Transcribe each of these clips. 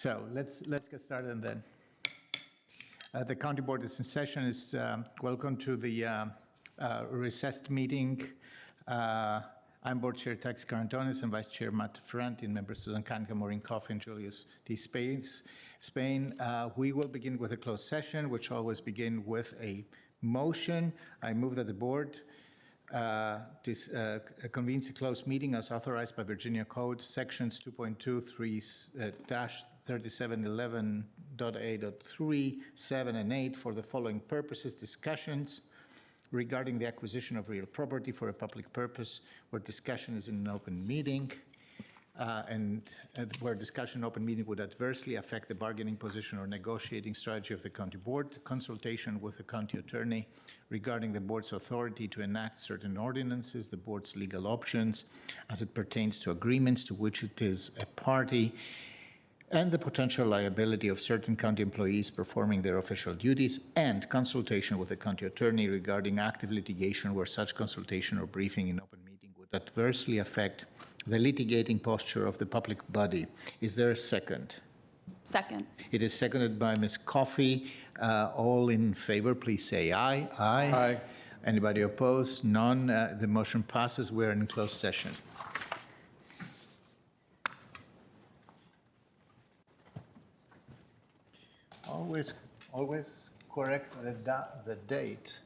So let's get started and then. The county board is in session. Welcome to the recessed meeting. I'm board chair Tax Carantonis and vice chair Matt Ferranti and members Susan Canca, Maureen Coffey, and Julius D. Spain. We will begin with a closed session, which always begin with a motion. I move that the board convenes a closed meeting as authorized by Virginia Code sections 2.23-3711.a.3, 7, and 8 for the following purposes: discussions regarding the acquisition of real property for a public purpose where discussion is in an open meeting, and where discussion in open meeting would adversely affect the bargaining position or negotiating strategy of the county board, consultation with the county attorney regarding the board's authority to enact certain ordinances, the board's legal options as it pertains to agreements to which it is a party, and the potential liability of certain county employees performing their official duties, and consultation with the county attorney regarding active litigation where such consultation or briefing in open meeting would adversely affect the litigating posture of the public body. Is there a second? Second. It is seconded by Ms. Coffey. All in favor, please say aye. Aye. Aye. Anybody opposed? None. The motion passes. We're in closed session. Always correct the date.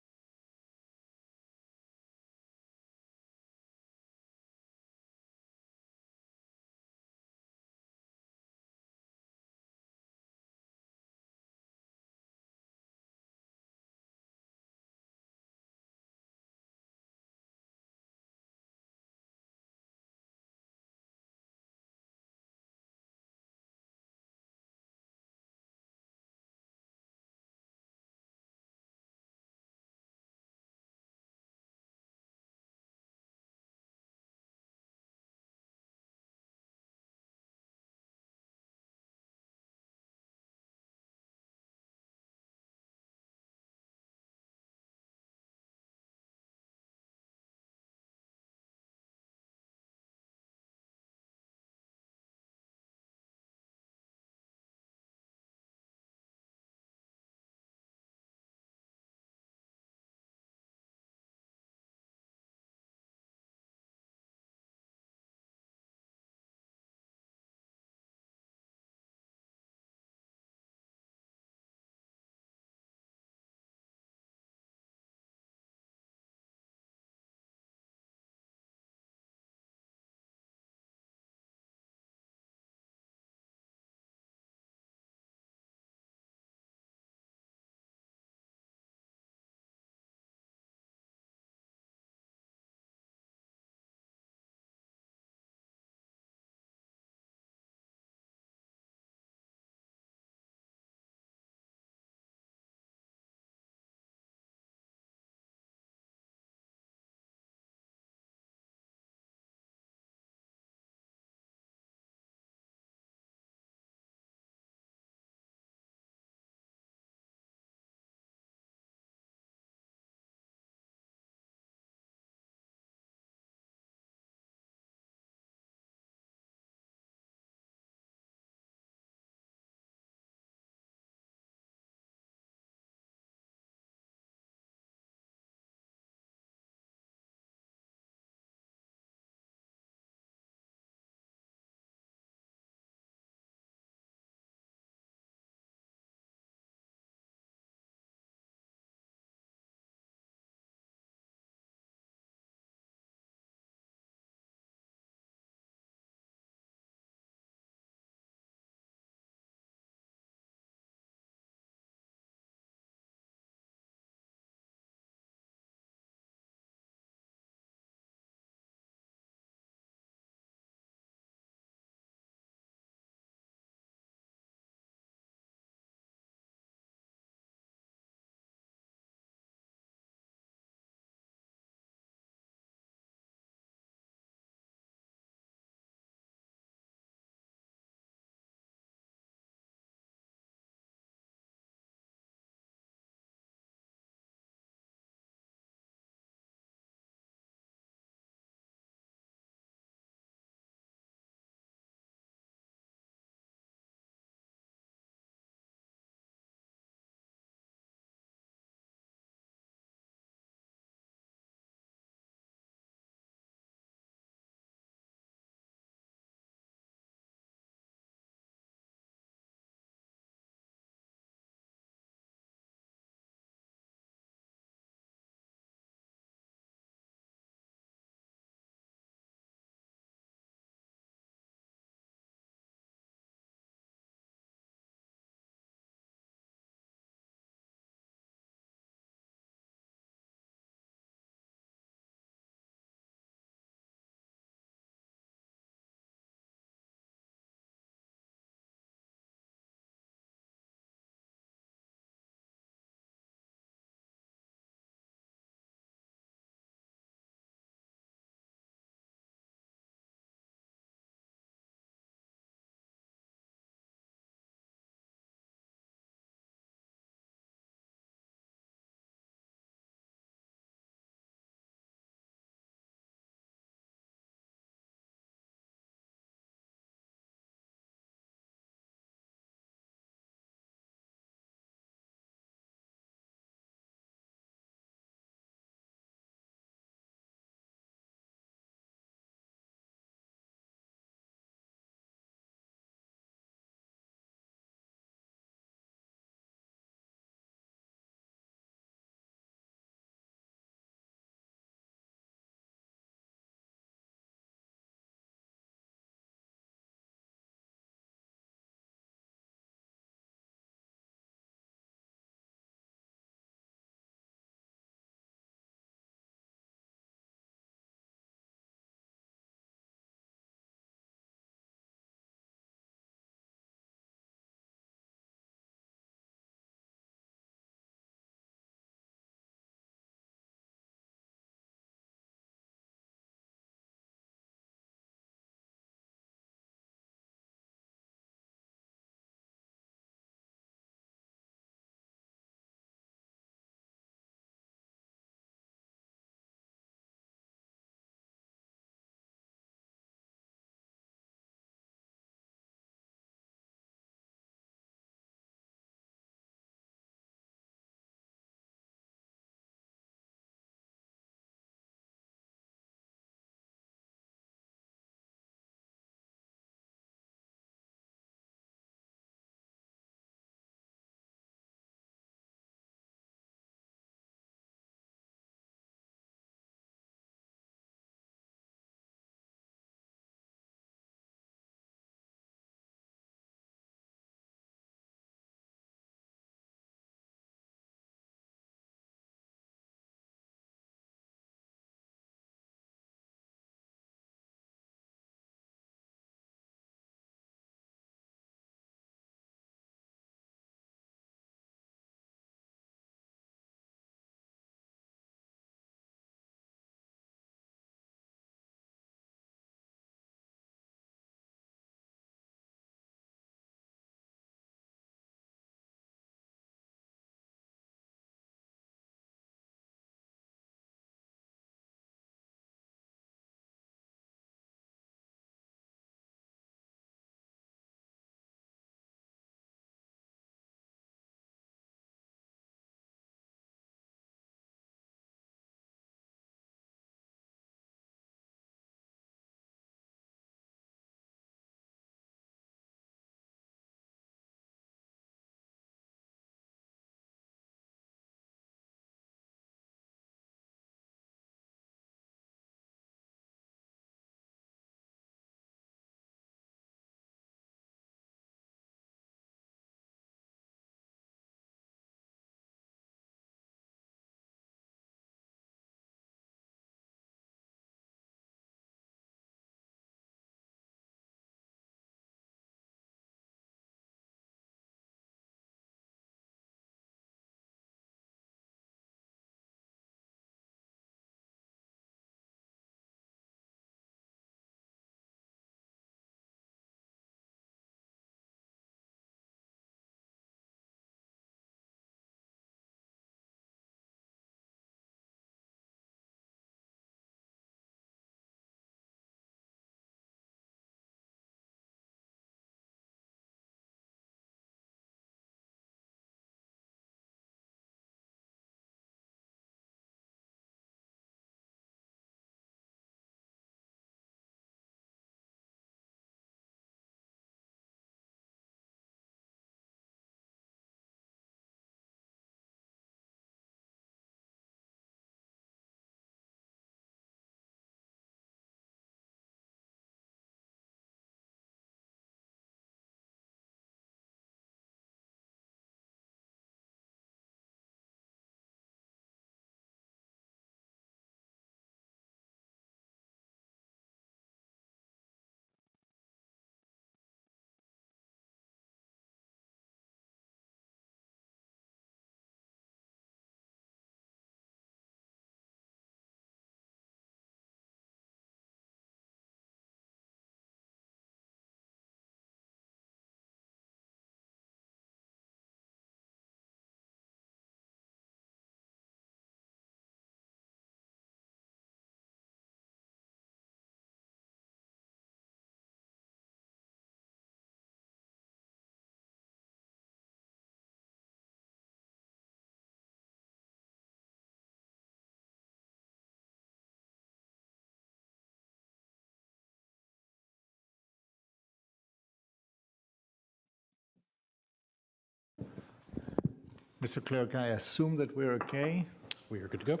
Mr. Clerk, I assume that we're okay. We are good to go.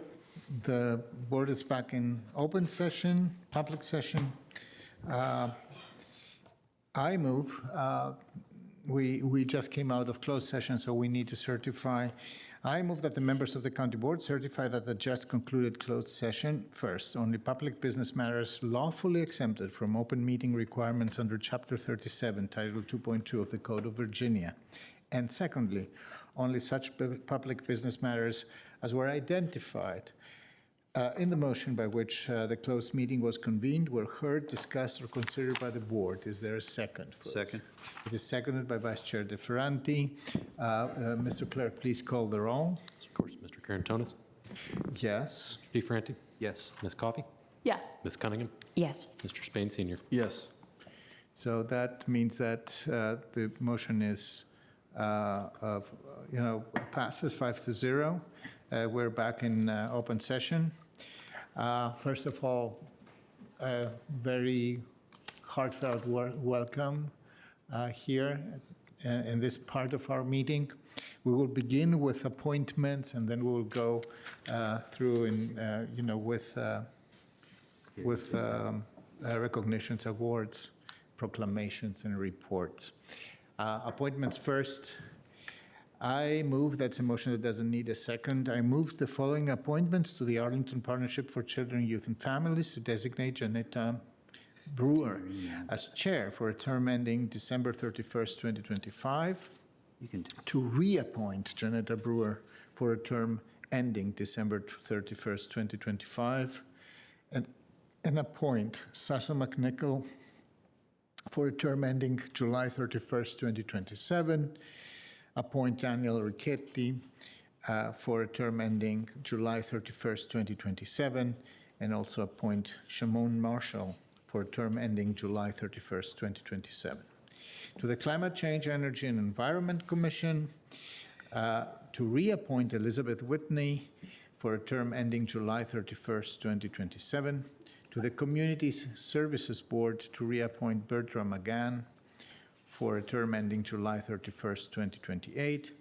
The board is back in open session, public session. I move, we just came out of closed session, so we need to certify. I move that the members of the county board certify that the just concluded closed session, first, only public business matters lawfully exempted from open meeting requirements under Chapter 37, Title 2.2 of the Code of Virginia. And secondly, only such public business matters as were identified in the motion by which the closed meeting was convened were heard, discussed, or considered by the board. Is there a second? Second. It is seconded by Vice Chair De Ferranti. Mr. Clerk, please call the roll. Of course, Mr. Karantonis. Yes. D. Ferranti. Yes. Ms. Coffey. Yes. Ms. Cunningham. Yes. Mr. Spain Sr. Yes. So that means that the motion is, passes 5-0. We're back in open session. First of all, a very heartfelt welcome here in this part of our meeting. We will begin with appointments, and then we will go through with recognitions, awards, proclamations, and reports. Appointments first. I move, that's a motion that doesn't need a second. I move the following appointments to the Arlington Partnership for Children, Youth, and Families to designate Janetta Brewer as chair for a term ending December 31st, 2025. You can do To reappoint Janetta Brewer for a term ending December 31st, 2025. And appoint Sasha McNichol for a term ending July 31st, 2027. Appoint Daniel Ricchetti for a term ending July 31st, 2027, and also appoint Shimon Marshall for a term ending July 31st, 2027. To the Climate Change, Energy, and Environment Commission, to reappoint Elizabeth Whitney for a term ending July 31st, 2027. To the Community Services Board, to reappoint Bertram McGann for a term ending July 31st, 2028,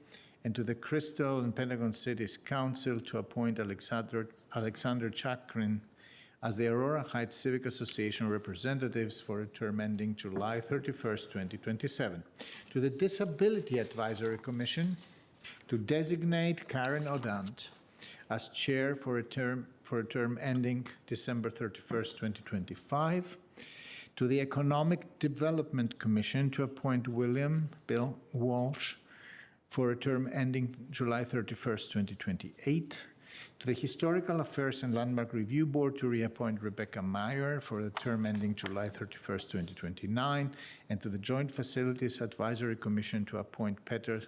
and to the Crystal and Pentagon Cities Council to appoint Alexander Chakrin as the Aurora Heights Civic Association representatives for a term ending July 31st, 2027. To the Disability Advisory Commission to designate Karen Odant as chair for a term ending December 31st, 2025. To the Economic Development Commission to appoint William Bill Walsh for a term ending July 31st, 2028. To the Historical Affairs and Landmark Review Board to reappoint Rebecca Meyer for a term ending July 31st, 2029. And to the Joint Facilities Advisory Commission to appoint Peter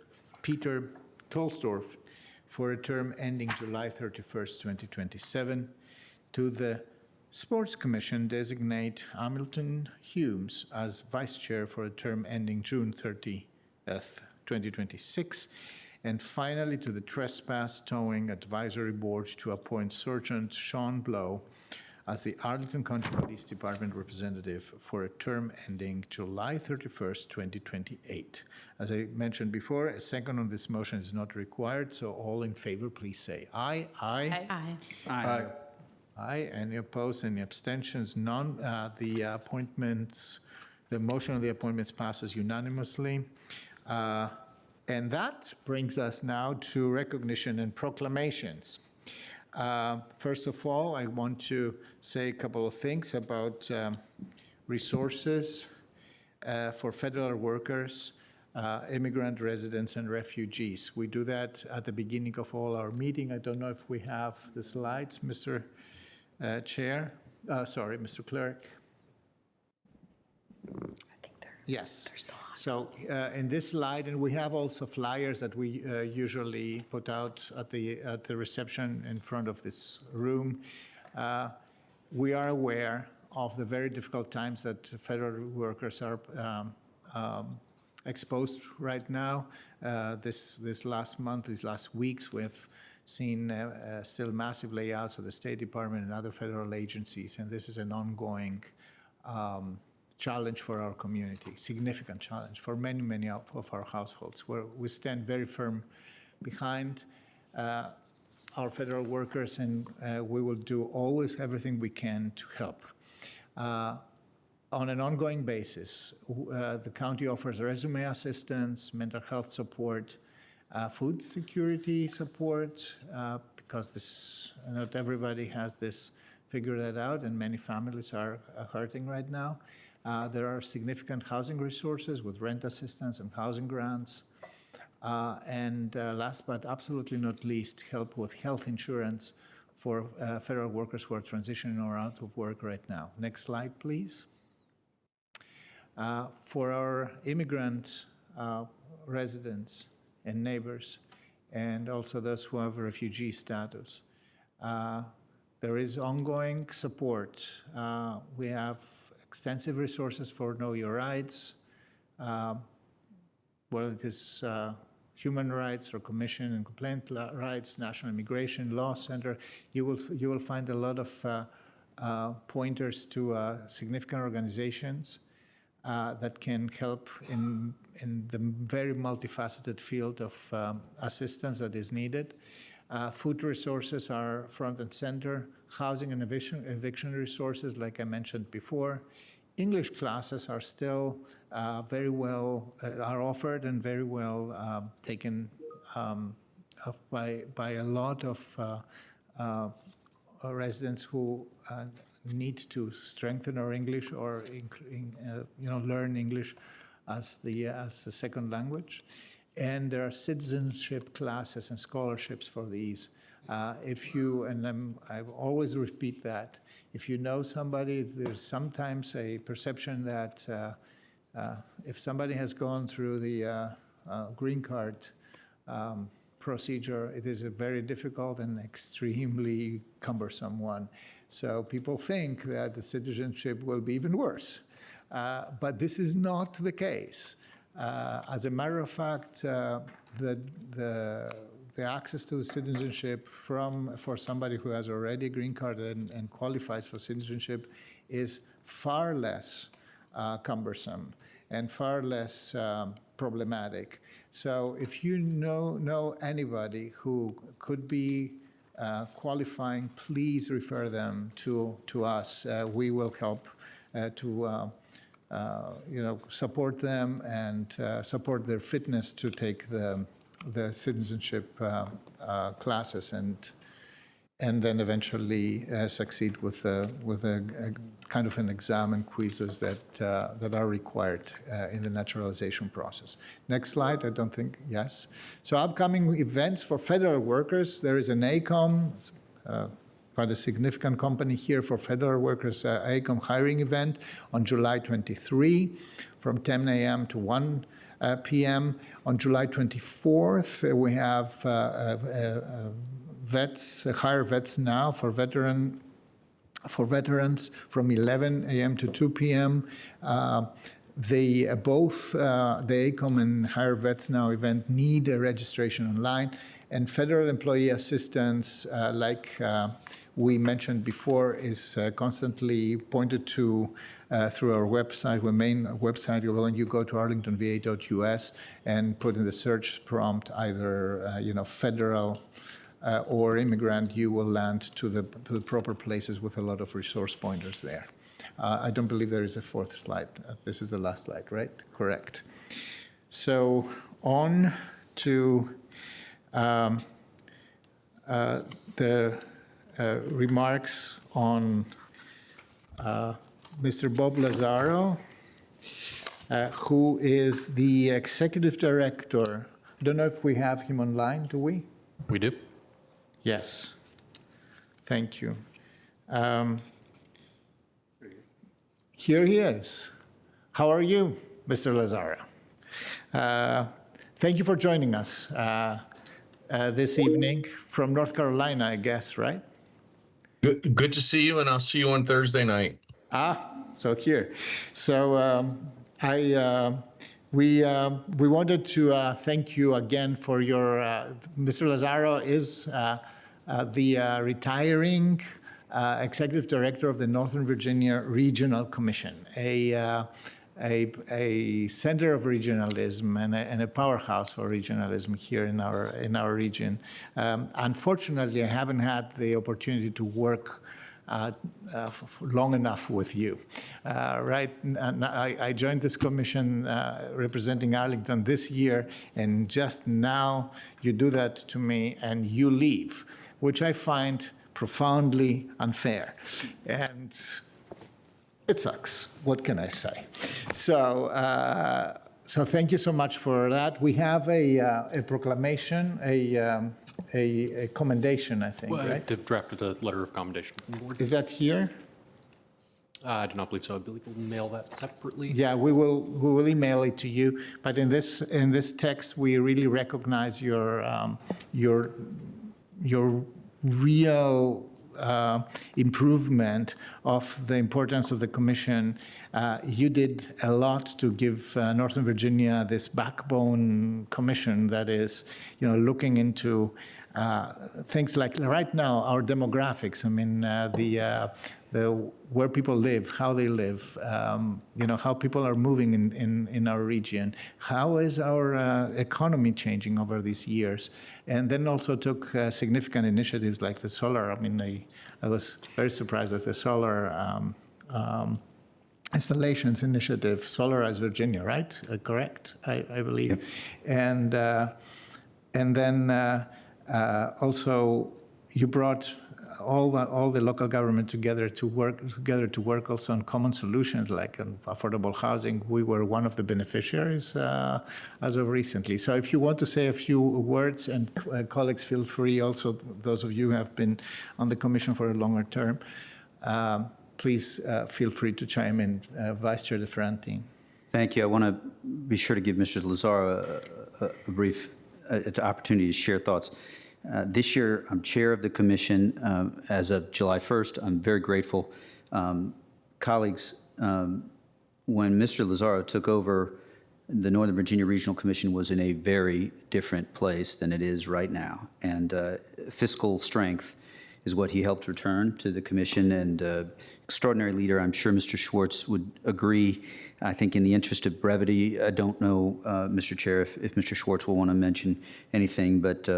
Tolsdorf for a term ending July 31st, 2027. To the Sports Commission designate Hamilton Humes as vice chair for a term ending June 30th, 2026. And finally, to the Trespass Towing Advisory Board to appoint Sergeant Sean Blow as the Arlington County Police Department representative for a term ending July 31st, 2028. As I mentioned before, a second on this motion is not required, so all in favor, please say aye. Aye. Aye. Aye. Aye. Any opposed, any abstentions? None. The appointments, the motion on the appointments passes unanimously. And that brings us now to recognition and proclamations. First of all, I want to say a couple of things about resources for federal workers, immigrant residents, and refugees. We do that at the beginning of all our meeting. I don't know if we have the slides, Mr. Chair. Mr. Clerk. I think Yes. they're still on. So in this slide, and we have also flyers that we usually put out at the reception in front of this room. We are aware of the very difficult times that federal workers are exposed right now. This last month, these last weeks, we've seen still massive layouts of the State Department and other federal agencies, and this is an ongoing challenge for our community, significant challenge for many of our households, where we stand very firm behind our federal workers, and we will do always everything we can to help. On an ongoing basis, the county offers resume assistance, mental health support, food security support, because not everybody has this figured out, and many families are hurting right now. There are significant housing resources with rent assistance and housing grants. And last but absolutely not least, help with health insurance for federal workers who are transitioning or out of work right now. Next slide, please. For our immigrant residents and neighbors, and also those who have refugee status, there is ongoing support. We have extensive resources for Know Your Rights, whether it is human rights or commission and complaint rights, National Immigration Law Center. You will find a lot of pointers to significant organizations that can help in the very multifaceted field of assistance that is needed. Food resources are front and center. Housing and eviction resources, like I mentioned before. English classes are still very well, are offered and very well taken by a lot of residents who need to strengthen our English or learn English as a second language. And there are citizenship classes and scholarships for these. I always repeat that, if you know somebody, there's sometimes a perception that if somebody has gone through the green card procedure, it is a very difficult and extremely cumbersome one. So people think that the citizenship will be even worse. But this is not the case. As a matter of fact, the access to the citizenship for somebody who has already a green card and qualifies for citizenship is far less cumbersome and far less problematic. So if you know anybody who could be qualifying, please refer them to us. We will help to support them and support their fitness to take the citizenship classes and then eventually succeed with a kind of an exam and quizzes that are required in the naturalization process. Next slide, I don't think, yes. So upcoming events for federal workers, there is an ACOM, quite a significant company here for federal workers, ACOM hiring event on July 23 from 10 a.m. to 1 p.m. On July 24th, we have hire vets now for veterans from 11 a.m. to 2 p.m. Both the ACOM and Hire Vets Now event need a registration online, and federal employee assistance, like we mentioned before, is constantly pointed to through our website, our main website. When you go to arlingtonva.us and put in the search prompt either federal or immigrant, you will land to the proper places with a lot of resource pointers there. I don't believe there is a fourth slide. This is the last slide, right? Correct. So on to the remarks on Mr. Bob Lazaro, who is the executive director. I don't know if we have him online, do we? We do. Yes. Thank you. Here he is. How are you, Mr. Lazaro? Thank you for joining us this evening from North Carolina, I guess, right? Good to see you, and I'll see you on Thursday night. So here. So we wanted to thank you again for your, Mr. Lazaro is the retiring executive director of the Northern Virginia Regional Commission, a a center of regionalism and a powerhouse for regionalism here in our region. Unfortunately, I haven't had the opportunity to work long enough with you, right? And I joined this commission representing Arlington this year, and just now you do that to me and you leave, which I find profoundly unfair. And it sucks. What can I say? So, so thank you so much for that. We have a proclamation, a commendation, I think, Well, right? they've drafted a letter of commendation from the board. Is that here? I do not believe so. I believe we'll mail that separately. Yeah, we will email it to you. But in this text, we really recognize your real improvement of the importance of the commission. You did a lot to give Northern Virginia this backbone commission that is, looking into things like right now our demographics. I mean, the where people live, how they live, how people are moving in our region, how is our economy changing over these years, and then also took significant initiatives like the solar. I mean, I was very surprised at the solar installations initiative, Solarize Virginia, right? Correct, I believe, yeah. And then also you brought all the local government together to work also on common solutions like on affordable housing. We were one of the beneficiaries as of recently. So if you want to say a few words, and colleagues, feel free. Also, those of you who have been on the commission for a longer term, please feel free to chime in. Vice Chair DeFranti. Thank you. I want to be sure to give Mr. Lazaro a brief opportunity to share thoughts. This year, I'm chair of the commission as of July 1st. I'm very grateful. Colleagues, when Mr. Lazaro took over, the Northern Virginia Regional Commission was in a very different place than it is right now. And fiscal strength is what he helped return to the commission, and extraordinary leader. I'm sure Mr. Schwartz would agree. I think in the interest of brevity, I don't know, Mr. Chair, if Mr. Schwartz will want to mention anything, but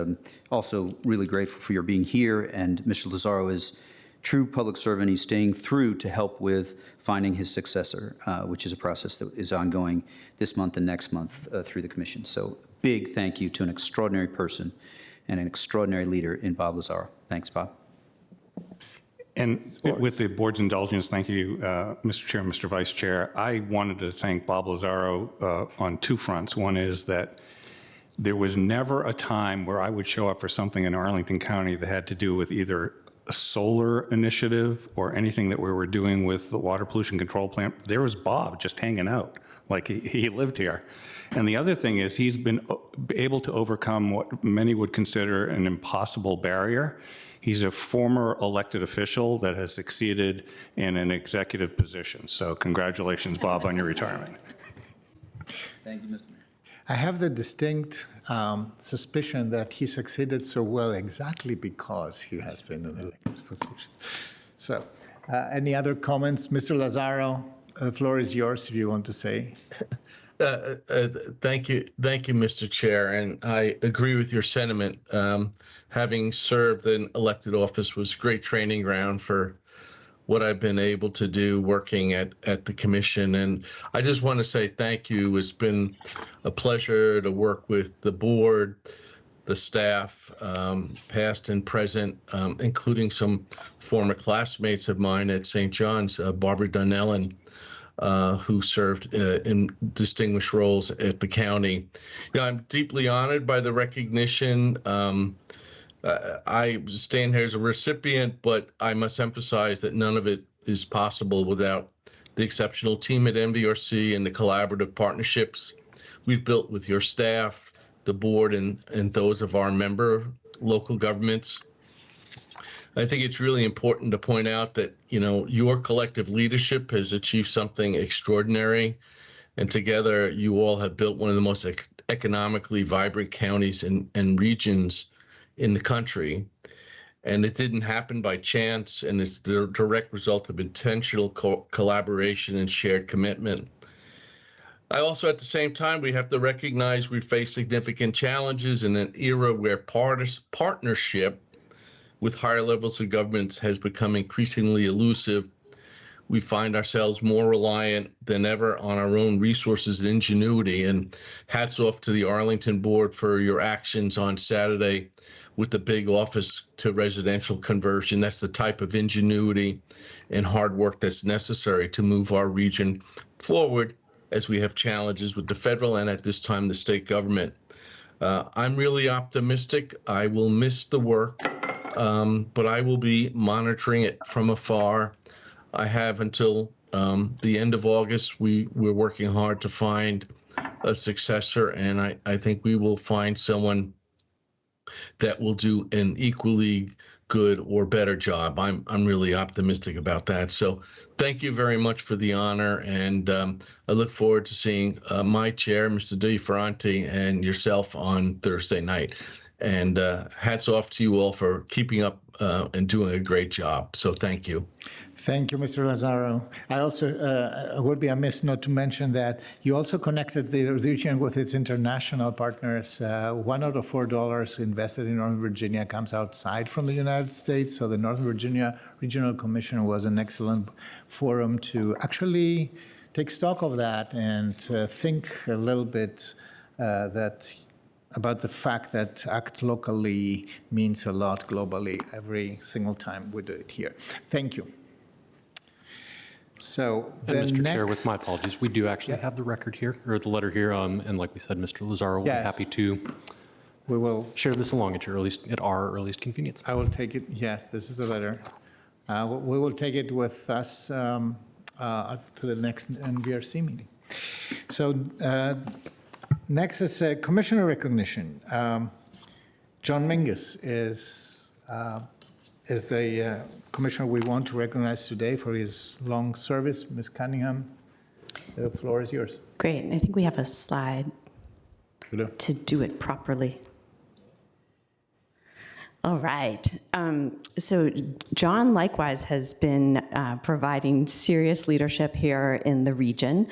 also really grateful for your being here. And Mr. Lazaro is true public servant. He's staying through to help with finding his successor, which is a process that is ongoing this month and next month through the commission. So big thank you to an extraordinary person and an extraordinary leader in Bob Lazaro. Thanks, Bob. And with the board's indulgence, thank you, Mr. Chair, Mr. Vice Chair. I wanted to thank Bob Lazaro on two fronts. One is that there was never a time where I would show up for something in Arlington County that had to do with either a solar initiative or anything that we were doing with the water pollution control plant. There was Bob just hanging out, like he lived here. And the other thing is he's been able to overcome what many would consider an impossible barrier. He's a former elected official that has succeeded in an executive position. So congratulations, Bob, on your retirement. Thank you, Mr. Mayor. I have the distinct suspicion that he succeeded so well exactly because he has been in an elected position. So, any other comments? Mr. Lazaro, the floor is yours if you want to say. Thank you, Mr. Chair, and I agree with your sentiment. Having served in elected office was a great training ground for what I've been able to do working at the commission. And I just want to say thank you. It's been a pleasure to work with the board, the staff, past and present, including some former classmates of mine at St. John's, Barbara Donnellan, who served in distinguished roles at the county. I'm deeply honored by the recognition. I stand here as a recipient, but I must emphasize that none of it is possible without the exceptional team at NVRC and the collaborative partnerships we've built with your staff, the board, and those of our member local governments. I think it's really important to point out that, your collective leadership has achieved something extraordinary. And together, you all have built one of the most economically vibrant counties and regions in the country. And it didn't happen by chance, and it's the direct result of intentional collaboration and shared commitment. I also, at the same time, we have to recognize we face significant challenges in an era where partnership with higher levels of governments has become increasingly elusive. We find ourselves more reliant than ever on our own resources and ingenuity. And hats off to the Arlington board for your actions on Saturday with the big office to residential conversion. That's the type of ingenuity and hard work that's necessary to move our region forward as we have challenges with the federal and at this time the state government. I'm really optimistic. I will miss the work, but I will be monitoring it from afar. I have until the end of August. We're working hard to find a successor, and I think we will find someone that will do an equally good or better job. I'm really optimistic about that. So thank you very much for the honor, and I look forward to seeing my chair, Mr. DeFerranti, and yourself on Thursday night. And hats off to you all for keeping up and doing a great job. So thank you. Thank you, Mr. Lazaro. I also would be amiss not to mention that you also connected the region with its international partners. $1 out of $4 invested in Northern Virginia comes outside from the United States. So the Northern Virginia Regional Commission was an excellent forum to actually take stock of that and think a little bit about the fact that act locally means a lot globally every single time we do it here. Thank you. So And the Mr. next, Chair, with my apologies, we do actually have the record here, or the letter here, and like we said, Mr. Lazaro will be Yes. happy to we will. share this along at our earliest convenience. I will take it. Yes, this is the letter. We will take it with us to the next NVRC meeting. So next is commissioner recognition. John Mingus is the commissioner we want to recognize today for his long service. Ms. Cunningham, the floor is yours. Great, and I think we have a slide to do it properly. All right. So John likewise has been providing serious leadership here in the region,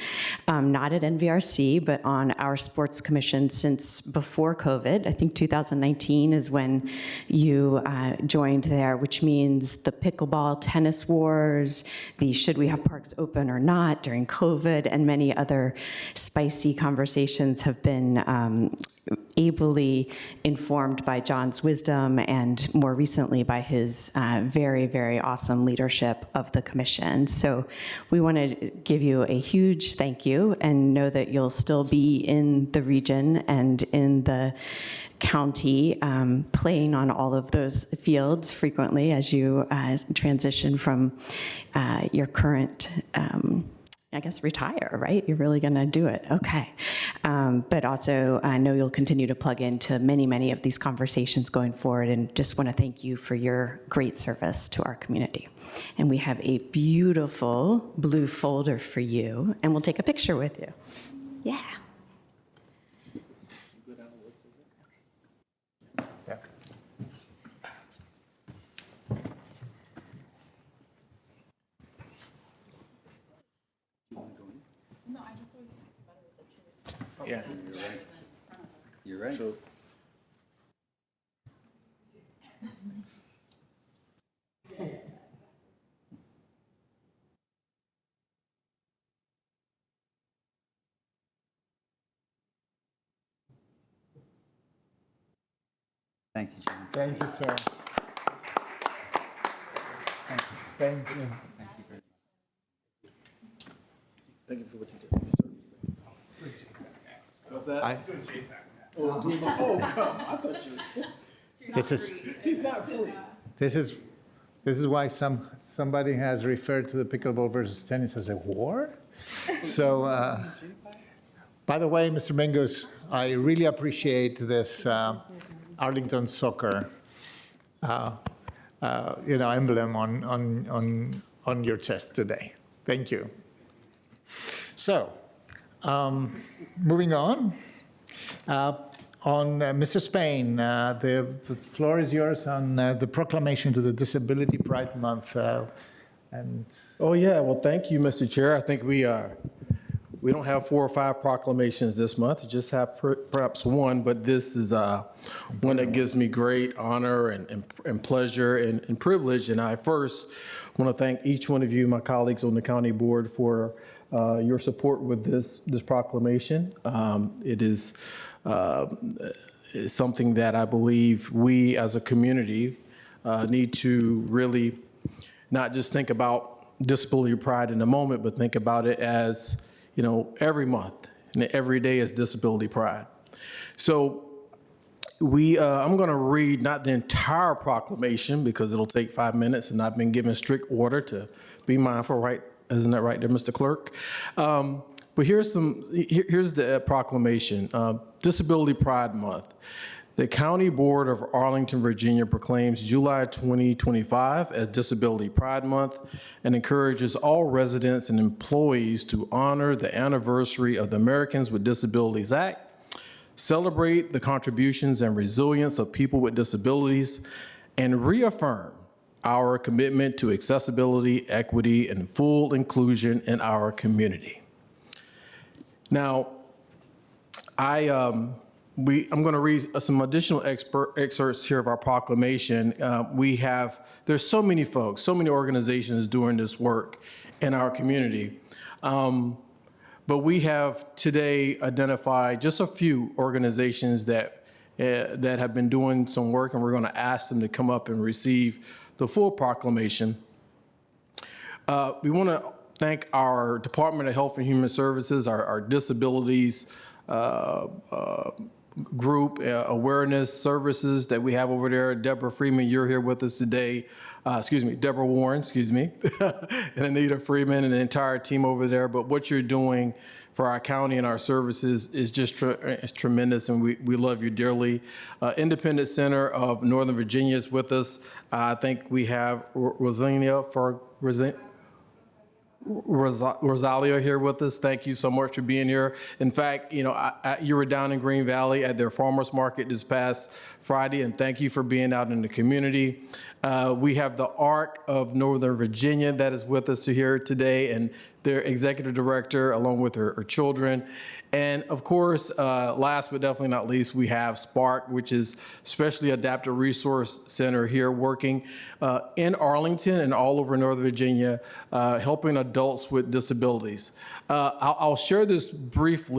not at NVRC, but on our sports commission since before COVID. I think 2019 is when you joined there, which means the pickleball tennis wars, the should we have parks open or not during COVID, and many other spicy conversations have been ably informed by John's wisdom and more recently by his very, very awesome leadership of the commission. So we want to give you a huge thank you and know that you'll still be in the region and in the county playing on all of those fields frequently as you transition from your current I guess retire, right? You're really going to do it. Okay. But also, I know you'll continue to plug into many, many of these conversations going forward, and just want to thank you for your great service to our community. And we have a beautiful blue folder for you, and we'll take a picture with you. Yeah. Yeah. You're right. Thank you, John. Thank you, sir. Thank you. Thank you very much. Thank you for what you did. What's that? This is why somebody has referred to the pickleball versus tennis as a war. So, by the way, Mr. Mingus, I really appreciate this Arlington soccer, emblem on your chest today. Thank you. So, moving on. Mr. Spain, the floor is yours on the proclamation to the Disability Pride Month. Oh yeah, well thank you, Mr. Chair. I think we we don't have 4 or 5 proclamations this month, just have perhaps one, but this is one that gives me great honor and pleasure and privilege. And I first want to thank each one of you, my colleagues on the county board, for your support with this proclamation. It is something that I believe we as a community need to really not just think about disability pride in the moment, but think about it as, you know, every month and every day is disability pride. So I'm going to read not the entire proclamation because it'll take 5 minutes, and I've been given strict order to be mindful, right? Isn't that right there, Mr. Clerk? But here's the proclamation. Disability Pride Month. The County Board of Arlington, Virginia proclaims July 2025 as Disability Pride Month and encourages all residents and employees to honor the anniversary of the Americans with Disabilities Act, celebrate the contributions and resilience of people with disabilities, and reaffirm our commitment to accessibility, equity, and full inclusion in our community. Now, I'm going to read some additional excerpts here of our proclamation. There's so many folks, so many organizations doing this work in our community. But we have today identified just a few organizations that have been doing some work, and we're going to ask them to come up and receive the full proclamation. We want to thank our Department of Health and Human Services, our disabilities group, awareness services that we have over there. Deborah Freeman, you're here with us today. Deborah Warren, and Anita Freeman and the entire team over there. But what you're doing for our county and our services is just it's tremendous, and we love you dearly. Independent Center of Northern Virginia is with us. I think we have Rosalia here with us. Thank you so much for being here. In fact, you know, you were down in Green Valley at their farmers market this past Friday, and thank you for being out in the community. We have the ARC of Northern Virginia that is with us here today, and their executive director along with her children. And of course, last but definitely not least, we have SPARK, which is Specially Adapted Resource Center here working in Arlington and all over Northern Virginia, helping adults with disabilities. I'll share this brief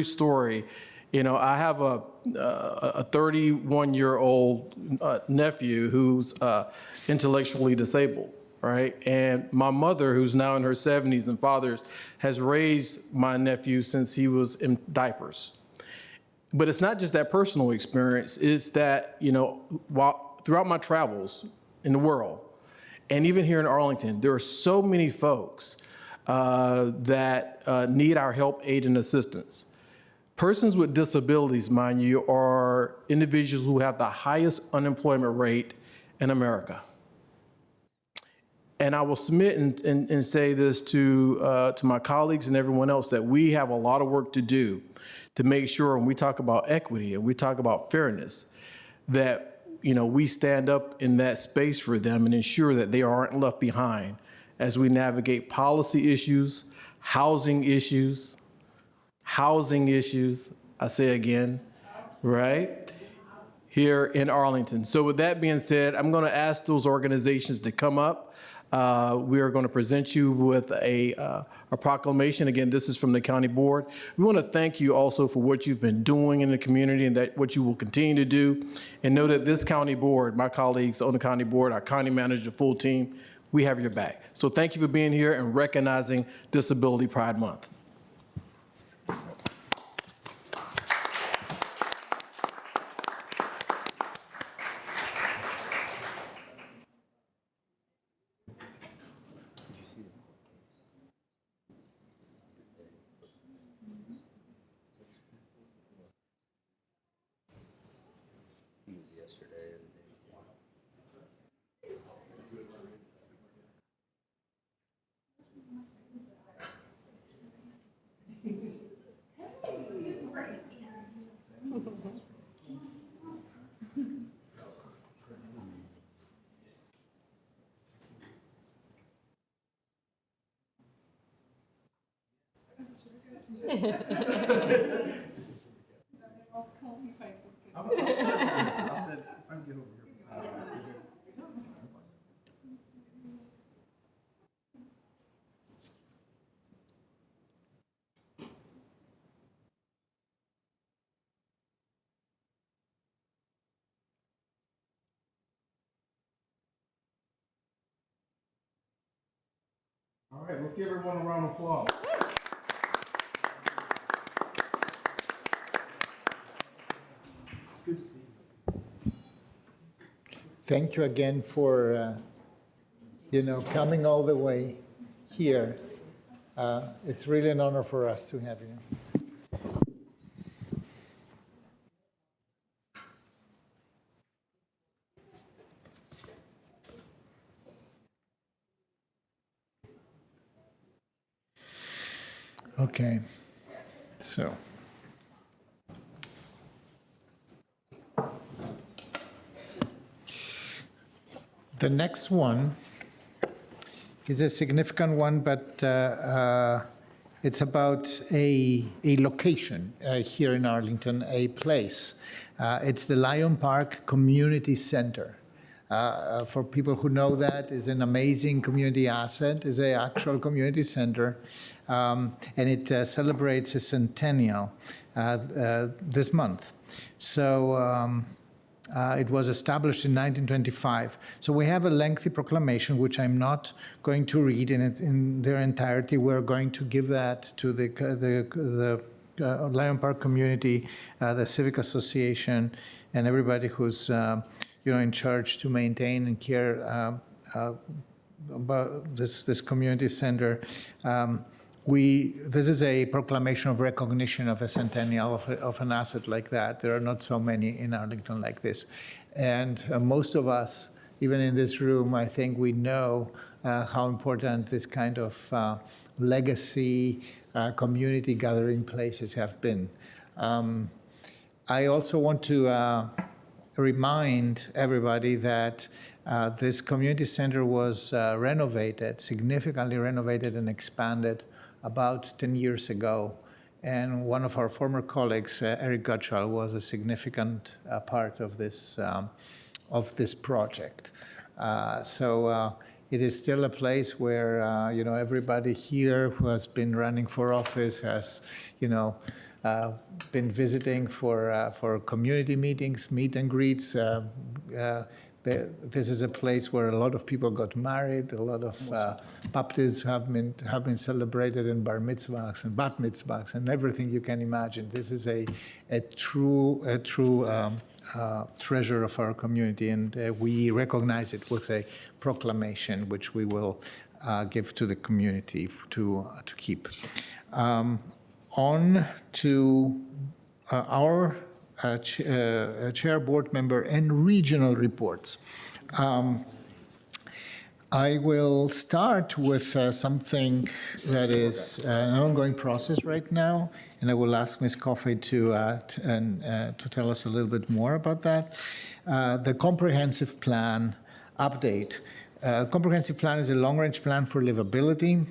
story. You know, I have a 31-year-old nephew who's intellectually disabled. Right? And my mother, who's now in her 70s and fathers, has raised my nephew since he was in diapers. But it's not just that personal experience, it's that, you know, throughout my travels in the world, and even here in Arlington, there are so many folks that need our help, aid, and assistance. Persons with disabilities, mind you, are individuals who have the highest unemployment rate in America. And I will submit and say this to my colleagues and everyone else, that we have a lot of work to do to make sure when we talk about equity and we talk about fairness, that, you know, we stand up in that space for them and ensure that they aren't left behind as we navigate policy issues, housing issues, I say again, right? Here in Arlington. So with that being said, I'm going to ask those organizations to come up. We are going to present you with a proclamation. Again, this is from the county board. We want to thank you also for what you've been doing in the community and that what you will continue to do. And know that this county board, my colleagues on the county board, our county manager, the full team, we have your back. So thank you for being here and recognizing Disability Pride Month. All right, let's give everyone a round of applause. It's good to see you. Thank you again for, coming all the way here. It's really an honor for us to have you. Okay, so. The next one is a significant one, but it's about a location here in Arlington, a place. It's the Lion Park Community Center. For people who know that, is an amazing community asset, is an actual community center, and it celebrates a centennial this month. So it was established in 1925. So we have a lengthy proclamation, which I'm not going to read in their entirety. We're going to give that to the Lion Park community, the Civic Association, and everybody who's in charge to maintain and care about this community center. This is a proclamation of recognition of a centennial of an asset like that. There are not so many in Arlington like this. And most of us, even in this room, I think we know how important this kind of legacy community gathering places have been. I also want to remind everybody that this community center was significantly renovated and expanded about 10 years ago. And one of our former colleagues, Eric Gutschall, was a significant part of this project. So it is still a place where everybody here who has been running for office has been visiting for community meetings, meet and greets. This is a place where a lot of people got married. A lot of baptisms have been celebrated, and bar mitzvahs and bat mitzvahs and everything you can imagine. This is a true treasure of our community, and we recognize it with a proclamation, which we will give to the community to keep. On to our chair, board member, and regional reports. I will start with something that is an ongoing process right now, and I will ask Ms. Coffey to tell us a little bit more about that. The comprehensive plan update. Comprehensive plan is a long-range plan for livability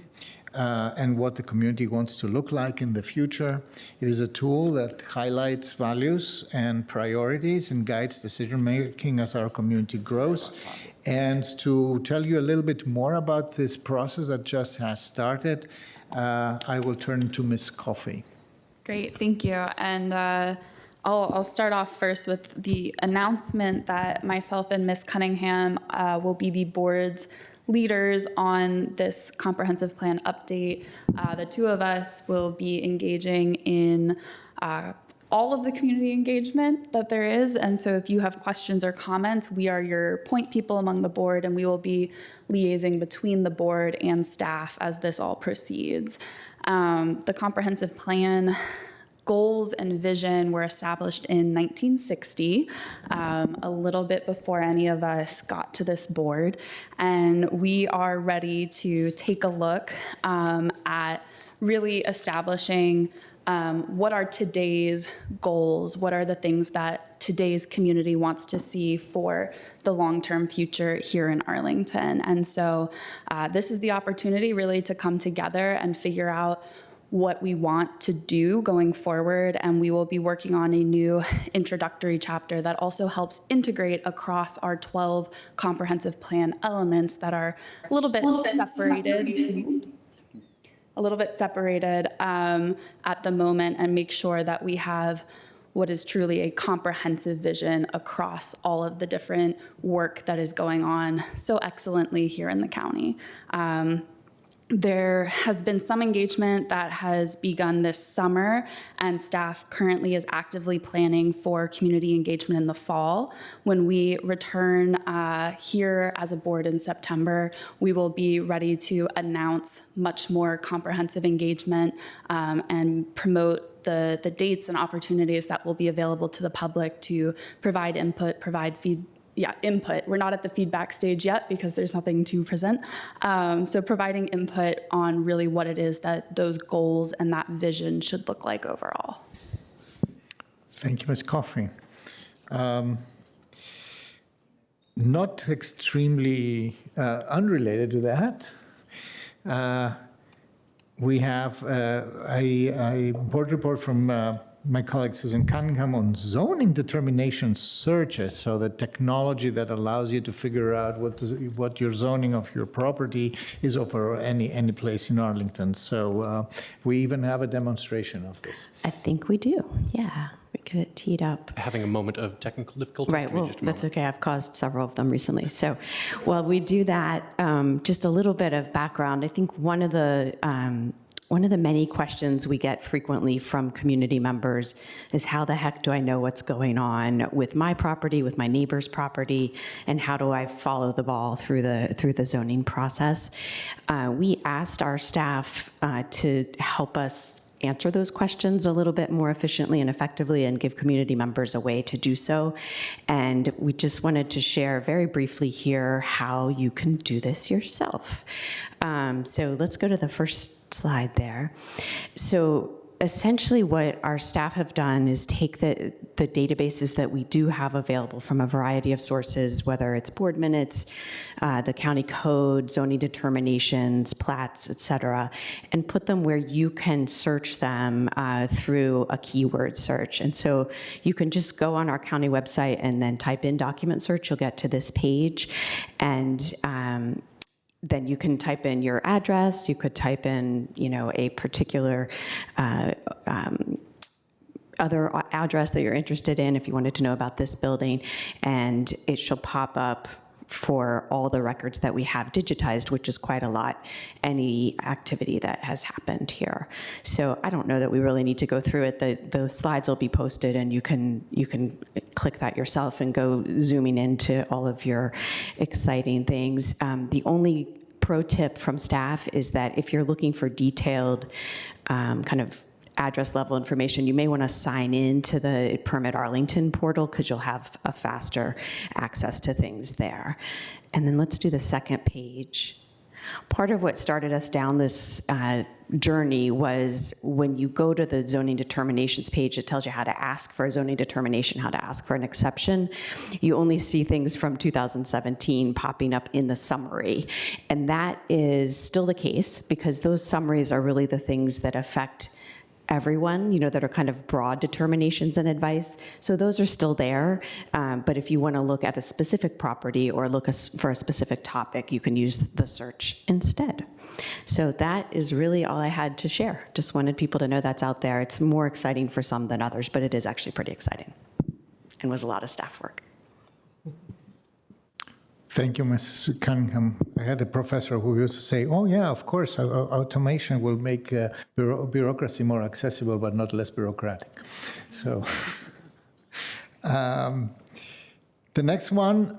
and what the community wants to look like in the future. It is a tool that highlights values and priorities and guides decision-making as our community grows. And to tell you a little bit more about this process that just has started, I will turn to Ms. Coffey. Great, thank you. And I'll start off first with the announcement that myself and Ms. Cunningham will be the board's leaders on this comprehensive plan update. The two of us will be engaging in all of the community engagement that there is. And so if you have questions or comments, we are your point people among the board, and we will be liaising between the board and staff as this all proceeds. The comprehensive plan goals and vision were established in 1960, a little bit before any of us got to this board. And we are ready to take a look at really establishing what are today's goals, what are the things that today's community wants to see for the long-term future here in Arlington. And so this is the opportunity really to come together and figure out what we want to do going forward, and we will be working on a new introductory chapter that also helps integrate across our 12 comprehensive plan elements that are a little bit separated at the moment, and make sure that we have what is truly a comprehensive vision across all of the different work that is going on so excellently here in the county. There has been some engagement that has begun this summer, and staff currently is actively planning for community engagement in the fall. When we return here as a board in September, we will be ready to announce much more comprehensive engagement and promote the dates and opportunities that will be available to the public to provide input, provide input. We're not at the feedback stage yet because there's nothing to present. So providing input on really what it is that those goals and that vision should look like overall. Thank you, Ms. Coffey. Not extremely unrelated to that, we have a board report from my colleague Susan Cunningham on zoning determination searches, so the technology that allows you to figure out what your zoning of your property is over any place in Arlington. So we even have a demonstration of this. I think we do, yeah. We get it teed up. Having a moment of technical difficulties. Right, well, that's okay. I've caused several of them recently. So while we do that, just a little bit of background. I think one of the many questions we get frequently from community members is, how the heck do I know what's going on with my property, with my neighbor's property, and how do I follow the ball through the zoning process? We asked our staff to help us answer those questions a little bit more efficiently and effectively and give community members a way to do so. And we just wanted to share very briefly here how you can do this yourself. So let's go to the first slide there. So essentially what our staff have done is take the databases that we do have available from a variety of sources, whether it's board minutes, the county code, zoning determinations, plats, et cetera, and put them where you can search them through a keyword search. And so you can just go on our county website and then type in document search. You'll get to this page. And then you can type in your address. You could type in, a particular other address that you're interested in if you wanted to know about this building, and it shall pop up for all the records that we have digitized, which is quite a lot, any activity that has happened here. So I don't know that we really need to go through it. The slides will be posted, and you can click that yourself and go zooming into all of your exciting things. The only pro tip from staff is that if you're looking for detailed kind of address level information, you may want to sign in to the Permit Arlington portal, because you'll have a faster access to things there. And then let's do the second page. Part of what started us down this journey was when you go to the zoning determinations page, it tells you how to ask for a zoning determination, how to ask for an exception. You only see things from 2017 popping up in the summary. And that is still the case, because those summaries are really the things that affect everyone, that are kind of broad determinations and advice. So those are still there. But if you want to look at a specific property or look for a specific topic, you can use the search instead. So that is really all I had to share. Just wanted people to know that's out there. It's more exciting for some than others, but it is actually pretty exciting and was a lot of staff work. Thank you, Ms. Cunningham. I had a professor who used to say, oh yeah, of course, automation will make bureaucracy more accessible, but not less bureaucratic. So the next one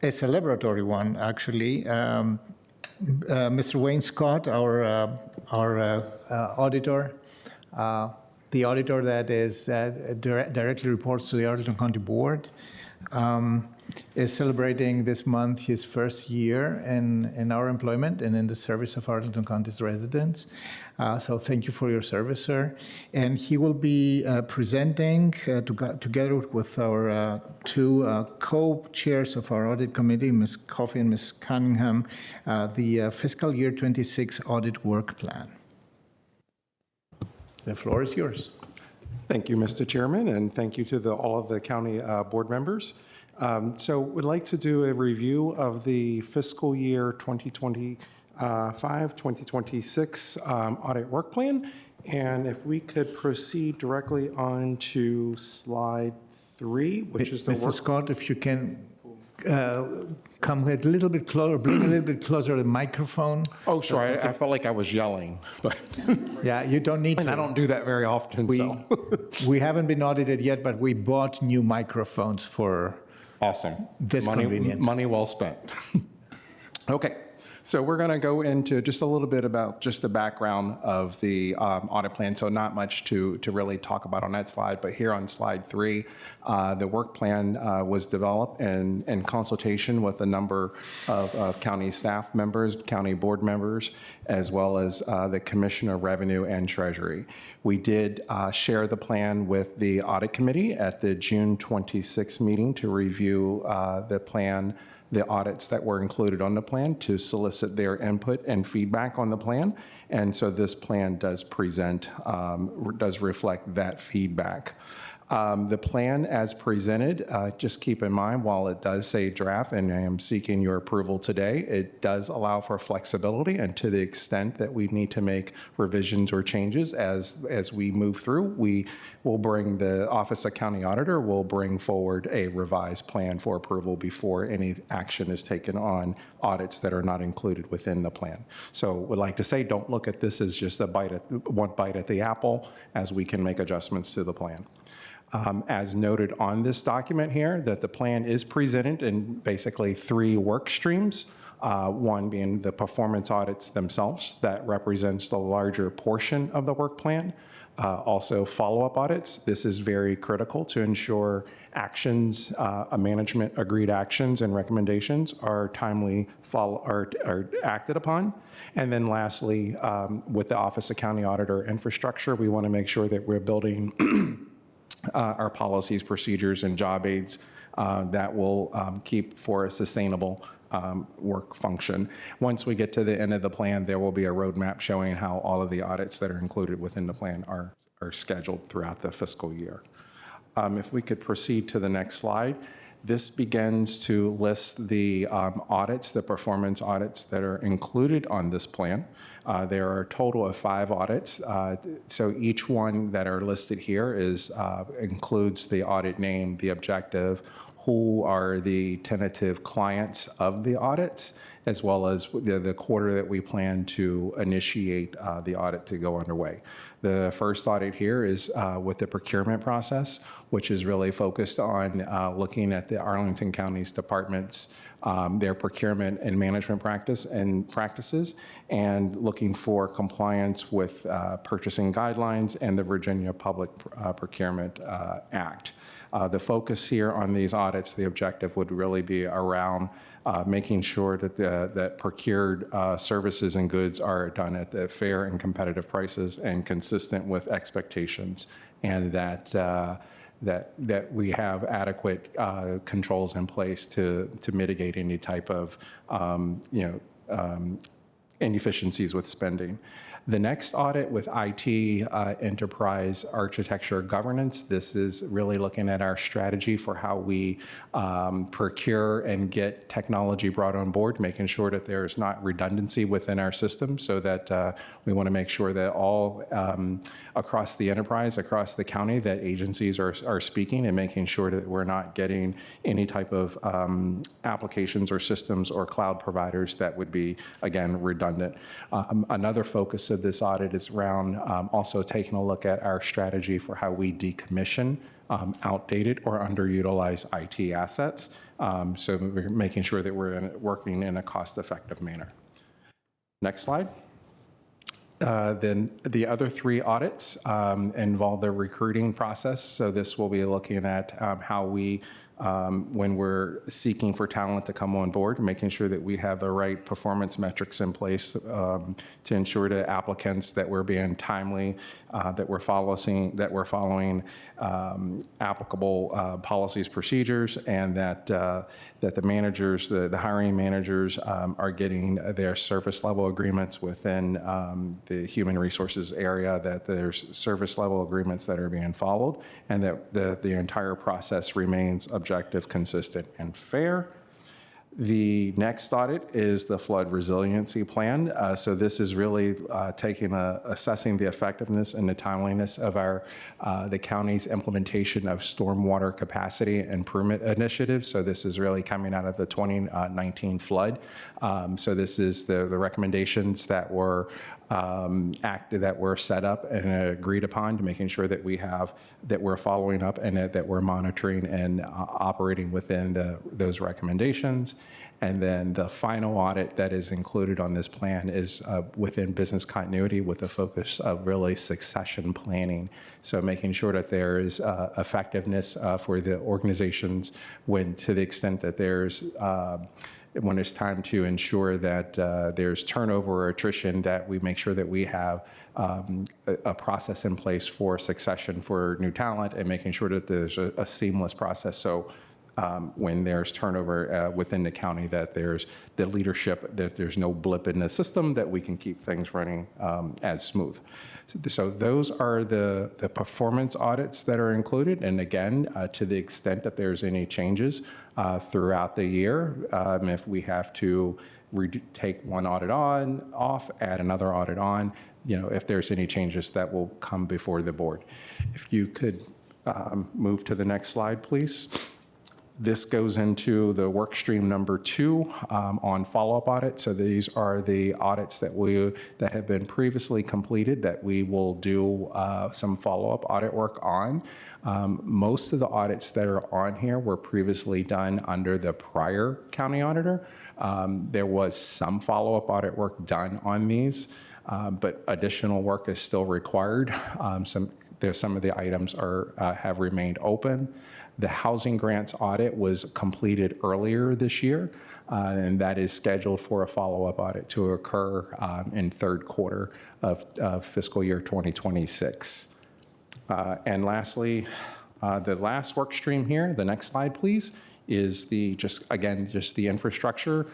is a celebratory one, actually. Mr. Wayne Scott, our auditor, the auditor that is directly reports to the Arlington County Board, is celebrating this month his first year in our employment and in the service of Arlington County's residents. So thank you for your service, sir. And he will be presenting together with our two co-chairs of our audit committee, Ms. Coffey and Ms. Cunningham, the fiscal year 26 audit work plan. The floor is yours. Thank you, Mr. Chairman, and thank you to all of the county board members. So we'd like to do a review of the fiscal year 2025, 2026 audit work plan. And if we could proceed directly on to slide 3, which is the Mr. work. Scott, if you can come a little bit closer, bring a little bit closer the microphone. Oh, sure. I felt like I was yelling, but Yeah, you don't need and to. I don't do that very often. So We haven't been audited yet, but we bought new microphones for awesome. this convenience. Money well spent. Okay. So we're going to go into just a little bit about just the background of the audit plan. So not much to really talk about on that slide, but here on slide 3, the work plan was developed in consultation with a number of county staff members, county board members, as well as the Commissioner of Revenue and Treasury. We did share the plan with the audit committee at the June 26th meeting to review the plan, the audits that were included on the plan, to solicit their input and feedback on the plan. And so this plan does does reflect that feedback. The plan as presented, just keep in mind, while it does say draft, and I am seeking your approval today, it does allow for flexibility, and to the extent that we need to make revisions or changes as we move through, we will bring the Office of County Auditor will bring forward a revised plan for approval before any action is taken on audits that are not included within the plan. So would like to say, don't look at this as just one bite at the apple, as we can make adjustments to the plan. As noted on this document here, that the plan is presented in basically 3 work streams. One being the performance audits themselves, that represents the larger portion of the work plan. Also follow-up audits. This is very critical to ensure actions, management agreed actions and recommendations are timely are acted upon. And then lastly, with the Office of County Auditor infrastructure, we want to make sure that we're building our policies, procedures, and job aids that will keep for a sustainable work function. Once we get to the end of the plan, there will be a roadmap showing how all of the audits that are included within the plan are scheduled throughout the fiscal year. If we could proceed to the next slide. This begins to list the audits, the performance audits that are included on this plan. There are a total of 5 audits. So each one that are listed here includes the audit name, the objective, who are the tentative clients of the audits, as well as the quarter that we plan to initiate the audit to go underway. The first audit here is with the procurement process, which is really focused on looking at the Arlington County's departments, their procurement and management practices, and looking for compliance with purchasing guidelines and the Virginia Public Procurement Act. The focus here on these audits, the objective would really be around making sure that that procured services and goods are done at the fair and competitive prices and consistent with expectations, and that we have adequate controls in place to mitigate any type of inefficiencies with spending. The next audit with IT, enterprise architecture governance, this is really looking at our strategy for how we procure and get technology brought on board, making sure that there's not redundancy within our system, so that we want to make sure that all across the enterprise, across the county, that agencies are speaking and making sure that we're not getting any type of applications or systems or cloud providers that would be, again, redundant. Another focus of this audit is around also taking a look at our strategy for how we decommission outdated or underutilized IT assets. So we're making sure that we're working in a cost-effective manner. Next slide. Then the other 3 audits involve the recruiting process. So this will be looking at how we when we're seeking for talent to come on board, making sure that we have the right performance metrics in place to ensure to applicants that we're being timely, that we're following applicable policies, procedures, and that the managers, the hiring managers, are getting their service level agreements within the human resources area, that there's service level agreements that are being followed, and that the entire process remains objective, consistent, and fair. The next audit is the flood resiliency plan. So this is really assessing the effectiveness and the timeliness of the county's implementation of stormwater capacity improvement initiatives. So this is really coming out of the 2019 flood. So this is the recommendations that were that were set up and agreed upon, to making sure that we're following up and that we're monitoring and operating within those recommendations. And then the final audit that is included on this plan is within business continuity, with a focus of really succession planning. So making sure that there is effectiveness for the organizations to the extent that when it's time to ensure that there's turnover or attrition, that we make sure that we have a process in place for succession for new talent, and making sure that there's a seamless process. So when there's turnover within the county, that there's the leadership, that there's no blip in the system, that we can keep things running as smooth. So those are the performance audits that are included. And again, to the extent that there's any changes throughout the year, if we have to take one audit off, add another audit on, if there's any changes, that will come before the board. If you could move to the next slide, please. This goes into the work stream number 2 on follow-up audits. So these are the audits that have been previously completed that we will do some follow-up audit work on. Most of the audits that are on here were previously done under the prior county auditor. There was some follow-up audit work done on these, but additional work is still required. Some of the items have remained open. The housing grants audit was completed earlier this year, and that is scheduled for a follow-up audit to occur in third quarter of fiscal year 2026. And lastly, the last work stream here, the next slide, please, is just the infrastructure.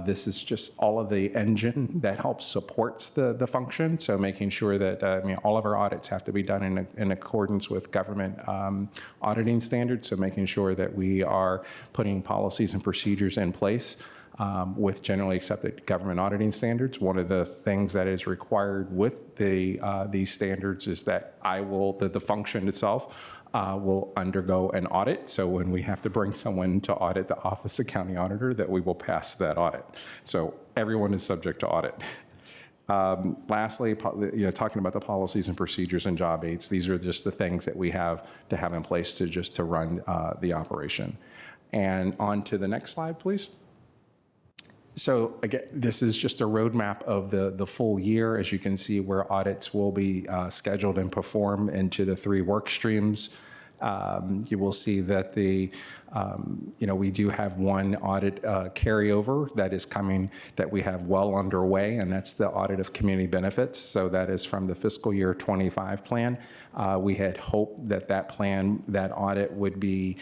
This is just all of the engine that helps supports the function. So making sure that all of our audits have to be done in accordance with government auditing standards. So making sure that we are putting policies and procedures in place with generally accepted government auditing standards. One of the things that is required with these standards is that the function itself will undergo an audit. So when we have to bring someone to audit the Office of County Auditor, that we will pass that audit. So everyone is subject to audit. Lastly, talking about the policies and procedures and job aids, these are just the things that we have to have in place to run the operation. And on to the next slide, please. So again, this is just a roadmap of the full year, as you can see, where audits will be scheduled and performed into the 3 work streams. You will see that we do have one audit carryover that is coming, that we have well underway, and that's the audit of community benefits. So that is from the fiscal year 25 plan. We had hoped that audit would be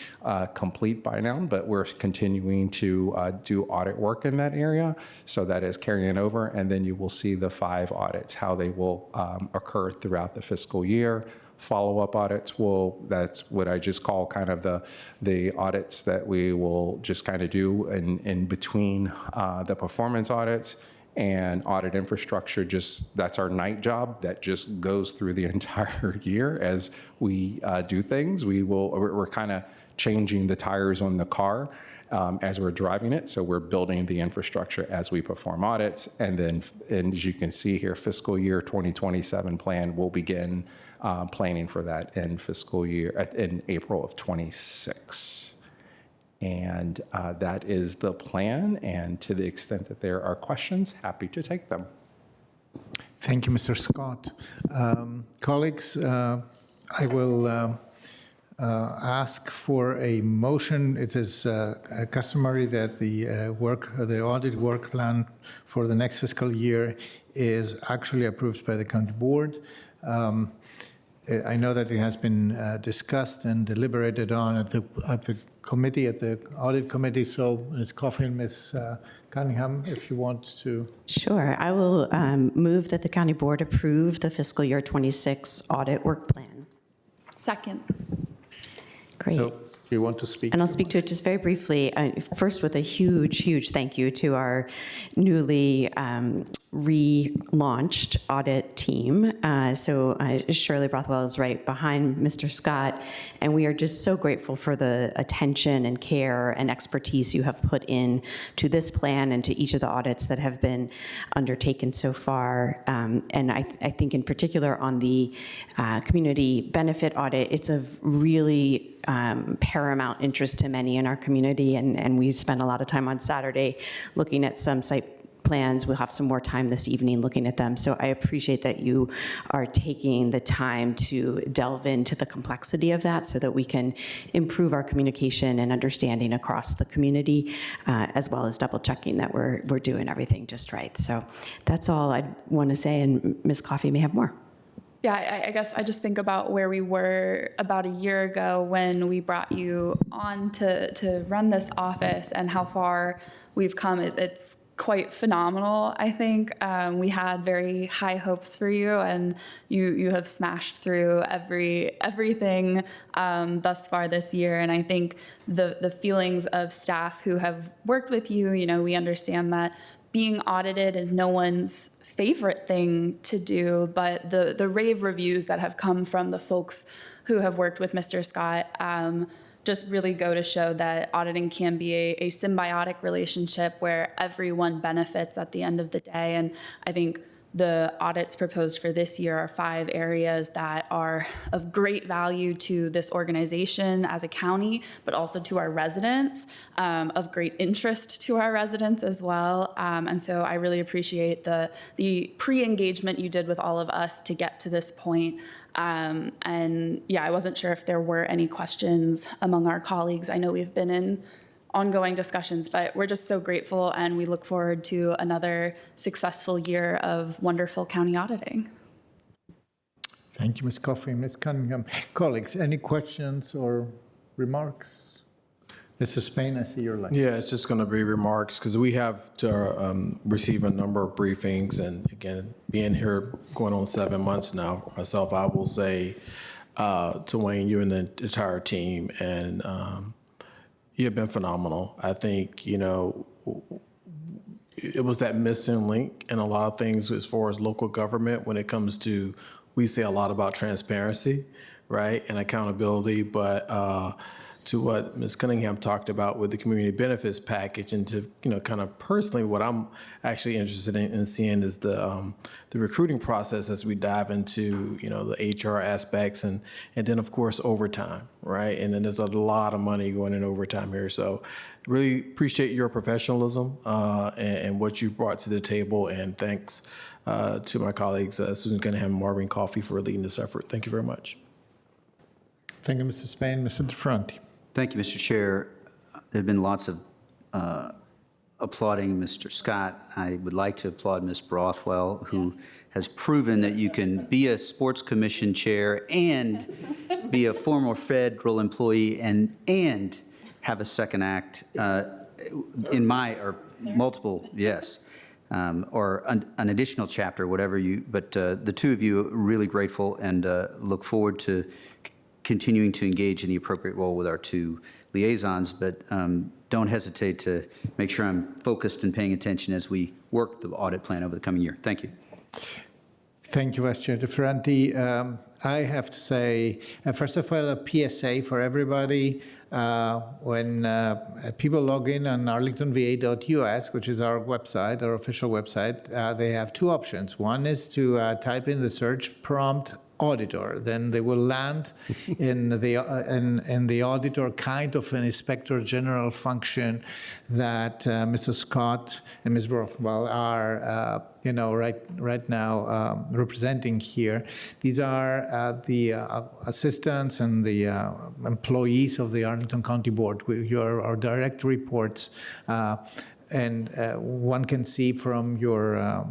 complete by now, but we're continuing to do audit work in that area. So that is carrying over, and then you will see the 5 audits, how they will occur throughout the fiscal year. Follow-up audits that's what I just call kind of the audits that we will just kind of do in between the performance audits and audit infrastructure. That's our night job that just goes through the entire year as we do things. We're kind of changing the tires on the car as we're driving it. So we're building the infrastructure as we perform audits. And as you can see here, fiscal year 2027 plan will begin planning for that in April of 26. And that is the plan. And to the extent that there are questions, happy to take them. Thank you, Mr. Scott. Colleagues, I will ask for a motion. It is customary that the audit work plan for the next fiscal year is actually approved by the county board. I know that it has been discussed and deliberated on at the committee, at the audit committee. So Ms. Coffey and Ms. Cunningham, if you want to. Sure. I will move that the county board approve the fiscal year 26 audit work plan. Second. Great. So you want to speak? And I'll speak to it just very briefly. First, with a huge thank you to our newly relaunched audit team. So Shirley Brothwell is right behind Mr. Scott, and we are just so grateful for the attention and care and expertise you have put in to this plan and to each of the audits that have been undertaken so far. And I think in particular on the community benefit audit, it's of really paramount interest to many in our community, and we spent a lot of time on Saturday looking at some site plans. We'll have some more time this evening looking at them. So I appreciate that you are taking the time to delve into the complexity of that so that we can improve our communication and understanding across the community, as well as double checking that we're doing everything just right. So that's all I want to say, and Ms. Coffey may have more. Yeah, I guess I just think about where we were about a year ago when we brought you on to run this office and how far we've come. It's quite phenomenal, I think. We had very high hopes for you, and you have smashed through everything thus far this year. And I think the feelings of staff who have worked with you, we understand that being audited is no one's favorite thing to do, but the rave reviews that have come from the folks who have worked with Mr. Scott just really go to show that auditing can be a symbiotic relationship where everyone benefits at the end of the day. And I think the audits proposed for this year are 5 areas that are of great value to this organization as a county, but also to our residents, of great interest to our residents as well. And so I really appreciate the pre-engagement you did with all of us to get to this point. And yeah, I wasn't sure if there were any questions among our colleagues. I know we've been in ongoing discussions, but we're just so grateful, and we look forward to another successful year of wonderful county auditing. Thank you, Ms. Coffey, Ms. Cunningham. Colleagues, any questions or remarks? Mr. Spain, I see your light. Yeah, it's just going to be remarks because we have to receive a number of briefings. And again, being here going on 7 months now, myself, I will say to Wayne, you and the entire team, and you've been phenomenal. I think, it was that missing link in a lot of things as far as local government when it comes to, we say a lot about transparency, right, and accountability, but to what Ms. Cunningham talked about with the community benefits package, and to, kind of personally what I'm actually interested in seeing is the recruiting process as we dive into, the HR aspects, and then of course overtime, right? And then there's a lot of money going in overtime here. So really appreciate your professionalism and what you brought to the table, and thanks to my colleagues, Susan Cunningham and Maureen Coffey, for leading this effort. Thank you very much. Thank you, Mr. Spain. Mr. DeFronti. Thank you, Mr. Chair. There have been lots of applauding Mr. Scott. I would like to applaud Ms. Brothwell, who has proven that you can be a sports commission chair and be a former federal employee and have a second act or multiple, yes, or an additional chapter, whatever but the two of you are really grateful, and look forward to continuing to engage in the appropriate role with our 2 liaisons, but don't hesitate to make sure I'm focused and paying attention as we work the audit plan over the coming year. Thank you. Thank you, Vice Chair DeFranti. I have to say, first of all, a PSA for everybody. When people log in on arlingtonva.us, which is our website, our official website, they have 2 options. One is to type in the search prompt auditor. Then they will land in the auditor kind of an inspector general function that Mr. Scott and Ms. Rothwell are right now representing here. These are the assistants and the employees of the Arlington County Board. Our direct reports. And one can see from your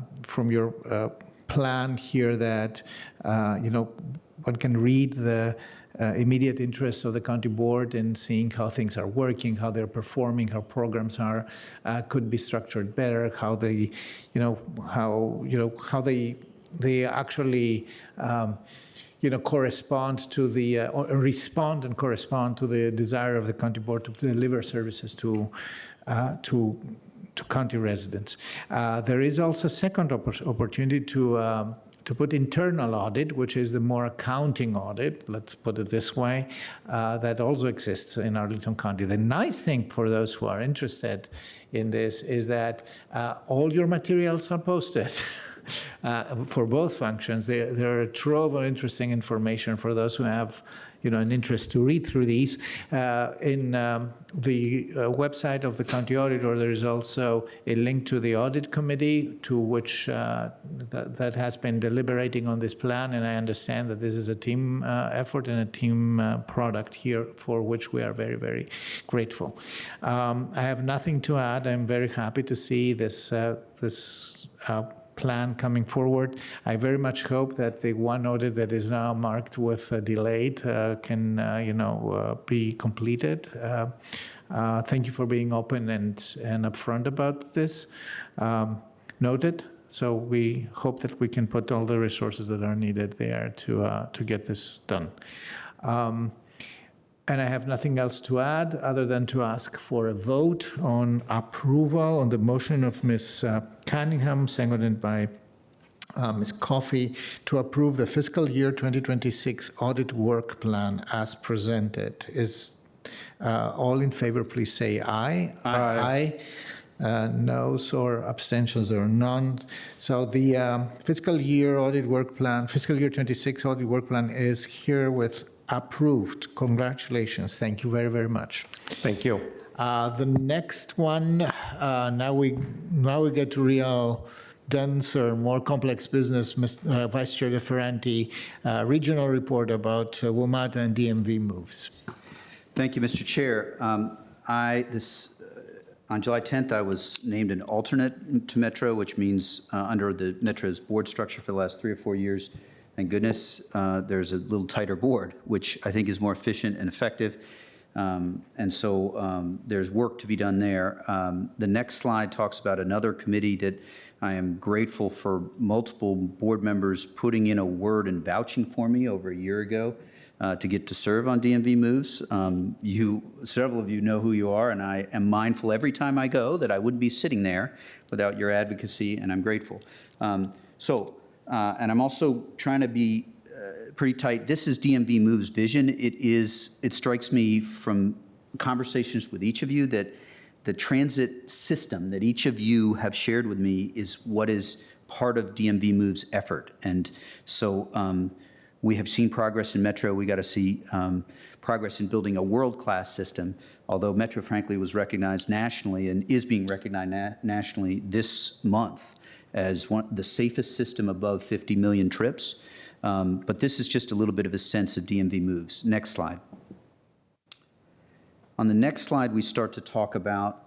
plan here that one can read the immediate interest of the county board in seeing how things are working, how they're performing, how programs are could be structured better, how they actually correspond to the respond and correspond to the desire of the county board to deliver services to county residents. There is also a second opportunity to put internal audit, which is the more accounting audit, let's put it this way, that also exists in Arlington County. The nice thing for those who are interested in this is that all your materials are posted. For both functions, there are a trove of interesting information for those who have an interest to read through these. In the website of the county auditor, there is also a link to the audit committee to which that has been deliberating on this plan, and I understand that this is a team effort and a team product here for which we are very, very grateful. I have nothing to add. I'm very happy to see this plan coming forward. I very much hope that the one audit that is now marked with delayed can be completed. Thank you for being open and upfront about this. Noted. So we hope that we can put all the resources that are needed there to get this done. And I have nothing else to add other than to ask for a vote on approval on the motion of Ms. Cunningham, seconded by Ms. Coffey, to approve the fiscal year 2026 audit work plan as presented. Is all in favor, please say aye. Aye. Noes or abstentions or none. So the fiscal year 26 audit work plan is herewith approved. Congratulations. Thank you very, very much. Thank you. The next one, now we get to real denser, more complex business. Vice Chair Ferranti, regional report about WMATA and DMV moves. Thank you, Mr. Chair. On July 10th, I was named an alternate to Metro, which means under the Metro's board structure for the last 3 or 4 years, thank goodness, there's a little tighter board, which I think is more efficient and effective. And so there's work to be done there. The next slide talks about another committee that I am grateful for multiple board members putting in a word and vouching for me over a year ago to get to serve on DMV moves. Several of you know who you are, and I am mindful every time I go that I wouldn't be sitting there without your advocacy, and I'm grateful. And I'm also trying to be pretty tight. This is DMV Move's vision. It strikes me from conversations with each of you that the transit system that each of you have shared with me is what is part of DMV Move's effort. And so we have seen progress in Metro. We got to see progress in building a world-class system, although Metro, frankly, was recognized nationally and is being recognized nationally this month as the safest system above 50 million trips. But this is just a little bit of a sense of DMV moves. Next slide. On the next slide, we start to talk about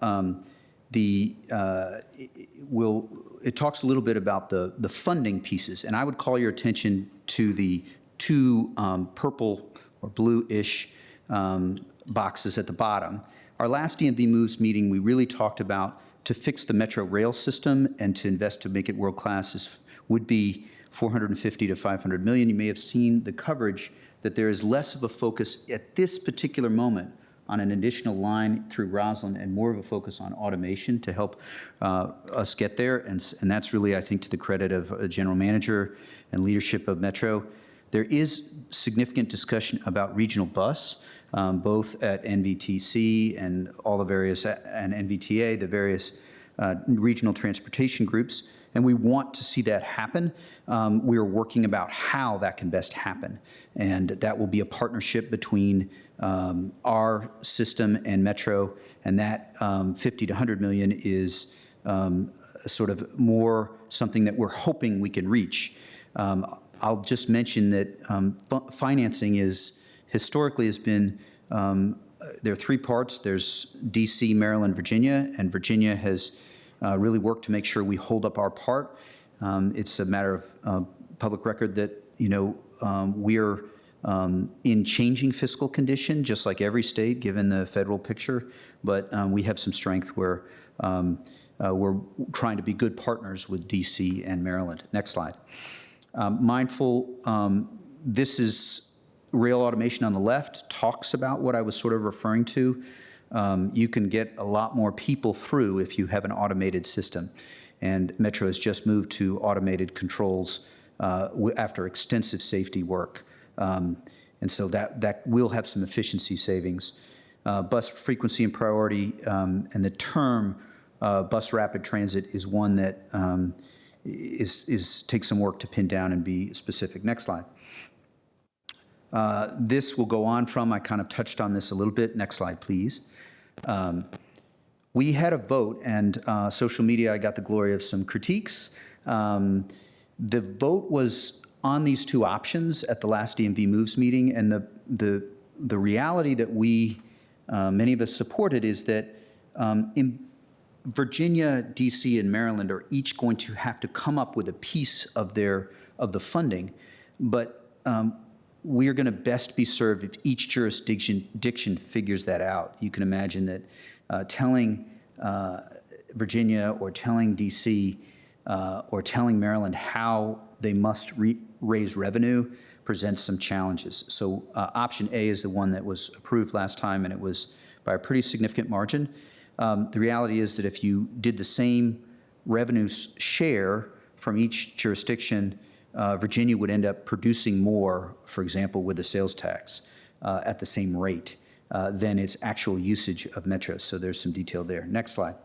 it talks a little bit about the funding pieces, and I would call your attention to the two purple or blue-ish boxes at the bottom. Our last DMV Moves meeting, we really talked about to fix the Metro rail system and to invest to make it world-class would be $450 to $500 million. You may have seen the coverage that there is less of a focus at this particular moment on an additional line through Roslyn and more of a focus on automation to help us get there. And that's really, I think, to the credit of a general manager and leadership of Metro. There is significant discussion about regional bus, both at NVTC and all the various, and NVTA, the various regional transportation groups. and we want to see that happen. We are working about how that can best happen, and that will be a partnership between our system and Metro, and that 50 to 100 million is sort of more something that we're hoping we can reach. I'll just mention that financing is historically has been, there are three parts. There's DC, Maryland, Virginia, and Virginia has really worked to make sure we hold up our part. It's a matter of public record that, we're in changing fiscal condition, just like every state, given the federal picture, but we have some strength where we're trying to be good partners with DC and Maryland. Next slide. Mindful, this is rail automation on the left, talks about what I was sort of referring to. You can get a lot more people through if you have an automated system. And Metro has just moved to automated controls after extensive safety work. And so that will have some efficiency savings. Bus frequency and priority, and the term bus rapid transit is one that takes some work to pin down and be specific. Next slide. This will go on from, I kind of touched on this a little bit. Next slide, please. We had a vote, and social media, I got the glory of some critiques. The vote was on these two options at the last DMV Moves meeting, and the reality that many of us supported is that in Virginia, DC, and Maryland are each going to have to come up with a piece of the funding, but we are going to best be served if each jurisdiction figures that out. You can imagine that telling Virginia or telling DC or telling Maryland how they must raise revenue presents some challenges. So option A is the one that was approved last time, and it was by a pretty significant margin. The reality is that if you did the same revenue share from each jurisdiction, Virginia would end up producing more, for example, with the sales tax at the same rate than its actual usage of Metro. So there's some detail there. Next slide.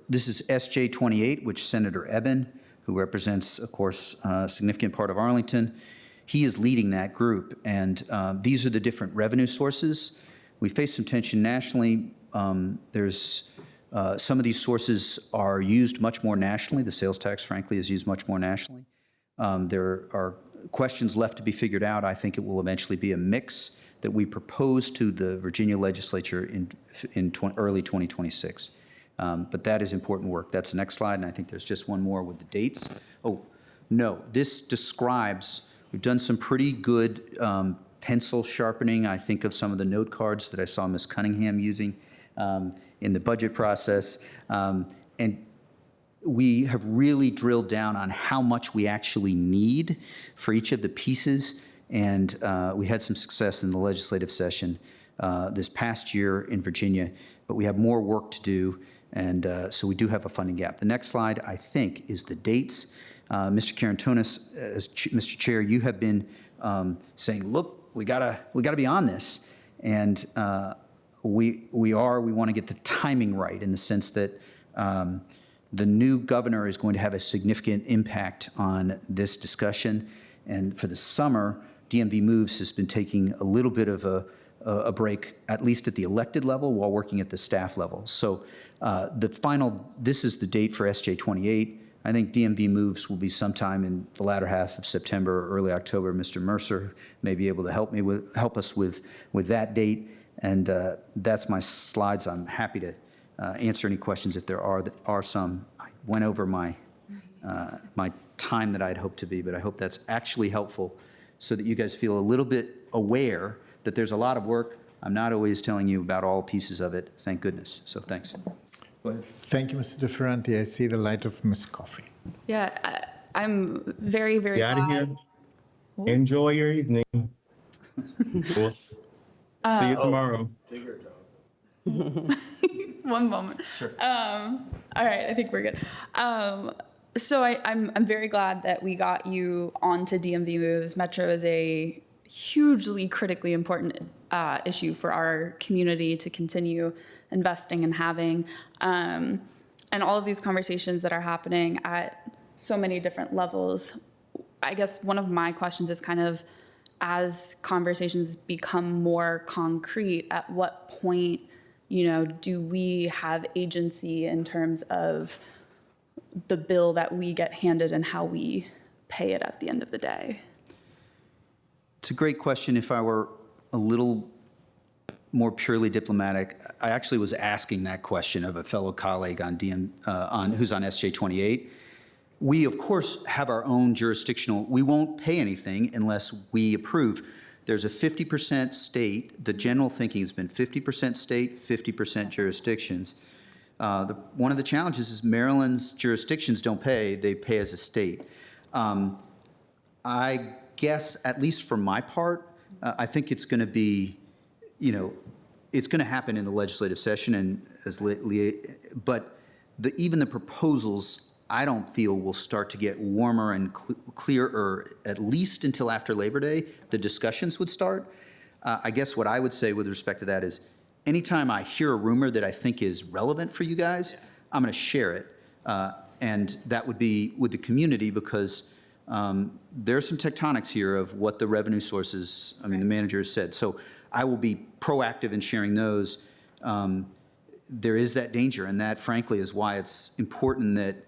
This is SJ 28, which Senator Eben, who represents, of course, a significant part of Arlington, he is leading that group. And these are the different revenue sources. We face some tension nationally. There's some of these sources are used much more nationally. The sales tax, frankly, is used much more nationally. There are questions left to be figured out. I think it will eventually be a mix that we propose to the Virginia legislature in early 2026. But that is important work. That's the next slide, and I think there's just one more with the dates. Oh, no, this describes, we've done some pretty good pencil sharpening, I think, of some of the note cards that I saw Ms. Cunningham using in the budget process. And we have really drilled down on how much we actually need for each of the pieces. And we had some success in the legislative session this past year in Virginia, but we have more work to do. And so we do have a funding gap. The next slide, I think, is the dates. Mr. Karantonis, as Mr. Chair, you have been saying, look, we gotta be on this. And we want to get the timing right in the sense that the new governor is going to have a significant impact on this discussion. And for the summer, DMV Moves has been taking a little bit of a break, at least at the elected level, while working at the staff level. So this is the date for SJ 28. I think DMV Moves will be sometime in the latter half of September or early October. Mr. Mercer may be able to help us with that date. And that's my slides. I'm happy to answer any questions if there are some. I went over my time that I'd hoped to be, but I hope that's actually helpful so that you guys feel a little bit aware that there's a lot of work. I'm not always telling you about all pieces of it, thank goodness. So thanks. Thank you, Mr. DeFerranti. I see the light of Ms. Coffey. Yeah, I'm very, very Get out of glad. here. Enjoy your evening. We'll see you tomorrow. One moment. Sure. All right, I think we're good. So I'm very glad that we got you onto DMV Moves. Metro is a hugely critically important issue for our community to continue investing and having. and all of these conversations that are happening at so many different levels, I guess one of my questions is kind of, as conversations become more concrete, at what point, do we have agency in terms of the bill that we get handed and how we pay it at the end of the day? It's a great question. If I were a little more purely diplomatic, I actually was asking that question of a fellow colleague on who's on SJ 28. We, of course, have our own jurisdictional, we won't pay anything unless we approve. There's a 50% state, the general thinking has been 50% state, 50% jurisdictions. One of the challenges is Maryland's jurisdictions don't pay, they pay as a state. I guess, at least for my part, I think it's going to be, it's going to happen in the legislative session, and but even the proposals, I don't feel will start to get warmer and clearer, at least until after Labor Day, the discussions would start. I guess what I would say with respect to that is, anytime I hear a rumor that I think is relevant for you guys, I'm going to share it. And that would be with the community, because there's some tectonics here of what the revenue sources, the manager has said. So I will be proactive in sharing those. There is that danger, and that, frankly, is why it's important that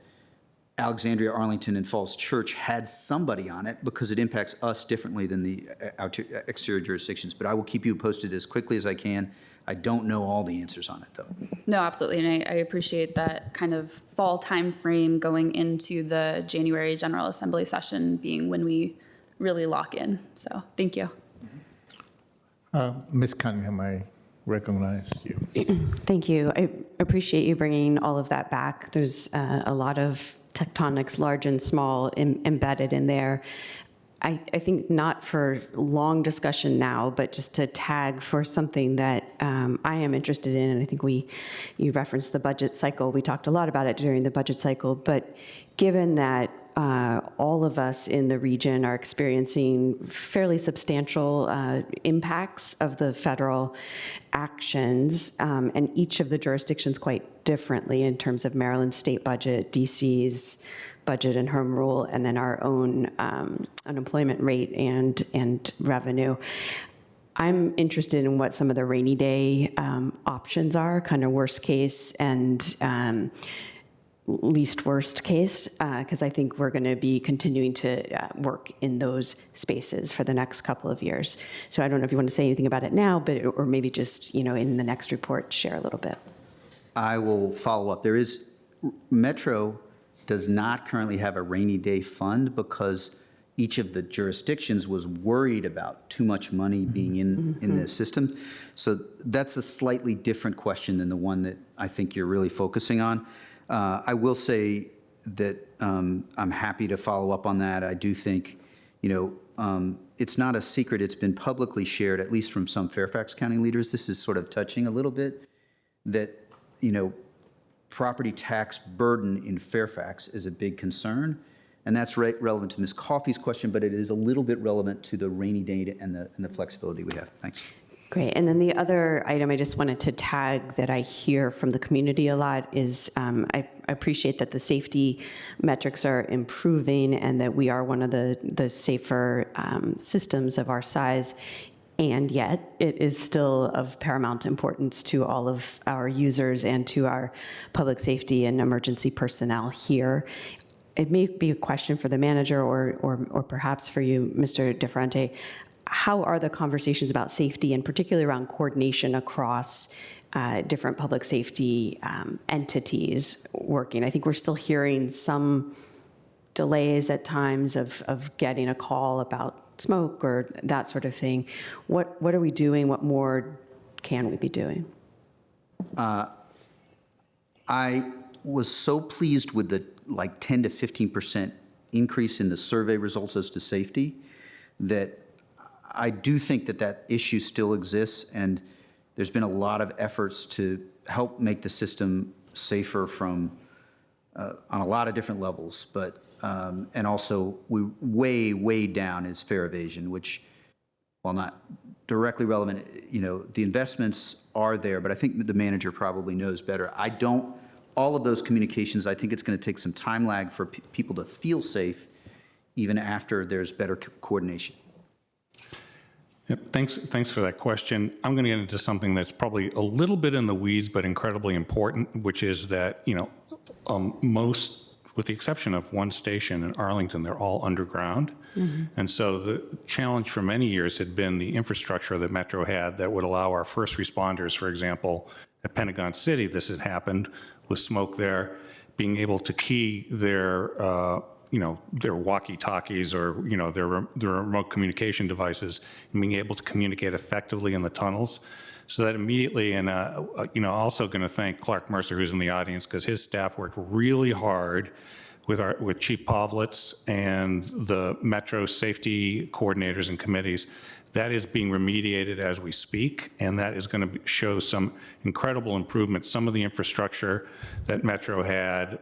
Alexandria, Arlington, and Falls Church had somebody on it, because it impacts us differently than the exterior jurisdictions. But I will keep you posted as quickly as I can. I don't know all the answers on it, though. No, absolutely, and I appreciate that kind of fall time frame going into the January General Assembly session being when we really lock in. So thank you. Ms. Cunningham, I recognize you. Thank you. I appreciate you bringing all of that back. There's a lot of tectonics, large and small, embedded in there. I think not for long discussion now, but just to tag for something that I am interested in, and I think you referenced the budget cycle. We talked a lot about it during the budget cycle, but given that all of us in the region are experiencing fairly substantial impacts of the federal actions, and each of the jurisdictions quite differently in terms of Maryland's state budget, DC's budget and home rule, and then our own unemployment rate and revenue. I'm interested in what some of the rainy day options are, kind of worst case and least worst case, because I think we're going to be continuing to work in those spaces for the next couple of years. So I don't know if you want to say anything about it now, but or maybe just in the next report share a little bit. I will follow up. Metro does not currently have a rainy day fund, because each of the jurisdictions was worried about too much money being in the system. So that's a slightly different question than the one that I think you're really focusing on. I will say that I'm happy to follow up on that. I do think, it's not a secret. It's been publicly shared, at least from some Fairfax County leaders. This is sort of touching a little bit that, property tax burden in Fairfax is a big concern. And that's relevant to Ms. Coffey's question, but it is a little bit relevant to the rainy day and the flexibility we have. Thanks. Great. And then the other item I just wanted to tag that I hear from the community a lot is I appreciate that the safety metrics are improving and that we are one of the safer systems of our size. And yet it is still of paramount importance to all of our users and to our public safety and emergency personnel here. It may be a question for the manager or perhaps for you, Mr. DeFerrante. How are the conversations about safety, and particularly around coordination across different public safety entities working? I think we're still hearing some delays at times of getting a call about smoke or that sort of thing. What are we doing? What more can we be doing? I was so pleased with the 10 to 15% increase in the survey results as to safety that I do think that issue still exists, and there's been a lot of efforts to help make the system safer from on a lot of different levels, but and also way down is fare evasion, which, while not directly relevant, the investments are there, but I think the manager probably knows better. I don't all of those communications, I think it's going to take some time lag for people to feel safe even after there's better coordination. Yep, thanks for that question. I'm going to get into something that's probably a little bit in the weeds, but incredibly important, which is that, most, with the exception of one station in Arlington, they're all underground. And so the challenge for many years had been the infrastructure that Metro had that would allow our first responders, for example, at Pentagon City, this had happened with smoke there, being able to key their walkie-talkies or, their remote communication devices and being able to communicate effectively in the tunnels. So that immediately, and, also going to thank Clark Mercer, who's in the audience, because his staff worked really hard with Chief Pavlitz and the Metro safety coordinators and committees. That is being remediated as we speak, and that is going to show some incredible improvements. Some of the infrastructure that Metro had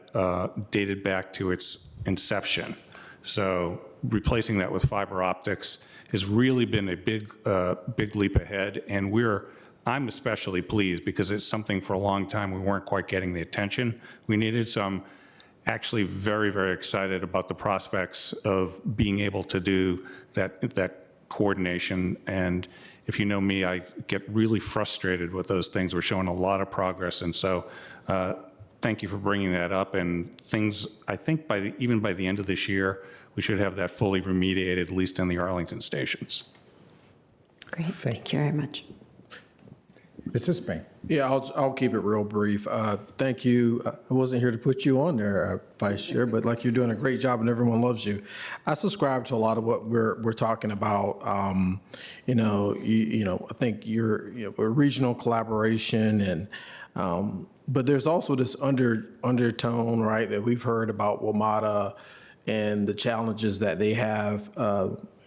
dated back to its inception. So replacing that with fiber optics has really been a big leap ahead, and I'm especially pleased because it's something for a long time we weren't quite getting the attention we needed. So I'm actually very, very excited about the prospects of being able to do that coordination. And if you know me, I get really frustrated with those things. We're showing a lot of progress, and so thank you for bringing that up. And things, I think even by the end of this year, we should have that fully remediated, at least in the Arlington stations. Great, thank you very much. Mr. Spain. Yeah, I'll keep it real brief. Thank you. I wasn't here to put you on there, Vice Chair, but like you're doing a great job and everyone loves you. I subscribe to a lot of what we're talking about. I think you're regional collaboration and but there's also this undertone, right, that we've heard about WMATA and the challenges that they have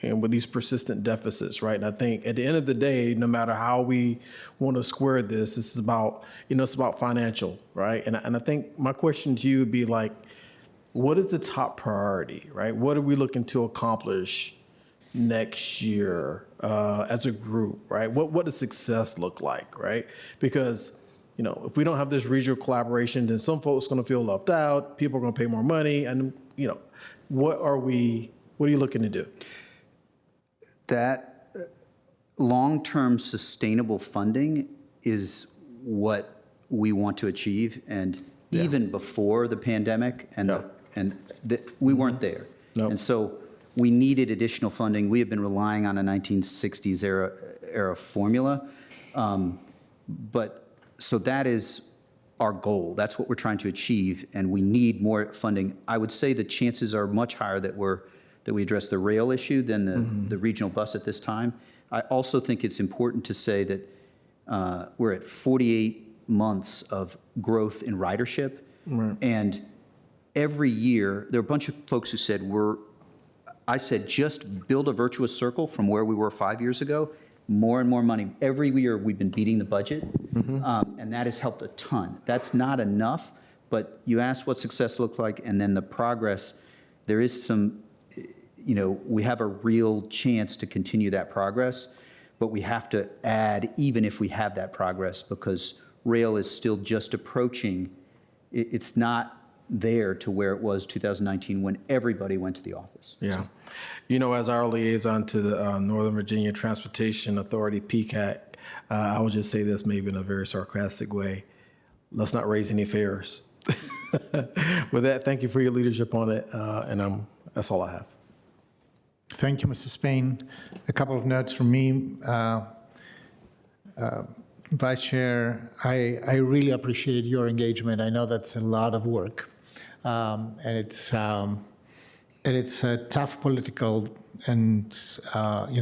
and with these persistent deficits, right? And I think at the end of the day, no matter how we want to square this, it's about, it's about financial, right? And I think my question to you would be like, what is the top priority, right? What are we looking to accomplish next year as a group, right? What does success look like, right? Because if we don't have this regional collaboration, then some folks are going to feel left out. People are going to pay more money, and what are you looking to do? That long-term sustainable funding is what we want to achieve, and even before the pandemic, we weren't there. And so we needed additional funding. We have been relying on a 1960s era formula, so that is our goal. That's what we're trying to achieve, and we need more funding. I would say the chances are much higher that we address the rail issue than the regional bus at this time. I also think it's important to say that we're at 48 months of growth in ridership, and every year there are a bunch of folks who said I said just build a virtuous circle from where we were 5 years ago. More and more money. Every year we've been beating the budget, and that has helped a ton. That's not enough, but you asked what success looked like, and then the progress, there is some, we have a real chance to continue that progress, but we have to add, even if we have that progress, because rail is still just approaching, it's not there to where it was 2019 when everybody went to the office. Yeah. As our liaison to the Northern Virginia Transportation Authority, PCAT, I would just say this maybe in a very sarcastic way. Let's not raise any fares. With that, thank you for your leadership on it, and that's all I have. Thank you, Mr. Spain. A couple of notes from me. Vice Chair, I really appreciate your engagement. I know that's a lot of work, and it's a tough political and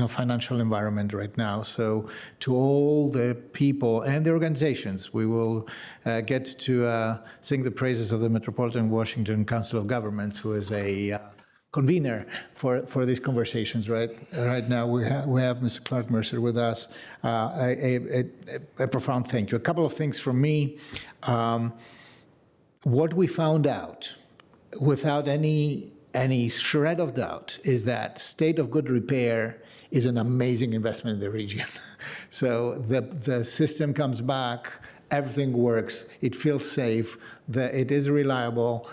financial environment right now. So to all the people and the organizations, we will get to sing the praises of the Metropolitan Washington Council of Governments, who is a convener for these conversations. Right now we have Mr. Clark Mercer with us. A profound thank you. A couple of things from me. What we found out, without any shred of doubt, is that state of good repair is an amazing investment in the region. So the system comes back everything works, it feels safe, it is reliable.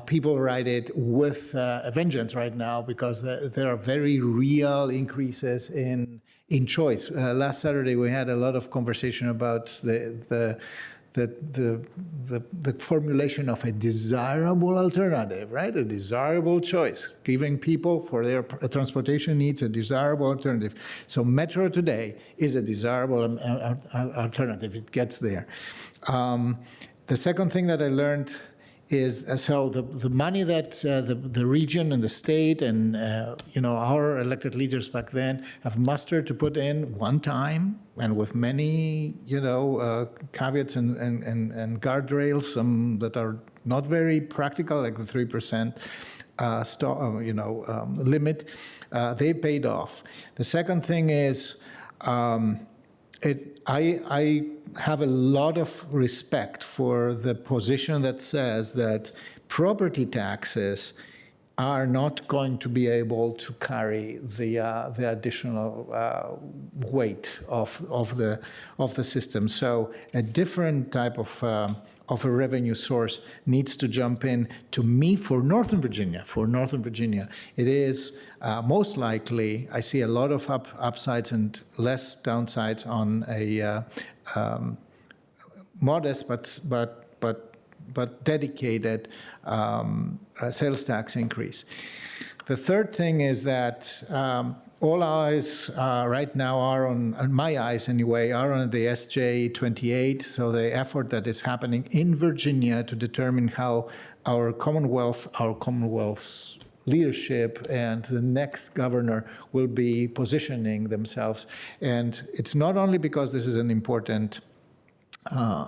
People ride it with a vengeance right now because there are very real increases in choice. Last Saturday, we had a lot of conversation about the formulation of a desirable alternative, right? A desirable choice, giving people for their transportation needs a desirable alternative. So Metro today is a desirable alternative. It gets there. The second thing that I learned is so the money that the region and the state and our elected leaders back then have mustered to put in one time and with many caveats and guardrails, some that are not very practical, like the 3% limit, they paid off. The second thing is I have a lot of respect for the position that says that property taxes are not going to be able to carry the additional weight of the system. So a different type of a revenue source needs to jump in. To me, for Northern Virginia, it is most likely, I see a lot of upsides and less downsides on a modest but dedicated sales tax increase. The third thing is that all eyes right now are on my eyes anyway, are on the SJ 28, so the effort that is happening in Virginia to determine how our Commonwealth's leadership and the next governor will be positioning themselves. And it's not only because this is an important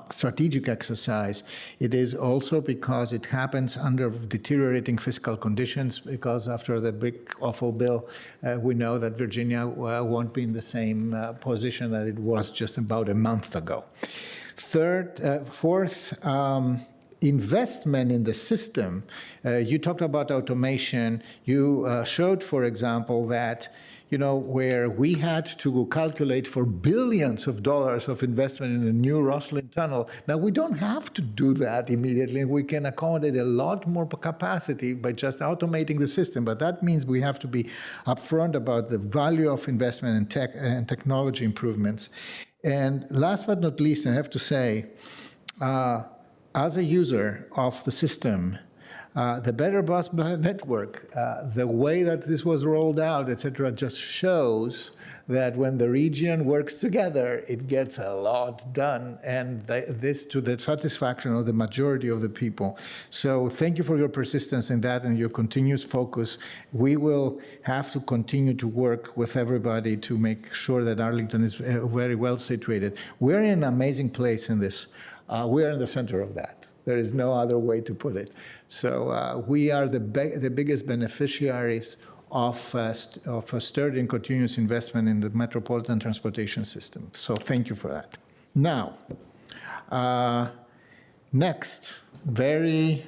strategic exercise, it is also because it happens under deteriorating fiscal conditions, because after the big awful bill, we know that Virginia won't be in the same position that it was just about a month ago. Fourth, investment in the system. You talked about automation. You showed, for example, that where we had to calculate for billions of dollars of investment in the new Roslyn Tunnel. Now, we don't have to do that immediately. We can accommodate a lot more capacity by just automating the system. But that means we have to be upfront about the value of investment in tech and technology improvements. And last but not least, I have to say, as a user of the system, the Better Bus network, the way that this was rolled out, et cetera, just shows that when the region works together, it gets a lot done, and this to the satisfaction of the majority of the people. So thank you for your persistence in that and your continuous focus. We will have to continue to work with everybody to make sure that Arlington is very well situated. We're in an amazing place in this. We're in the center of that. There is no other way to put it. So we are the biggest beneficiaries of a sturdy and continuous investment in the metropolitan transportation system. So thank you for that. Now, next, very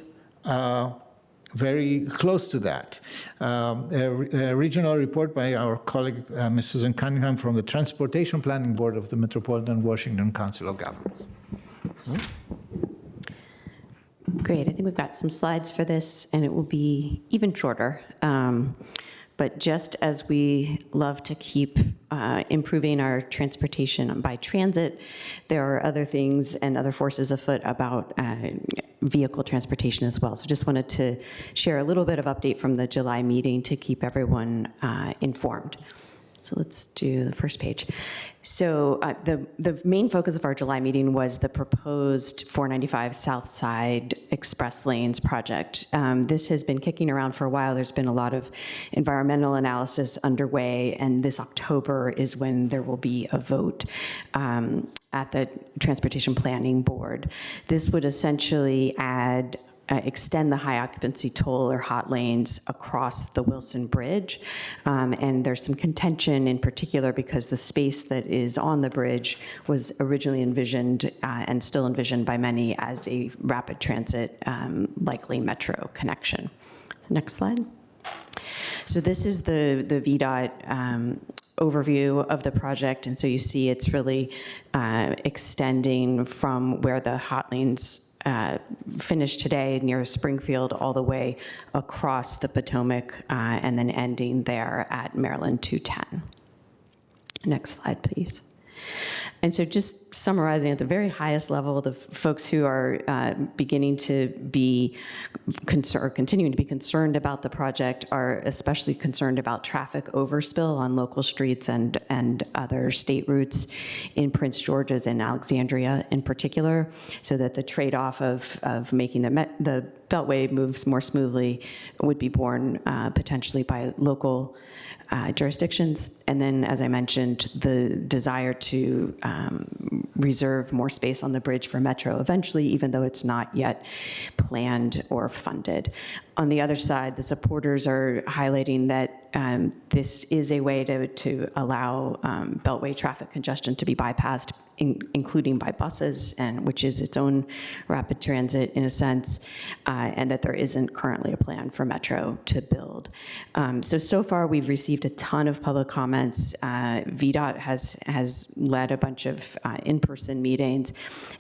close to that, a regional report by our colleague, Ms. Susan Cunningham from the Transportation Planning Board of the Metropolitan Washington Council of Governments. Great. I think we've got some slides for this, and it will be even shorter. But just as we love to keep improving our transportation by transit, there are other things and other forces afoot about vehicle transportation as well. So just wanted to share a little bit of update from the July meeting to keep everyone informed. So let's do the first page. So the main focus of our July meeting was the proposed 495 South Side Express Lanes project. This has been kicking around for a while. There's been a lot of environmental analysis underway, and this October is when there will be a vote at the Transportation Planning Board. This would essentially extend the high occupancy toll or hot lanes across the Wilson Bridge. And there's some contention in particular because the space that is on the bridge was originally envisioned and still envisioned by many as a rapid transit, likely metro connection. So next slide. So this is the VDOT overview of the project. And so you see it's really extending from where the hot lanes finish today near Springfield all the way across the Potomac and then ending there at Maryland 210. Next slide, please. And so just summarizing at the very highest level, the folks who are beginning to be concerned, or continuing to be concerned about the project, are especially concerned about traffic overspill on local streets and other state routes in Prince George's and Alexandria in particular, so that the trade-off of making the Beltway moves more smoothly would be borne potentially by local jurisdictions. And then, as I mentioned, the desire to reserve more space on the bridge for Metro eventually, even though it's not yet planned or funded. On the other side, the supporters are highlighting that this is a way to allow Beltway traffic congestion to be bypassed, including by buses, and which is its own rapid transit in a sense, and that there isn't currently a plan for Metro to build. So far we've received a ton of public comments. VDOT has led a bunch of in-person meetings,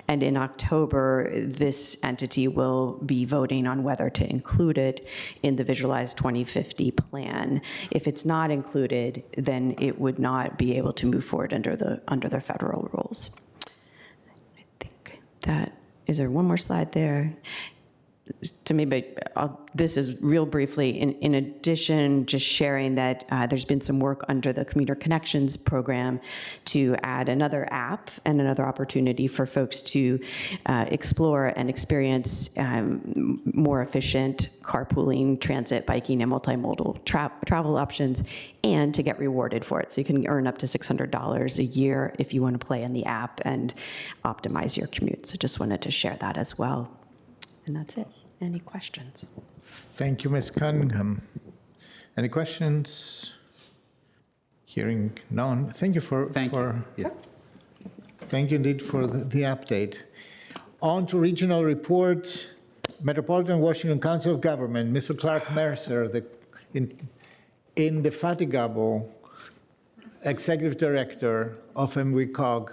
and in October this entity will be voting on whether to include it in the Visualized 2050 plan. If it's not included, then it would not be able to move forward under the federal rules. I think that, is there one more slide there? To me, but this is real briefly. In addition, just sharing that there's been some work under the Commuter Connections program to add another app and another opportunity for folks to explore and experience more efficient carpooling, transit, biking, and multimodal travel options, and to get rewarded for it. So you can earn up to $600 a year if you want to play in the app and optimize your commute. So just wanted to share that as well. And that's it. Any questions? Thank you, Ms. Cunningham. Any questions? Hearing none. Thank you Thank you. Yeah. Thank you indeed for the update. On to regional report. Metropolitan Washington Council of Government, Mr. Clark Mercer, indefatigable Executive Director of MWCOG.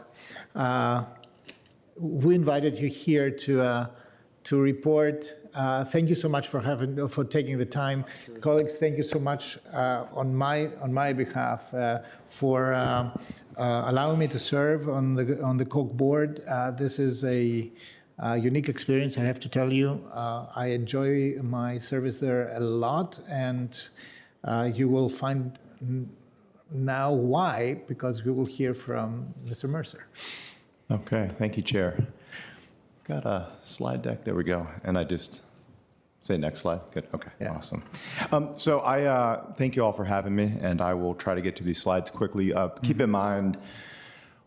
We invited you here to report. Thank you so much for taking the time. Colleagues, thank you so much on my behalf for allowing me to serve on the COG board. This is a unique experience, I have to tell you. I enjoy my service there a lot, and you will find now why, because we will hear from Mr. Mercer. Okay, thank you, Chair. Got a slide deck, there we go. And I just say next slide, good, okay, yeah. Awesome. So I thank you all for having me, and I will try to get to these slides quickly. Keep in mind,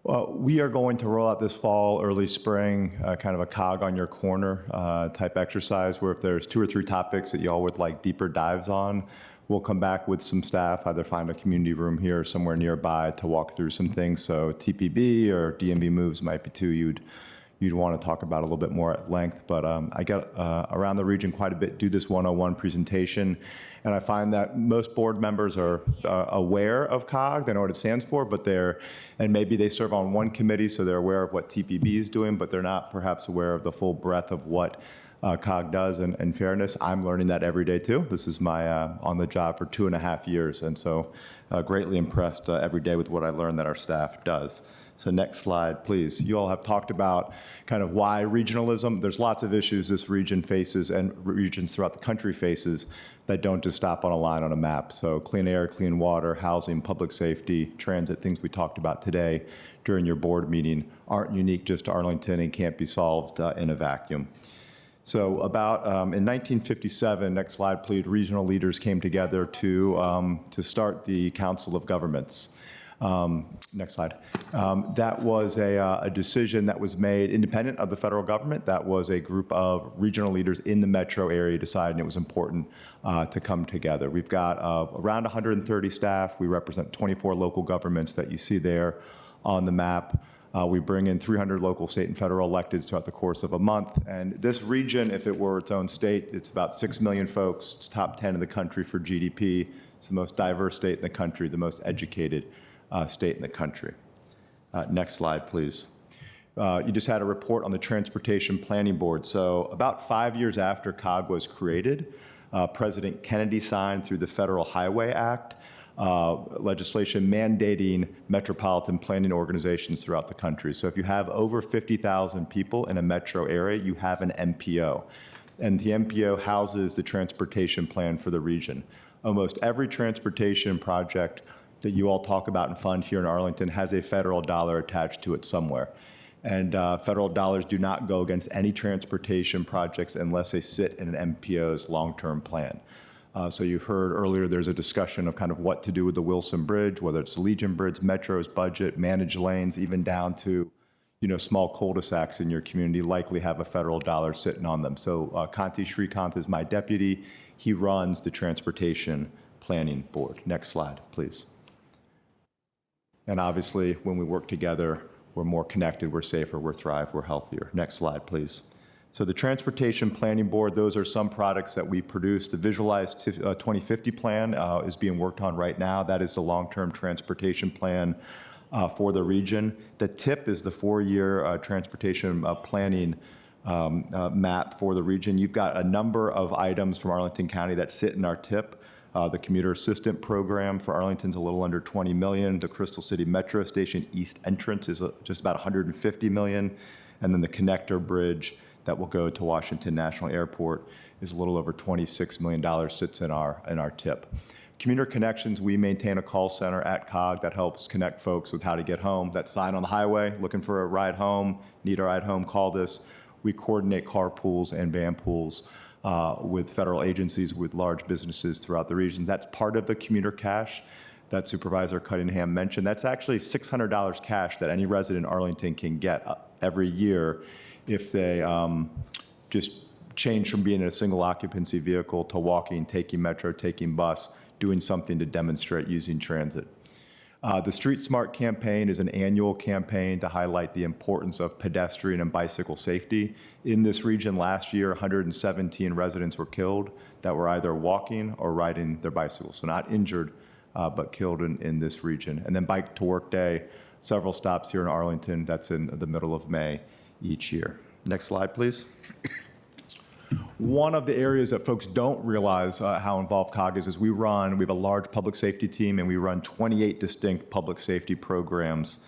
we are going to roll out this fall, early spring, kind of a cog on your corner type exercise, where if there's 2 or 3 topics that y'all would like deeper dives on, we'll come back with some staff, either find a community room here or somewhere nearby to walk through some things. So TPB or DMV moves might be 2 you'd want to talk about a little bit more at length. But I get around the region quite a bit, do this 101 presentation, and I find that most board members are aware of COG, they know what it stands for, but and maybe they serve on one committee, so they're aware of what TPB is doing, but they're not perhaps aware of the full breadth of what COG does. And in fairness, I'm learning that every day too. This is my on the job for 2.5 years, and so greatly impressed every day with what I learn that our staff does. So next slide, please. You all have talked about kind of why regionalism. There's lots of issues this region faces and regions throughout the country faces that don't just stop on a line on a map. So clean air, clean water, housing, public safety, transit, things we talked about today during your board meeting aren't unique just to Arlington and can't be solved in a vacuum. So about in 1957, next slide please, regional leaders came together to start the Council of Governments. Next slide. That was a decision that was made independent of the federal government. That was a group of regional leaders in the metro area deciding it was important to come together. We've got around 130 staff. We represent 24 local governments that you see there on the map. We bring in 300 local, state, and federal electeds throughout the course of a month. And this region, if it were its own state, it's about 6 million folks. It's top 10 in the country for GDP. It's the most diverse state in the country, the most educated state in the country. Next slide, please. You just had a report on the Transportation Planning Board. So about 5 years after COG was created, President Kennedy signed through the Federal Highway Act legislation mandating metropolitan planning organizations throughout the country. So if you have over 50,000 people in a metro area, you have an MPO. And the MPO houses the transportation plan for the region. Almost every transportation project that you all talk about and fund here in Arlington has a federal dollar attached to it somewhere. And federal dollars do not go against any transportation projects unless they sit in an MPO's long-term plan. So you heard earlier there's a discussion of kind of what to do with the Wilson Bridge, whether it's Legion Bridge, Metro's budget, managed lanes, even down to small cul-de-sacs in your community likely have a federal dollar sitting on them. So Kanti Srikanth is my deputy. He runs the Transportation Planning Board. Next slide, please. And obviously, when we work together, we're more connected, we're safer, we're thrive, we're healthier. Next slide, please. So the Transportation Planning Board, those are some products that we produce. The Visualized 2050 plan is being worked on right now. That is the long-term transportation plan for the region. The TIP is the 4-year transportation planning map for the region. You've got a number of items from Arlington County that sit in our TIP. The Commuter Assistant Program for Arlington's a little under $20 million. The Crystal City Metro Station East Entrance is just about $150 million. And then the Connector Bridge that will go to Washington National Airport is a little over $26 million, sits in our TIP. Commuter Connections, we maintain a call center at COG that helps connect folks with how to get home. That sign on the highway, looking for a ride home, need a ride home, call this. We coordinate carpools and van pools with federal agencies, with large businesses throughout the region. That's part of the commuter cash that Supervisor Cunningham mentioned. That's actually $600 cash that any resident in Arlington can get every year if they just change from being in a single occupancy vehicle to walking, taking metro, taking bus, doing something to demonstrate using transit. The Street Smart campaign is an annual campaign to highlight the importance of pedestrian and bicycle safety. In this region last year, 117 residents were killed that were either walking or riding their bicycles. So not injured, but killed in this region. And then Bike to Work Day, several stops here in Arlington. That's in the middle of May each year. Next slide, please. One of the areas that folks don't realize how involved COG is we have a large public safety team, and we run 28 distinct public safety programs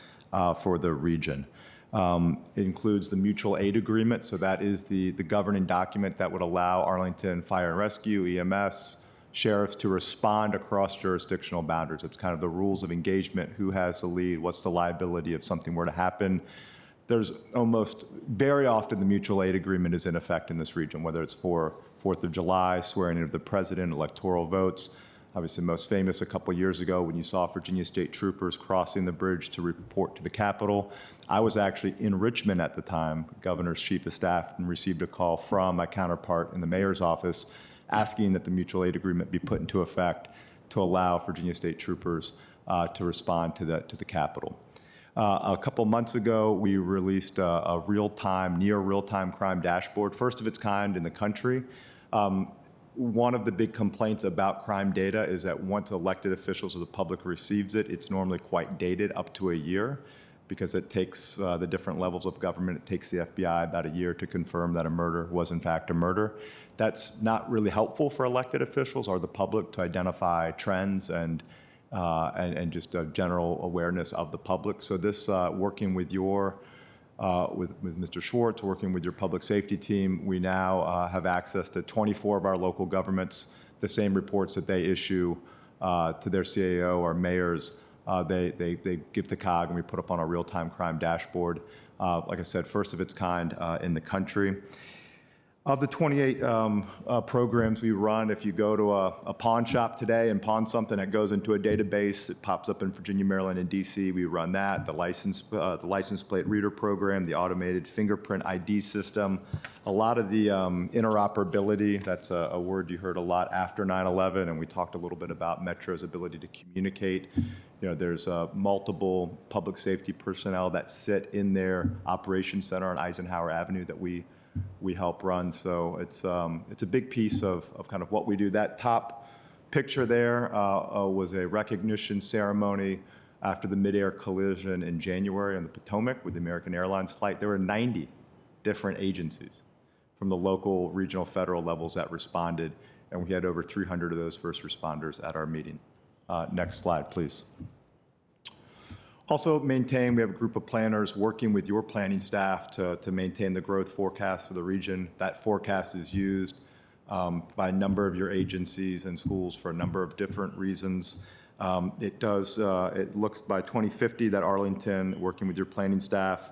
for the region. It includes the mutual aid agreement, so that is the governing document that would allow Arlington Fire and Rescue, EMS, sheriffs to respond across jurisdictional boundaries. It's kind of the rules of engagement, who has the lead, what's the liability if something were to happen. There's almost very often the mutual aid agreement is in effect in this region, whether it's for 4th of July, swearing in of the president, electoral votes. Obviously, most famous a couple years ago when you saw Virginia State Troopers crossing the bridge to report to the Capitol. I was actually in Richmond at the time, governor's chief of staff, and received a call from my counterpart in the mayor's office asking that the mutual aid agreement be put into effect to allow Virginia State Troopers to respond to the Capitol. A couple months ago, we released a near real-time crime dashboard, first of its kind in the country. One of the big complaints about crime data is that once elected officials or the public receives it, it's normally quite dated, up to a year, because it takes the different levels of government, it takes the FBI about a year to confirm that a murder was in fact a murder. That's not really helpful for elected officials or the public to identify trends and just a general awareness of the public. So this, working with with Mr. Schwartz, working with your public safety team, we now have access to 24 of our local governments. The same reports that they issue to their CAO or mayors, they give to COG, and we put up on a real-time crime dashboard. Like I said, first of its kind in the country. Of the 28 programs we run, if you go to a pawn shop today and pawn something that goes into a database, it pops up in Virginia, Maryland, and DC, we run that. The license plate reader program, the automated fingerprint ID system, a lot of the interoperability, that's a word you heard a lot after 9/11, and we talked a little bit about Metro's ability to communicate. There's multiple public safety personnel that sit in their operations center on Eisenhower Avenue that we help run. So it's a big piece of kind of what we do. That top picture there was a recognition ceremony After the midair collision in January on the Potomac with the American Airlines flight, there were 90 different agencies from the local, regional, federal levels that responded, and we had over 300 of those first responders at our meeting. Next slide, please. Also maintain, we have a group of planners working with your planning staff to maintain the growth forecast for the region. That forecast is used by a number of your agencies and schools for a number of different reasons. It looks by 2050 that Arlington, working with your planning staff,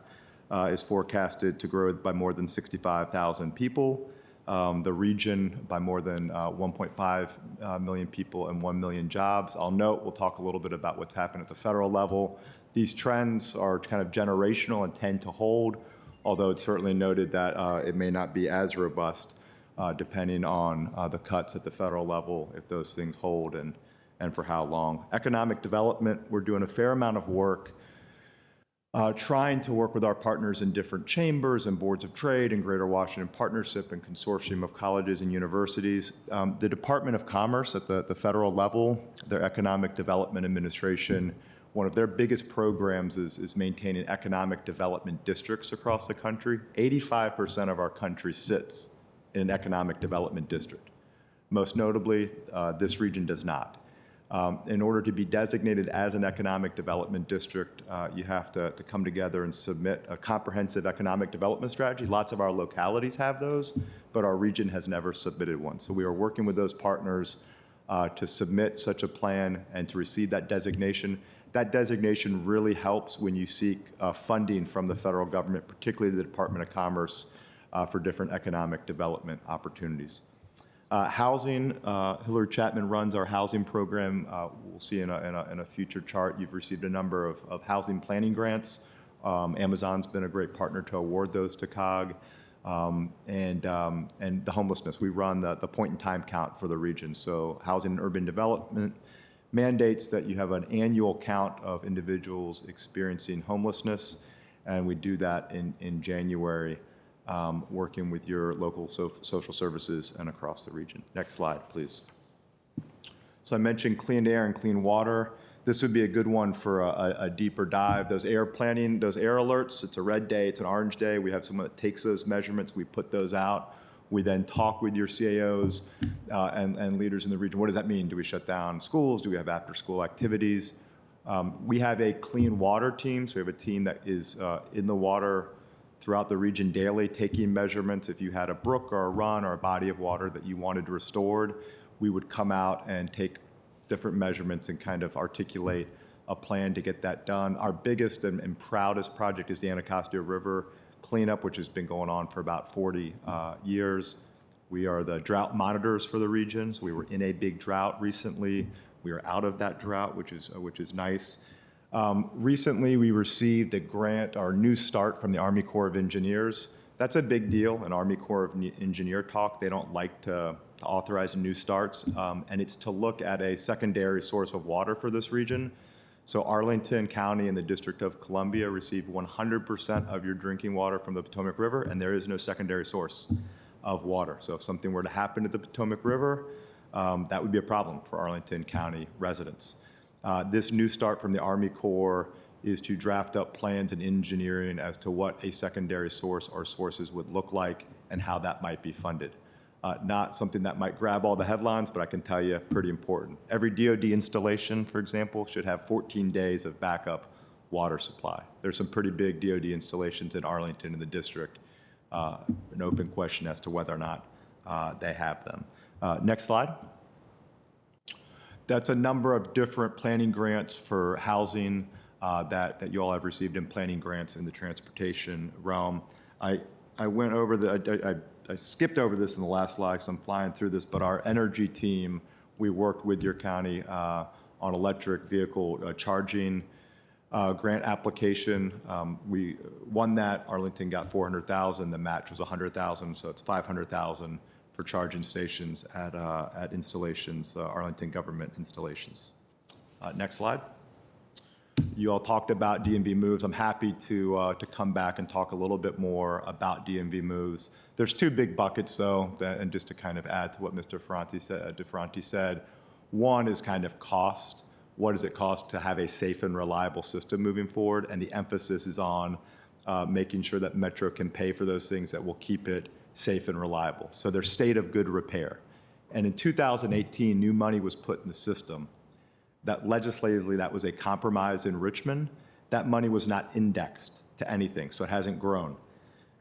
is forecasted to grow by more than 65,000 people. The region by more than 1.5 million people and 1 million jobs. I'll note, we'll talk a little bit about what's happened at the federal level. These trends are kind of generational and tend to hold, although it's certainly noted that it may not be as robust depending on the cuts at the federal level, if those things hold and for how long. Economic development, we're doing a fair amount of work trying to work with our partners in different chambers and boards of trade and Greater Washington Partnership and Consortium of Colleges and Universities. The Department of Commerce at the federal level, their Economic Development Administration, one of their biggest programs is maintaining economic development districts across the country. 85% of our country sits in an economic development district. Most notably, this region does not. In order to be designated as an economic development district, you have to come together and submit a comprehensive economic development strategy. Lots of our localities have those, but our region has never submitted one. So we are working with those partners to submit such a plan and to receive that designation. That designation really helps when you seek funding from the federal government, particularly the Department of Commerce, for different economic development opportunities. Housing, Hillary Chapman runs our housing program. We'll see in a future chart, you've received a number of housing planning grants. Amazon's been a great partner to award those to COG. And the homelessness, we run the point-in-time count for the region. So housing and urban development mandates that you have an annual count of individuals experiencing homelessness, and we do that in January, working with your local social services and across the region. Next slide, please. So I mentioned clean air and clean water. This would be a good one for a deeper dive. Those air planning, those air alerts, it's a red day, it's an orange day. We have someone that takes those measurements, we put those out. We then talk with your CAOs and leaders in the region. What does that mean? Do we shut down schools? Do we have after-school activities? We have a clean water team, so we have a team that is in the water throughout the region daily, taking measurements. If you had a brook or a run or a body of water that you wanted restored, we would come out and take different measurements and kind of articulate a plan to get that done. Our biggest and proudest project is the Anacostia River cleanup, which has been going on for about 40 years. We are the drought monitors for the region. So we were in a big drought recently. We are out of that drought, which is nice. Recently, we received a grant, our new start from the Army Corps of Engineers. That's a big deal, an Army Corps of Engineer talk. They don't like to authorize new starts, and it's to look at a secondary source of water for this region. So Arlington County and the District of Columbia receive 100% of your drinking water from the Potomac River, and there is no secondary source of water. So if something were to happen to the Potomac River, that would be a problem for Arlington County residents. This new start from the Army Corps is to draft up plans and engineering as to what a secondary source or sources would look like and how that might be funded. Not something that might grab all the headlines, but I can tell you pretty important. Every DoD installation, for example, should have 14 days of backup water supply. There's some pretty big DoD installations in Arlington in the district. An open question as to whether or not they have them. Next slide. That's a number of different planning grants for housing that you all have received in planning grants in the transportation realm. I went over I skipped over this in the last slide because I'm flying through this, but our energy team, we worked with your county on electric vehicle charging grant application. We won that. Arlington got $400,000. The match was $100,000, so it's $500,000 for charging stations at installations, Arlington government installations. Next slide. You all talked about DMV moves. I'm happy to come back and talk a little bit more about DMV moves. There's two big buckets, though, and just to kind of add to what Mr. DeFranti said, one is kind of cost. what does it cost to have a safe and reliable system moving forward, and the emphasis is on making sure that Metro can pay for those things that will keep it safe and reliable. So their state of good repair. And in 2018, new money was put in the system that legislatively that was a compromise in Richmond. That money was not indexed to anything, so it hasn't grown.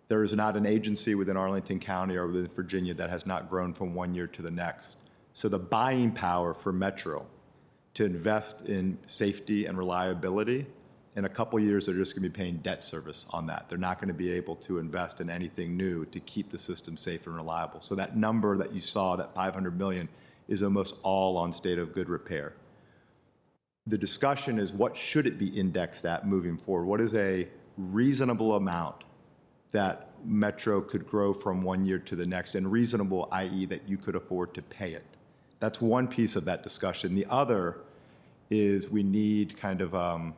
There is not an agency within Arlington County or within Virginia that has not grown from one year to the next. So the buying power for Metro to invest in safety and reliability, in a couple of years, they're just going to be paying debt service on that. They're not going to be able to invest in anything new to keep the system safe and reliable. So that number that you saw, that 500 million, is almost all on state of good repair. The discussion is, what should it be indexed at moving forward? What is a reasonable amount that Metro could grow from one year to the next, and reasonable, i.e. that you could afford to pay it? That's one piece of that discussion. The other is we need kind of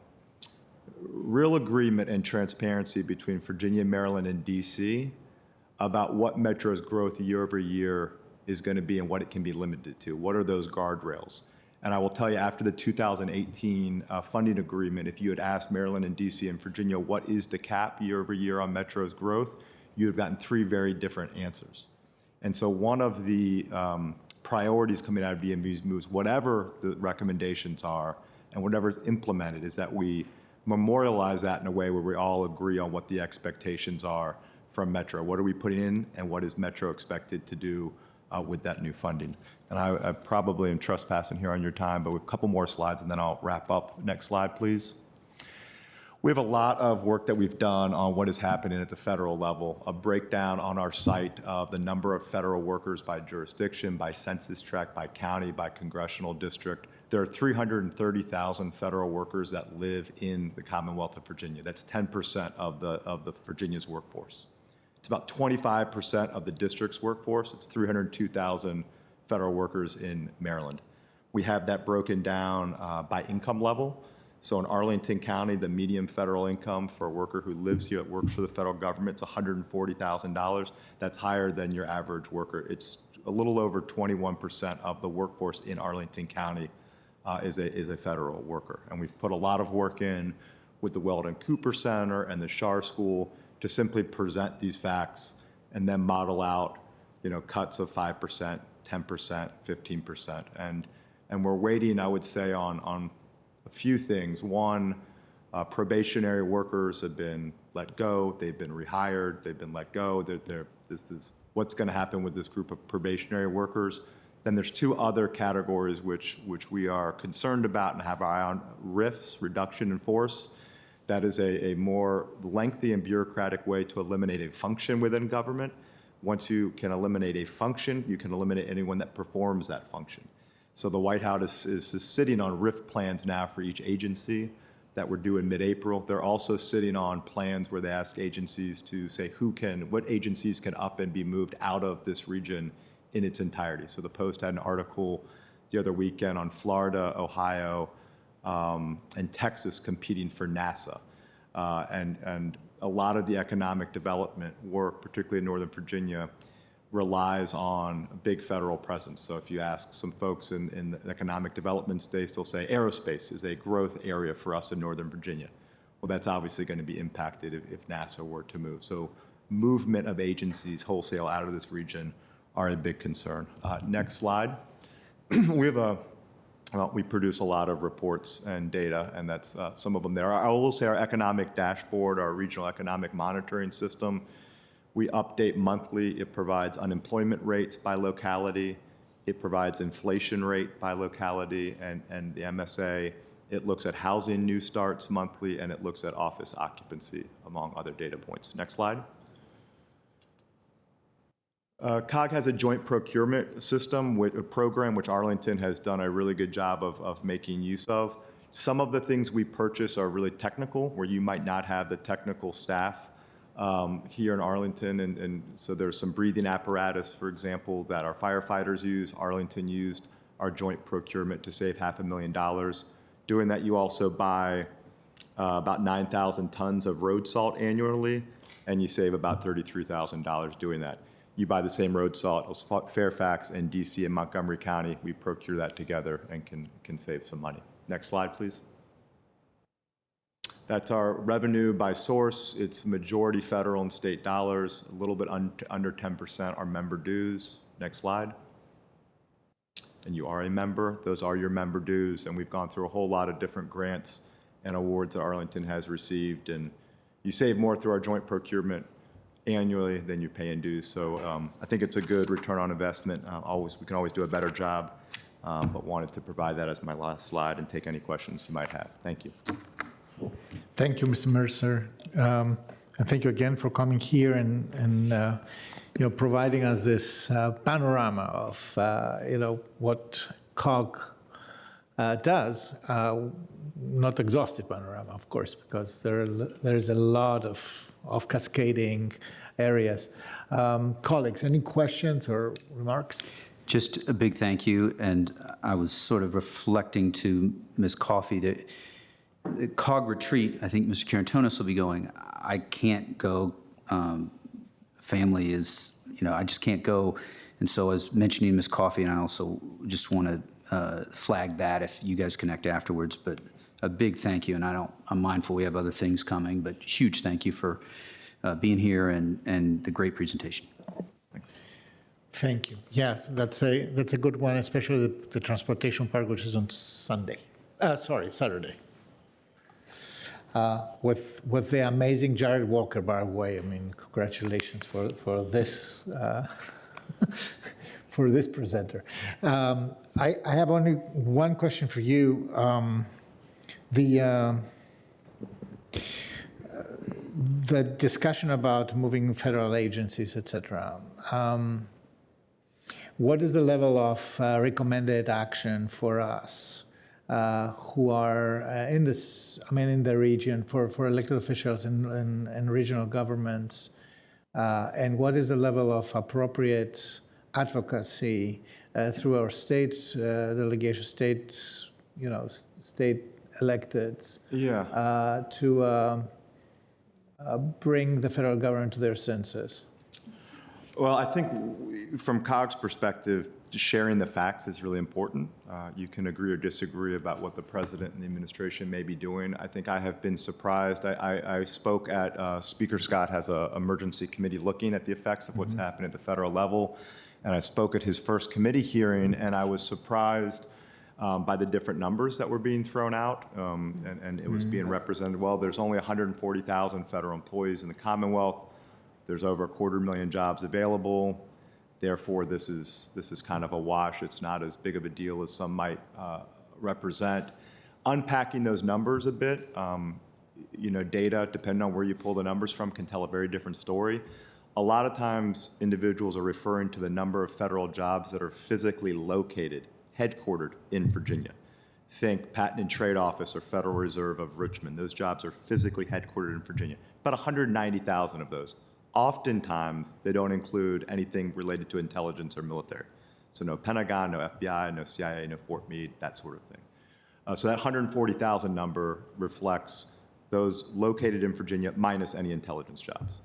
real agreement and transparency between Virginia, Maryland, and DC about what Metro's growth year over year is going to be and what it can be limited to. What are those guardrails? And I will tell you, after the 2018 funding agreement, if you had asked Maryland and DC and Virginia, what is the cap year over year on Metro's growth, you have gotten three very different answers. And so one of the priorities coming out of DMV's moves, whatever the recommendations are and whatever is implemented, is that we memorialize that in a way where we all agree on what the expectations are from Metro. What are we putting in, and what is Metro expected to do with that new funding? And I probably am trespassing here on your time, but we have a couple more slides and then I'll wrap up. Next slide, please. We have a lot of work that we've done on what is happening at the federal level, a breakdown on our site of the number of federal workers by jurisdiction, by census tract, by county, by congressional district. There are 330,000 federal workers that live in the Commonwealth of Virginia. That's 10% of the Virginia's workforce. It's about 25% of the district's workforce. It's 302,000 federal workers in Maryland. We have that broken down by income level. So in Arlington County, the median federal income for a worker who lives here, that works for the federal government, is $140,000. That's higher than your average worker. It's a little over 21% of the workforce in Arlington County is a federal worker. And we've put a lot of work in with the Weldon Cooper Center and the Schar School to simply present these facts and then model out, cuts of 5%, 10%, 15%. And we're waiting, I would say, on a few things. One, probationary workers have been let go. They've been rehired. They've been let go. This is what's going to happen with this group of probationary workers. Then there's two other categories which we are concerned about and have our eye on: RIFs, reduction in force. That is a more lengthy and bureaucratic way to eliminate a function within government. Once you can eliminate a function, you can eliminate anyone that performs that function. So the White House is sitting on RIF plans now for each agency that were due in mid-April. They're also sitting on plans where they ask agencies to say what agencies can up and be moved out of this region in its entirety. So the Post had an article the other weekend on Florida, Ohio, and Texas competing for NASA. And a lot of the economic development work, particularly in Northern Virginia, relies on a big federal presence. So if you ask some folks in the economic development space, they'll say aerospace is a growth area for us in Northern Virginia. Well, that's obviously going to be impacted if NASA were to move. So movement of agencies wholesale out of this region are a big concern. Next slide. We produce a lot of reports and data, and that's some of them there. I will say our economic dashboard, our regional economic monitoring system, we update monthly. It provides unemployment rates by locality. It provides inflation rate by locality and the MSA. It looks at housing new starts monthly, and it looks at office occupancy, among other data points. Next slide. COG has a joint procurement system, a program which Arlington has done a really good job of making use of. Some of the things we purchase are really technical, where you might not have the technical staff here in Arlington, and so there's some breathing apparatus, for example, that our firefighters use. Arlington used our joint procurement to save $500,000. Doing that, you also buy about 9,000 tons of road salt annually, and you save about $33,000 doing that. You buy the same road salt as Fairfax and DC and Montgomery County. We procure that together and can save some money. Next slide, please. That's our revenue by source. It's majority federal and state dollars, a little bit under 10% are member dues. Next slide. And you are a member. Those are your member dues. And we've gone through a whole lot of different grants and awards that Arlington has received. And you save more through our joint procurement annually than you pay in dues. So I think it's a good return on investment. We can always do a better job, but wanted to provide that as my last slide and take any questions you might have. Thank you. Thank you, Mr. Mercer. And thank you again for coming here and providing us this panorama of, what COG does. Not exhaustive panorama, of course, because there's a lot of cascading areas. Colleagues, any questions or remarks? Just a big thank you, and I was sort of reflecting to Ms. Coffey that the COG retreat, I think Mr. Carantonis will be going. I can't go. Family is, I just can't go. And so I was mentioning Ms. Coffey, and I also just want to flag that if you guys connect afterwards. But a big thank you, and I'm mindful we have other things coming, but huge thank you for being here and the great presentation. Thank you. Yes, that's a good one, especially the transportation part, which is on Saturday. With the amazing Jared Walker, by the way. I mean, congratulations for this for this presenter. I have only one question for you. The discussion about moving federal agencies, et cetera. What is the level of recommended action for us who are in the region, for elected officials and regional governments? And what is the level of appropriate advocacy through our state delegation, state electeds, to bring the federal government to their senses? Well, I think from COG's perspective, sharing the facts is really important. You can agree or disagree about what the president and the administration may be doing. I think I have been surprised. I spoke at, Speaker Scott has an emergency committee looking at the effects of what's happened at the federal level. And I spoke at his first committee hearing, and I was surprised by the different numbers that were being thrown out, and it was being represented. Well, there's only 140,000 federal employees in the Commonwealth. There's over 250,000 jobs available. Therefore, this is kind of a wash. It's not as big of a deal as some might represent. Unpacking those numbers a bit, data, depending on where you pull the numbers from, can tell a very different story. A lot of times, individuals are referring to the number of federal jobs that are physically located, headquartered in Virginia. Think Patent and Trade Office or Federal Reserve of Richmond. Those jobs are physically headquartered in Virginia. About 190,000 of those. Oftentimes, they don't include anything related to intelligence or military. So no Pentagon, no FBI, no CIA, no Fort Meade, that sort of thing. So that 140,000 number reflects those located in Virginia minus any intelligence jobs.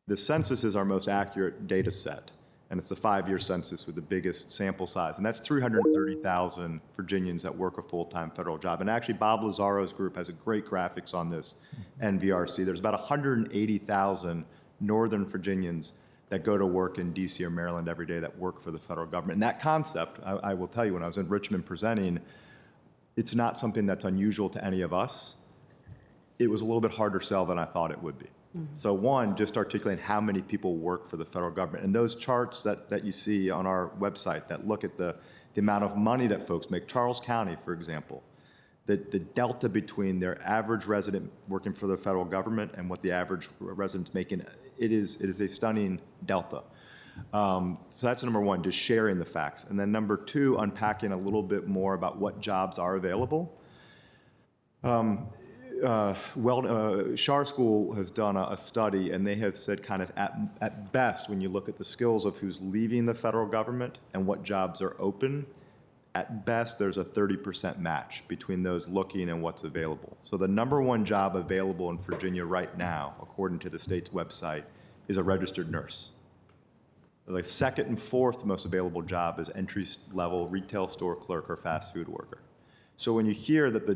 The census is our most accurate data set, and it's the 5-year census with the biggest sample size. And that's 330,000 Virginians that work a full-time federal job. And actually, Bob Lazzaro's group has a great graphics on this, NVRC. There's about 180,000 Northern Virginians that go to work in DC or Maryland every day that work for the federal government. And that concept, I will tell you, when I was in Richmond presenting, it's not something that's unusual to any of us. It was a little bit harder sell than I thought it would be. So one, just articulating how many people work for the federal government. And those charts that you see on our website that look at the amount of money that folks make. Charles County, for example, the delta between their average resident working for the federal government and what the average resident's making, it is a stunning delta. So that's number one, just sharing the facts. And then number two, unpacking a little bit more about what jobs are available. Schar School has done a study, and they have said kind of at best, when you look at the skills of who's leaving the federal government and what jobs are open, at best, there's a 30% match between those looking and what's available. So the number one job available in Virginia right now, according to the state's website, is a registered nurse. The second and fourth most available job is entry-level retail store clerk or fast food worker. So when you hear that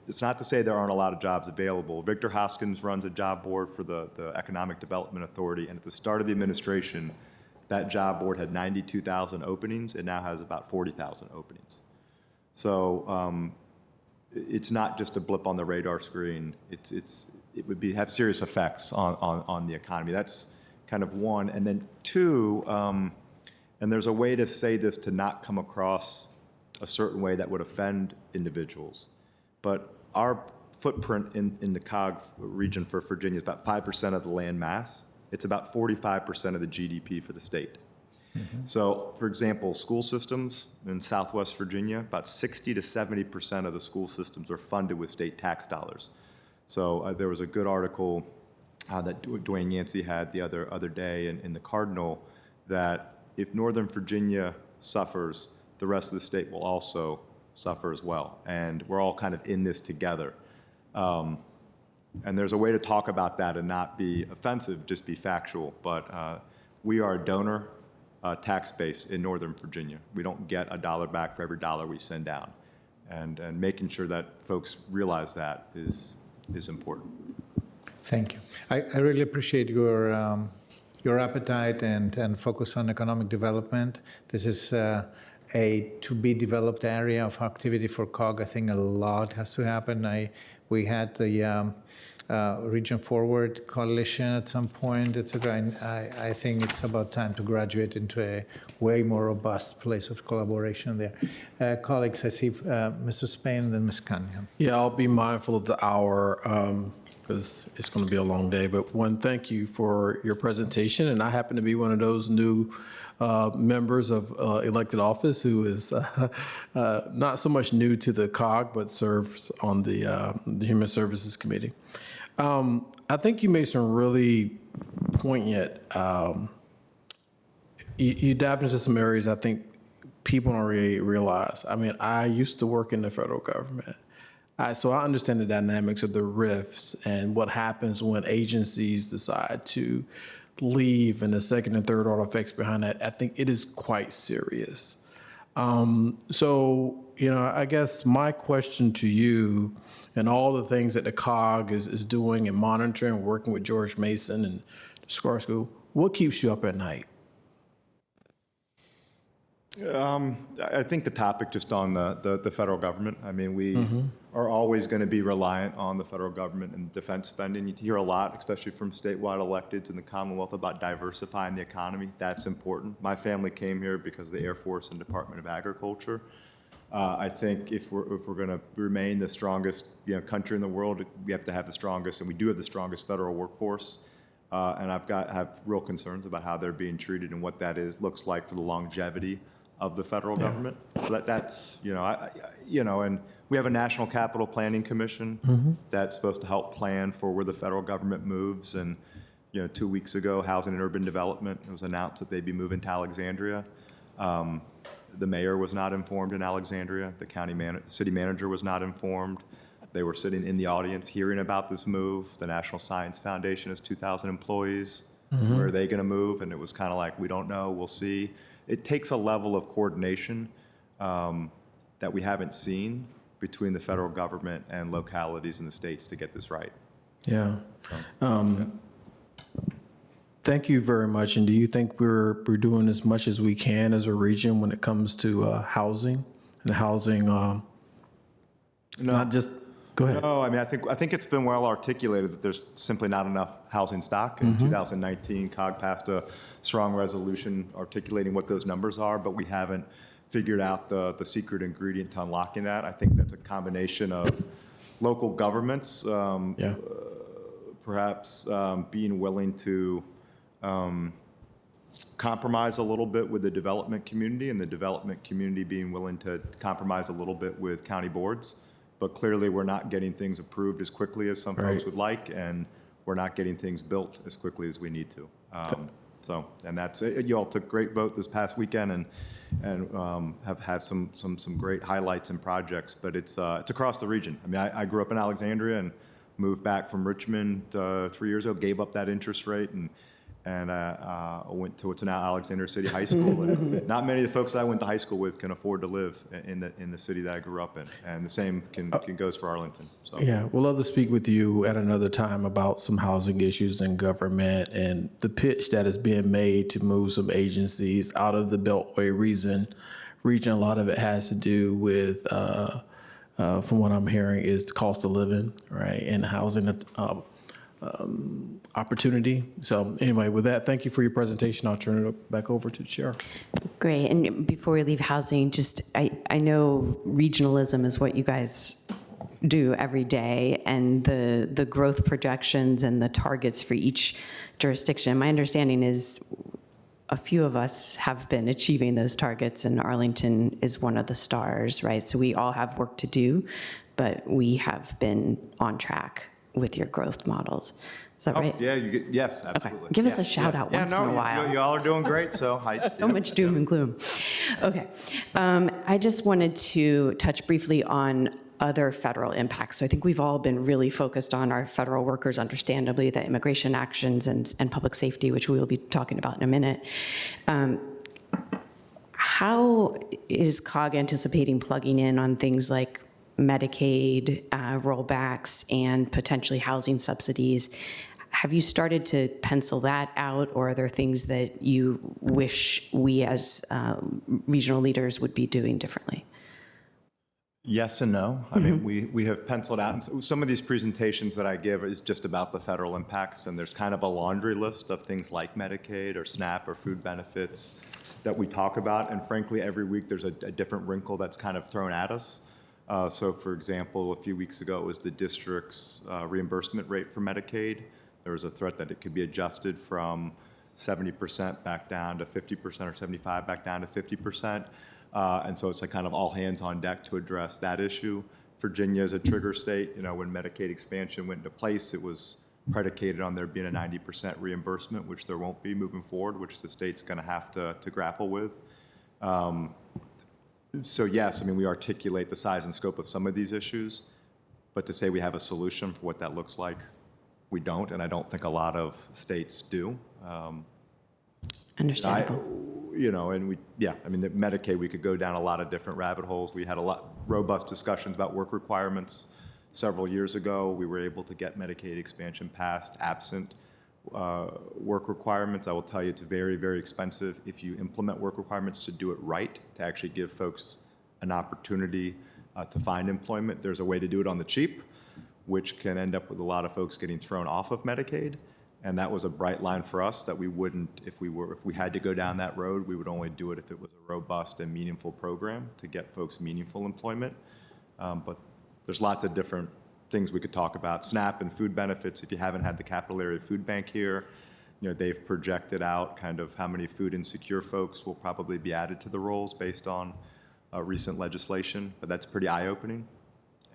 it's not to say there aren't a lot of jobs available. Victor Hoskins runs a job board for the Economic Development Authority, and at the start of the administration, that job board had 92,000 openings. It now has about 40,000 openings. So it's not just a blip on the radar screen. It would have serious effects on the economy. That's kind of one. And then two, and there's a way to say this to not come across a certain way that would offend individuals. But our footprint in the COG region for Virginia is about 5% of the land mass. It's about 45% of the GDP for the state. So, for example, school systems in Southwest Virginia, about 60 to 70% of the school systems are funded with state tax dollars. So there was a good article that Dwayne Yancey had the other day in the Cardinal that if Northern Virginia suffers, the rest of the state will also suffer as well. And we're all kind of in this together. And there's a way to talk about that and not be offensive, just be factual. But we are a donor tax base in Northern Virginia. We don't get $1 back for every dollar we send down. And making sure that folks realize that is important. Thank you. I really appreciate your appetite and focus on economic development. This is a to-be-developed area of activity for COG. I think a lot has to happen. We had the Region Forward Coalition at some point, et cetera, and I think it's about time to graduate into a way more robust place of collaboration there. Colleagues, I see Mr. Spain and then Ms. Cunningham. Yeah, I'll be mindful of the hour because it's going to be a long day. But one, thank you for your presentation. And I happen to be one of those new members of elected office who is not so much new to the COG, but serves on the Human Services Committee. I think you made some really poignant, you dived into some areas I think people don't really realize. I mean, I used to work in the federal government. So I understand the dynamics of the rifts and what happens when agencies decide to leave and the second and third order effects behind that. I think it is quite serious. So, I guess my question to you and all the things that the COG is doing and monitoring, working with George Mason and the SCAR School, what keeps you up at night? I think the topic just on the federal government. I mean, we are always going to be reliant on the federal government and defense spending. You hear a lot, especially from statewide electeds in the Commonwealth, about diversifying the economy. That's important. My family came here because of the Air Force and Department of Agriculture. I think if we're going to remain the strongest country in the world, we have to have the strongest, and we do have the strongest federal workforce. And I have real concerns about how they're being treated and what that looks like for the longevity of the federal government. So that's, and we have a National Capital Planning Commission that's supposed to help plan for where the federal government moves. And, 2 weeks ago, Housing and Urban Development, it was announced that they'd be moving to Alexandria. The mayor was not informed in Alexandria. The city manager was not informed. They were sitting in the audience hearing about this move. The National Science Foundation has 2,000 employees. Where are they going to move? And it was kind of like, we don't know, we'll see. It takes a level of coordination that we haven't seen between the federal government and localities in the states to get this right. Yeah. Thank you very much. And do you think we're doing as much as we can as a region when it comes to housing and housing? Not just. Go ahead. No, I mean, I think it's been well articulated that there's simply not enough housing stock. In 2019, COG passed a strong resolution articulating what those numbers are, but we haven't figured out the secret ingredient to unlocking that. I think that's a combination of local governments, perhaps being willing to compromise a little bit with the development community, and the development community being willing to compromise a little bit with county boards. But clearly, we're not getting things approved as quickly as some folks would like, and we're not getting things built as quickly as we need to. And that's it. You all took great vote this past weekend, and have had some great highlights and projects. But it's across the region. I mean, I grew up in Alexandria and moved back from Richmond 3 years ago. Gave up that interest rate, and and I went to what's now Alexander City High School. And not many of the folks I went to high school with can afford to live in the city that I grew up in, and the same goes for Arlington. So Yeah, we'll love to speak with you at another time about some housing issues in government and the pitch that is being made to move some agencies out of the Beltway region. A lot of it has to do with, from what I'm hearing, is the cost of living, right, and housing opportunity. So anyway, with that, thank you for your presentation. I'll turn it back over to the chair. Great. And before we leave housing, just I know regionalism is what you guys do every day, and the growth projections and the targets for each jurisdiction. My understanding is a few of us have been achieving those targets, and Arlington is one of the stars, right? So we all have work to do, but we have been on track with your growth models. Is that right? Yeah, yes, absolutely. Okay. Give us a shout out once in a while. You all are doing great. So So much doom and gloom. Okay. I just wanted to touch briefly on other federal impacts. So I think we've all been really focused on our federal workers, understandably, the immigration actions and public safety, which we will be talking about in a minute. How is COG anticipating plugging in on things like Medicaid rollbacks and potentially housing subsidies? Have you started to pencil that out, or are there things that you wish we as regional leaders would be doing differently? Yes and no. I mean, we have penciled out, and some of these presentations that I give is just about the federal impacts, and there's kind of a laundry list of things like Medicaid or SNAP or food benefits that we talk about, and frankly, every week there's a different wrinkle that's kind of thrown at us. So for example, a few weeks ago, it was the district's reimbursement rate for Medicaid. There was a threat that it could be adjusted from 70% back down to 50% or 75 back down to 50%. And so it's like kind of all hands on deck to address that issue. Virginia is a trigger state. You know, when Medicaid expansion went into place, it was predicated on there being a 90% reimbursement, which there won't be moving forward, which the state's going to have to grapple with. So yes, I mean, we articulate the size and scope of some of these issues, but to say we have a solution for what that looks like, we don't, and I don't think a lot of states do. Understandable. I mean, the Medicaid, we could go down a lot of different rabbit holes. We had a lot robust discussions about work requirements several years ago. We were able to get Medicaid expansion passed absent work requirements. I will tell you it's very, very expensive if you implement work requirements to do it right, to actually give folks an opportunity to find employment. There's a way to do it on the cheap, which can end up with a lot of folks getting thrown off of Medicaid. And that was a bright line for us that we wouldn't, if we had to go down that road, we would only do it if it was a robust and meaningful program to get folks meaningful employment. But there's lots of different things we could talk about. SNAP and food benefits, if you haven't had the Capital Area Food Bank here, they've projected out kind of how many food insecure folks will probably be added to the rolls based on recent legislation, but that's pretty eye-opening.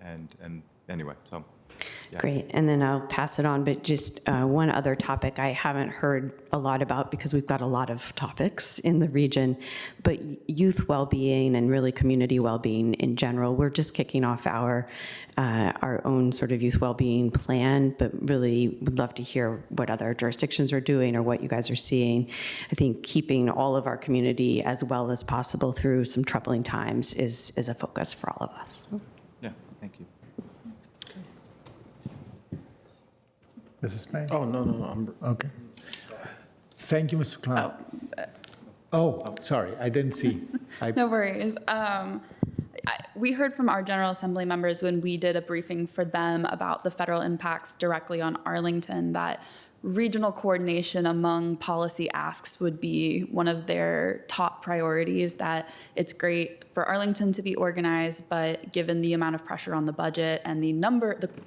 And anyway, so. Yeah. Great. And then I'll pass it on, but just one other topic I haven't heard a lot about because we've got a lot of topics in the region, but youth well-being and really community well-being in general. We're just kicking off our own sort of youth well-being plan, but really would love to hear what other jurisdictions are doing or what you guys are seeing. I think keeping all of our community as well as possible through some troubling times is a focus for all of us. Yeah, thank you. Mrs. May? Oh, no. Okay. Thank you, Mr. Clown. Sorry, I didn't see. No worries. We heard from our General Assembly members when we did a briefing for them about the federal impacts directly on Arlington that regional coordination among policy asks would be one of their top priorities, that it's great for Arlington to be organized, but given the amount of pressure on the budget and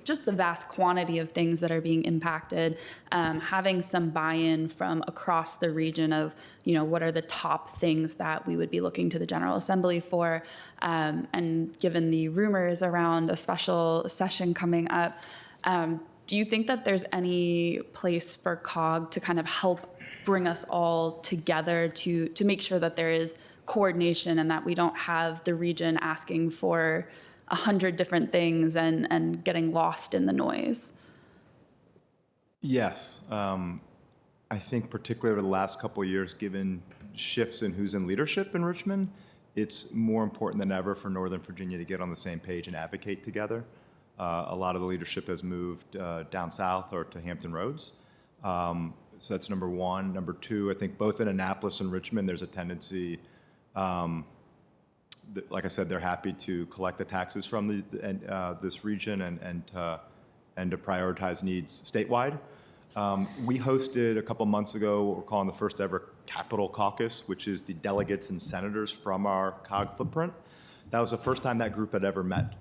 just the vast quantity of things that are being impacted, having some buy-in from across the region of, what are the top things that we would be looking to the General Assembly for, and given the rumors around a special session coming up, do you think that there's any place for COG to kind of help bring us all together to make sure that there is coordination and that we don't have the region asking for 100 different things and getting lost in the noise? Yes. I think particularly over the last couple of years, given shifts in who's in leadership in Richmond, it's more important than ever for Northern Virginia to get on the same page and advocate together. A lot of the leadership has moved down south or to Hampton Roads. So that's number one. Number two, I think both in Annapolis and Richmond, there's a tendency, like I said, they're happy to collect the taxes from this region and to prioritize needs statewide. We hosted a couple months ago what we're calling the first ever Capitol Caucus, which is the delegates and senators from our COG footprint. That was the first time that group had ever met.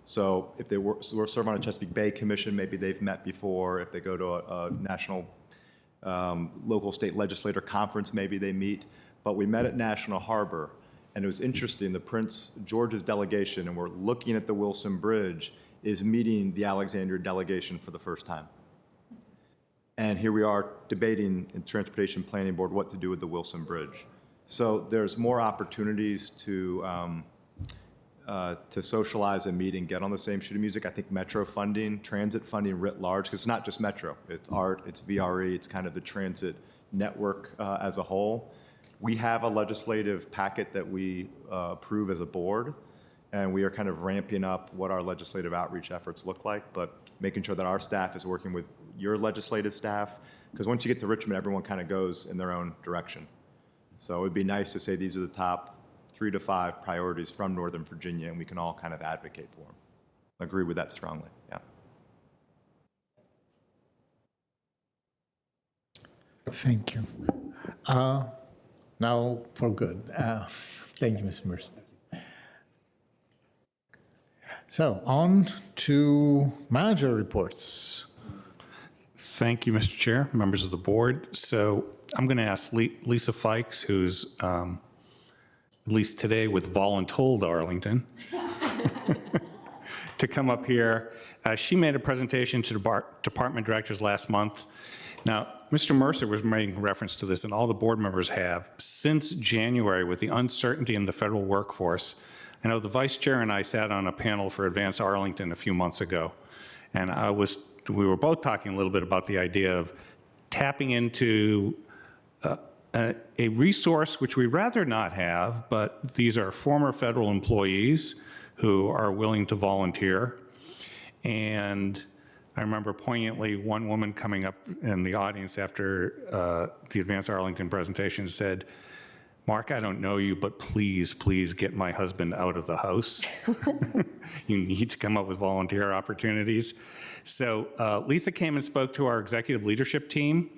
So if they were serve on a Chesapeake Bay Commission, maybe they've met before. If they go to a national local state legislator conference, maybe they meet. But we met at National Harbor, and it was interesting. The Prince George's delegation, and we're looking at the Wilson Bridge, is meeting the Alexandria delegation for the first time. And here we are debating in Transportation Planning Board what to do with the Wilson Bridge. So there's more opportunities to socialize and meet and get on the same sheet of music. I think metro funding, transit funding writ large, because it's not just metro. It's ART, it's VRE, it's kind of the transit network as a whole. We have a legislative packet that we approve as a board, and we are kind of ramping up what our legislative outreach efforts look like, but making sure that our staff is working with your legislative staff, because once you get to Richmond, everyone kind of goes in their own direction. So it would be nice to say these are the top 3 to 5 priorities from Northern Virginia, and we can all kind of advocate for them. I agree with that strongly, yeah. Thank you. Now for good. Thank you, Mr. Mercer. So on to manager reports. Thank you, Mr. Chair, members of the board. So I'm going to ask Lisa Fikes, who's at least today with Voluntold Arlington, to come up here. She made a presentation to department directors last month. Now, Mr. Mercer was making reference to this, and all the board members have. Since January, with the uncertainty in the federal workforce, I know the vice chair and I sat on a panel for Advance Arlington a few months ago, and we were both talking a little bit about the idea of tapping into a resource which we'd rather not have, but these are former federal employees who are willing to volunteer. And I remember poignantly one woman coming up in the audience after the Advance Arlington presentation said, "Mark, I don't know you, but please, please get my husband out of the house. You need to come up with volunteer opportunities." So Lisa came and spoke to our executive leadership team,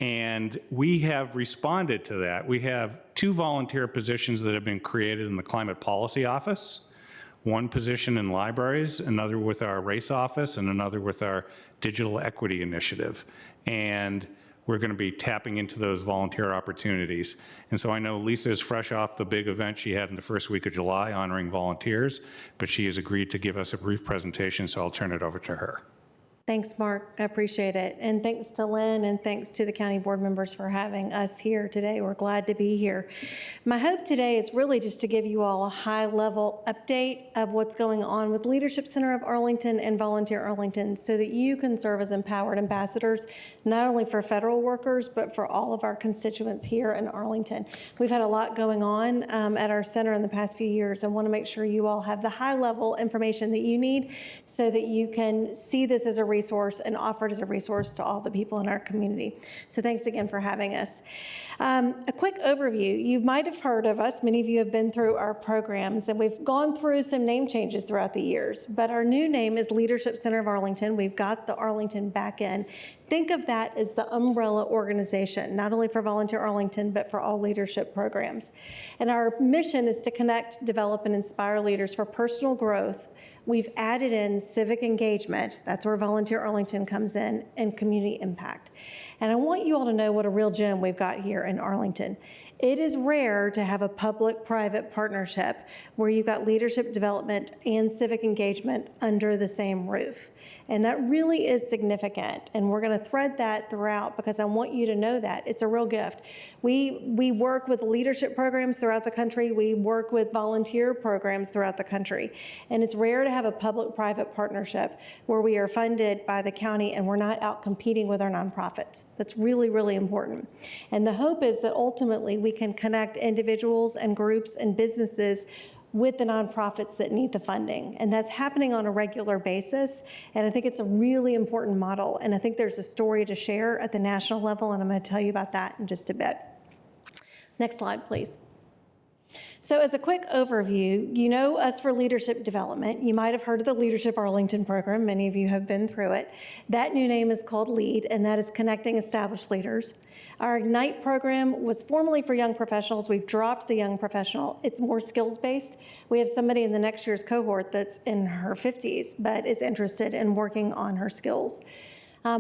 and we have responded to that. We have 2 volunteer positions that have been created in the Climate Policy Office, 1 position in libraries, another with our race office, and another with our digital equity initiative. And we're going to be tapping into those volunteer opportunities. And so I know Lisa is fresh off the big event she had in the first week of July honoring volunteers, but she has agreed to give us a brief presentation, so I'll turn it over to her. Thanks, Mark. I appreciate it. And thanks to Lynn and thanks to the county board members for having us here today. We're glad to be here. My hope today is really just to give you all a high-level update of what's going on with Leadership Center of Arlington and Volunteer Arlington so that you can serve as empowered ambassadors, not only for federal workers, but for all of our constituents here in Arlington. We've had a lot going on at our center in the past few years and want to make sure you all have the high-level information that you need so that you can see this as a resource and offer it as a resource to all the people in our community. So thanks again for having us. A quick overview. You might have heard of us. Many of you have been through our programs, and we've gone through some name changes throughout the years. But our new name is Leadership Center of Arlington. We've got the Arlington back in. Think of that as the umbrella organization, not only for Volunteer Arlington, but for all leadership programs. And our mission is to connect, develop, and inspire leaders for personal growth. We've added in civic engagement, that's where Volunteer Arlington comes in, and community impact. And I want you all to know what a real gem we've got here in Arlington. It is rare to have a public-private partnership where you've got leadership development and civic engagement under the same roof. And that really is significant. And we're going to thread that throughout because I want you to know that. It's a real gift. We work with leadership programs throughout the country. We work with volunteer programs throughout the country. And it's rare to have a public-private partnership where we are funded by the county and we're not out competing with our nonprofits. That's really, really important. And the hope is that ultimately we can connect individuals and groups and businesses with the nonprofits that need the funding. And that's happening on a regular basis. And I think it's a really important model. And I think there's a story to share at the national level, and I'm going to tell you about that in just a bit. Next slide, please. So as a quick overview, you know us for leadership development. You might have heard of the Leadership Arlington program. Many of you have been through it. That new name is called LEAD, and that is Connecting Established Leaders. Our Ignite program was formerly for young professionals. We've dropped the young professional. It's more skills-based. We have somebody in the next year's cohort that's in her 50s, but is interested in working on her skills.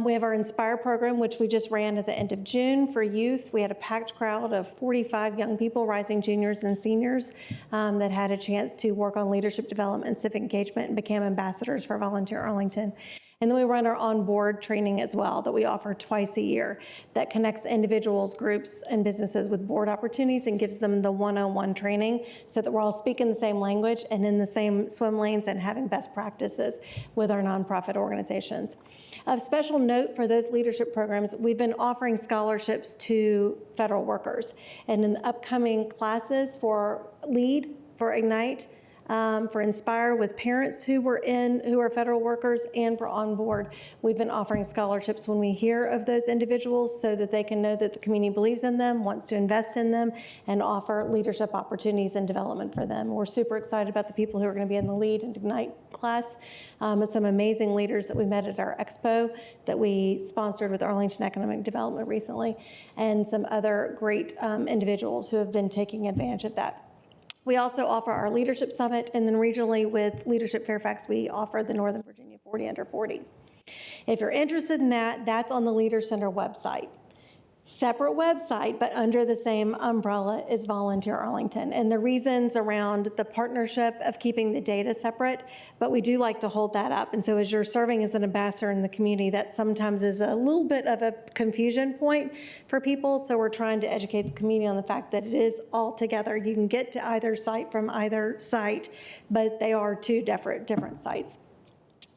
We have our Inspire program, which we just ran at the end of June for youth. We had a packed crowd of 45 young people, rising juniors and seniors, that had a chance to work on leadership development and civic engagement and became ambassadors for Volunteer Arlington. And then we run our on-board training as well that we offer twice a year that connects individuals, groups, and businesses with board opportunities and gives them the one-on-one training so that we're all speaking the same language and in the same swim lanes and having best practices with our nonprofit organizations. Of special note for those leadership programs, we've been offering scholarships to federal workers. And in the upcoming classes for LEAD, for Ignite, for Inspire with parents who are federal workers, and for Onboard, we've been offering scholarships when we hear of those individuals so that they can know that the community believes in them, wants to invest in them, and offer leadership opportunities and development for them. We're super excited about the people who are going to be in the LEAD and Ignite class. With some amazing leaders that we met at our expo that we sponsored with Arlington Economic Development recently, and some other great individuals who have been taking advantage of that. We also offer our Leadership Summit, and then regionally with Leadership Fairfax, we offer the Northern Virginia 40 Under 40. If you're interested in that, that's on the Leader Center website. Separate website, but under the same umbrella is Volunteer Arlington. And the reasons around the partnership of keeping the data separate, but we do like to hold that up. And so as you're serving as an ambassador in the community, that sometimes is a little bit of a confusion point for people. So we're trying to educate the community on the fact that it is all together. You can get to either site from either site, but they are two different sites.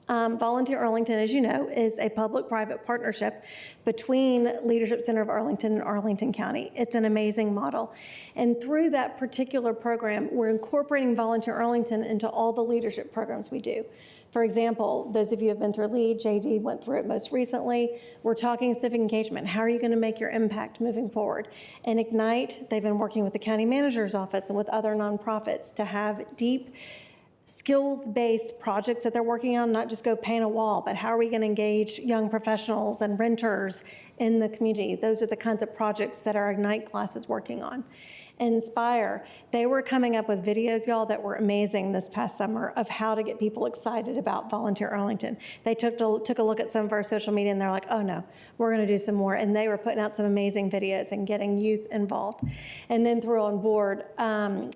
Volunteer Arlington, as you know, is a public-private partnership between Leadership Center of Arlington and Arlington County. It's an amazing model. And through that particular program, we're incorporating Volunteer Arlington into all the leadership programs we do. For example, those of you who have been through LEAD, JD went through it most recently. We're talking civic engagement. How are you going to make your impact moving forward? And Ignite, they've been working with the county manager's office and with other nonprofits to have deep skills-based projects that they're working on, not just go paint a wall, but how are we going to engage young professionals and renters in the community? Those are the kinds of projects that our Ignite class is working on. Inspire, they were coming up with videos, y'all, that were amazing this past summer of how to get people excited about Volunteer Arlington. They took a look at some of our social media and they're like, oh no, we're going to do some more. And they were putting out some amazing videos and getting youth involved. And then through Onboard,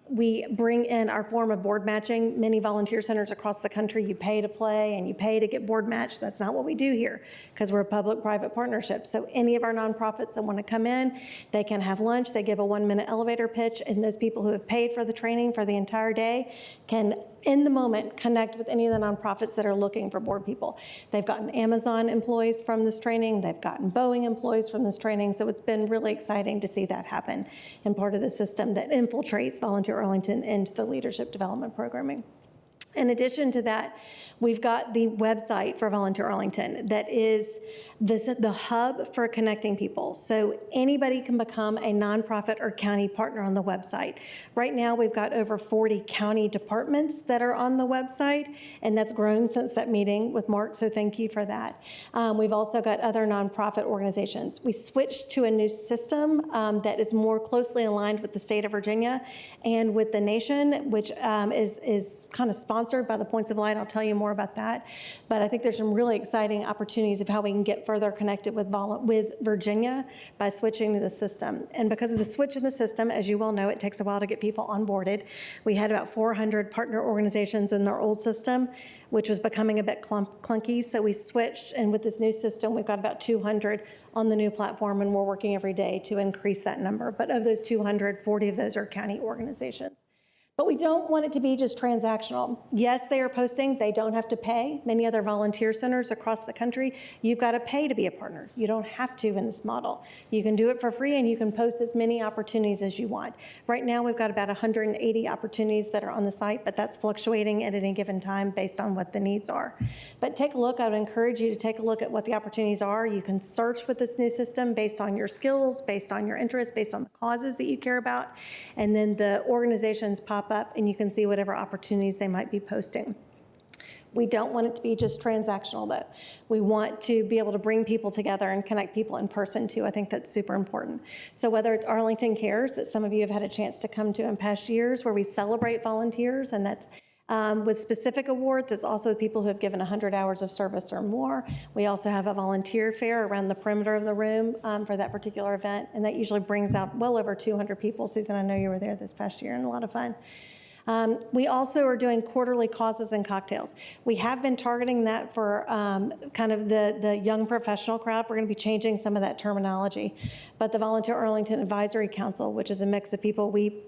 we bring in our form of board matching. Many volunteer centers across the country, you pay to play and you pay to get board matched. That's not what we do here because we're a public-private partnership. So any of our nonprofits that want to come in, they can have lunch. They give a 1-minute elevator pitch, and those people who have paid for the training for the entire day can, in the moment, connect with any of the nonprofits that are looking for board people. They've gotten Amazon employees from this training. They've gotten Boeing employees from this training. So it's been really exciting to see that happen and part of the system that infiltrates Volunteer Arlington into the leadership development programming. In addition to that, we've got the website for Volunteer Arlington that is the hub for connecting people. So anybody can become a nonprofit or county partner on the website. Right now, we've got over 40 county departments that are on the website, and that's grown since that meeting with Mark, so thank you for that. We've also got other nonprofit organizations. We switched to a new system that is more closely aligned with the state of Virginia and with the nation, which is kind of sponsored sponsored by the Points of Light. I'll tell you more about that. But I think there's some really exciting opportunities of how we can get further connected with Virginia by switching to the system. And because of the switch in the system, as you well know, it takes a while to get people onboarded. We had about 400 partner organizations in their old system, which was becoming a bit clunky. So we switched, and with this new system, we've got about 200 on the new platform, and we're working every day to increase that number. But of those 200, 40 of those are county organizations. But we don't want it to be just transactional. Yes, they are posting. They don't have to pay. Many other volunteer centers across the country, you've got to pay to be a partner. You don't have to in this model. You can do it for free, and you can post as many opportunities as you want. Right now, we've got about 180 opportunities that are on the site, but that's fluctuating at any given time based on what the needs are. But take a look. I would encourage you to take a look at what the opportunities are. You can search with this new system based on your skills, based on your interests, based on the causes that you care about, and then the organizations pop up, and you can see whatever opportunities they might be posting. We don't want it to be just transactional, though. We want to be able to bring people together and connect people in person, too. I think that's super important. So whether it's Arlington Cares, that some of you have had a chance to come to in past years, where we celebrate volunteers, and that's with specific awards. It's also people who have given 100 hours of service or more. We also have a volunteer fair around the perimeter of the room for that particular event, and that usually brings out well over 200 people. Susan, I know you were there this past year, and a lot of fun. We also are doing quarterly causes and cocktails. We have been targeting that for kind of the young professional crowd. We're going to be changing some of that terminology. But the Volunteer Arlington Advisory Council, which is a mix of people we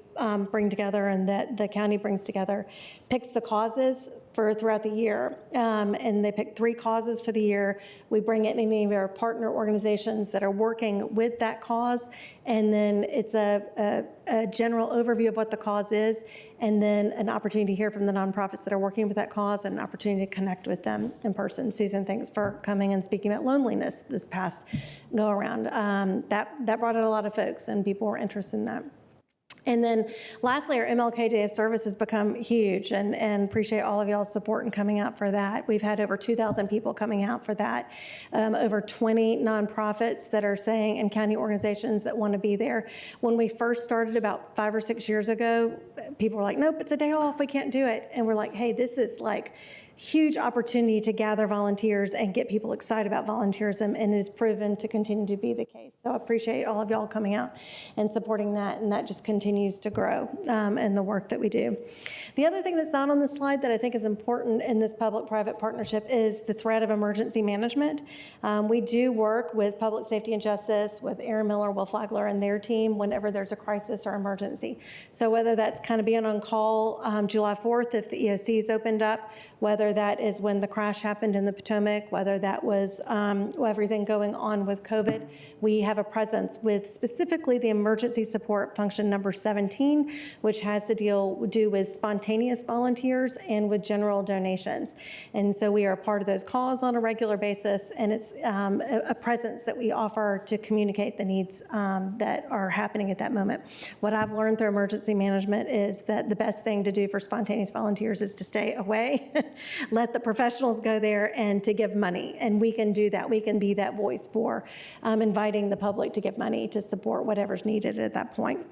bring together and that the county brings together, picks the causes for throughout the year. And they pick 3 causes for the year. We bring in any of our partner organizations that are working with that cause. And then it's a general overview of what the cause is, and then an opportunity to hear from the nonprofits that are working with that cause, and an opportunity to connect with them in person. Susan, thanks for coming and speaking about loneliness this past go around. That brought in a lot of folks, and people were interested in that. And then lastly, our MLK Day of Service has become huge, and appreciate all of y'all's support in coming out for that. We've had over 2,000 people coming out for that, over 20 nonprofits that are saying, and county organizations that want to be there. When we first started about 5 or 6 years ago, people were like, nope, it's a day off, we can't do it. And we're like, hey, this is like huge opportunity to gather volunteers and get people excited about volunteerism, and it is proven to continue to be the case. So I appreciate all of y'all coming out and supporting that, and that just continues to grow in the work that we do. The other thing that's not on the slide that I think is important in this public-private partnership is the threat of emergency management. We do work with Public Safety and Justice, with Aaron Miller, Will Flagler, and their team whenever there's a crisis or emergency. So whether that's kind of being on call July 4th if the EOC is opened up, whether that is when the crash happened in the Potomac, whether that was everything going on with COVID, we have a presence with specifically the emergency support function number 17, which has to do with spontaneous volunteers and with general donations. And so we are a part of those calls on a regular basis, and it's a presence that we offer to communicate the needs that are happening at that moment. What I've learned through emergency management is that the best thing to do for spontaneous volunteers is to stay away. Let the professionals go there and to give money. And we can do that. We can be that voice for inviting the public to give money to support whatever's needed at that point.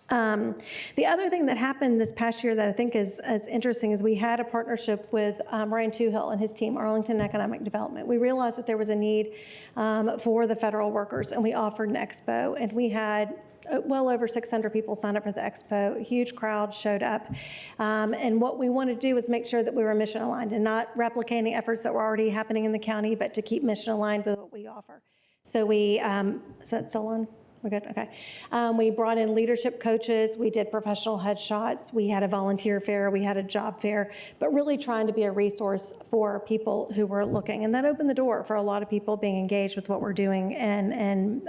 The other thing that happened this past year that I think is interesting is we had a partnership with Ryan Toohill and his team, Arlington Economic Development. We realized that there was a need for the federal workers, and we offered an expo, and we had well over 600 people signed up for the expo. A huge crowd showed up. And what we wanted to do was make sure that we were mission aligned and not replicating efforts that were already happening in the county, but to keep mission aligned with what we offer. So we, is that still on? We're good? Okay. We brought in leadership coaches. We did professional headshots. We had a volunteer fair. We had a job fair, but really trying to be a resource for people who were looking. And that opened the door for a lot of people being engaged with what we're doing and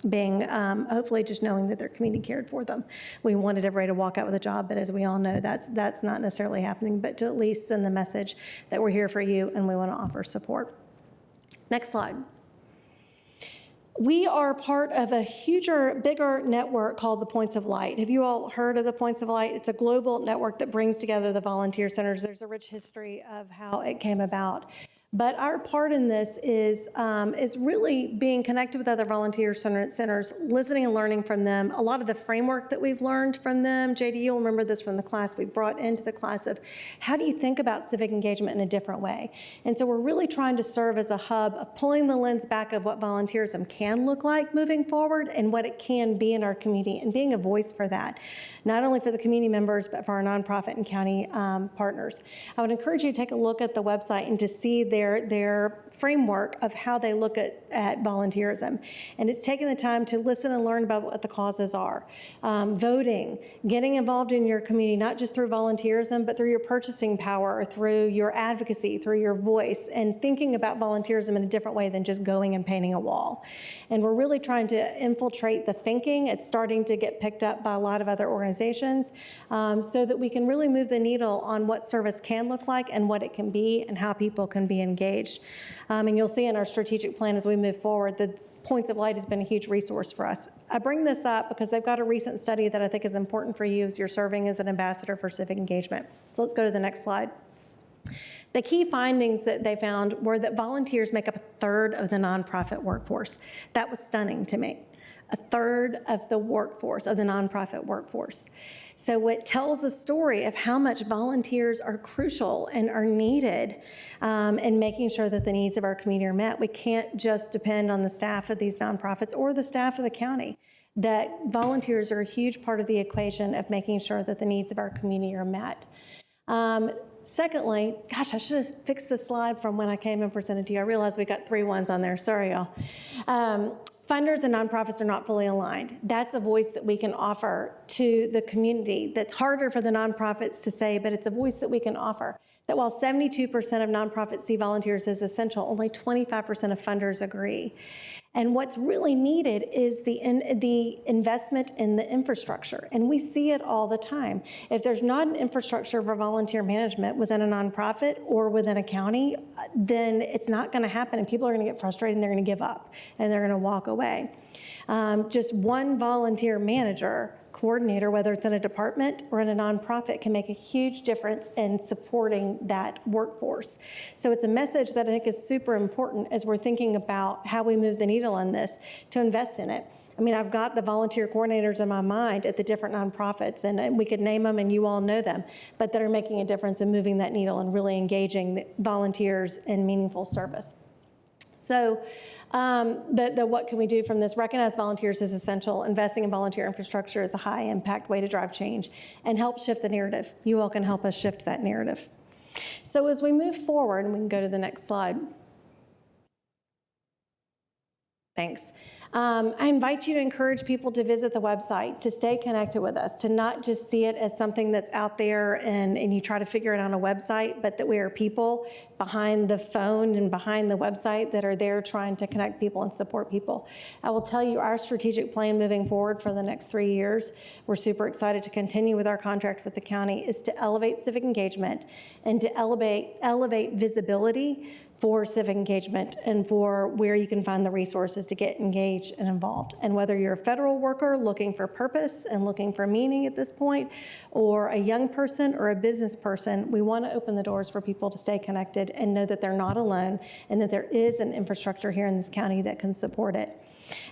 being hopefully just knowing that their community cared for them. We wanted everybody to walk out with a job, but as we all know, that's not necessarily happening, but to at least send the message that we're here for you and we want to offer support. Next slide. We are part of a bigger network called the Points of Light. Have you all heard of the Points of Light? It's a global network that brings together the volunteer centers. There's a rich history of how it came about. But our part in this is really being connected with other volunteer centers, listening and learning from them. A lot of the framework that we've learned from them, JD, you'll remember this from the class we brought into the class of how do you think about civic engagement in a different way? And so we're really trying to serve as a hub of pulling the lens back of what volunteerism can look like moving forward and what it can be in our community, and being a voice for that, not only for the community members, but for our nonprofit and county partners. I would encourage you to take a look at the website and to see their framework of how they look at volunteerism. And it's taking the time to listen and learn about what the causes are. Voting, getting involved in your community, not just through volunteerism, but through your purchasing power, through your advocacy, through your voice, and thinking about volunteerism in a different way than just going and painting a wall. And we're really trying to infiltrate the thinking. It's starting to get picked up by a lot of other organizations so that we can really move the needle on what service can look like and what it can be and how people can be engaged. And you'll see in our strategic plan as we move forward that Points of Light has been a huge resource for us. I bring this up because they've got a recent study that I think is important for you as you're serving as an ambassador for civic engagement. So let's go to the next slide. The key findings that they found were that volunteers make up a third of the nonprofit workforce. That was stunning to me. A third of the workforce, of the nonprofit workforce. So it tells a story of how much volunteers are crucial and are needed in making sure that the needs of our community are met. We can't just depend on the staff of these nonprofits or the staff of the county. That volunteers are a huge part of the equation of making sure that the needs of our community are met. Secondly, gosh, I should have fixed the slide from when I came and presented to you. I realized we got 3 ones on there. Sorry, y'all. Funders and nonprofits are not fully aligned. That's a voice that we can offer to the community that's harder for the nonprofits to say, but it's a voice that we can offer. That while 72% of nonprofits see volunteers as essential, only 25% of funders agree. And what's really needed is the investment in the infrastructure. And we see it all the time. If there's not an infrastructure for volunteer management within a nonprofit or within a county, then it's not going to happen. And people are going to get frustrated and they're going to give up and they're going to walk away. Just one volunteer manager, coordinator, whether it's in a department or in a nonprofit, can make a huge difference in supporting that workforce. So it's a message that I think is super important as we're thinking about how we move the needle on this to invest in it. I mean, I've got the volunteer coordinators in my mind at the different nonprofits, and we could name them and you all know them, but that are making a difference in moving that needle and really engaging the volunteers in meaningful service. So what can we do from this? Recognize volunteers as essential. Investing in volunteer infrastructure is a high impact way to drive change and help shift the narrative. You all can help us shift that narrative. So as we move forward, and we can go to the next slide. Thanks. I invite you to encourage people to visit the website, to stay connected with us, to not just see it as something that's out there and you try to figure it out on a website, but that we are people behind the phone and behind the website that are there trying to connect people and support people. I will tell you our strategic plan moving forward for the next 3 years, we're super excited to continue with our contract with the county, is to elevate civic engagement and to elevate visibility for civic engagement and for where you can find the resources to get engaged and involved. And whether you're a federal worker looking for purpose and looking for meaning at this point, or a young person or a business person, we want to open the doors for people to stay connected and know that they're not alone and that there is an infrastructure here in this county that can support it.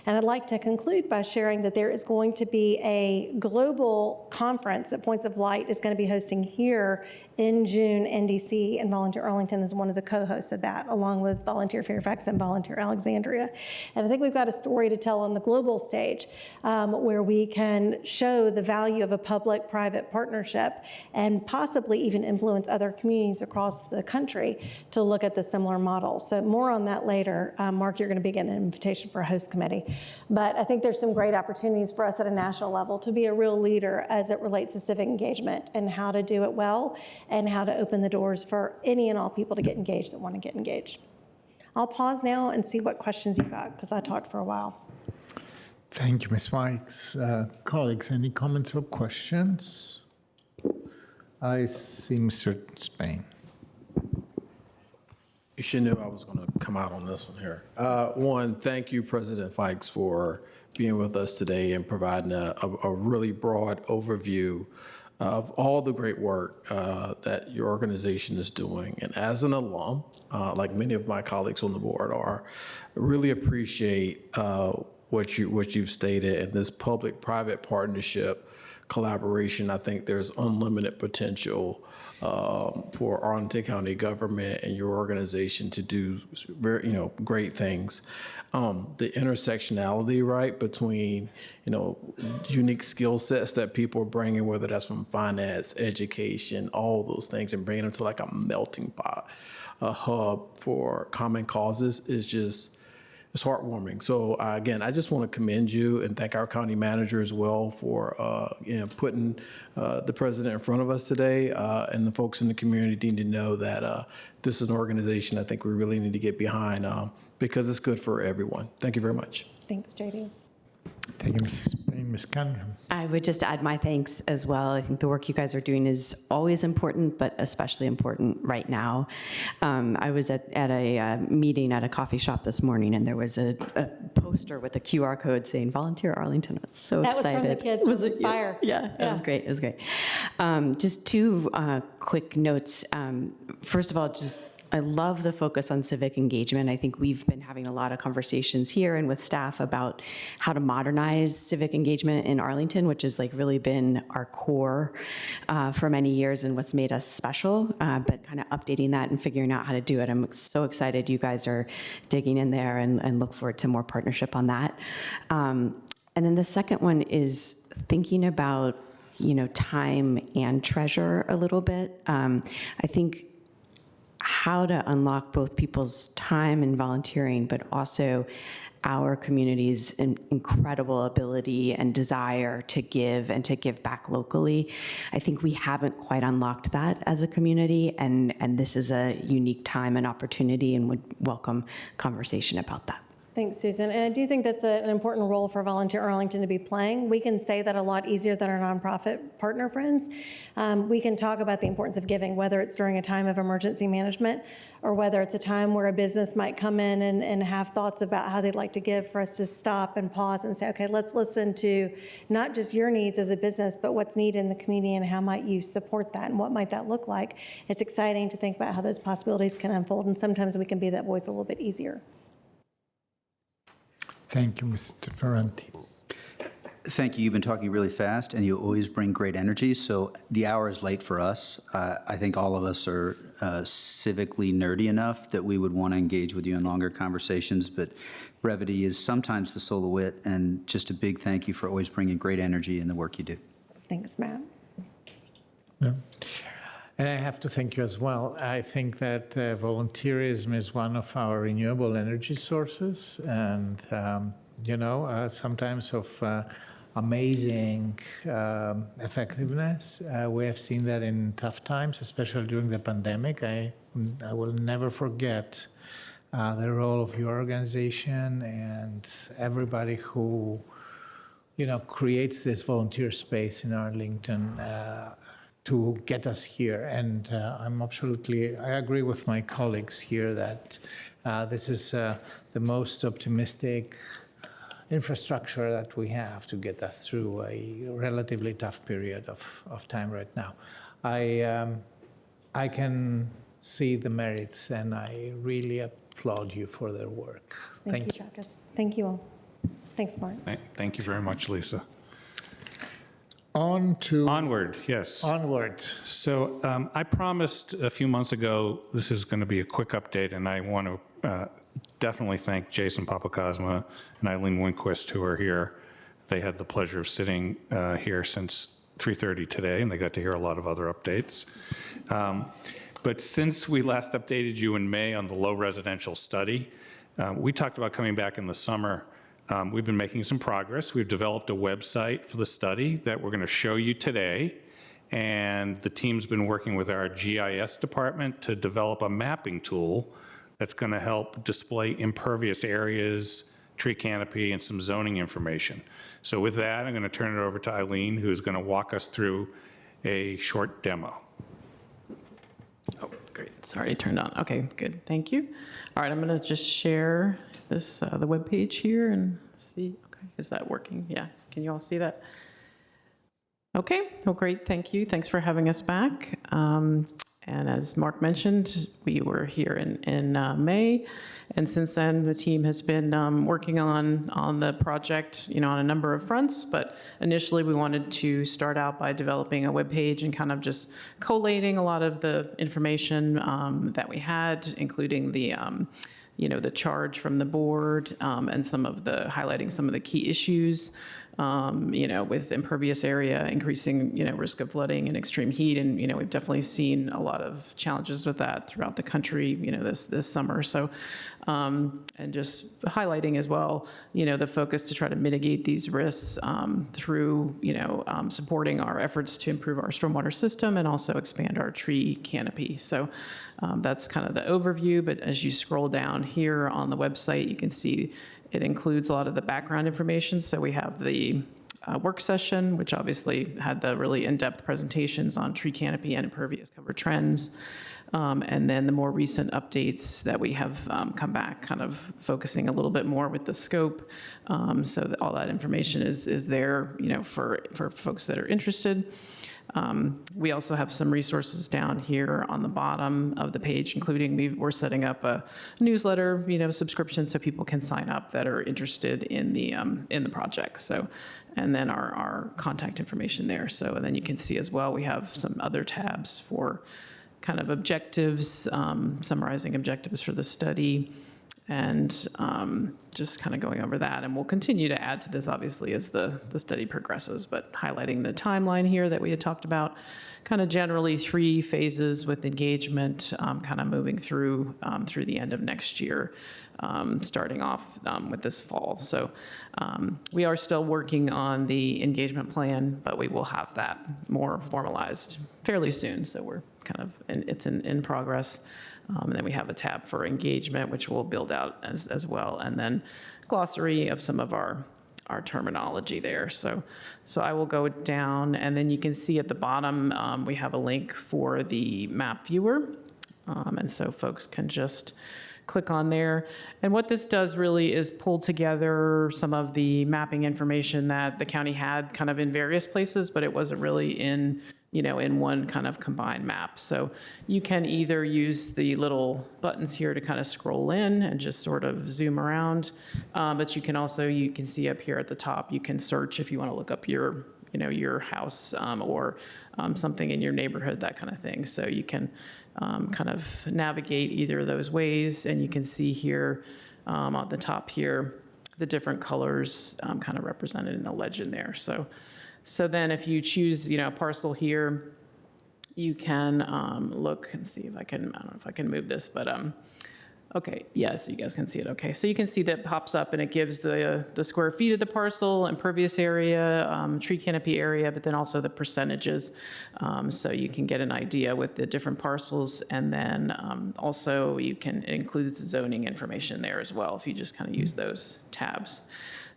And I'd like to conclude by sharing that there is going to be a global conference that Points of Light is going to be hosting here in June in DC, and Volunteer Arlington is one of the co-hosts of that, along with Volunteer Fairfax and Volunteer Alexandria. And I think we've got a story to tell on the global stage where we can show the value of a public-private partnership and possibly even influence other communities across the country to look at the similar model. So more on that later. Mark, you're going to be getting an invitation for a host committee. But I think there's some great opportunities for us at a national level to be a real leader as it relates to civic engagement and how to do it well and how to open the doors for any and all people to get engaged that want to get engaged. I'll pause now and see what questions you've got, because I talked for a while. Thank you, Ms. Fikes. Colleagues, any comments or questions? I see Mr. Spain. You should know I was going to come out on this one here. One, thank you, President Fikes, for being with us today and providing a really broad overview of all the great work that your organization is doing. And as an alum, like many of my colleagues on the board are, really appreciate what you've stated. And this public-private partnership collaboration, I think there's unlimited potential for Arlington County government and your organization to do very, great things. The intersectionality, right, between, unique skill sets that people are bringing, whether that's from finance, education, all those things, and bringing them to like a melting pot, a hub for common causes is just, it's heartwarming. So again, I just want to commend you and thank our county manager as well for putting the president in front of us today, and the folks in the community need to know that this is an organization I think we really need to get behind because it's good for everyone. Thank you very much. Thanks, JD. Thank you, Mrs. Payne. Ms. Cunningham. I would just add my thanks as well. I think the work you guys are doing is always important, but especially important right now. I was at a meeting at a coffee shop this morning, and there was a poster with a QR code saying "Volunteer Arlington." I was so That excited. was from the kids from Inspire. Yeah, it was great. It was great. Just two quick notes. First of all, I love the focus on civic engagement. I think we've been having a lot of conversations here and with staff about how to modernize civic engagement in Arlington, which has really been our core for many years and what's made us special, but kind of updating that and figuring out how to do it. I'm so excited you guys are digging in there and look forward to more partnership on that. And then the second one is thinking about, time and treasure a little bit. I think how to unlock both people's time and volunteering, but also our community's incredible ability and desire to give and to give back locally. I think we haven't quite unlocked that as a community, and this is a unique time and opportunity, and would welcome conversation about that. Thanks, Susan. And I do think that's an important role for Volunteer Arlington to be playing. We can say that a lot easier than our nonprofit partner friends. We can talk about the importance of giving, whether it's during a time of emergency management or whether it's a time where a business might come in and have thoughts about how they'd like to give, for us to stop and pause and say, okay, let's listen to not just your needs as a business, but what's needed in the community and how might you support that and what might that look like. It's exciting to think about how those possibilities can unfold, and sometimes we can be that voice a little bit easier. Thank you, Mr. Ferranti. Thank you. You've been talking really fast, and you always bring great energy. So the hour is late for us. I think all of us are civically nerdy enough that we would want to engage with you in longer conversations, but brevity is sometimes the soul of wit, and just a big thank you for always bringing great energy in the work you do. Thanks, Matt. Yeah. And I have to thank you as well. I think that volunteerism is one of our renewable energy sources, and sometimes of amazing effectiveness. We have seen that in tough times, especially during the pandemic. I will never forget the role of your organization and everybody who, creates this volunteer space in Arlington to get us here. And I agree with my colleagues here that this is the most optimistic infrastructure that we have to get us through a relatively tough period of time right now. I can see the merits, and I really applaud you for their work. Thank you, Chakis. Thank you all. Thanks, Mark. Thank you very much, Lisa. Onward, yes. Onward. So I promised a few months ago this is going to be a quick update, and I want to definitely thank Jason Papacosma and Eileen Winquist, who are here. They had the pleasure of sitting here since 3:30 today, and they got to hear a lot of other updates. But since we last updated you in May on the low residential study, we talked about coming back in the summer. We've been making some progress. We've developed a website for the study that we're going to show you today. And the team's been working with our GIS department to develop a mapping tool that's going to help display impervious areas, tree canopy, and some zoning information. So with that, I'm going to turn it over to Eileen, who's going to walk us through a short demo. Oh, great. It's already turned on. Okay, good. Thank you. All right, I'm going to just share this, the web page here, and see. Okay, is that working? Yeah. Can you all see that? Okay, well, great, thank you. Thanks for having us back. And as Mark mentioned, we were here in May, and since then, the team has been working on the project, on a number of fronts, but initially we wanted to start out by developing a webpage and kind of just collating a lot of the information that we had, including the the charge from the board and highlighting some of the key issues, with impervious area, increasing, risk of flooding and extreme heat. And, we've definitely seen a lot of challenges with that throughout the country, this summer. So, and just highlighting as well, the focus to try to mitigate these risks through, supporting our efforts to improve our stormwater system and also expand our tree canopy. So that's kind of the overview. But as you scroll down here on the website, you can see it includes a lot of the background information. So we have the work session, which obviously had the really in-depth presentations on tree canopy and impervious cover trends. And then the more recent updates that we have come back, kind of focusing a little bit more with the scope. So that all that information is there, for folks that are interested. We also have some resources down here on the bottom of the page, including we're setting up a newsletter, subscription, so people can sign up that are interested in the project. So, and then our contact information there. So, and then you can see as well, we have some other tabs for kind of objectives, summarizing objectives for the study, and just kind of going over that. And we'll continue to add to this, obviously, as the study progresses, but highlighting the timeline here that we had talked about, kind of generally 3 phases with engagement, kind of moving through the end of next year, starting off with this fall. So we are still working on the engagement plan, but we will have that more formalized fairly soon. So we're kind of, it's in progress. And then we have a tab for engagement, which we'll build out as well. And then glossary of some of our terminology there. So I will go down, and then you can see at the bottom, we have a link for the map viewer. And so folks can just click on there. And what this does really is pull together some of the mapping information that the county had kind of in various places, but it wasn't really in one kind of combined map. So you can either use the little buttons here to kind of scroll in and just sort of zoom around, but you can see up here at the top, you can search if you want to look up your house or something in your neighborhood, that kind of thing. So you can kind of navigate either of those ways, and you can see here on the top here, the different colors kind of represented in the legend there. So then if you choose, a parcel here, you can look and see if I don't know if I can move this, but okay, yeah, so you guys can see it. Okay, so you can see that pops up and it gives the square feet of the parcel, impervious area, tree canopy area, but then also the percentages. So you can get an idea with the different parcels, and then also it includes the zoning information there as well if you just kind of use those tabs.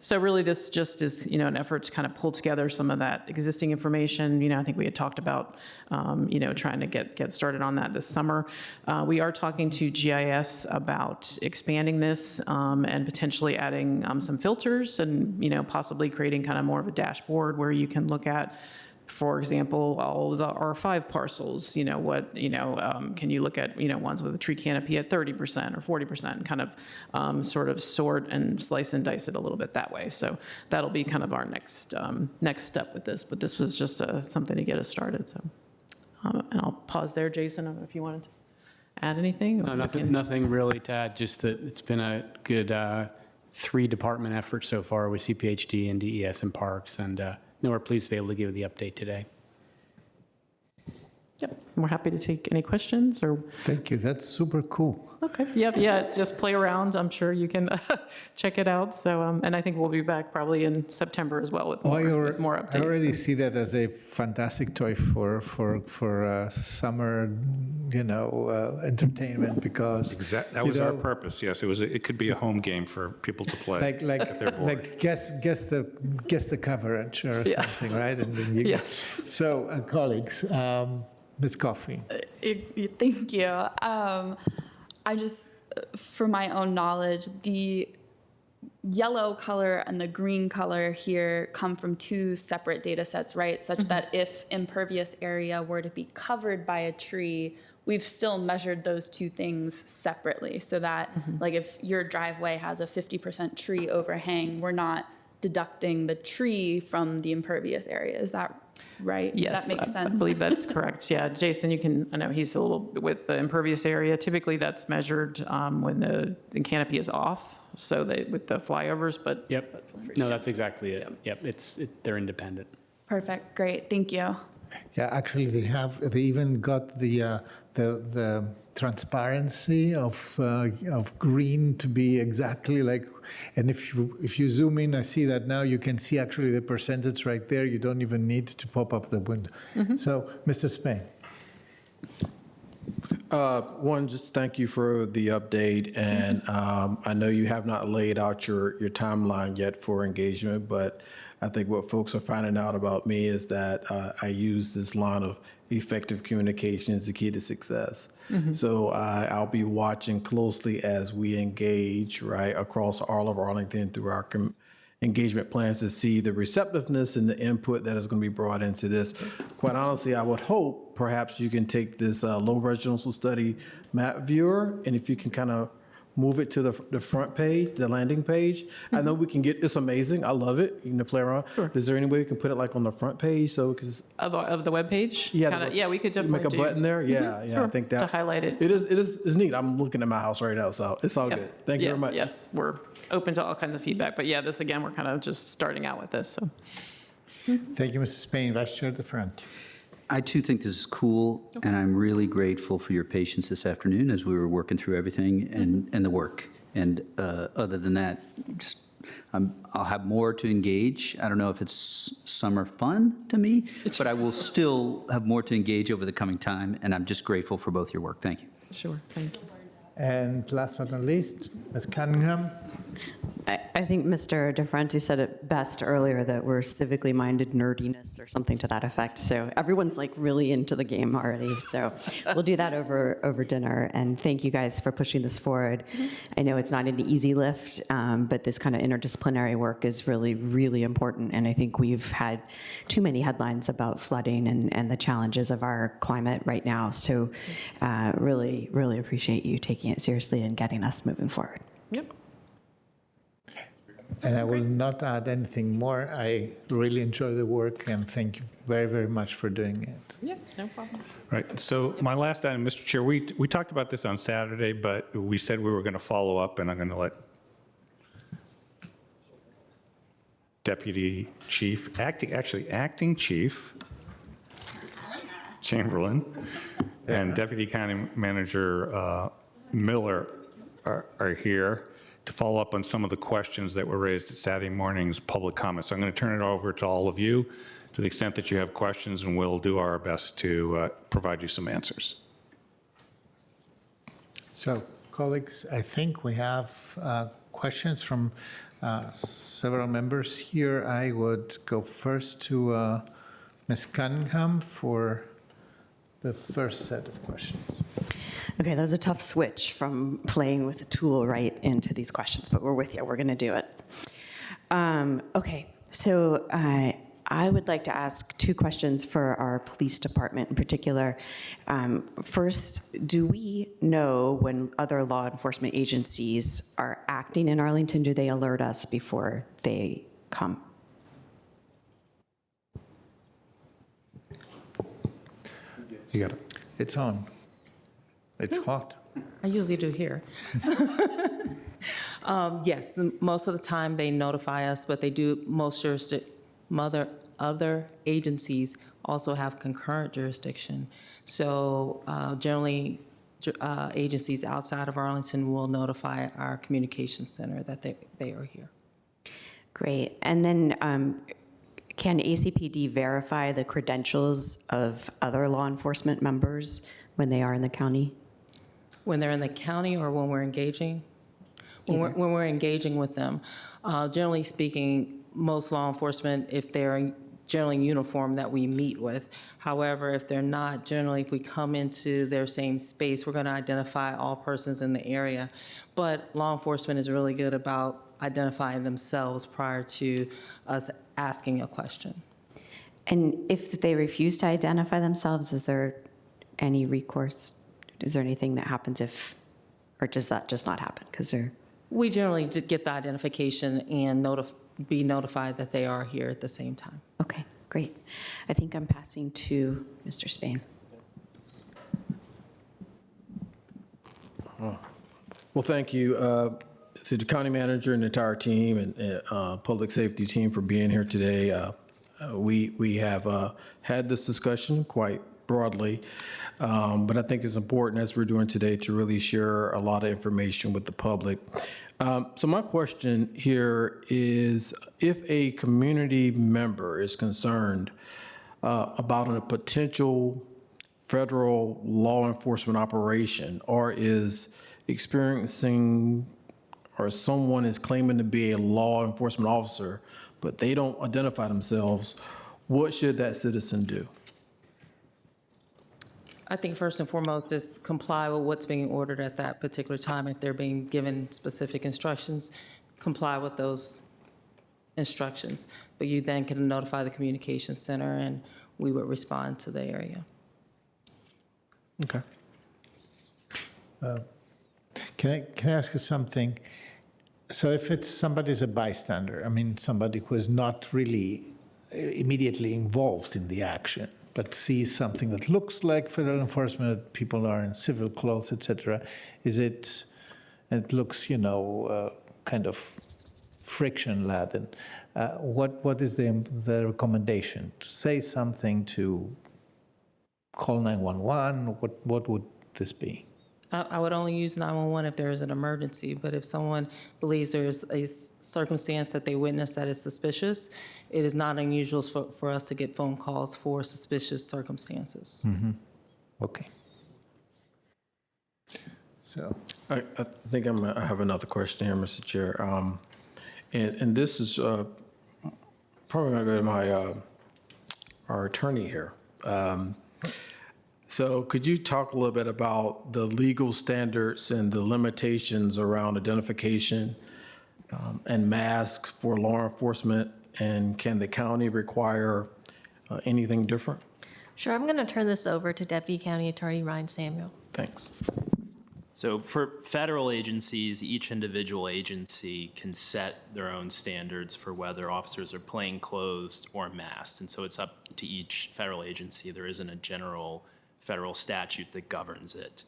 So really, this just is, an effort to kind of pull together some of that existing information. I think we had talked about, trying to get started on that this summer. We are talking to GIS about expanding this and potentially adding some filters and, possibly creating kind of more of a dashboard where you can look at, for example, all of the R5 parcels, can you look at, ones with a tree canopy at 30% or 40%, and kind of sort of sort and slice and dice it a little bit that way. So that'll be kind of our next step with this, but this was just something to get us started. So, and I'll pause there, Jason, I don't know if you wanted to add anything? No, nothing really to add, just that it's been a good 3-department effort so far with CPHD and DES and Parks, and we're pleased to be able to give you the update today. Yep, we're happy to take any questions or. Thank you, that's super cool. Okay, yeah, just play around. I'm sure you can check it out. So, and I think we'll be back probably in September as well with more updates. I already see that as a fantastic toy for summer, entertainment, because That was our purpose. Yes, it could be a home game for people to play if they're bored. like guess the coverage or something, right? And then yes. So, colleagues, Ms. Coffey. Thank you. I just, for my own knowledge, the yellow color and the green color here come from two separate data sets, right? Such that if impervious area were to be covered by a tree, we've still measured those two things separately, so that like if your driveway has a 50% tree overhang, we're not deducting the tree from the impervious area. Is that right? Yes, That makes sense. I believe that's correct. Yeah, Jason, you can, I know he's a little bit with the impervious area. Typically, that's measured when the canopy is off, so that with the flyovers, but. Yep. No, that's exactly it. Yep, they're independent. Perfect, great, thank you. Yeah, actually, they even got the transparency of green to be exactly like, and if you zoom in, I see that now you can see actually the percentage right there. You don't even need to pop up the window. So, Mr. Spain. One, just thank you for the update, and I know you have not laid out your timeline yet for engagement, but I think what folks are finding out about me is that I use this line of effective communication is the key to success. So I'll be watching closely as we engage, right, across all of Arlington through our engagement plans to see the receptiveness and the input that is going to be brought into this. Quite honestly, I would hope perhaps you can take this low residential study map viewer, and if you can kind of move it to the front page, the landing page. I know we can get, it's amazing, I love it, you can play around. Sure. Is there any way we can put it like on the front page, so, because. Of the webpage? Yeah, Yeah, we could definitely make a button there, yeah, Sure, I think that. to highlight it. It's neat, I'm looking at my house right now, so it's all Yep. good. Thank you Yeah, very much. Yes, we're open to all kinds of feedback, but yeah, this again, we're kind of just starting out with this, so. Thank you, Mrs. Spain. Vice Chair at the front. I too think this is cool, and I'm really grateful for your patience this afternoon as we were working through everything and the work. And other than that, just I'll have more to engage. I don't know if it's summer fun to me, but I will still have more to engage over the coming time, and I'm just grateful for both your work. Thank you. Sure, thank you. And last but not least, Ms. Cunningham. I think Mr. DeFranti said it best earlier, that we're civically minded nerdiness or something to that effect. So everyone's like really into the game already. So we'll do that over dinner. And thank you guys for pushing this forward. I know it's not an easy lift, but this kind of interdisciplinary work is really, really important. And I think we've had too many headlines about flooding and the challenges of our climate right now. So really, really appreciate you taking it seriously and getting us moving forward. Yep. And I will not add anything more. I really enjoy the work, and thank you very, very much for doing it. Yeah, no problem. Right, so my last item, Mr. Chair, we talked about this on Saturday, but we said we were going to follow up, and I'm going to let Deputy Chief, Acting Chief Chamberlain and Deputy County Manager Miller are here to follow up on some of the questions that were raised at Saturday morning's public comments. So I'm going to turn it over to all of you to the extent that you have questions, and we'll do our best to provide you some answers. So, colleagues, I think we have questions from several members here. I would go first to Ms. Cunningham for the first set of questions. Okay, that was a tough switch from playing with the tool right into these questions, but we're with you. We're going to do it. Okay, so I would like to ask two questions for our police department in particular. First, do we know when other law enforcement agencies are acting in Arlington? Do they alert us before they come? You got it. It's on. It's hot. I usually do here. Yes, most of the time they notify us, but they do, other agencies also have concurrent jurisdiction. So generally, agencies outside of Arlington will notify our communications center that they are here. Great. And then can ACPD verify the credentials of other law enforcement members when they are in the county? When they're in the county or when we're engaging? When we're engaging with them. Generally speaking, most law enforcement, if they're generally in uniform, that we meet with. However, if they're not, generally if we come into their same space, we're going to identify all persons in the area. But law enforcement is really good about identify themselves prior to us asking a question. And if they refuse to identify themselves, is there any recourse? Is there anything that happens if, or does that just not happen? Because they're, We generally just get the identification and be notified that they are here at the same time. okay, great. I think I'm passing to Mr. Spain. Well, thank you to the county manager and the entire team and public safety team for being here today. We have had this discussion quite broadly, but I think it's important, as we're doing today, to really share a lot of information with the public. So my question here is, if a community member is concerned about a potential federal law enforcement operation, or is experiencing, or someone is claiming to be a law enforcement officer, but they don't identify themselves, what should that citizen do? I think first and foremost is comply with what's being ordered at that particular time. If they're being given specific instructions, comply with those instructions. But you then can notify the communications center and we would respond to the area. Okay. Can I ask you something? So if it's somebody's a bystander, I mean, somebody who is not really immediately involved in the action, but sees something that looks like federal enforcement, that people are in civil clothes, etc., is it, and it looks, kind of friction-laden, what is the recommendation? To say something, to call 911, what would this be? I would only use 911 if there is an emergency, but if someone believes there's a circumstance that they witnessed that is suspicious, it is not unusual for us to get phone calls for suspicious circumstances. Mm-hmm. Okay. So I think I have another question here, Mr. Chair. And this is probably going to go to our attorney here. So could you talk a little bit about the legal standards and the limitations around identification and masks for law enforcement? And can the county require anything different? Sure, I'm going to turn this over to Deputy County Attorney Ryan Samuel. Thanks. So for federal agencies, each individual agency can set their own standards for whether officers are plainclothes or masked. And so it's up to each federal agency. There isn't a general federal statute that governs it.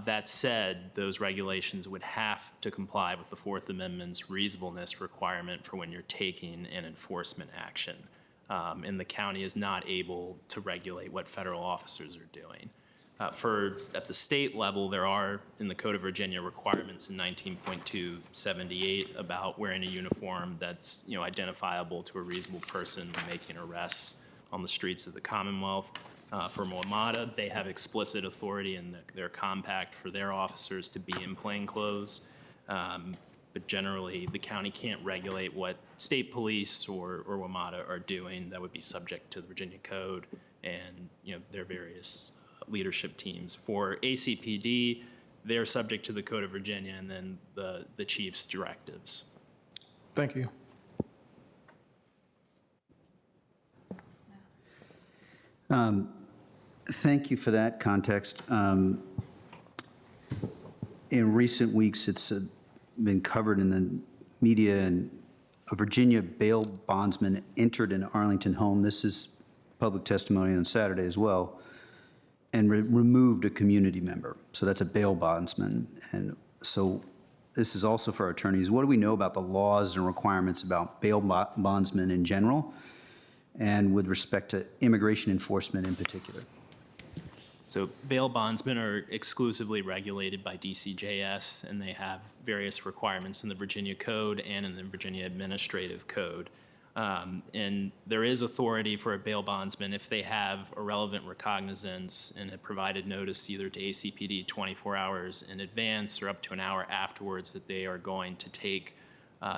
That said, those regulations would have to comply with the Fourth Amendment's reasonableness requirement for when you're taking an enforcement action. And the county is not able to regulate what federal officers are doing. At the state level, there are, in the Code of Virginia, requirements in 19.278 about wearing a uniform that's, identifiable to a reasonable person when making arrests on the streets of the Commonwealth. For WMATA, they have explicit authority in their compact for their officers to be in plainclothes. But generally, the county can't regulate what state police or WMATA are doing. That would be subject to the Virginia Code and their various leadership teams. For ACPD, they're subject to the Code of Virginia and then the chief's directives. Thank you. Thank you for that context. In recent weeks, it's been covered in the media, and a Virginia bail bondsman entered an Arlington home. This is public testimony on Saturday as well, and removed a community member. So that's a bail bondsman. And so this is also for our attorneys. What do we know about the laws and requirements about bail bondsmen in general, and with respect to immigration enforcement in particular? So bail bondsmen are exclusively regulated by DCJS, and they have various requirements in the Virginia Code and in the Virginia Administrative Code. And there is authority for a bail bondsman if they have a relevant recognizance and have provided notice either to ACPD 24 hours in advance or up to an hour afterwards that they are going to take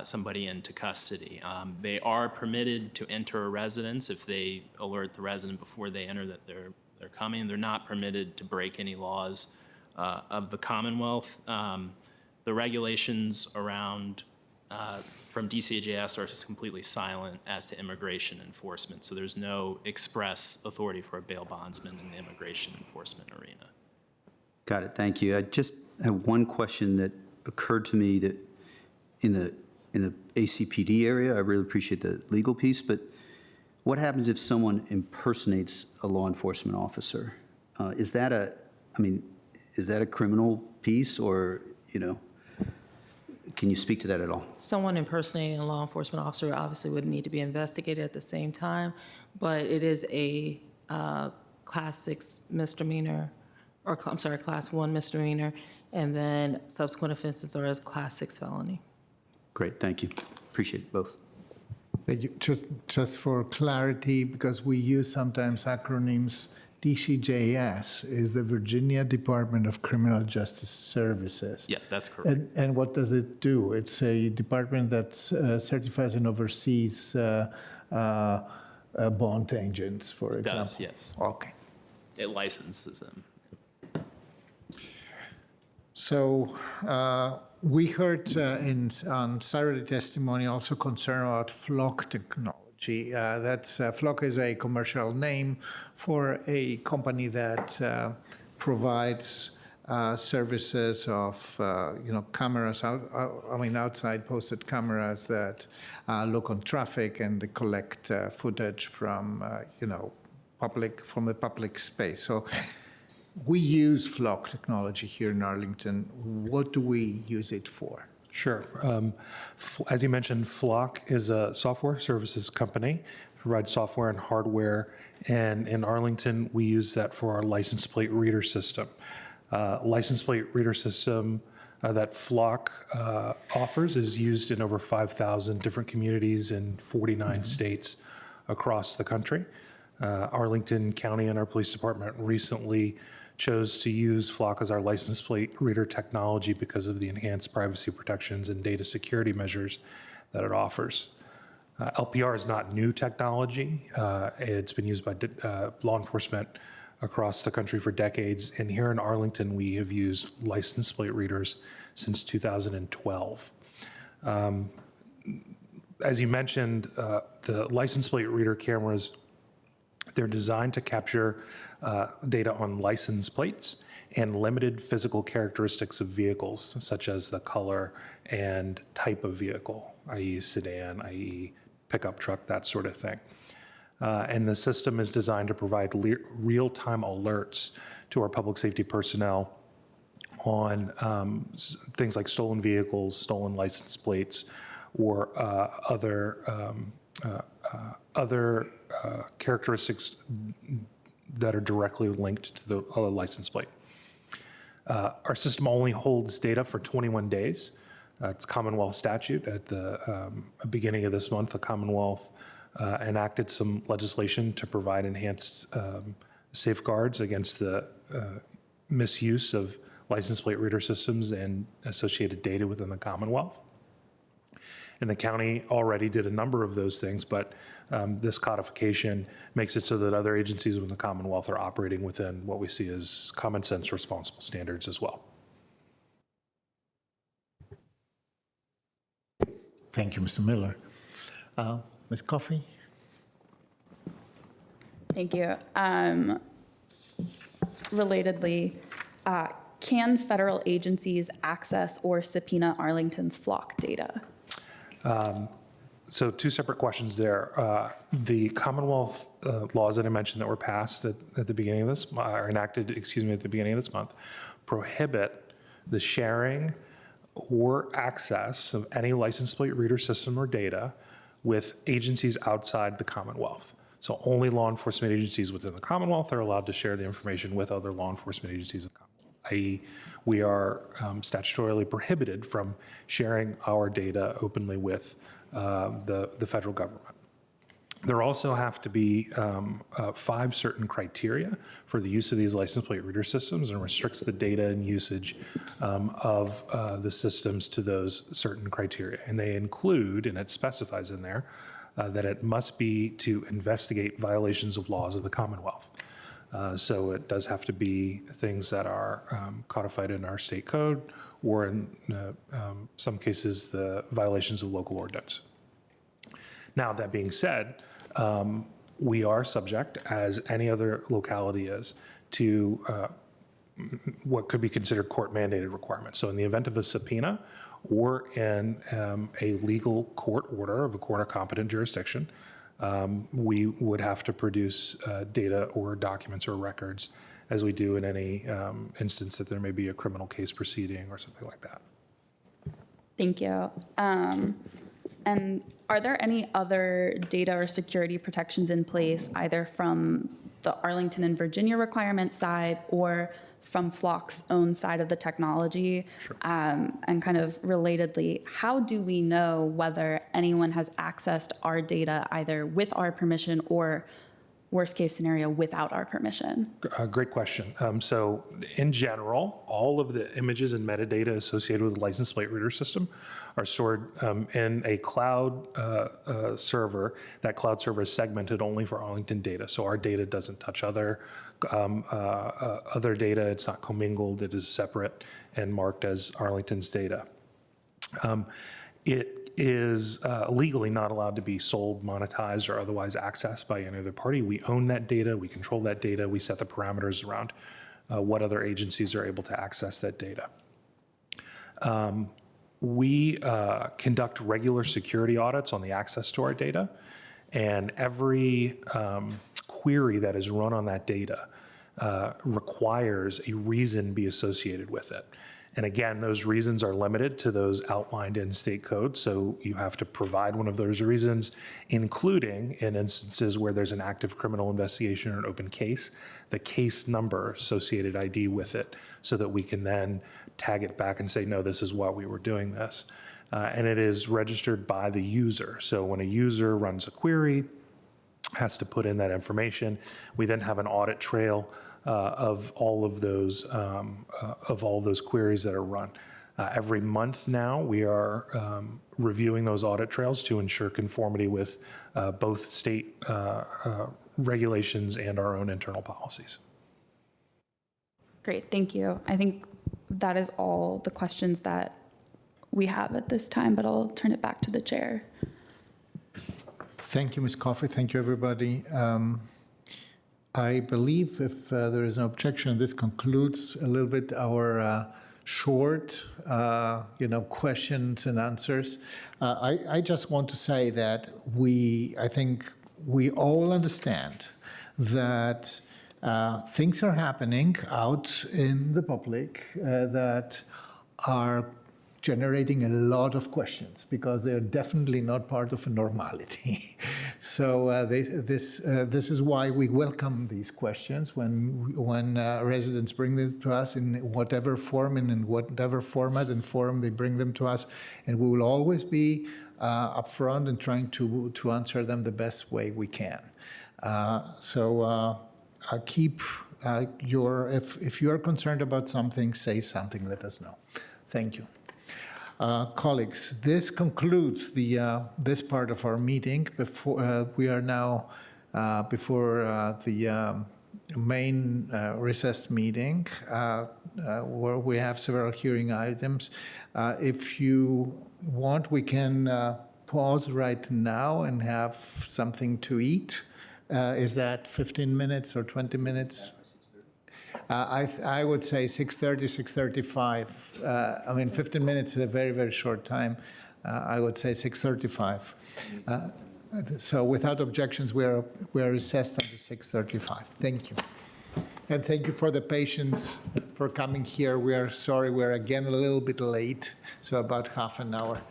somebody into custody. They are permitted to enter a residence if they alert the resident before they enter that they're coming. They're not permitted to break any laws of the Commonwealth. The regulations around from DCJS are just completely silent as to immigration enforcement. So there's no express authority for a bail bondsman in the immigration enforcement arena. Got it, thank you. I just have one question that occurred to me that in the ACPD area, I really appreciate the legal piece, but what happens if someone impersonates a law enforcement officer? Is that a criminal piece, or, can you speak to that at all? Someone impersonating a law enforcement officer obviously would need to be investigated at the same time, but it is a Class 6 misdemeanor, or I'm sorry, Class 1 misdemeanor, and then subsequent offenses are as Class 6 felony. Great, thank you. Appreciate both. Thank you. Just for clarity, because we use sometimes acronyms, DCJS is the Virginia Department of Criminal Justice Services. Yeah, that's correct. And what does it do? It's a department that certifies and oversees bond agents, for It example. does, yes. Okay. It licenses them. So we heard on Saturday testimony also concern about flock technology. Flock is a commercial name for a company that provides services of cameras, outside posted cameras that look on traffic and they collect footage from from the public space. So we use flock technology here in Arlington. What do we use it for? Sure. As you mentioned, Flock is a software services company, provides software and hardware, and in Arlington, we use that for our license plate reader system. License plate reader system that Flock offers is used in over 5,000 different communities in 49 states across the country. Arlington County and our police department recently chose to use Flock as our license plate reader technology because of the enhanced privacy protections and data security measures that it offers. LPR is not new technology. It's been used by law enforcement across the country for decades. And here in Arlington, we have used license plate readers since 2012. As you mentioned, the license plate reader cameras, they're designed to capture data on license plates and limited physical characteristics of vehicles, such as the color and type of vehicle, i.e. sedan, i.e. pickup truck, that sort of thing. And the system is designed to provide real-time alerts to our public safety personnel on things like stolen vehicles, stolen license plates, or other characteristics that are directly linked to the license plate. Our system only holds data for 21 days. It's Commonwealth statute. At the beginning of this month, the Commonwealth enacted some legislation to provide enhanced safeguards against the misuse of license plate reader systems and associated data within the Commonwealth. And the county already did a number of those things, but this codification makes it so that other agencies within the Commonwealth are operating within what we see as common sense responsible standards as well. Thank you, Mr. Miller. Ms. Coffey? Thank you. Relatedly, can federal agencies access or subpoena Arlington's flock data? So two separate questions there. The Commonwealth laws that I mentioned that were passed at the beginning of this, or enacted, at the beginning of this month, prohibit the sharing or access of any license plate reader system or data with agencies outside the Commonwealth. So only law enforcement agencies within the Commonwealth are allowed to share the information with other law enforcement agencies of the Commonwealth, i.e. we are statutorily prohibited from sharing our data openly with the federal government. There also have to be 5 certain criteria for the use of these license plate reader systems, and restricts the data and usage of the systems to those certain criteria. And they include, and it specifies in there, that it must be to investigate violations of laws of the Commonwealth. So it does have to be things that are codified in our state code, or in some cases, the violations of local ordinance. Now, that being said, we are subject, as any other locality is, to what could be considered court-mandated requirements. So in the event of a subpoena or in a legal court order of a court of competent jurisdiction, we would have to produce data or documents or records, as we do in any instance that there may be a criminal case proceeding or something like that. Thank you. And are there any other data or security protections in place, either from the Arlington and Virginia requirement side or from Flock's own side of the technology? Sure. And kind of relatedly, how do we know whether anyone has accessed our data either with our permission or, worst case scenario, without our permission? Great question. So in general, all of the images and metadata associated with the license plate reader system are stored in a cloud server. That cloud server is segmented only for Arlington data. So our data doesn't touch other data. It's not commingled. It is separate and marked as Arlington's data. It is legally not allowed to be sold, monetized, or otherwise accessed by any other party. We own that data, we control that data, we set the parameters around what other agencies are able to access that data. We conduct regular security audits on the access to our data, and every query that is run on that data requires a reason be associated with it. And again, those reasons are limited to those outlined in state code, so you have to provide one of those reasons, including in instances where there's an active criminal investigation or an open case, the case number, associated ID with it, so that we can then tag it back and say, no, this is why we were doing this. And it is registered by the user. So when a user runs a query, has to put in that information, we then have an audit trail of all of those queries that are run. Every month now, we are reviewing those audit trails to ensure conformity with both state regulations and our own internal policies. Great, thank you. I think that is all the questions that we have at this time, but I'll turn it back to the chair. Thank you, Ms. Coffey. Thank you, everybody. I believe if there is no objection, this concludes a little bit our short, questions and answers. I just want to say that I think we all understand that things are happening out in the public that are generating a lot of questions because they're definitely not part of a normality. So this is why we welcome these questions when residents bring them to us in whatever form and in whatever format and form they bring them to us, and we will always be upfront and trying to answer them the best way we can. Keep if you are concerned about something, say something. Let us know. Thank you. Colleagues, this concludes this part of our meeting. We are now before the main recessed meeting, where we have several hearing items. If you want, we can pause right now and have something to eat. Is that 15 minutes or 20 minutes? I would say 6:30, 6:35. 15 minutes is a very, very short time. I would say 6:35. So without objections, we are recessed until 6:35. Thank you. And thank you for the patience for coming here. We are sorry we're again a little bit late, so about half an hour.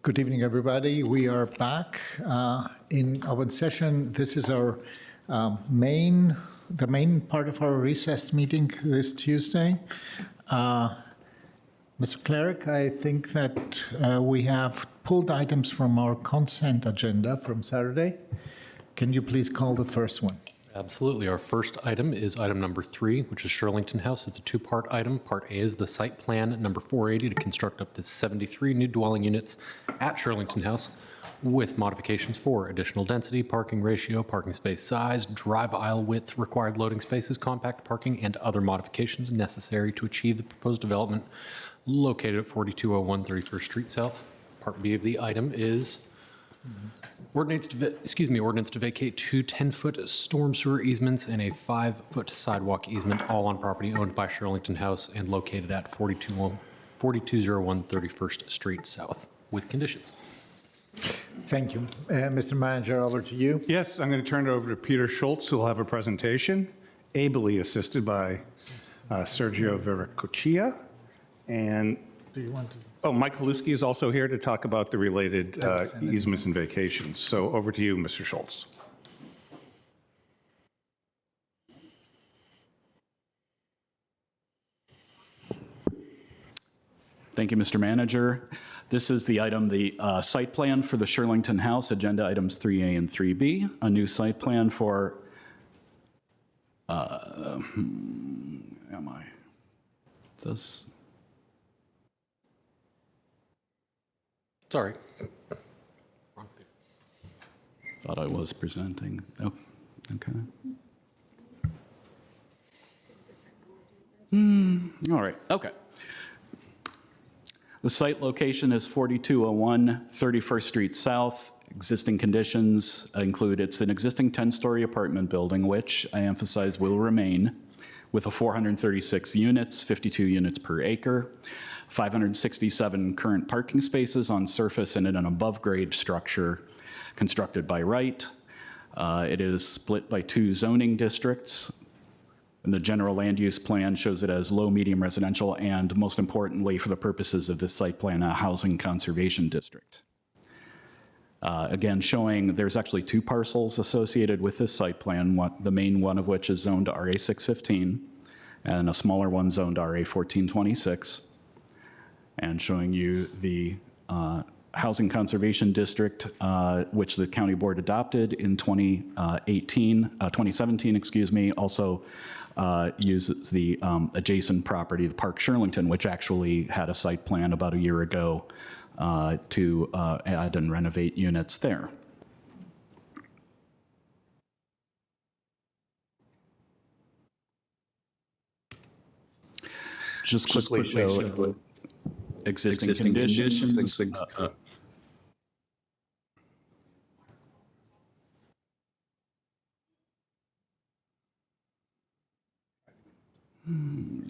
Good evening, everybody. We are back in open session. This is our the main part of our recessed meeting this Tuesday. Mr. Clerk, I think that we have pulled items from our consent agenda from Saturday. Can you please call the first one? Absolutely. Our first item is item number 3, which is Shirlington House. It's a 2-part item. Part A is the site plan number 480 to construct up to 73 new dwelling units at Shirlington House with modifications for additional density, parking ratio, parking space size, drive aisle width, required loading spaces, compact parking, and other modifications necessary to achieve the proposed development located at 4201 31st Street South. Part B of the item is ordinance to vacate 2 10-foot storm sewer easements and a 5-foot sidewalk easement, all on property owned by Shirlington House and located at 4201 31st Street South, with conditions. Thank you. Mr. Manager, over to you. Yes, I'm going to turn it over to Peter Schultz, who will have a presentation, ably assisted by Sergio Veracruzia. And do you want to? Oh, Mike Haluski is also here to talk about the related easements and vacations. So over to you, Mr. Schultz. Thank you, Mr. Manager. This is the item, the site plan for the Shirlington House, agenda items 3A and 3B, a new site plan for, Sorry. Thought I was presenting. Oh, okay. All right, okay. The site location is 4201 31st Street South. Existing conditions include it's an existing 10-story apartment building, which I emphasize will remain, with a 436 units, 52 units per acre, 567 current parking spaces on surface and in an above-grade structure constructed by right. It is split by 2 zoning districts, and the general land use plan shows it as low, medium residential, and most importantly, for the purposes of this site plan, a housing conservation district. Again, showing there's actually 2 parcels associated with this site plan, the main one of which is zoned RA 615, and a smaller one zoned RA 1426, and showing you the housing conservation district, which the county board adopted in 2017, excuse me, also uses the adjacent property, the Park Shirlington, which actually had a site plan about a year ago to add and renovate units there. Just quickly show existing conditions. Let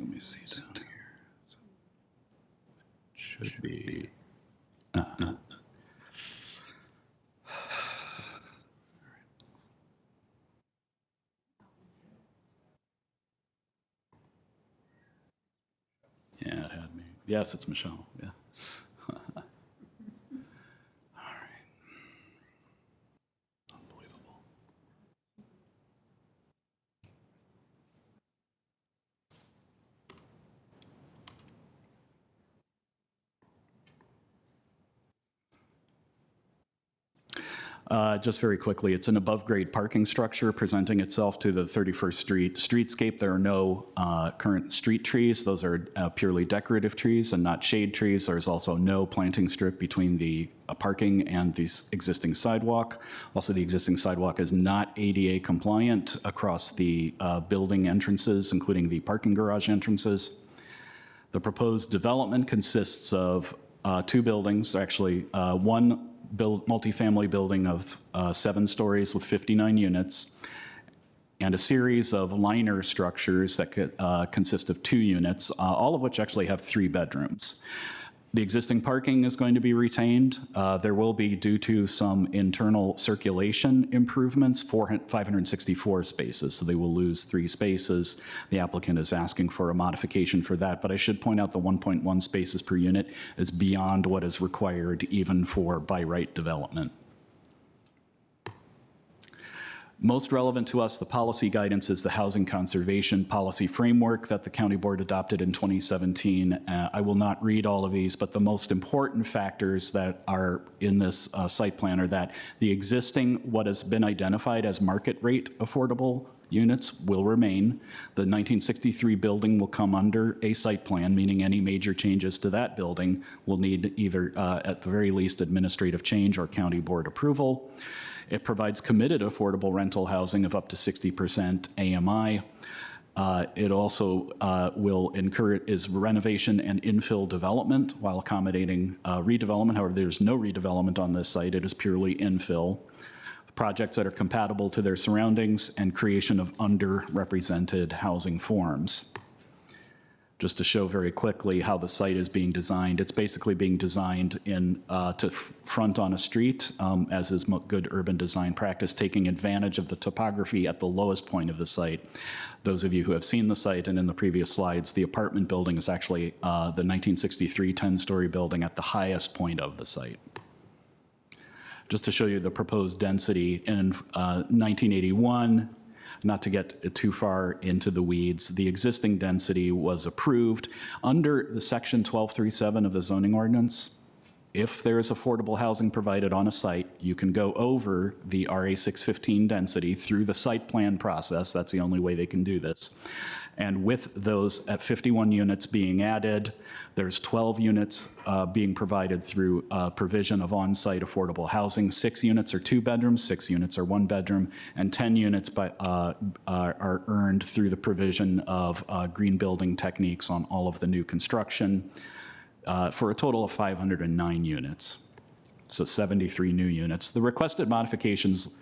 me see down here. Should be. Yeah, it had me. Yes, it's Michelle. Yeah. Just very quickly, it's an above-grade parking structure presenting itself to the 31st Street streetscape. There are no current street trees. Those are purely decorative trees and not shade trees. There's also no planting strip between the parking and the existing sidewalk. Also, the existing sidewalk is not ADA compliant across the building entrances, including the parking garage entrances. The proposed development consists of 2 buildings, actually one multifamily building of 7 stories with 59 units, and a series of liner structures that could consist of 2 units, all of which actually have 3 bedrooms. The existing parking is going to be retained. There will be, due to some internal circulation improvements, 564 spaces, so they will lose 3 spaces. The applicant is asking for a modification for that, but I should point out the 1.1 spaces per unit is beyond what is required even for by right development. Most relevant to us, the policy guidance is the Housing Conservation Policy Framework that the County Board adopted in 2017. I will not read all of these, but the most important factors that are in this site plan are that the existing, what has been identified as market rate affordable units will remain. The 1963 building will come under a site plan, meaning any major changes to that building will need either, at the very least, administrative change or county board approval. It provides committed affordable rental housing of up to 60% AMI. It also will is renovation and infill development while accommodating redevelopment. However, there's no redevelopment on this site. It is purely infill. Projects that are compatible to their surroundings and creation of underrepresented housing forms. Just to show very quickly how the site is being designed, it's basically being designed in to front on a street, as is good urban design practice, taking advantage of the topography at the lowest point of the site. Those of you who have seen the site and in the previous slides, the apartment building is actually the 1963 10-story building at the highest point of the site. Just to show you the proposed density, in 1981, not to get too far into the weeds, the existing density was approved under the section 1237 of the zoning ordinance. If there is affordable housing provided on a site, you can go over the RA 615 density through the site plan process. That's the only way they can do this. And with those at 51 units being added, there's 12 units being provided through provision of on-site affordable housing. 6 units are 2 bedrooms, 6 units are 1 bedroom, and 10 units are earned through the provision of green building techniques on all of the new construction for a total of 509 units. So 73 new units. The requested modifications,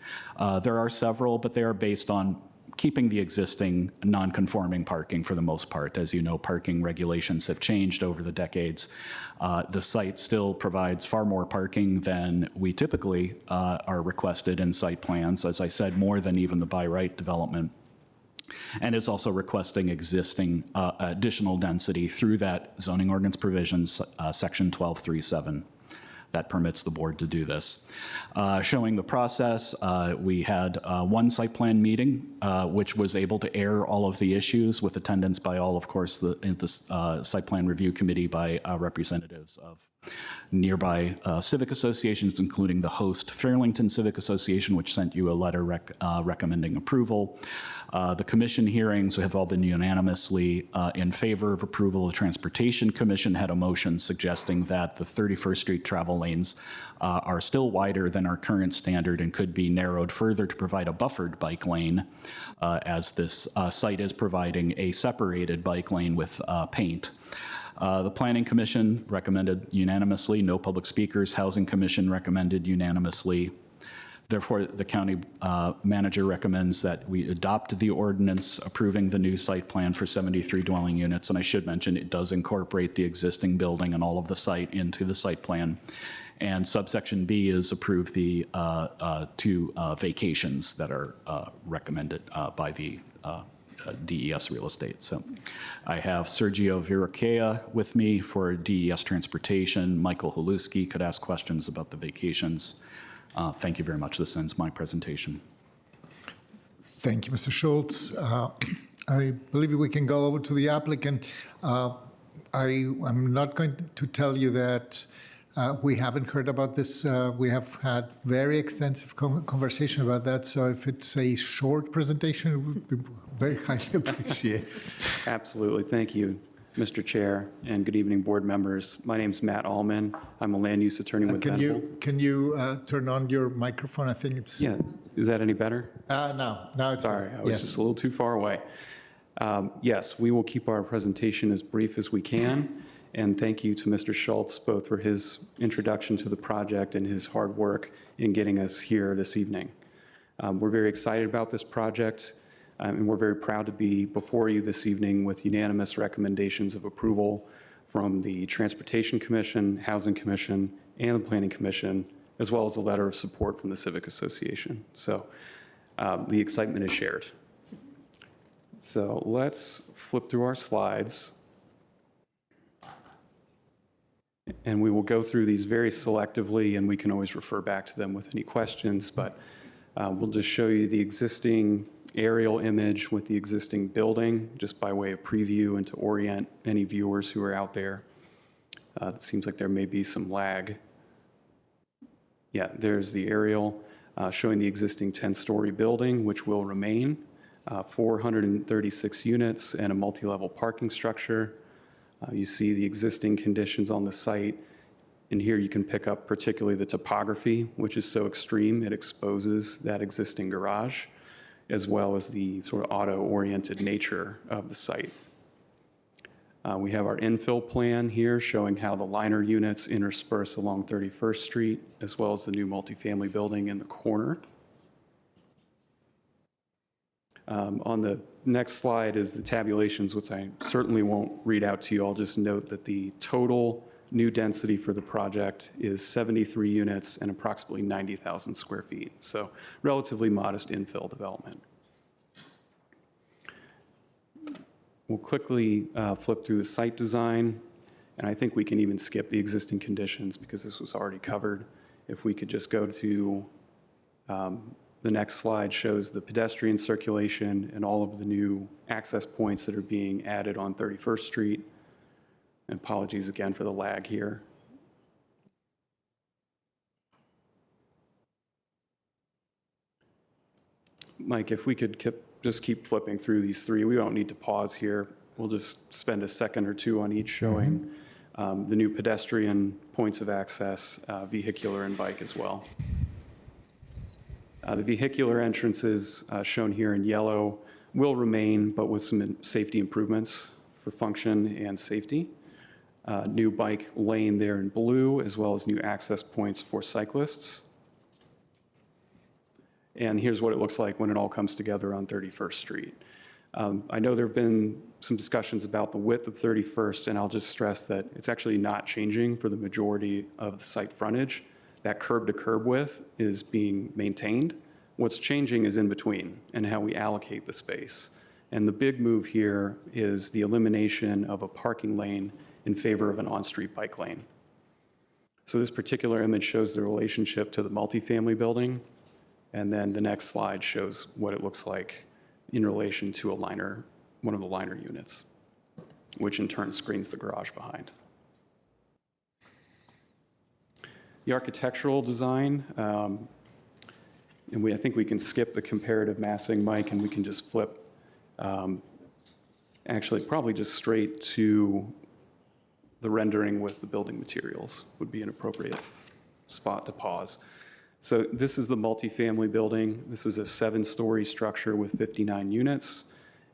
there are several, but they are based on keeping the existing non-conforming parking for the most part. As you know, parking regulations have changed over the decades. The site still provides far more parking than we typically are requested in site plans. As I said, more than even the by right development. And is also requesting existing additional density through that zoning ordinance provisions, section 1237. That permits the board to do this. Showing the process, we had one site plan meeting, which was able to air all of the issues with attendance by all, of course, the site plan review committee by representatives of nearby civic associations, including the host Arlington Civic Association, which sent you a letter recommending approval. The commission hearings have all been unanimously in favor of approval. The Transportation Commission had a motion suggesting that the 31st Street travel lanes are still wider than our current standard and could be narrowed further to provide a buffered bike lane, as this site is providing a separated bike lane with paint. The Planning Commission recommended unanimously, no public speakers. Housing Commission recommended unanimously. Therefore, the county manager recommends that we adopt the ordinance approving the new site plan for 73 dwelling units. And I should mention it does incorporate the existing building and all of the site into the site plan. And subsection B is approve the 2 vacations that are recommended by the DES Real Estate. So I have Sergio Viracea with me for DES Transportation. Michael Haluski could ask questions about the vacations. Thank you very much. This ends my presentation. Thank you, Mr. Schultz. I believe we can go over to the applicant. I'm not going to tell you that we haven't heard about this. We have had very extensive conversation about that. So if it's a short presentation, it would be very highly appreciated. Absolutely. Thank you, Mr. Chair, and good evening, board members. My name is Matt Allman. I'm a land use attorney with Venable. Can you turn on your microphone? I think it's... Yeah. Is that any better? No. Now it's... Sorry, I was just a little too far away. Yes, we will keep our presentation as brief as we can. And thank you to Mr. Schultz, both for his introduction to the project and his hard work in getting us here this evening. We're very excited about this project, and we're very proud to be before you this evening with unanimous recommendations of approval from the Transportation Commission, Housing Commission, and the Planning Commission, as well as a letter of support from the Civic Association. So the excitement is shared. So let's flip through our slides. And we will go through these very selectively, and we can always refer back to them with any questions, but we'll just show you the existing aerial image with the existing building, just by way of preview and to orient any viewers who are out there. It seems like there may be some lag. Yeah, there's the aerial showing the existing 10-story building, which will remain, 436 units and a multi-level parking structure. You see the existing conditions on the site. And here you can pick up particularly the topography, which is so extreme, it exposes that existing garage, as well as the sort of auto-oriented nature of the site. We have our infill plan here showing how the liner units intersperse along 31st Street, as well as the new multifamily building in the corner. On the next slide is the tabulations, which I certainly won't read out to you. I'll just note that the total new density for the project is 73 units and approximately 90,000 square feet. So relatively modest infill development. We'll quickly flip through the site design, and I think we can even skip the existing conditions because this was already covered. If we could just go to the next slide, shows the pedestrian circulation and all of the new access points that are being added on 31st Street. And apologies again for the lag here. Mike, if we could just keep flipping through these three. We don't need to pause here. We'll just spend a second or two on each showing the new pedestrian points of access, vehicular and bike as well. The vehicular entrances shown here in yellow will remain, but with some safety improvements for function and safety. New bike lane there in blue, as well as new access points for cyclists. And here's what it looks like when it all comes together on 31st Street. I know there have been some discussions about the width of 31st, and I'll just stress that it's actually not changing for the majority of the site frontage. That curb-to-curb width is being maintained. What's changing is in between and how we allocate the space. And the big move here is the elimination of a parking lane in favor of an on-street bike lane. So this particular image shows the relationship to the multifamily building, and then the next slide shows what it looks like in relation to one of the liner units, which in turn screens the garage behind. The architectural design, and I think we can skip the comparative massing, Mike, and we can just flip, actually probably just straight to the rendering with the building materials would be an appropriate spot to pause. So this is the multifamily building. This is a 7-story structure with 59 units.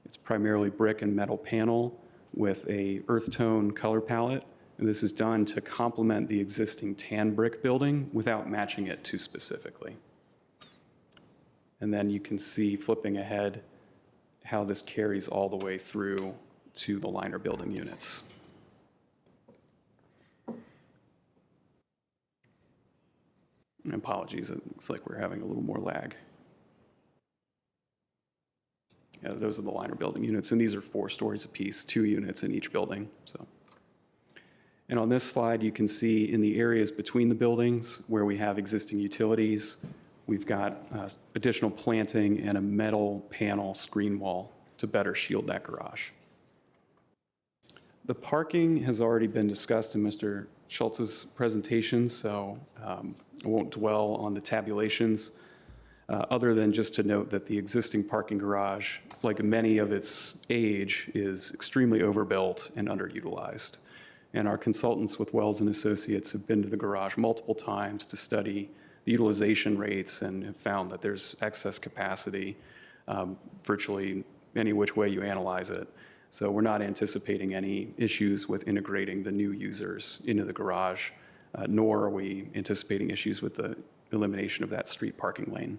It's primarily brick and metal panel with a earth tone color palette. And this is done to complement the existing tan brick building without matching it too specifically. And then you can see, flipping ahead, how this carries all the way through to the liner building units. Apologies, it looks like we're having a little more lag. Yeah, those are the liner building units, and these are 4 stories apiece, 2 units in each building. So, and on this slide, you can see in the areas between the buildings where we have existing utilities, we've got additional planting and a metal panel screen wall to better shield that garage. The parking has already been discussed in Mr. Schultz's presentation, so I won't dwell on the tabulations, other than just to note that the existing parking garage, like many of its age, is extremely overbuilt and underutilized. And our consultants with Wells and Associates have been to the garage multiple times to study the utilization rates and have found that there's excess capacity virtually any which way you analyze it. So we're not anticipating any issues with integrating the new users into the garage, nor are we anticipating issues with the elimination of that street parking lane.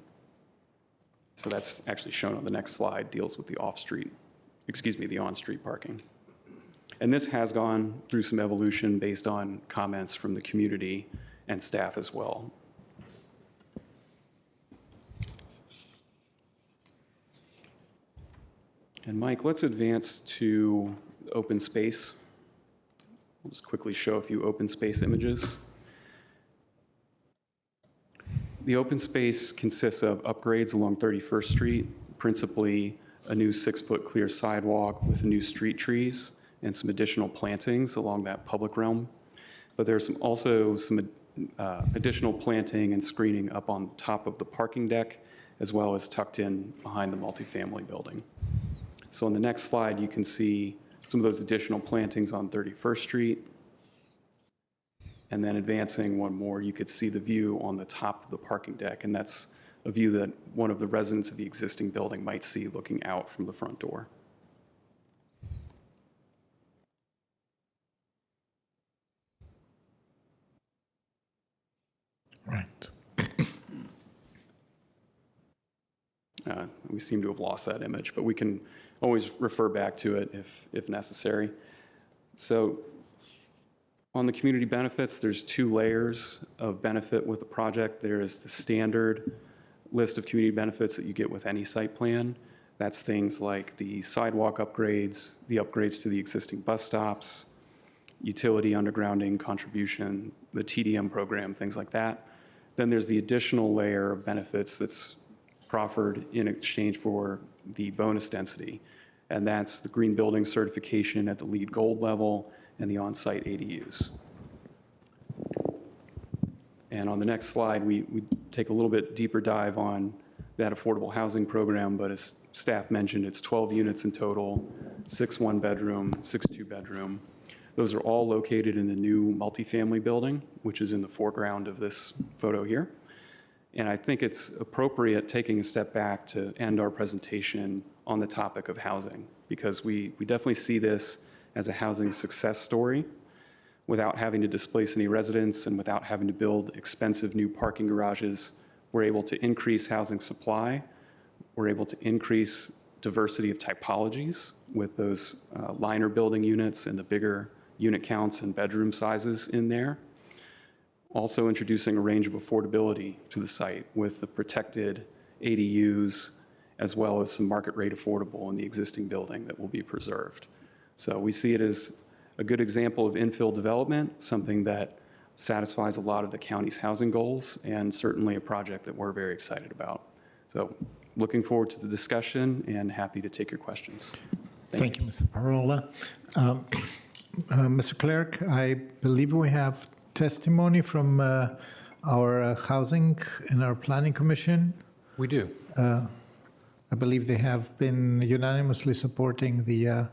So that's actually shown on the next slide, deals with the the on-street parking. And this has gone through some evolution based on comments from the community and staff as well. And Mike, let's advance to open space. I'll just quickly show a few open space images. The open space consists of upgrades along 31st Street, principally a new 6-foot clear sidewalk with new street trees and some additional plantings along that public realm. But there's also some additional planting and screening up on top of the parking deck, as well as tucked in behind the multifamily building. So on the next slide, you can see some of those additional plantings on 31st Street. And then advancing one more, you could see the view on the top of the parking deck, and that's a view that one of the residents of the existing building might see looking out from the front door. Right. We seem to have lost that image, but we can always refer back to it if necessary. So on the community benefits, there's 2 layers of benefit with the project. There is the standard list of community benefits that you get with any site plan. That's things like the sidewalk upgrades, the upgrades to the existing bus stops, utility undergrounding contribution, the TDM program, things like that. Then there's the additional layer of benefits that's proffered in exchange for the bonus density, and that's the green building certification at the LEED Gold level and the on-site ADUs. And on the next slide, we take a little bit deeper dive on that affordable housing program, but as staff mentioned, it's 12 units in total, 6 one-bedroom, 6 two-bedroom. Those are all located in the new multifamily building, which is in the foreground of this photo here. And I think it's appropriate taking a step back to end our presentation on the topic of housing, because we definitely see this as a housing success story without having to displace any residents and without having to build expensive new parking garages. We're able to increase housing supply. We're able to increase diversity of typologies with those liner building units and the bigger unit counts and bedroom sizes in there. Also introducing a range of affordability to the site with the protected ADUs, as well as some market rate affordable in the existing building that will be preserved. So we see it as a good example of infill development, something that satisfies a lot of the county's housing goals, and certainly a project that we're very excited about. So looking forward to the discussion and happy to take your questions. Thank you, Mr. Parola. Mr. Clerk, I believe we have testimony from our Housing and our Planning Commission. We do. I believe they have been unanimously supporting the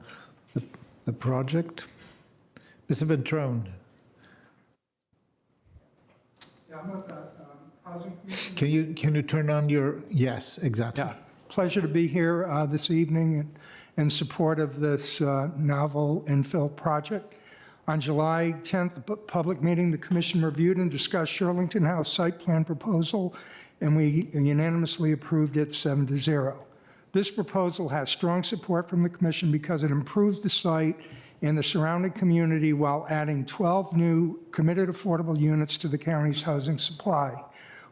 project. Mr. Ventrone. Yeah, I'm with the Housing Commission. Can you turn on your, yes, exactly. Yeah, pleasure to be here this evening in support of this novel infill project. On July 10th, public meeting, the commission reviewed and discussed Shirlington House site plan proposal, and we unanimously approved it 7-0. This proposal has strong support from the commission because it improves the site and the surrounding community while adding 12 new committed affordable units to the county's housing supply.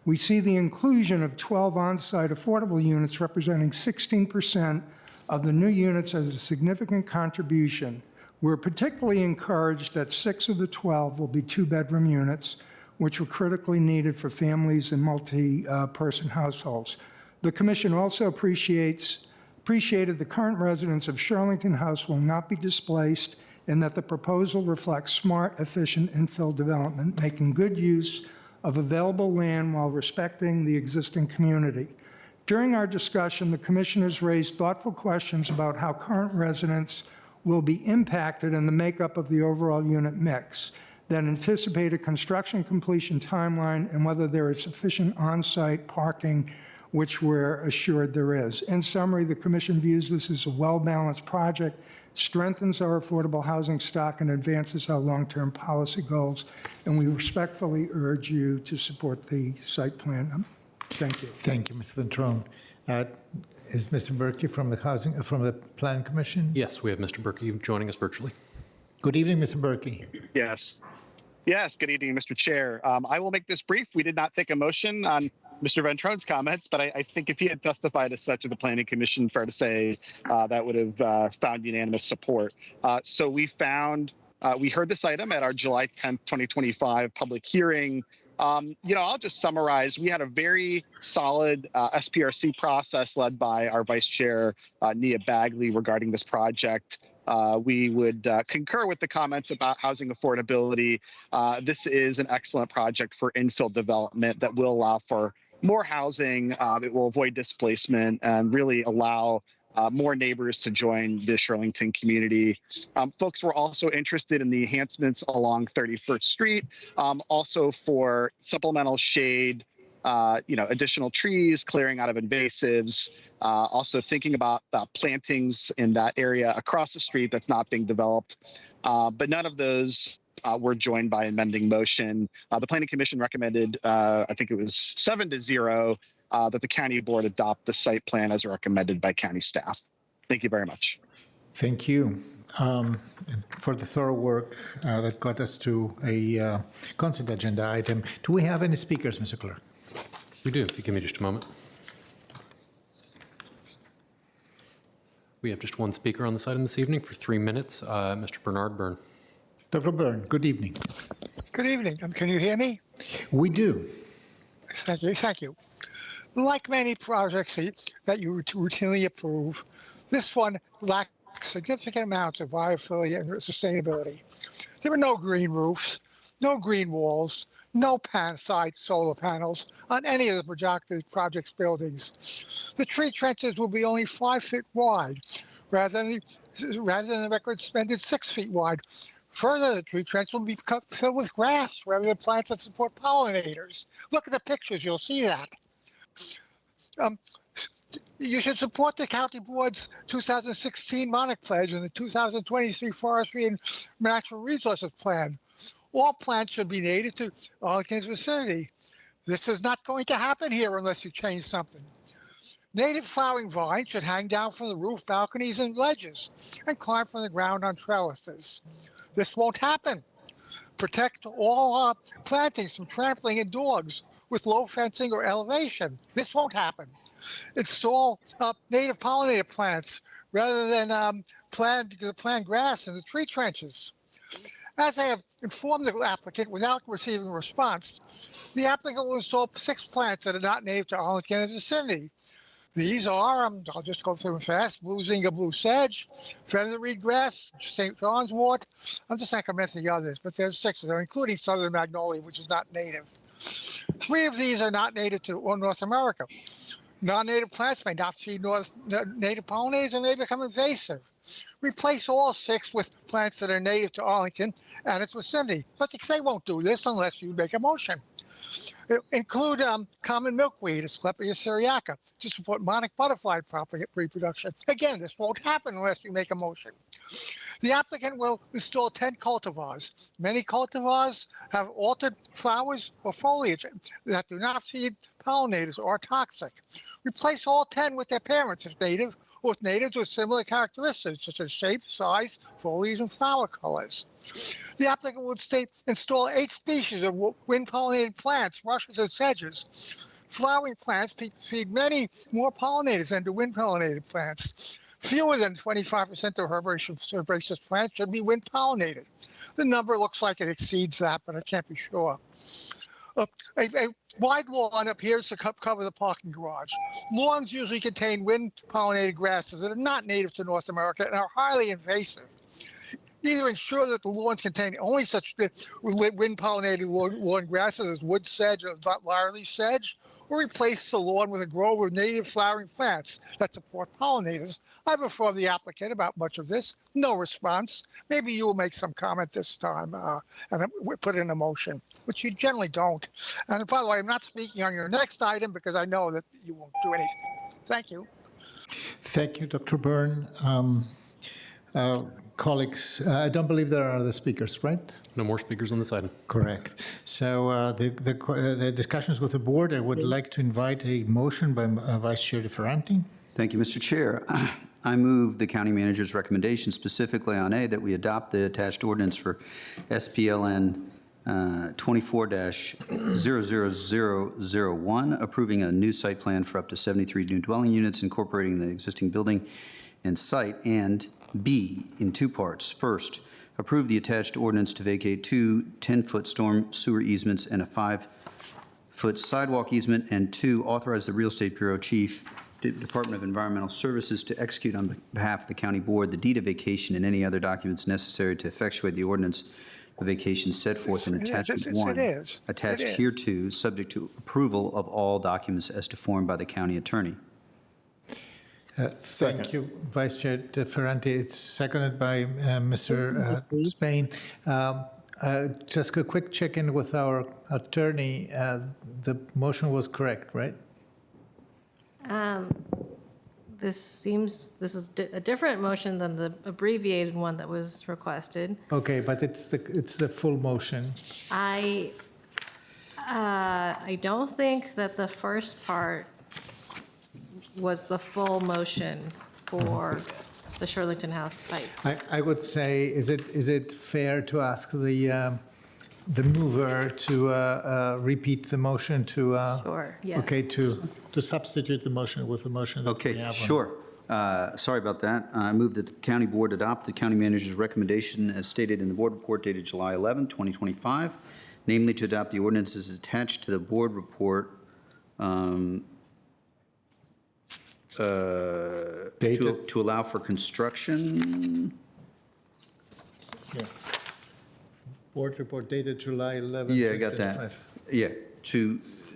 We see the inclusion of 12 on-site affordable units representing 16% of the new units as a significant contribution. We're particularly encouraged that 6 of the 12 will be 2-bedroom units, which were critically needed for families and multi-person households. The commission also appreciated the current residents of Shirlington House will not be displaced and that the proposal reflects smart, efficient infill development, making good use of available land while respecting the existing community. During our discussion, the commissioners raised thoughtful questions about how current residents will be impacted in the makeup of the overall unit mix, that anticipated construction completion timeline, and whether there is sufficient on-site parking, which we're assured there is. In summary, the commission views this as a well-balanced project, strengthens our affordable housing stock, and advances our long-term policy goals, and we respectfully urge you to support the site plan. Thank you. Thank you, Mr. Ventrone. Is Mr. Berkey from the Planning Commission? Yes, we have Mr. Berkey joining us virtually. Good evening, Mr. Berkey. Yes. Yes, good evening, Mr. Chair. I will make this brief. We did not take a motion on Mr. Ventrone's comments, but I think if he had testified as such at the Planning Commission, fair to say, that would have found unanimous support. So we heard this item at our July 10th, 2025 public hearing. I'll just summarize. We had a very solid SPRC process led by our Vice Chair, Nia Bagley, regarding this project. We would concur with the comments about housing affordability. This is an excellent project for infill development that will allow for more housing. It will avoid displacement and really allow more neighbors to join the Shirlington community. Folks were also interested in the enhancements along 31st Street, also for supplemental shade, additional trees, clearing out of invasives, also thinking about plantings in that area across the street that's not being developed. But none of those were joined by amending motion. The Planning Commission recommended, I think it was 7-0, that the county board adopt the site plan as recommended by county staff. Thank you very much. Thank you for the thorough work that got us to a consent agenda item. Do we have any speakers, Mr. Clerk? We do, if you give me just a moment. We have just one speaker on this item this evening for 3 minutes, Mr. Bernard Byrne. Dr. Byrne, good evening. Good evening. Can you hear me? We do. Thank you. Thank you. Like many projects that you routinely approve, this one lacks significant amounts of viability and sustainability. There are no green roofs, no green walls, no side solar panels on any of the project's buildings. The tree trenches will be only 5 feet wide, rather than the record suspended 6 feet wide. Further, the tree trench will be filled with grass rather than plants that support pollinators. Look at the pictures, you'll see that. You should support the County Board's 2016 Monarch Pledge and the 2023 Forestry and Natural Resources Plan. All plants should be native to Arlington's vicinity. This is not going to happen here unless you change something. Native flowering vines should hang down from the roof, balconies, and ledges and climb from the ground on trellises. This won't happen. Protect all plantings from trampling and dogs with low fencing or elevation. This won't happen. Install native pollinator plants rather than plant grass in the tree trenches. As I have informed the applicant without receiving a response, the applicant will install 6 plants that are not native to Arlington and vicinity. These are, I'll just go through them fast, blue zinga blue sedge, featherweed grass, St. John's wort. I'm just not going to mention the others, but there's 6 of them, including southern magnolia, which is not native. 3 of these are not native to North America. Non-native plants may not feed native pollinators and may become invasive. Replace all 6 with plants that are native to Arlington and its vicinity, but they won't do this unless you make a motion. Include common milkweed, Asclepias syriaca, to support monarch butterfly reproduction. Again, this won't happen unless you make a motion. The applicant will install 10 cultivars. Many cultivars have altered flowers or foliage that do not feed pollinators or are toxic. Replace all 10 with their parents if native, or with natives with similar characteristics such as shape, size, foliage, and flower colors. The applicant would install 8 species of wind-pollinated plants, rushes, and sedges. Flowering plants feed many more pollinators than do wind-pollinated plants. Fewer than 25% of herbaceous plants should be wind-pollinated. The number looks like it exceeds that, but I can't be sure. A wide lawn appears to cover the parking garage. Lawns usually contain wind-pollinated grasses that are not native to North America and are highly invasive. Either ensure that the lawns contain only such wind-pollinated lawn grasses as wood sedge or larley sedge, or replace the lawn with a grove of native flowering plants that support pollinators. I've informed the applicant about much of this. No response. Maybe you will make some comment this time and put in a motion, which you generally don't. And by the way, I'm not speaking on your next item because I know that you won't do anything. Thank you. Thank you, Dr. Byrne. Colleagues, I don't believe there are other speakers, right? No more speakers on this item. Correct. So the discussions with the board, I would like to invite a motion by Vice Chair DeFerranti. Thank you, Mr. Chair. I move the county manager's recommendation, specifically on A, that we adopt the attached ordinance for SPLN 24-00001, approving a new site plan for up to 73 new dwelling units incorporating the existing building and site, and B, in two parts. First, approve the attached ordinance to vacate two 10-foot storm sewer easements and a 5-foot sidewalk easement, and two, authorize the Real Estate Bureau Chief, Department of Environmental Services, to execute on behalf of the county board the deed of vacation and any other documents necessary to effectuate the ordinance of vacation set forth in attachment one, attached hereto, subject to approval of all documents as to form by the county attorney. Thank you, Vice Chair Ferranti. It's seconded by Mr. Spain. Just a quick check-in with our attorney. The motion was correct, right? This is a different motion than the abbreviated one that was requested. Okay, but it's the full motion. I don't think that the first part was the full motion for the Shirlington House site. I would say, is it fair to ask the mover to repeat the motion to? Sure, yeah. Okay, to substitute the motion with the motion that we have. Okay, sure. Sorry about that. I move that the county board adopt the county manager's recommendation as stated in the board report dated July 11, 2025, namely to adopt the ordinances attached to the board report to allow for construction. Yeah. Board report dated July 11. Yeah, I got that. Yeah,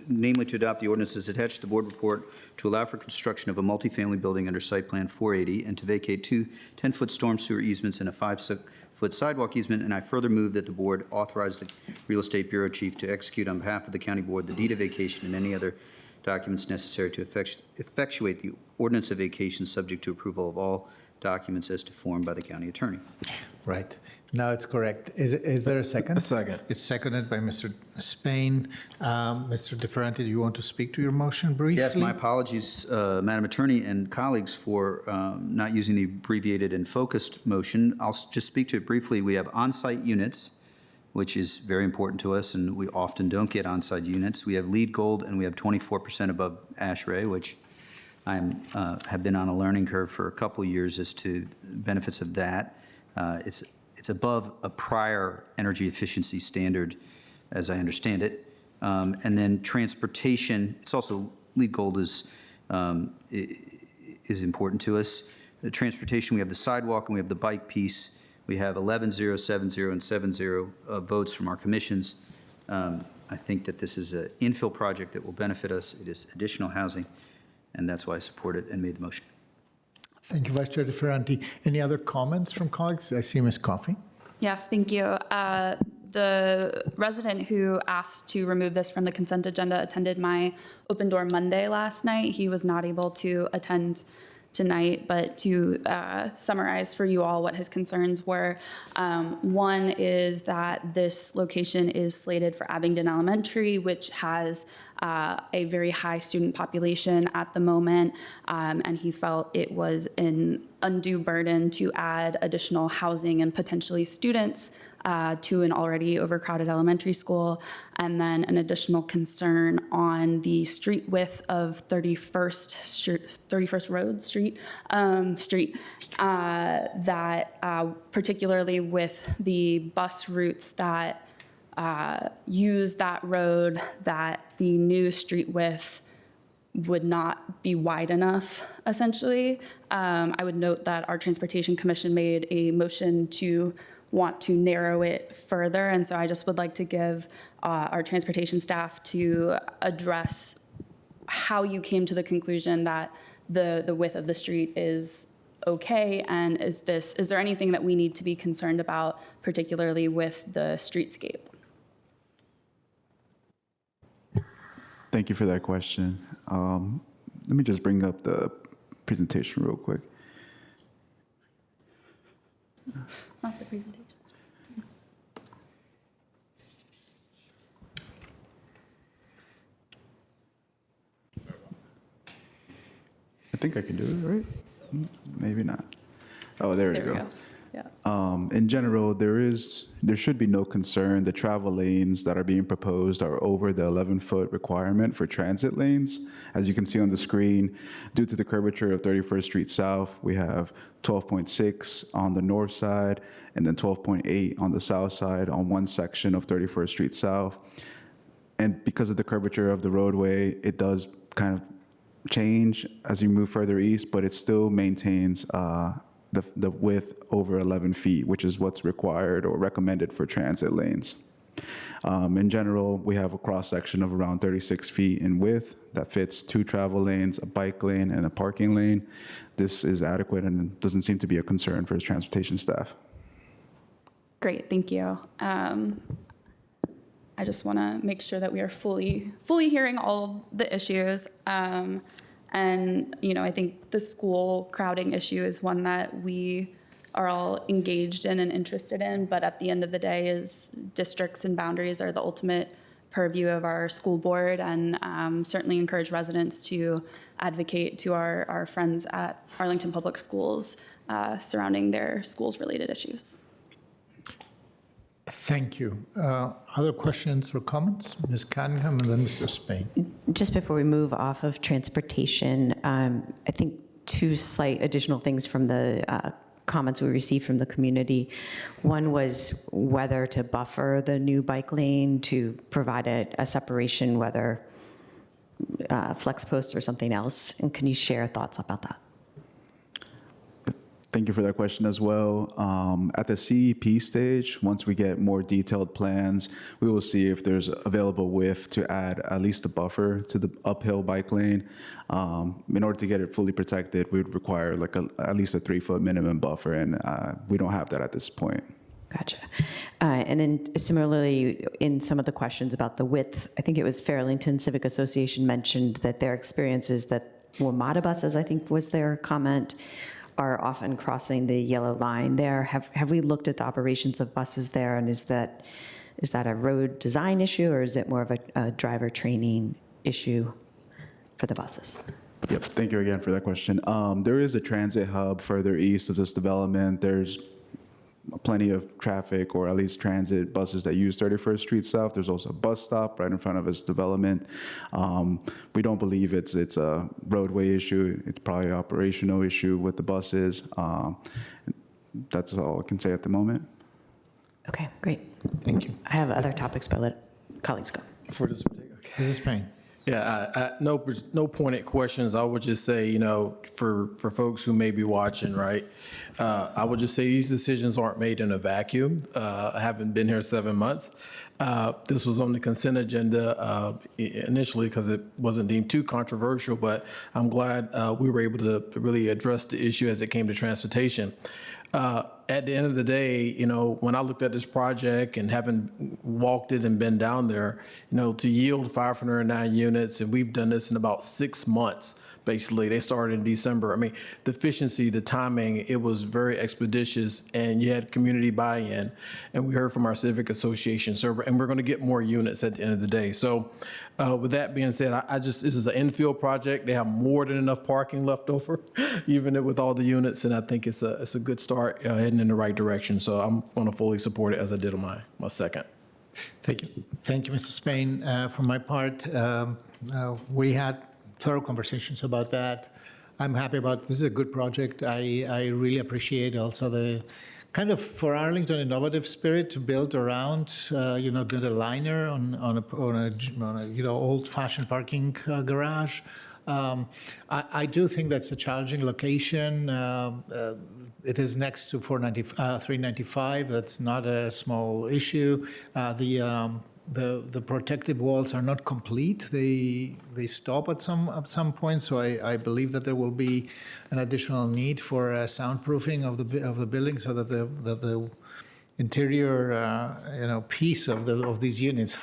namely to adopt the ordinances attached to the board report to allow for construction of a multifamily building under site plan 480 and to vacate two 10-foot storm sewer easements and a 5-foot sidewalk easement. And I further move that the board authorize the Real Estate Bureau Chief to execute on behalf of the county board the deed of vacation and any other documents necessary to effectuate the ordinance of vacation, subject to approval of all documents as to form by the county attorney. Right. Now it's correct. Is there a second? A second. It's seconded by Mr. Spain. Mr. DeFerranti, do you want to speak to your motion briefly? Yes, my apologies, Madam Attorney and colleagues, for not using the abbreviated and focused motion. I'll just speak to it briefly. We have on-site units, which is very important to us, and we often don't get on-site units. We have LEED Gold, and we have 24% above ASHRAE, which I have been on a learning curve for a couple years as to benefits of that. It's above a prior energy efficiency standard, as I understand it. And then transportation, it's also, LEED Gold is important to us. The transportation, we have the sidewalk and we have the bike piece. We have 11-0, 7-0, and 7-0 votes from our commissions. I think that this is an infill project that will benefit us. It is additional housing, and that's why I support it and made the motion. Thank you, Vice Chair DeFerranti. Any other comments from colleagues? I see Ms. Coffey. Yes, thank you. The resident who asked to remove this from the consent agenda attended my Open Door Monday last night. He was not able to attend tonight, but to summarize for you all what his concerns were. One is that this location is slated for Abingdon Elementary, which has a very high student population at the moment, and he felt it was an undue burden to add additional housing and potentially students to an already overcrowded elementary school. And then an additional concern on the street width of 31st Road Street, that particularly with the bus routes that use that road, that the new street width would not be wide enough, essentially. I would note that our Transportation Commission made a motion to want to narrow it further, and so I just would like to give our transportation staff to address how you came to the conclusion that the width of the street is okay, and is there anything that we need to be concerned about, particularly with the streetscape? Thank you for that question. Let me just bring up the presentation real quick. Not the presentation. I think I can do it, right? maybe not. Oh, there you There we go. go. Yeah. In general, there should be no concern. The travel lanes that are being proposed are over the 11-foot requirement for transit lanes. As you can see on the screen, due to the curvature of 31st Street South, we have 12.6 on the north side and then 12.8 on the south side on one section of 31st Street South. And because of the curvature of the roadway, it does kind of change as you move further east, but it still maintains the width over 11 feet, which is what's required or recommended for transit lanes. In general, we have a cross-section of around 36 feet in width that fits 2 travel lanes, a bike lane, and a parking lane. This is adequate and doesn't seem to be a concern for transportation staff. Great, thank you. I just want to make sure that we are fully hearing all the issues. And, I think the school crowding issue is one that we are all engaged in and interested in, but at the end of the day is districts and boundaries are the ultimate purview of our school board, and certainly encourage residents to advocate to our friends at Arlington Public Schools surrounding their schools-related issues. Thank you. Other questions or comments? Ms. Cunningham and then Mr. Spain. Just before we move off of transportation, I think 2 slight additional things from the comments we received from the community. One was whether to buffer the new bike lane to provide a separation, whether flex posts or something else. And can you share thoughts about that? Thank you for that question as well. At the CEP stage, once we get more detailed plans, we will see if there's available width to add at least a buffer to the uphill bike lane. In order to get it fully protected, we would require like at least a 3-foot minimum buffer, and we don't have that at this point. Gotcha. And then similarly, in some of the questions about the width, I think it was Arlington Civic Association mentioned that their experience is that WMATA buses, I think was their comment, are often crossing the yellow line there. Have we looked at the operations of buses there, and is that a road design issue, or is it more of a driver training issue for the buses? Yep, thank you again for that question. There is a transit hub further east of this development. There's plenty of traffic, or at least transit buses that use 31st Street South. There's also a bus stop right in front of this development. We don't believe it's a roadway issue. It's probably an operational issue with the buses. That's all I can say at the moment. Okay, great. Thank you. I have other topics, but let colleagues go. For this particular case. Mrs. Payne. Yeah, no pointed questions. I would just say, for folks who may be watching, right, I would just say these decisions aren't made in a vacuum. I haven't been here 7 months. This was on the consent agenda initially because it wasn't deemed too controversial, but I'm glad we were able to really address the issue as it came to transportation. At the end of the day, when I looked at this project and having walked it and been down there, to yield 509 units, and we've done this in about 6 months, basically. They started in December. I mean, the efficiency, the timing, it was very expeditious, and you had community buy-in, and we heard from our civic association, and we're going to get more units at the end of the day. So with that being said, this is an infill project. They have more than enough parking left over, even with all the units, and I think it's a good start heading in the right direction. So I'm going to fully support it as I did on my second. Thank you. Thank you, Mr. Spain. For my part, we had thorough conversations about that. I'm happy about this is a good project. I really appreciate also the kind of, for Arlington, innovative spirit to build around, build a liner on a old-fashioned parking garage. I do think that's a challenging location. It is next to 395. That's not a small issue. The protective walls are not complete. They stop at some point. So I believe that there will be an additional need for soundproofing of the building, so that the interior piece of these units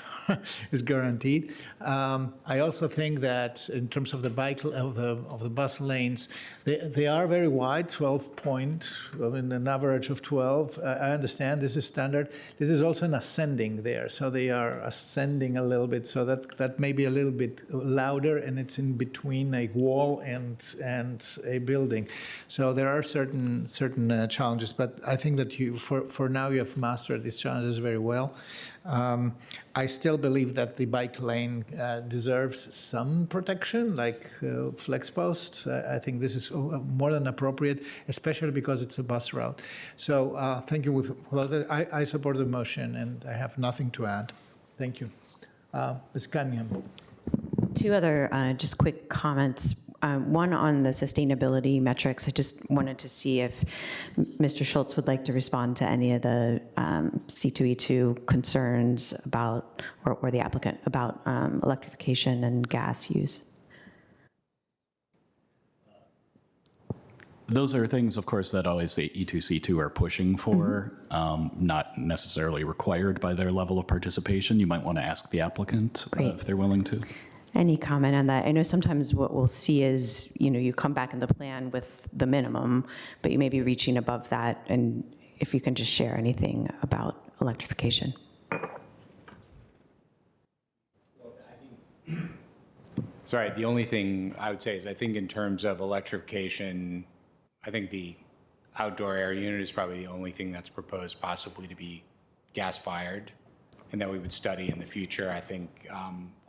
is guaranteed. I also think that in terms of the bus lanes, they are very wide, 12 point, an average of 12. I understand this is standard. This is also an ascending there, so they are ascending a little bit, so that may be a little bit louder, and it's in between a wall and a building. So there are certain challenges, but I think that for now you have mastered these challenges very well. I still believe that the bike lane deserves some protection, like flex posts. I think this is more than appropriate, especially because it's a bus route. So thank you. I support the motion, and I have nothing to add. Thank you. Ms. Cunningham. Two other just quick comments. One on the sustainability metrics. I just wanted to see if Mr. Schultz would like to respond to any of the C2E2 concerns about, or the applicant, about electrification and gas use. Those are things, of course, that always the E2C2 are pushing for, not necessarily required by their level of participation. You might want to ask the applicant if they're willing to. Any comment on that? I know sometimes what we'll see is, you come back in the plan with the minimum, but you may be reaching above that, and if you can just share anything about electrification. Sorry, the only thing I would say is I think in terms of electrification, I think the outdoor air unit is probably the only thing that's proposed possibly to be gas-fired, and that we would study in the future. I think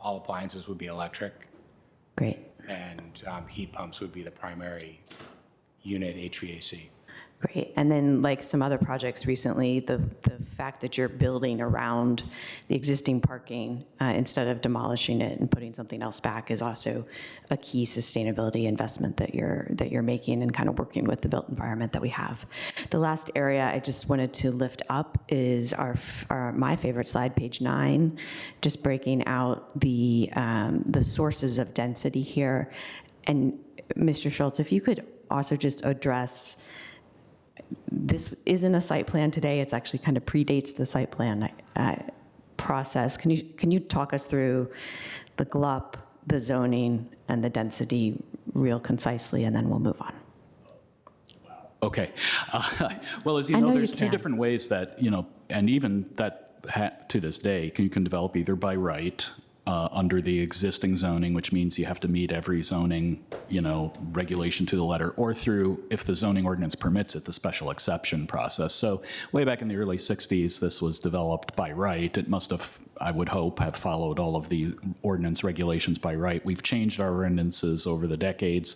all appliances would be electric. Great. And heat pumps would be the primary unit HVAC. Great. And then like some other projects recently, the fact that you're building around the existing parking instead of demolishing it and putting something else back is also a key sustainability investment that you're making and kind of working with the built environment that we have. The last area I just wanted to lift up is my favorite slide, page 9, just breaking out the sources of density here. And Mr. Schultz, if you could also just address, this isn't a site plan today. It's actually kind of predates the site plan process. Can you talk us through the GLUP, the zoning, and the density real concisely, and then we'll move on. Okay. Well, as you know, there's two different ways that, and even that to this day, you can develop either by right, under the existing zoning, which means you have to meet every zoning, regulation to the letter, or through, if the zoning ordinance permits it, the special exception process. So way back in the early 60s, this was developed by right. It must have, I would hope, have followed all of the ordinance regulations by right. We've changed our ordinances over the decades.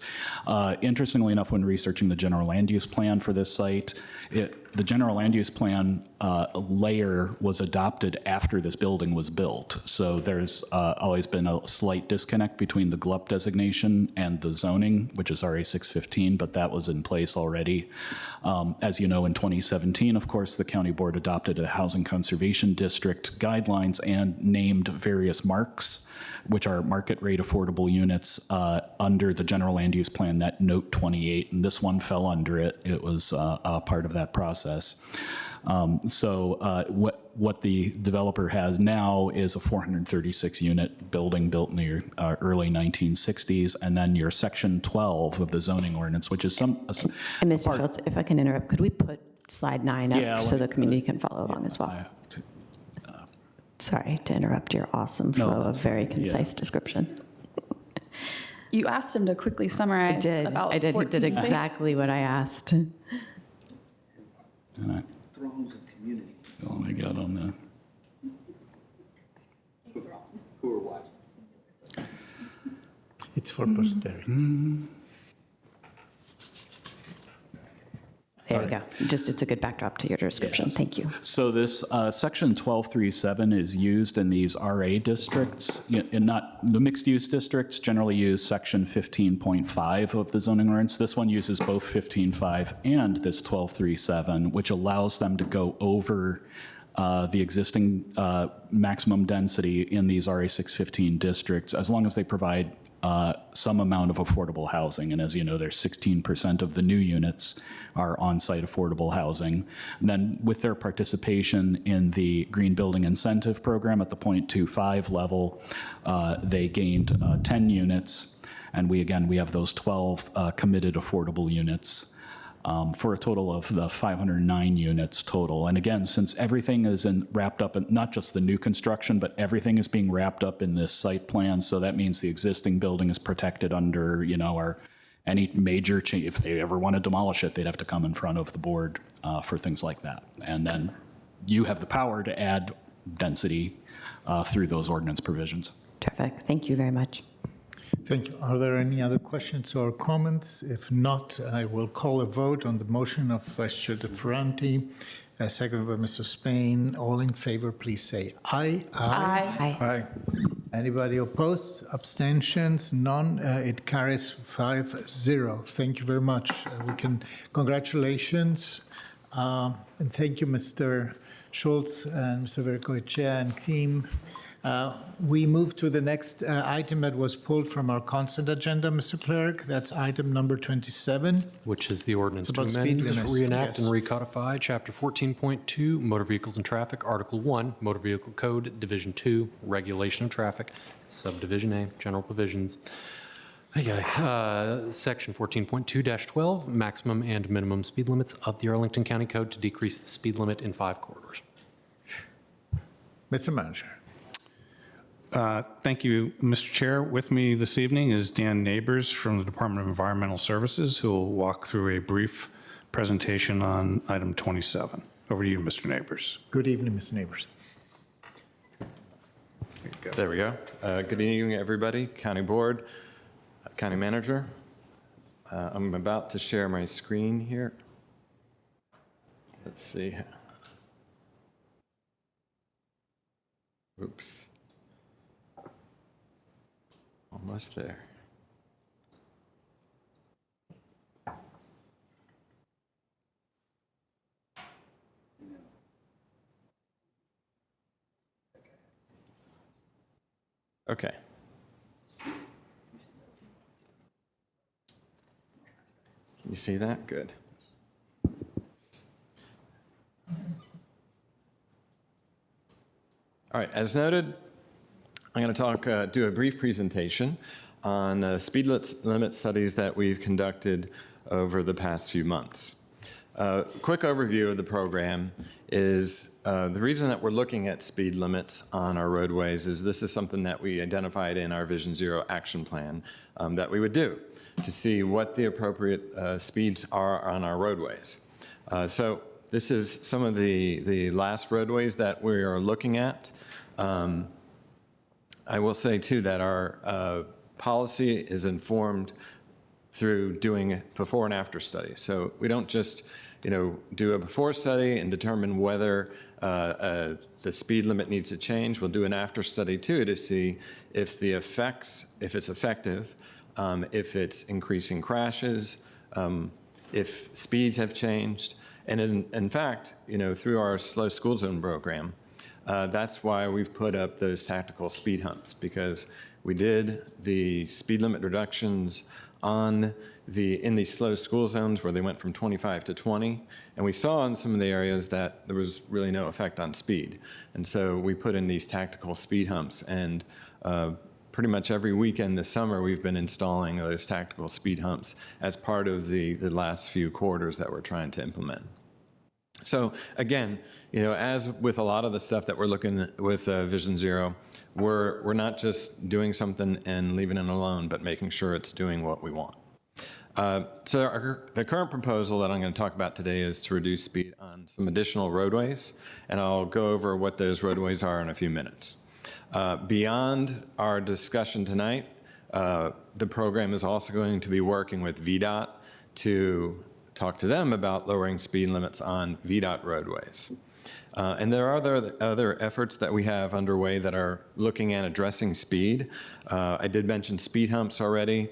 Interestingly enough, when researching the general land use plan for this site, the general land use plan layer was adopted after this building was built. So there's always been a slight disconnect between the GLUP designation and the zoning, which is RA 615, but that was in place already. As you know, in 2017, of course, the county board adopted a housing conservation district guidelines and named various marks, which are market rate affordable units under the general land use plan, that note 28, and this one fell under it. It was a part of that process. What the developer has now is a 436 unit building built in the early 1960s, and then your section 12 of the zoning ordinance, which is And Mr. Schultz, if I can interrupt, could we put slide 9 up so the community can follow along as well? Sorry to interrupt your awesome flow of very concise description. You asked him to quickly summarize. I did. He did exactly what I asked. Throngs of community. Oh my God, on the. Who are watching? It's for posterity. There we go. It's a good backdrop to your description. Yes. Thank you. So this section 1237 is used in these RA districts, and not the mixed use districts generally use section 15.5 of the zoning ordinance. This one uses both 15.5 and this 1237, which allows them to go over the existing maximum density in these RA 615 districts, as long as they provide some amount of affordable housing. And as you know, there's 16% of the new units are on-site affordable housing. And then with their participation in the Green Building Incentive Program at the 0.25 level, they gained 10 units. And we have those 12 committed affordable units. For a total of the 509 units total. And again, since everything is wrapped up in not just the new construction, but everything is being wrapped up in this site plan, so that means the existing building is protected under, any major change. If they ever want to demolish it, they'd have to come in front of the board for things like that. And then you have the power to add density through those ordinance provisions. Terrific. Thank you very much. Thank you. Are there any other questions or comments? If not, I will call a vote on the motion of Vice Chair De Ferranti, seconded by Mr. Spain. All in favor, please say aye. Aye. Aye. Anybody opposed? Abstentions? None. It carries 5-0. Thank you very much. Congratulations. And thank you, Mr. Schultz and Mr. Vergoichea and team. We move to the next item that was pulled from our consent agenda, Mr. Clerk. That's item number 27. Which is the ordinance It's to about amend, speed limits, reenact, yes. and recodify Chapter 14.2, Motor Vehicles and Traffic, Article 1, Motor Vehicle Code, Division 2, Regulation of Traffic, Subdivision A, General Provisions. Section 14.2-12, maximum and minimum speed limits of the Arlington County Code to decrease the speed limit in 5 corridors. Mr. Manager. Thank you, Mr. Chair. With me this evening is Dan Neighbors from the Department of Environmental Services, who will walk through a brief presentation on item 27. Over to you, Mr. Neighbors. Good evening, Mr. Neighbors. There we go. Good evening, everybody. County Board, County Manager. I'm about to share my screen here. Let's see. Oops. Almost there. Okay. Can you see that? Good. All right, as noted, I'm going to do a brief presentation on speed limit studies that we've conducted over the past few months. Quick overview of the program is the reason that we're looking at speed limits on our roadways is this is something that we identified in our Vision Zero action plan that we would do to see what the appropriate speeds are on our roadways. So this is some of the last roadways that we are looking at. I will say, too, that our policy is informed through doing before and after studies. So we don't just, do a before study and determine whether the speed limit needs to change. We'll do an after study, too, to see if the effects, if it's effective, if it's increasing crashes, if speeds have changed. And in fact, through our slow school zone program, that's why we've put up those tactical speed humps, because we did the speed limit reductions in these slow school zones where they went from 25 to 20, and we saw in some of the areas that there was really no effect on speed. And so we put in these tactical speed humps, and pretty much every weekend this summer we've been installing those tactical speed humps as part of the last few quarters that we're trying to implement. So again, as with a lot of the stuff that we're looking with Vision Zero, we're not just doing something and leaving it alone, but making sure it's doing what we want. So the current proposal that I'm going to talk about today is to reduce speed on some additional roadways, and I'll go over what those roadways are in a few minutes. Beyond our discussion tonight, the program is also going to be working with VDOT to talk to them about lowering speed limits on VDOT roadways. And there are other efforts that we have underway that are looking at addressing speed. I did mention speed humps already.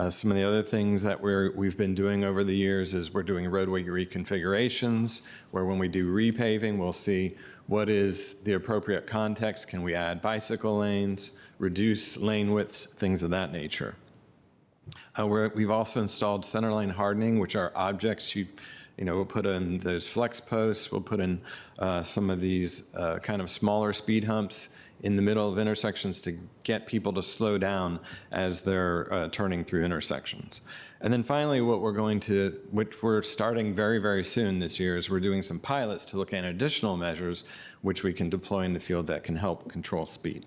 Some of the other things that we've been doing over the years is we're doing roadway reconfigurations, where when we do repaving, we'll see what is the appropriate context. Can we add bicycle lanes, reduce lane widths, things of that nature. We've also installed centerline hardening, which are objects we'll put in those flex posts, we'll put in some of these kind of smaller speed humps in the middle of intersections to get people to slow down as they're turning through intersections. And then finally, which we're starting very, very soon this year, is we're doing some pilots to look at additional measures which we can deploy in the field that can help control speed.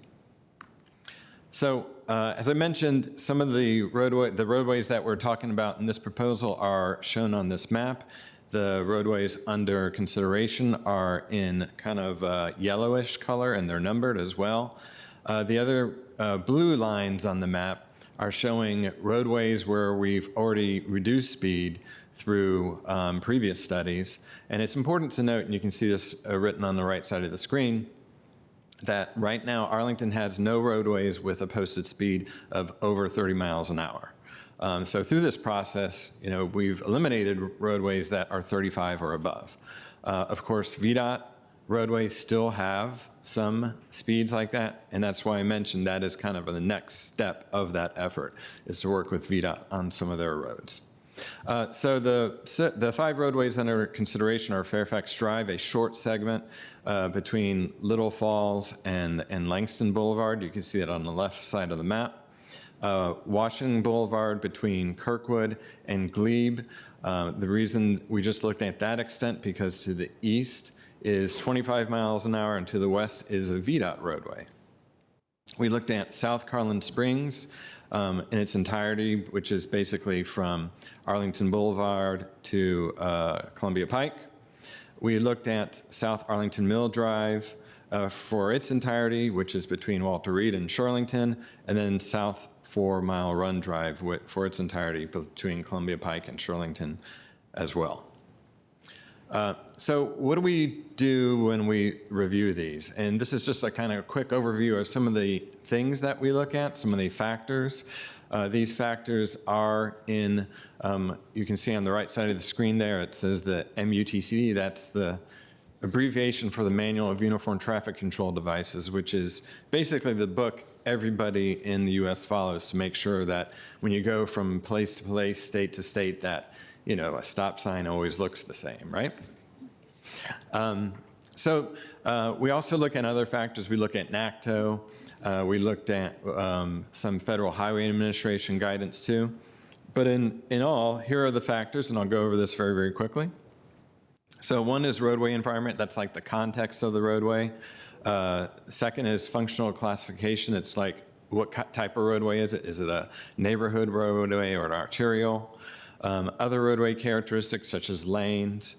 So as I mentioned, some of the roadways that we're talking about in this proposal are shown on this map. The roadways under consideration are in kind of yellowish color, and they're numbered as well. The other blue lines on the map are showing roadways where we've already reduced speed through previous studies. And it's important to note, and you can see this written on the right side of the screen, that right now Arlington has no roadways with a posted speed of over 30 miles an hour. So through this process, we've eliminated roadways that are 35 or above. Of course, VDOT roadways still have some speeds like that, and that's why I mentioned that is kind of the next step of that effort, is to work with VDOT on some of their roads. So the 5 roadways under consideration are Fairfax Drive, a short segment between Little Falls and Langston Boulevard. You can see it on the left side of the map. Washington Boulevard between Kirkwood and Glebe. The reason we just looked at that extent because to the east is 25 miles an hour and to the west is a VDOT roadway. We looked at South Carlin Springs in its entirety, which is basically from Arlington Boulevard to Columbia Pike. We looked at South Arlington Mill Drive for its entirety, which is between Walter Reed and Shirlington, and then South 4 Mile Run Drive for its entirety between Columbia Pike and Shirlington as well. So what do we do when we review these? And this is just a kind of quick overview of some of the things that we look at, some of the factors. These factors are in, you can see on the right side of the screen there, it says the MUTCD, that's the abbreviation for the Manual of Uniform Traffic Control Devices, which is basically the book everybody in the US follows to make sure that when you go from place to place, state to state, that a stop sign always looks the same, right? So we also look at other factors. We look at NACTO. We looked at some Federal Highway Administration guidance too. But in all, here are the factors, and I'll go over this very, very quickly. So one is roadway environment. That's like the context of the roadway. Second is functional classification. It's like what type of roadway is it? Is it a neighborhood roadway or an arterial? Other roadway characteristics such as lanes,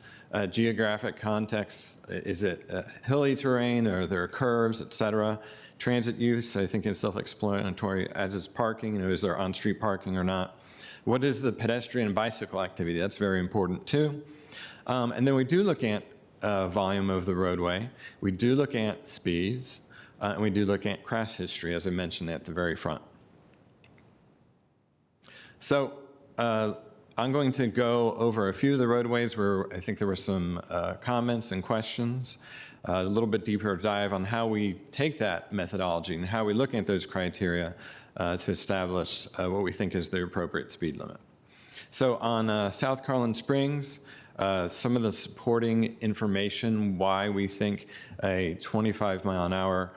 geographic context, is it hilly terrain or are there curves, et cetera? Transit use, I think is self-explanatory, as is parking, is there on-street parking or not? What is the pedestrian and bicycle activity? That's very important too. And then we do look at volume of the roadway. We do look at speeds, and we do look at crash history, as I mentioned at the very front. So I'm going to go over a few of the roadways where I think there were some comments and questions, a little bit deeper dive on how we take that methodology and how we look at those criteria to establish what we think is the appropriate speed limit. So on South Carlin Springs, some of the supporting information why we think a 25 mile an hour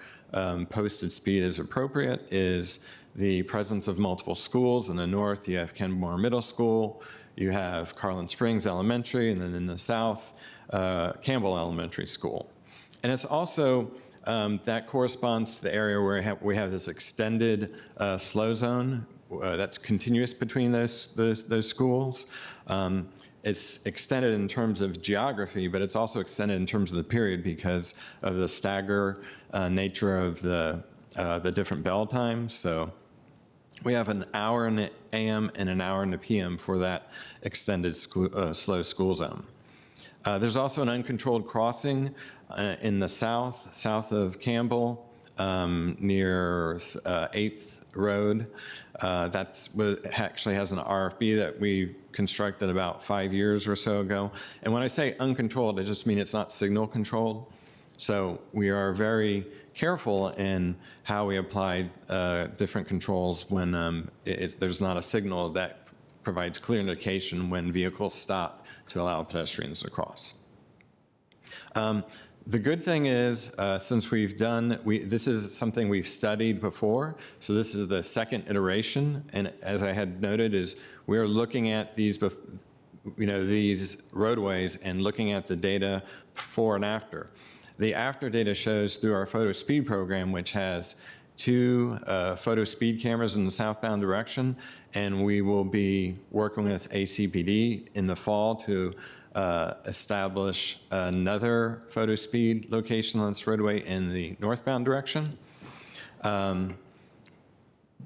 posted speed is appropriate is the presence of multiple schools. In the north, you have Kenmore Middle School, you have Carlin Springs Elementary, and then in the south, Campbell Elementary School. And it's also, that corresponds to the area where we have this extended slow zone that's continuous between those schools. It's extended in terms of geography, but it's also extended in terms of the period because of the stagger nature of the different bell times. So we have an hour in the AM and an hour in the PM for that extended slow school zone. There's also an uncontrolled crossing in the south of Campbell, near 8th Road. That's what actually has an RFB that we constructed about 5 years or so ago. And when I say uncontrolled, I just mean it's not signal controlled. So we are very careful in how we apply different controls when there's not a signal that provides clear indication when vehicles stop to allow pedestrians to cross. The good thing is, since we've done, this is something we've studied before, so this is the second iteration, and as I had noted, is we're looking at these, these roadways and looking at the data before and after. The after data shows through our photo speed program, which has 2 photo speed cameras in the southbound direction, and we will be working with ACPD in the fall to establish another photo speed location on this roadway in the northbound direction.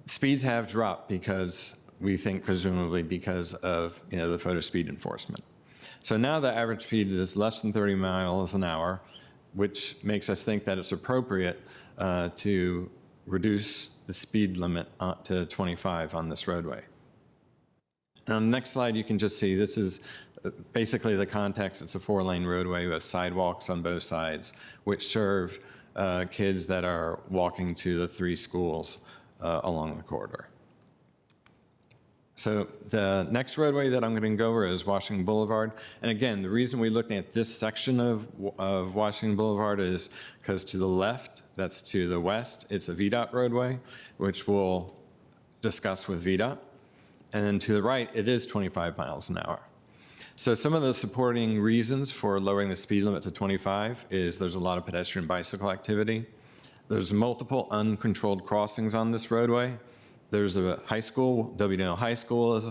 Speeds have dropped because we think presumably because of the photo speed enforcement. So now the average speed is less than 30 miles an hour, which makes us think that it's appropriate to reduce the speed limit to 25 on this roadway. And on the next slide, you can just see this is basically the context. It's a 4-lane roadway with sidewalks on both sides, which serve kids that are walking to the 3 schools along the corridor. So the next roadway that I'm going to go over is Washington Boulevard. And again, the reason we're looking at this section of Washington Boulevard is because to the left, that's to the west, it's a VDOT roadway, which we'll discuss with VDOT. And then to the right, it is 25 miles an hour. So some of the supporting reasons for lowering the speed limit to 25 is there's a lot of pedestrian bicycle activity. There's multiple uncontrolled crossings on this roadway. There's a high school, W&L High School is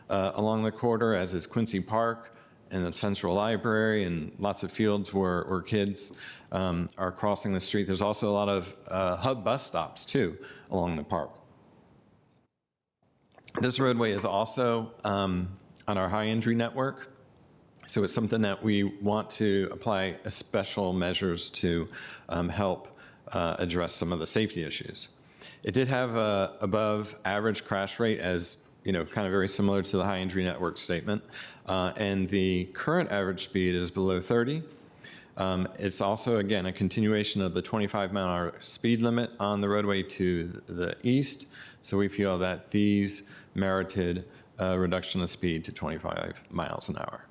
along the corridor, as is Quincy Park and the Central Library, and lots of fields where kids are crossing the street. There's also a lot of hub bus stops, too, along the park. This roadway is also on our high injury network, so it's something that we want to apply special measures to help address some of the safety issues. It did have a above average crash rate, as kind of very similar to the high injury network statement, and the current average speed is below 30. It's also, again, a continuation of the 25-mile-an-hour speed limit on the roadway to the east, so we feel that these merited a reduction of speed to 25 miles an hour.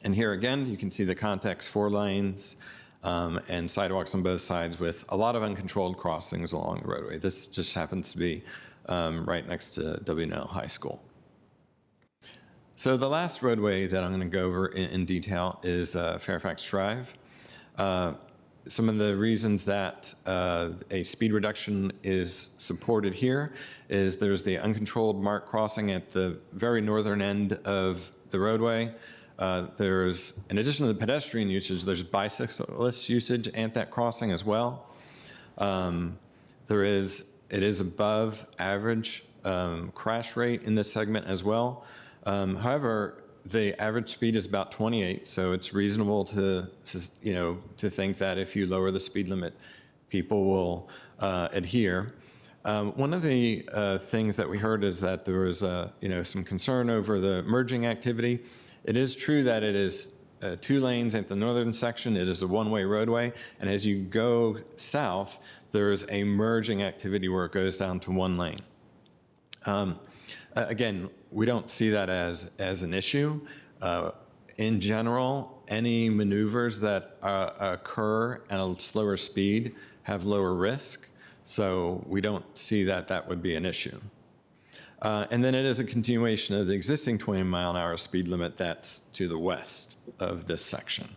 And here again, you can see the context, 4 lanes, and sidewalks on both sides with a lot of uncontrolled crossings along the roadway. This just happens to be right next to W&L High School. So the last roadway that I'm going to go over in detail is Fairfax Drive. Some of the reasons that a speed reduction is supported here is there's the uncontrolled marked crossing at the very northern end of the roadway. There's, in addition to the pedestrian usage, there's bicyclist usage at that crossing as well. It is above average crash rate in this segment as well. However, the average speed is about 28, so it's reasonable to think that if you lower the speed limit, people will adhere. One of the things that we heard is that there was some concern over the merging activity. It is true that it is 2 lanes at the northern section. It is a one-way roadway, and as you go south, there is a merging activity where it goes down to 1 lane. Again, we don't see that as an issue. In general, any maneuvers that occur at a slower speed have lower risk, so we don't see that that would be an issue. And then it is a continuation of the existing 20-mile-an-hour speed limit that's to the west of this section.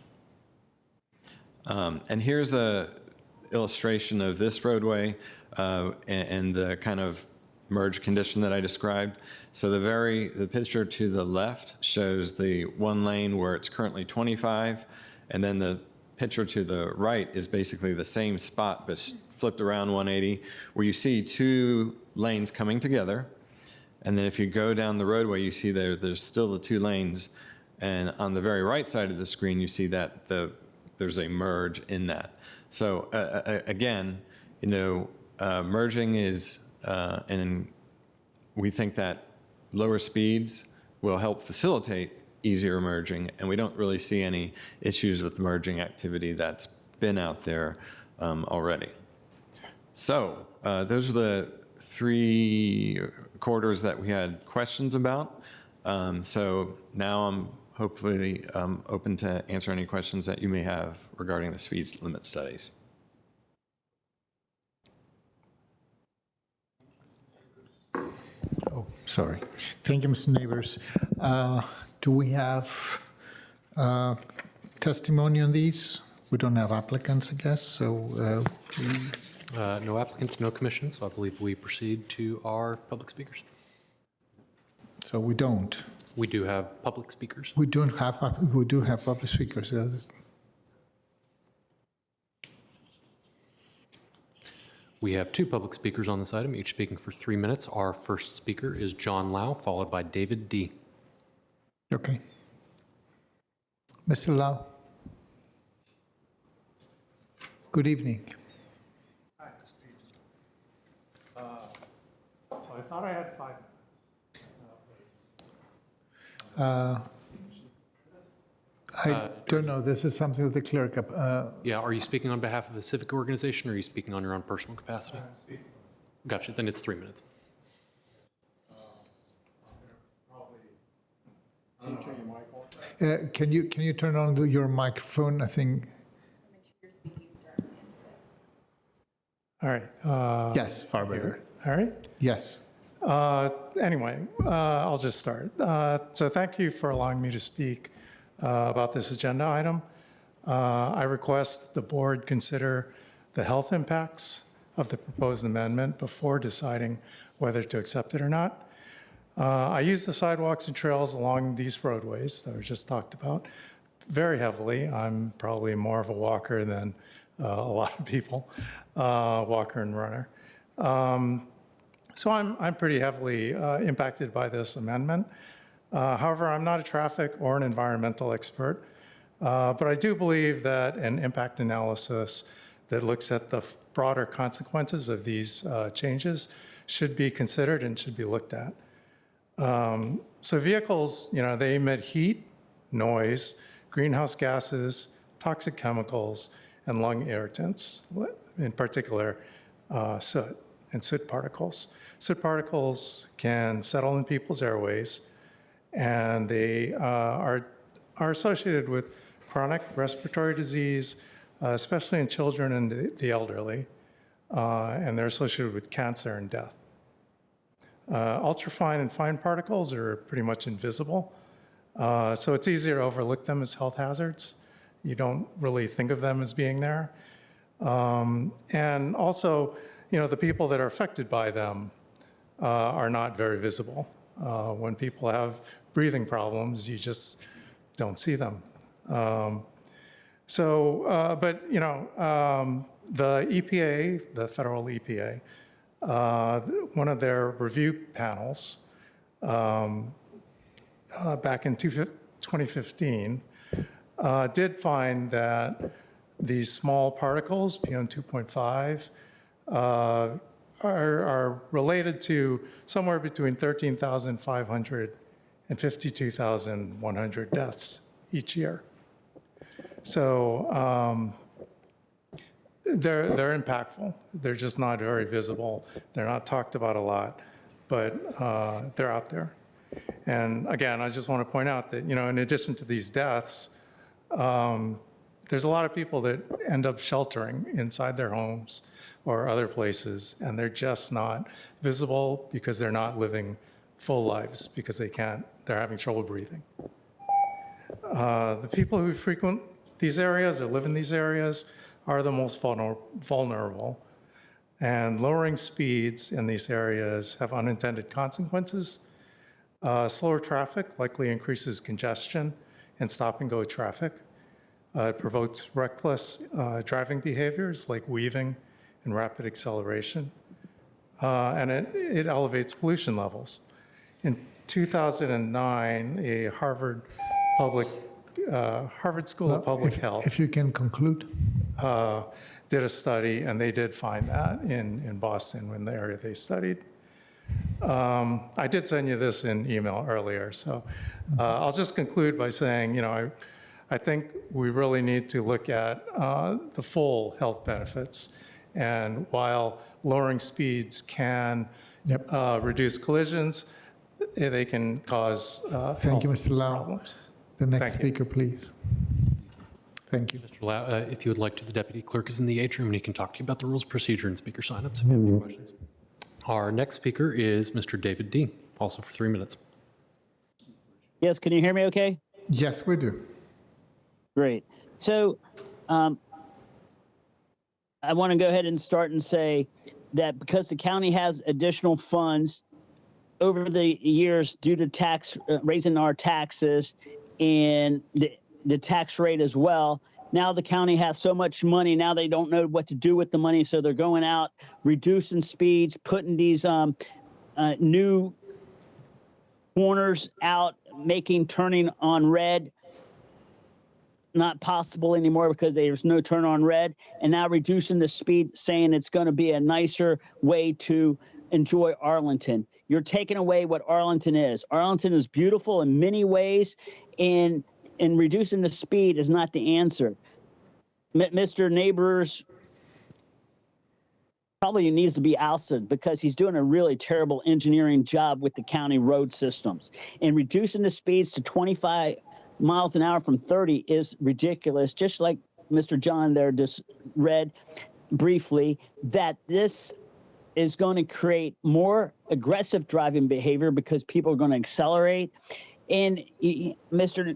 And here's a illustration of this roadway and the kind of merge condition that I described. So the picture to the left shows the 1 lane where it's currently 25, and then the picture to the right is basically the same spot but flipped around 180, where you see 2 lanes coming together. And then if you go down the roadway, you see there's still the 2 lanes And on the very right side of the screen, you see that there's a merge in that. So again, merging is, and we think that lower speeds will help facilitate easier merging, and we don't really see any issues with merging activity that's been out there already. So those are the 3 corridors that we had questions about. So now I'm hopefully open to answer any questions that you may have regarding the speed limit studies. Oh, sorry. Thank you, Mr. Neighbors. Do we have testimony on these? We don't have applicants, I guess, so. No applicants, no commissions, so I believe we proceed to our public speakers. So we don't. We do have public speakers. We do have public speakers. We have 2 public speakers on this item, each speaking for 3 minutes. Our first speaker is John Lau, followed by David D. Okay. Mr. Lau. Good evening. Hi, so I thought I had 5 minutes. I don't know. This is something that the clerk. Yeah, are you speaking on behalf of a civic organization, or are you speaking on your own personal capacity? Gotcha, then it's 3 minutes. Can you turn on your microphone? I think. All right. Yes, far better. All right. Yes. Anyway, I'll just start. So thank you for allowing me to speak about this agenda item. I request the board consider the health impacts of the proposed amendment before deciding whether to accept it or not. I use the sidewalks and trails along these roadways that were just talked about very heavily. I'm probably more of a walker than a lot of people, walker and runner. So I'm pretty heavily impacted by this amendment. However, I'm not a traffic or an environmental expert, but I do believe that an impact analysis that looks at the broader consequences of these changes should be considered and should be looked at. So vehicles, they emit heat, noise, greenhouse gases, toxic chemicals, and lung irritants, in particular soot and soot particles. Soot particles can settle in people's airways, and they are associated with chronic respiratory disease, especially in children and the elderly, and they're associated with cancer and death. Ultrafine and fine particles are pretty much invisible, so it's easier to overlook them as health hazards. You don't really think of them as being there. And also, the people that are affected by them are not very visible. When people have breathing problems, you just don't see them. But the EPA, the federal EPA, one of their review panels back in 2015 did find that these small particles, PM 2.5, are related to somewhere between 13,500 and 52,100 deaths each year. So they're impactful. They're just not very visible. They're not talked about a lot, but they're out there. And again, I just want to point out that, in addition to these deaths, there's a lot of people that end up sheltering inside their homes or other places, and they're just not visible because they're not living full lives because they're having trouble breathing. The people who frequent these areas or live in these areas are the most vulnerable, and lowering speeds in these areas have unintended consequences. Slower traffic likely increases congestion and stop-and-go traffic. It provokes reckless driving behaviors like weaving and rapid acceleration. And it elevates pollution levels. In 2009, a Harvard Harvard School of Public Health If you can conclude. did a study, and they did find that in Boston, in the area they studied. I did send you this in email earlier, so I'll just conclude by saying, I think we really need to look at the full health benefits. And while lowering speeds can reduce collisions, they can cause Thank you, health Mr. Lau. problems. The next Thank you. speaker, please. Thank you. Mr. Lau, if you would like to, the deputy clerk is in the atrium, and he can talk to you about the rules of procedure and speaker signups if you have any questions. Our next speaker is Mr. David D., also for 3 minutes. Yes, can you hear me okay? Yes, we do. Great. So I want to go ahead and start and say that because the county has additional funds over the years due to raising our taxes and the tax rate as well, now the county has so much money, now they don't know what to do with the money, so they're going out, reducing speeds, putting these new corners out, making turning on red not possible anymore because there's no turn on red, and now reducing the speed, saying it's going to be a nicer way to enjoy Arlington. You're taking away what Arlington is. Arlington is beautiful in many ways, and reducing the speed is not the answer. Mr. Neighbors probably needs to be ousted because he's doing a really terrible engineering job with the county road systems. And reducing the speeds to 25 miles an hour from 30 is ridiculous. Just like Mr. John there just read briefly, that this is going to create more aggressive driving behavior because people are going to accelerate. And Mr.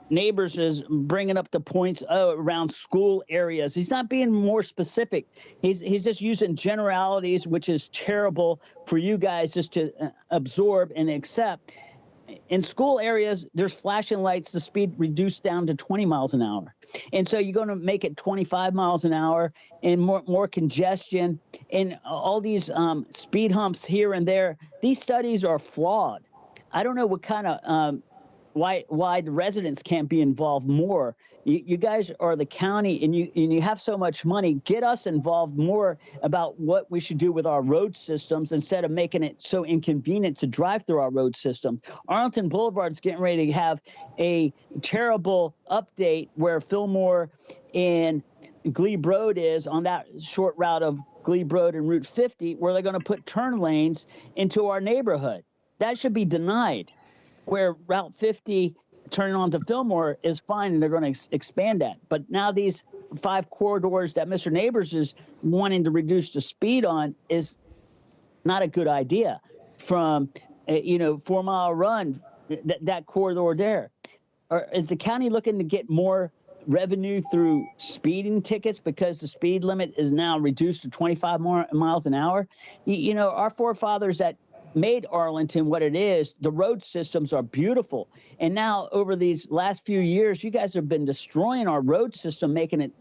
Neighbors is bringing up the points around school areas. He's not being more specific. He's just using generalities, which is terrible for you guys just to absorb and accept. In school areas, there's flashing lights, the speed reduced down to 20 miles an hour. And so you're going to make it 25 miles an hour and more congestion and all these speed humps here and there. These studies are flawed. I don't know what kind of why the residents can't be involved more. You guys are the county, and you have so much money. Get us involved more about what we should do with our road systems instead of making it so inconvenient to drive through our road systems. Arlington Boulevard's getting ready to have a terrible update where Fillmore and Glebe Road is on that short route of Glebe Road and Route 50, where they're going to put turn lanes into our neighborhood. That should be denied. Where Route 50 turning onto Fillmore is fine, and they're going to expand that. But now these 5 corridors that Mr. Neighbors is wanting to reduce the speed on is not a good idea. From 4 Mile Run, that corridor there. Or is the county looking to get more revenue through speeding tickets because the speed limit is now reduced to 25 miles an hour? Our forefathers that made Arlington what it is, the road systems are beautiful. And now over these last few years, you guys have been destroying our road system, making it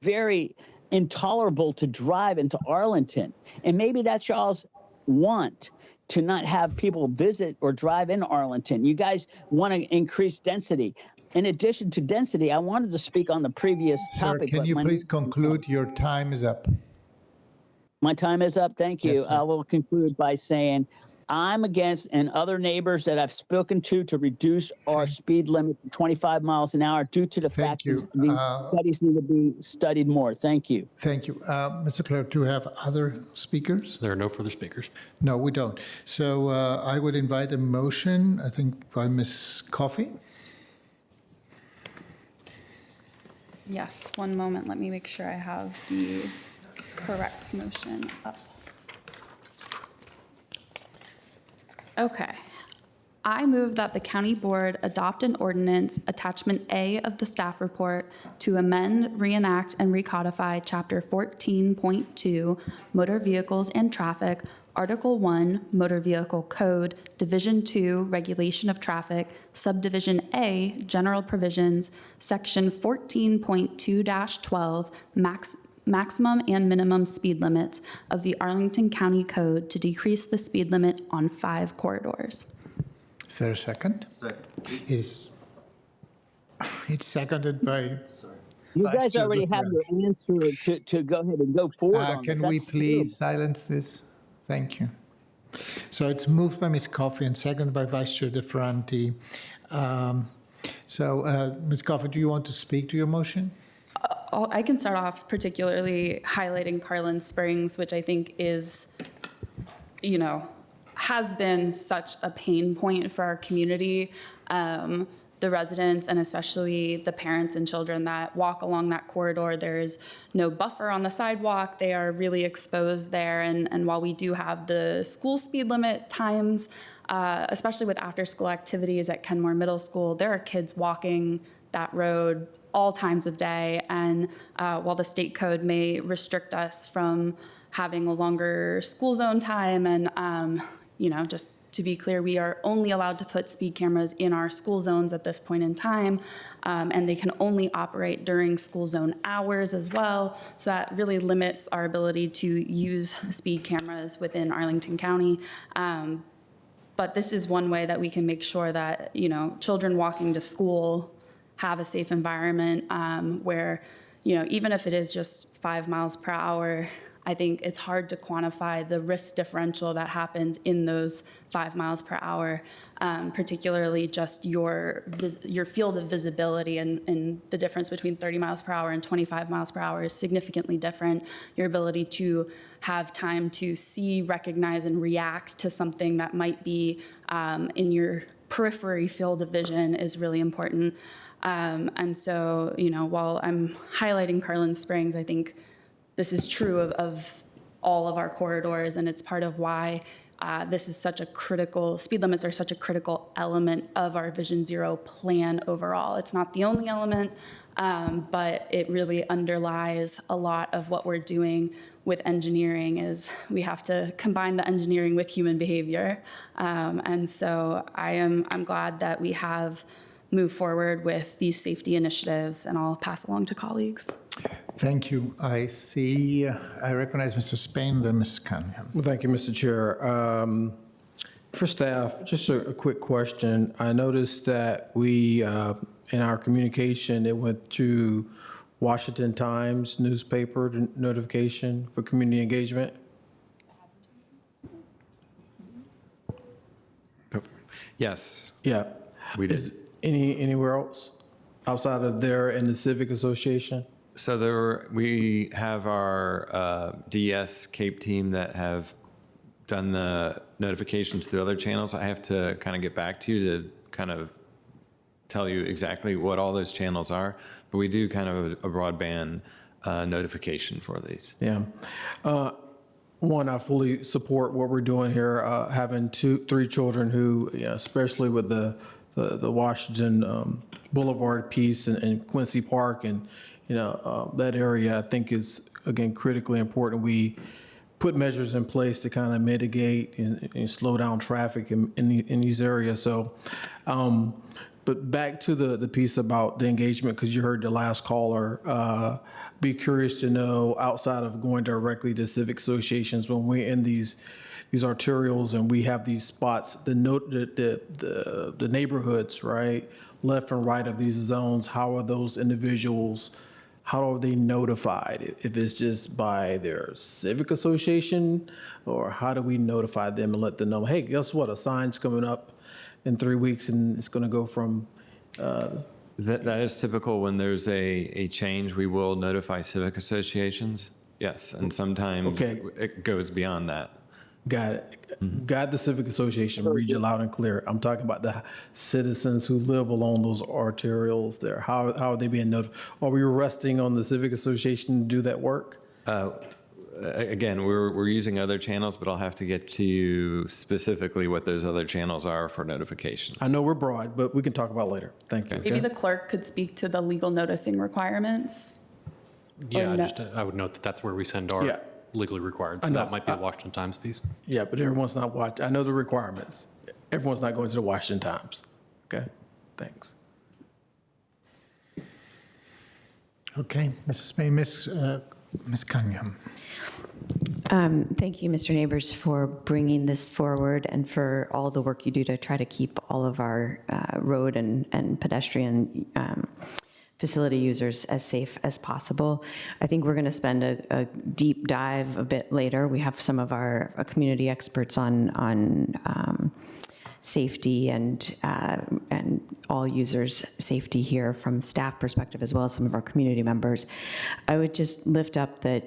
very intolerable to drive into Arlington. And maybe that's y'all's want, to not have people visit or drive in Arlington. You guys want to increase density. In addition to density, I wanted to speak on the previous topic. Sir, can you please conclude? Your time is up. My time is up. Thank you. Yes, sir. I will conclude by saying I'm against, and other neighbors that I've spoken to reduce our speed limit to 25 miles an hour due to the fact that these studies need to be studied more. Thank you. Thank you. Mr. Clerk, do we have other speakers? There are no further speakers. No, we don't. So I would invite a motion, I think, by Ms. Coffey. Yes, one moment. Let me make sure I have the correct motion up. Okay. I move that the county board adopt an ordinance, attachment A of the staff report, to amend, reenact, and recodify Chapter 14.2, Motor Vehicles and Traffic, Article 1, Motor Vehicle Code, Division 2, Regulation of Traffic, Subdivision A, General Provisions, Section 14.2-12, maximum and minimum speed limits of the Arlington County Code to decrease the speed limit on 5 corridors. Is there a second? Second. It is It's seconded by. You Vice guys Chair already have DeFranco. your answer to go ahead and go forward on Can this. we That's please silence this? Thank you. So it's moved by Ms. Coffey and seconded by Vice Chair DeFranco. Ms. Coffey, do you want to speak to your motion? I can start off particularly highlighting Carlin Springs, which I think is, has been such a pain point for our community. The residents and especially the parents and children that walk along that corridor, there's no buffer on the sidewalk. They are really exposed there. And while we do have the school speed limit times, especially with after-school activities at Kenmore Middle School, there are kids walking that road all times of day. And while the state code may restrict us from having a longer school zone time and, just to be clear, we are only allowed to put speed cameras in our school zones at this point in time, and they can only operate during school zone hours as well. So that really limits our ability to use speed cameras within Arlington County. But this is one way that we can make sure that, children walking to school have a safe environment where, even if it is just 5 miles per hour, I think it's hard to quantify the risk differential that happens in those 5 miles per hour, particularly just your field of visibility and the difference between 30 miles per hour and 25 miles per hour is significantly different. Your ability to have time to see, recognize, and react to something that might be in your periphery field of vision is really important. And so, while I'm highlighting Carlin Springs, I think this is true of all of our corridors, and it's part of why this is such a critical, speed limits are such a critical element of our Vision Zero plan overall. It's not the only element, but it really underlies a lot of what we're doing with engineering is we have to combine the engineering with human behavior. And so I'm glad that we have moved forward with these safety initiatives, and I'll pass along to colleagues. Thank you. I recognize Mr. Spain, then Ms. Cunningham. Well, thank you, Mr. Chair. For staff, just a quick question. I noticed that we, in our communication, it went to Washington Times newspaper notification for community engagement. Yes. Yeah. We did. Is anywhere else outside of there in the Civic Association? So we have our DS Cape team that have done the notifications through other channels. I have to kind of get back to you to kind of tell you exactly what all those channels are, but we do kind of a broadband notification for these. Yeah. One, I fully support what we're doing here, having 3 children who, especially with the Washington Boulevard piece and Quincy Park and, that area, I think is, again, critically important. We put measures in place to kind of mitigate and slow down traffic in these areas. So, but back to the piece about the engagement, because you heard the last caller, be curious to know, outside of going directly to civic associations, when we're in these arterials and we have these spots, the neighborhoods, right, left and right of these zones, how are those individuals, how are they notified? If it's just by their civic association, or how do we notify them and let them know, hey, guess what, a sign's coming up in 3 weeks and it's going to go from... That is typical when there's a change. We will notify civic associations, yes, and sometimes it goes beyond that. Got it. Got the civic association, read you loud and clear. I'm talking about the citizens who live along those arterials there. How are they being notified? Are we resting on the civic association to do that work? Again, we're using other channels, but I'll have to get to you specifically what those other channels are for notifications. I know we're broad, but we can talk about later. Thank you. Maybe the clerk could speak to the legal noticing requirements. Yeah, I would note that that's where we send our legally required. So that might be a Washington Times piece. Yeah, but everyone's not watching. I know the requirements. Everyone's not going to the Washington Times. Okay, thanks. Okay, Mrs. Spain, Ms. Cunningham. Thank you, Mr. Neighbors, for bringing this forward and for all the work you do to try to keep all of our road and pedestrian facility users as safe as possible. I think we're going to spend a deep dive a bit later. We have some of our community experts on safety and all users' safety here from staff perspective, as well as some of our community members. I would just lift up that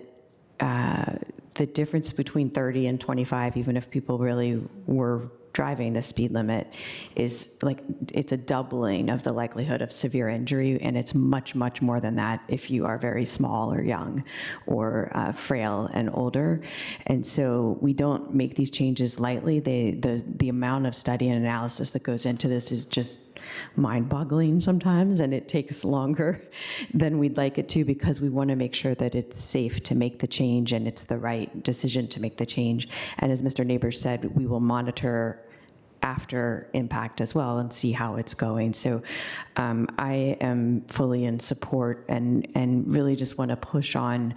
the difference between 30 and 25, even if people really were driving the speed limit, is like, it's a doubling of the likelihood of severe injury, and it's much, much more than that if you are very small or young or frail and older. And so we don't make these changes lightly. The amount of study and analysis that goes into this is just mind-boggling sometimes, and it takes longer than we'd like it to, because we want to make sure that it's safe to make the change and it's the right decision to make the change. And as Mr. Neighbors said, we will monitor after impact as well and see how it's going. So I am fully in support and really just want to push on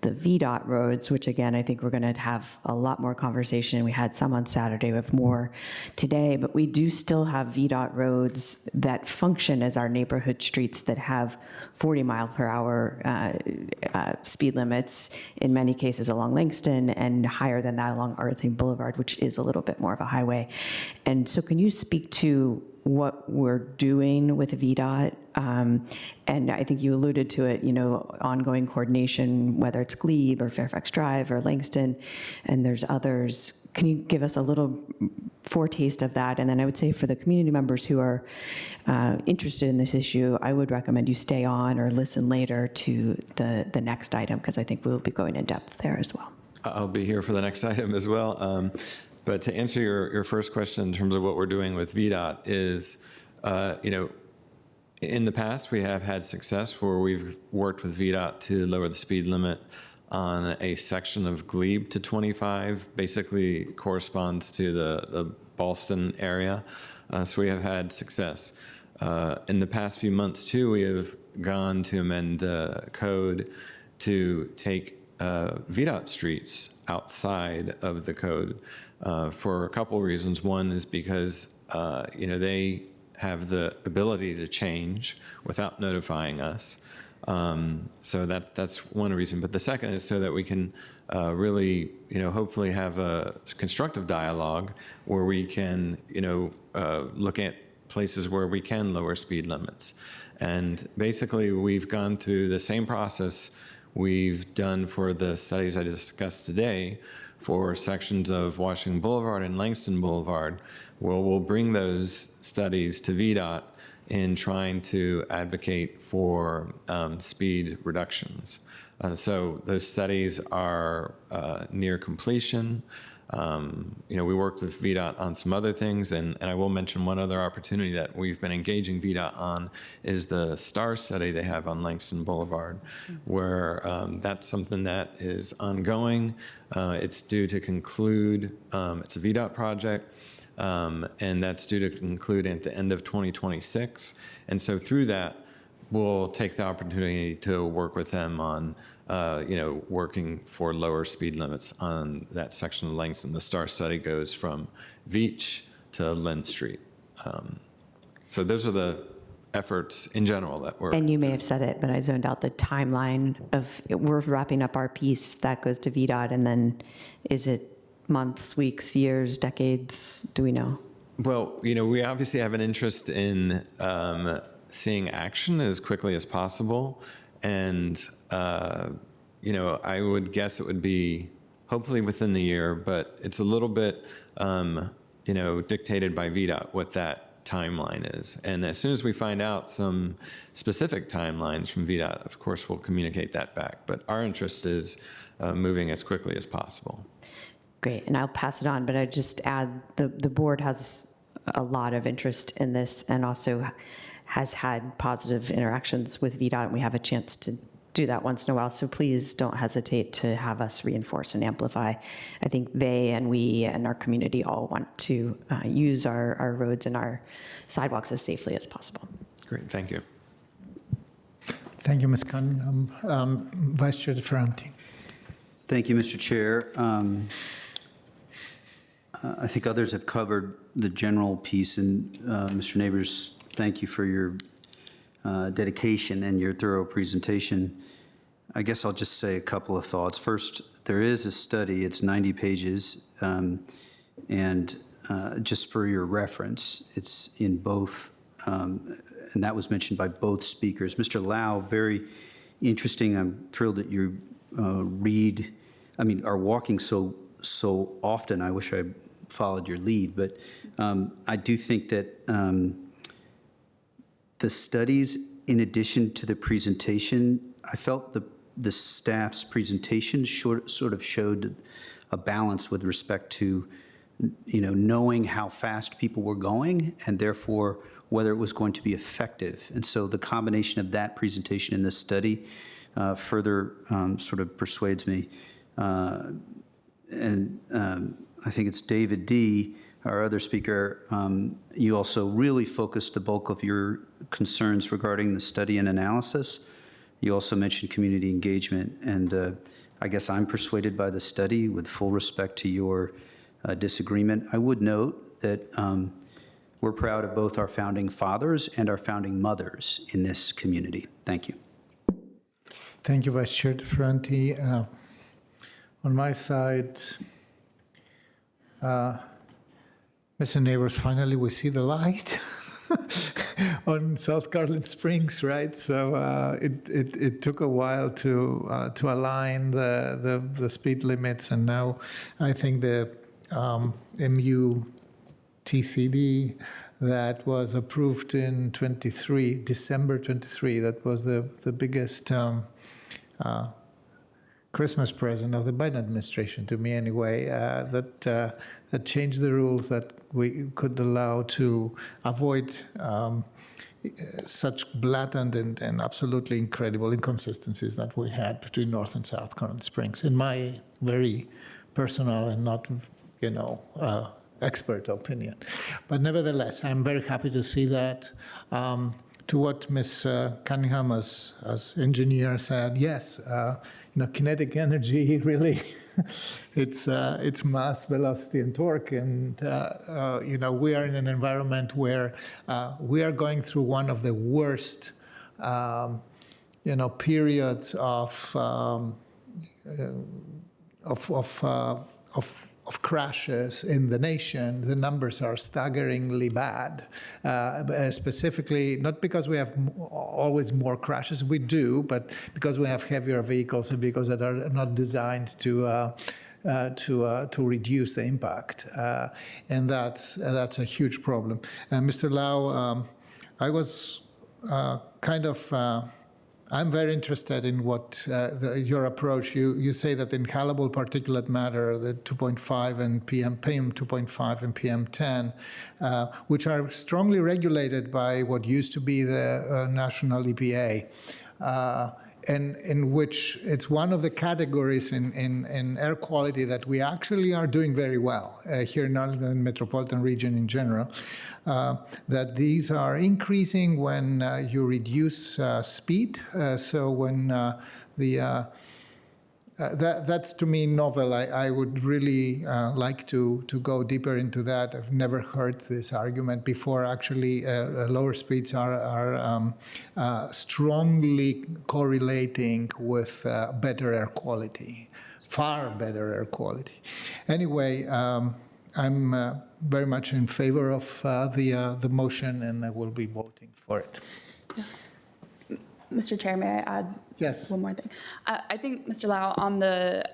the VDOT roads, which again, I think we're going to have a lot more conversation. We had some on Saturday, we have more today, but we do still have VDOT roads that function as our neighborhood streets that have 40-mile-per-hour speed limits, in many cases along Langston, and higher than that along Arlington Boulevard, which is a little bit more of a highway. And so can you speak to what we're doing with VDOT? And I think you alluded to it, ongoing coordination, whether it's Glebe or Fairfax Drive or Langston, and there's others. Can you give us a little foretaste of that? And then I would say for the community members who are interested in this issue, I would recommend you stay on or listen later to the next item, because I think we'll be going in depth there as well. I'll be here for the next item as well. But to answer your first question in terms of what we're doing with VDOT is, in the past, we have had success where we've worked with VDOT to lower the speed limit on a section of Glebe to 25, basically corresponds to the Ballston area. So we have had success. In the past few months, too, we have gone to amend the code to take VDOT streets outside of the code for a couple of reasons. One is because, they have the ability to change without notifying us. So that's one reason. But the second is so that we can really, hopefully have a constructive dialogue where we can, look at places where we can lower speed limits. And basically, we've gone through the same process we've done for the studies I discussed today for sections of Washington Boulevard and Langston Boulevard, where we'll bring those studies to VDOT in trying to advocate for speed reductions. So those studies are near completion. We worked with VDOT on some other things, and I will mention one other opportunity that we've been engaging VDOT on is the STAR study they have on Langston Boulevard, where that's something that is ongoing. It's due to conclude, it's a VDOT project, and that's due to conclude at the end of 2026. And so through that, we'll take the opportunity to work with them on working for lower speed limits on that section of Langston. The STAR study goes from Veatch to Lynn Street. So those are the efforts in general that we're... And you may have said it, but I zoned out the timeline of, we're wrapping up our piece, that goes to VDOT, and then is it months, weeks, years, decades? Do we know? Well, we obviously have an interest in seeing action as quickly as possible. And, I would guess it would be hopefully within the year, but it's a little bit, dictated by VDOT what that timeline is. And as soon as we find out some specific timelines from VDOT, of course, we'll communicate that back. But our interest is moving as quickly as possible. Great, and I'll pass it on, but I just add the board has a lot of interest in this and also has had positive interactions with VDOT, and we have a chance to do that once in a while, so please don't hesitate to have us reinforce and amplify. I think they and we and our community all want to use our roads and our sidewalks as safely as possible. Great, thank you. Thank you, Ms. Cunningham. Vice Chair Ferranti. Thank you, Mr. Chair. I think others have covered the general piece, and Mr. Neighbors, thank you for your dedication and your thorough presentation. I guess I'll just say a couple of thoughts. First, there is a study, it's 90 pages, and just for your reference, it's in both, and that was mentioned by both speakers. Mr. Lau, very interesting. I'm thrilled that you are walking so often. I wish I followed your lead, but I do think that the studies, in addition to the presentation, I felt the staff's presentation sort of showed a balance with respect to, knowing how fast people were going and therefore whether it was going to be effective. And so the combination of that presentation and this study further sort of persuades me. And I think it's David D., our other speaker, you also really focused the bulk of your concerns regarding the study and analysis. You also mentioned community engagement, and I guess I'm persuaded by the study with full respect to your disagreement. I would note that we're proud of both our founding fathers and our founding mothers in this community. Thank you. Thank you, Vice Chair DeFranti. On my side, Mr. Neighbors, finally we see the light on South Garland Springs, right? So it took a while to align the speed limits, and now I think the MUTCD that was approved in December 23, that was the biggest Christmas present of the Biden administration, to me anyway, that changed the rules that we could allow to avoid such blatant and absolutely incredible inconsistencies that we had between North and South Garland Springs, in my very personal and not, expert opinion. But nevertheless, I'm very happy to see that. To what Ms. Cunningham as engineer said, yes, kinetic energy really, it's mass, velocity, and torque, and we are in an environment where we are going through one of the worst, periods of crashes in the nation. The numbers are staggeringly bad, specifically not because we have always more crashes, we do, but because we have heavier vehicles and vehicles that are not designed to reduce the impact, and that's a huge problem. Mr. Lau, I was I'm very interested in what your approach. You say that inhalable particulate matter, the 2.5 and PM 2.5 and PM 10, which are strongly regulated by what used to be the national EPA, and in which it's one of the categories in air quality that we actually are doing very well here in Arlington metropolitan region in general, that these are increasing when you reduce speed. So when that's to me novel. I would really like to go deeper into that. I've never heard this argument before. Actually, lower speeds are strongly correlating with better air quality, far better air quality. Anyway, I'm very much in favor of the motion, and I will be voting for it. Yeah. Mr. Chair, may I add one more thing? I think, Mr. Lau, on the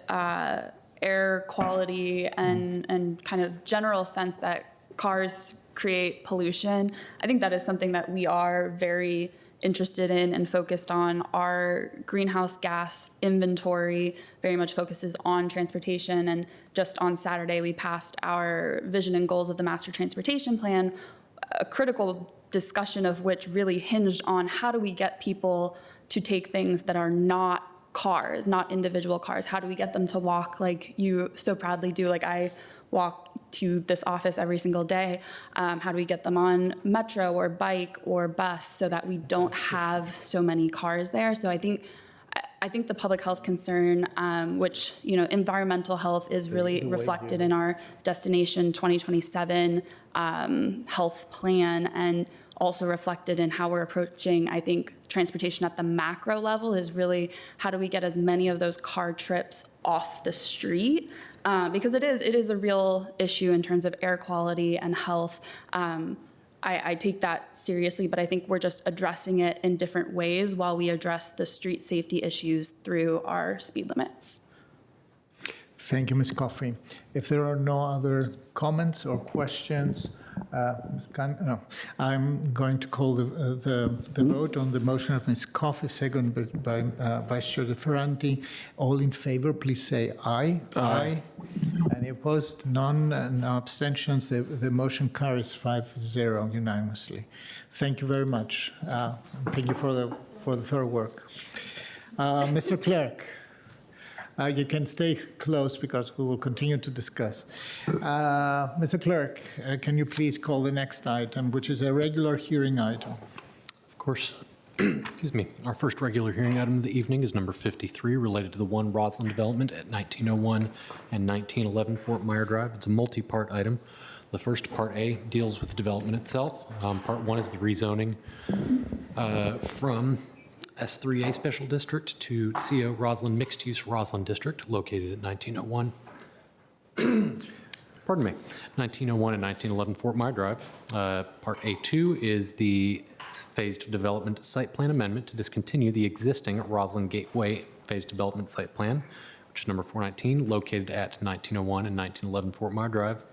air quality and kind of general sense that cars create pollution, I think that is something that we are very interested in and focused on. Our greenhouse gas inventory very much focuses on transportation, and just on Saturday we passed our vision and goals of the Master Transportation Plan, a critical discussion of which really hinged on how do we get people to take things that are not cars, not individual cars. How do we get them to walk like you so proudly do? Like I walk to this office every single day. How do we get them on metro or bike or bus so that we don't have so many cars there? So I think I think the public health concern, which, environmental health is really reflected in our Destination 2027 health plan, and also reflected in how we're approaching, I think, transportation at the macro level is really how do we get as many of those car trips off the street? Because it is a real issue in terms of air quality and health. I take that seriously, but I think we're just addressing it in different ways while we address the street safety issues through our speed limits. Thank you, Ms. Coffey. If there are no other comments or questions, Ms. no, I'm going to call the vote on the motion of Ms. Coffey, seconded by Vice Chair De Ferranti. All in favor, please say aye. Aye. Any opposed? None. No abstentions. The motion carries 5-0 unanimously. Thank you very much. Thank you for the thorough work. Mr. Clerk. You can stay close because we will continue to discuss. Mr. Clerk, can you please call the next item, which is a regular hearing item? Of course. Excuse me. Our first regular hearing item of the evening is number 53, related to the One Roslyn development at 1901 and 1911 Fort Myer Drive. It's a multi-part item. The first, Part A, deals with the development itself. Part 1 is the rezoning from S3A Special District to CO Roslyn Mixed Use Roslyn District, located at 1901. Pardon me, 1901 and 1911 Fort Myer Drive. Part A2 is the phased development site plan amendment to discontinue the existing Roslyn Gateway phased development site plan, which is number 419, located at 1901 and 1911 Fort Myer Drive.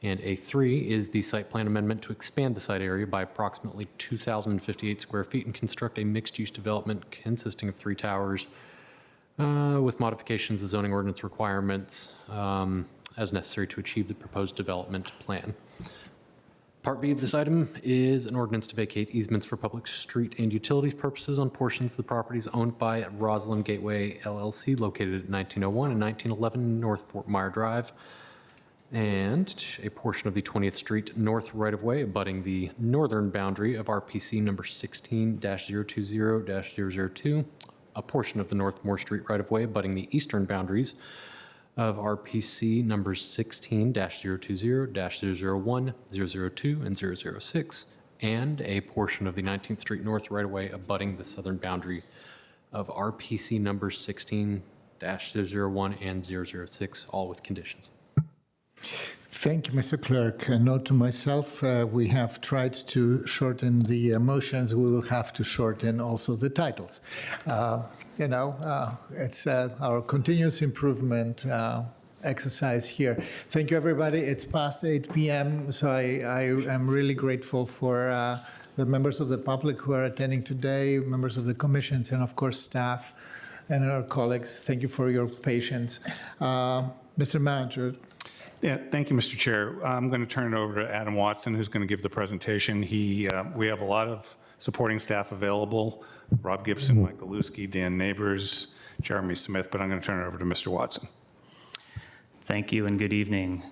And A3 is the site plan amendment to expand the site area by approximately 2,058 square feet and construct a mixed-use development consisting of 3 towers with modifications to zoning ordinance requirements as necessary to achieve the proposed development plan. Part B of this item is an ordinance to vacate easements for public street and utilities purposes on portions of the properties owned by Roslyn Gateway LLC, located at 1901 and 1911 North Fort Myer Drive, and a portion of the 20th Street North right-of-way abutting the northern boundary of RPC number 16-020-002, a portion of the North Moore Street right-of-way abutting the eastern boundaries of RPC numbers 16-020-001, 002, and 006, and a portion of the 19th Street North right-of-way abutting the southern boundary of RPC numbers 16-001 and 006, all with conditions. Thank you, Mr. Clerk. A note to myself, we have tried to shorten the motions. We will have to shorten also the titles. It's our continuous improvement exercise here. Thank you, everybody. It's past 8 p.m., so I am really grateful for the members of the public who are attending today, members of the commissions, and of course, staff and our colleagues. Thank you for your patience. Mr. Manager. Yeah, thank you, Mr. Chair. I'm going to turn it over to Adam Watson, who's going to give the presentation. We have a lot of supporting staff available: Rob Gibson, Mike Galuski, Dan Neighbors, Jeremy Smith, but I'm going to turn it over to Mr. Watson. Thank you and good evening.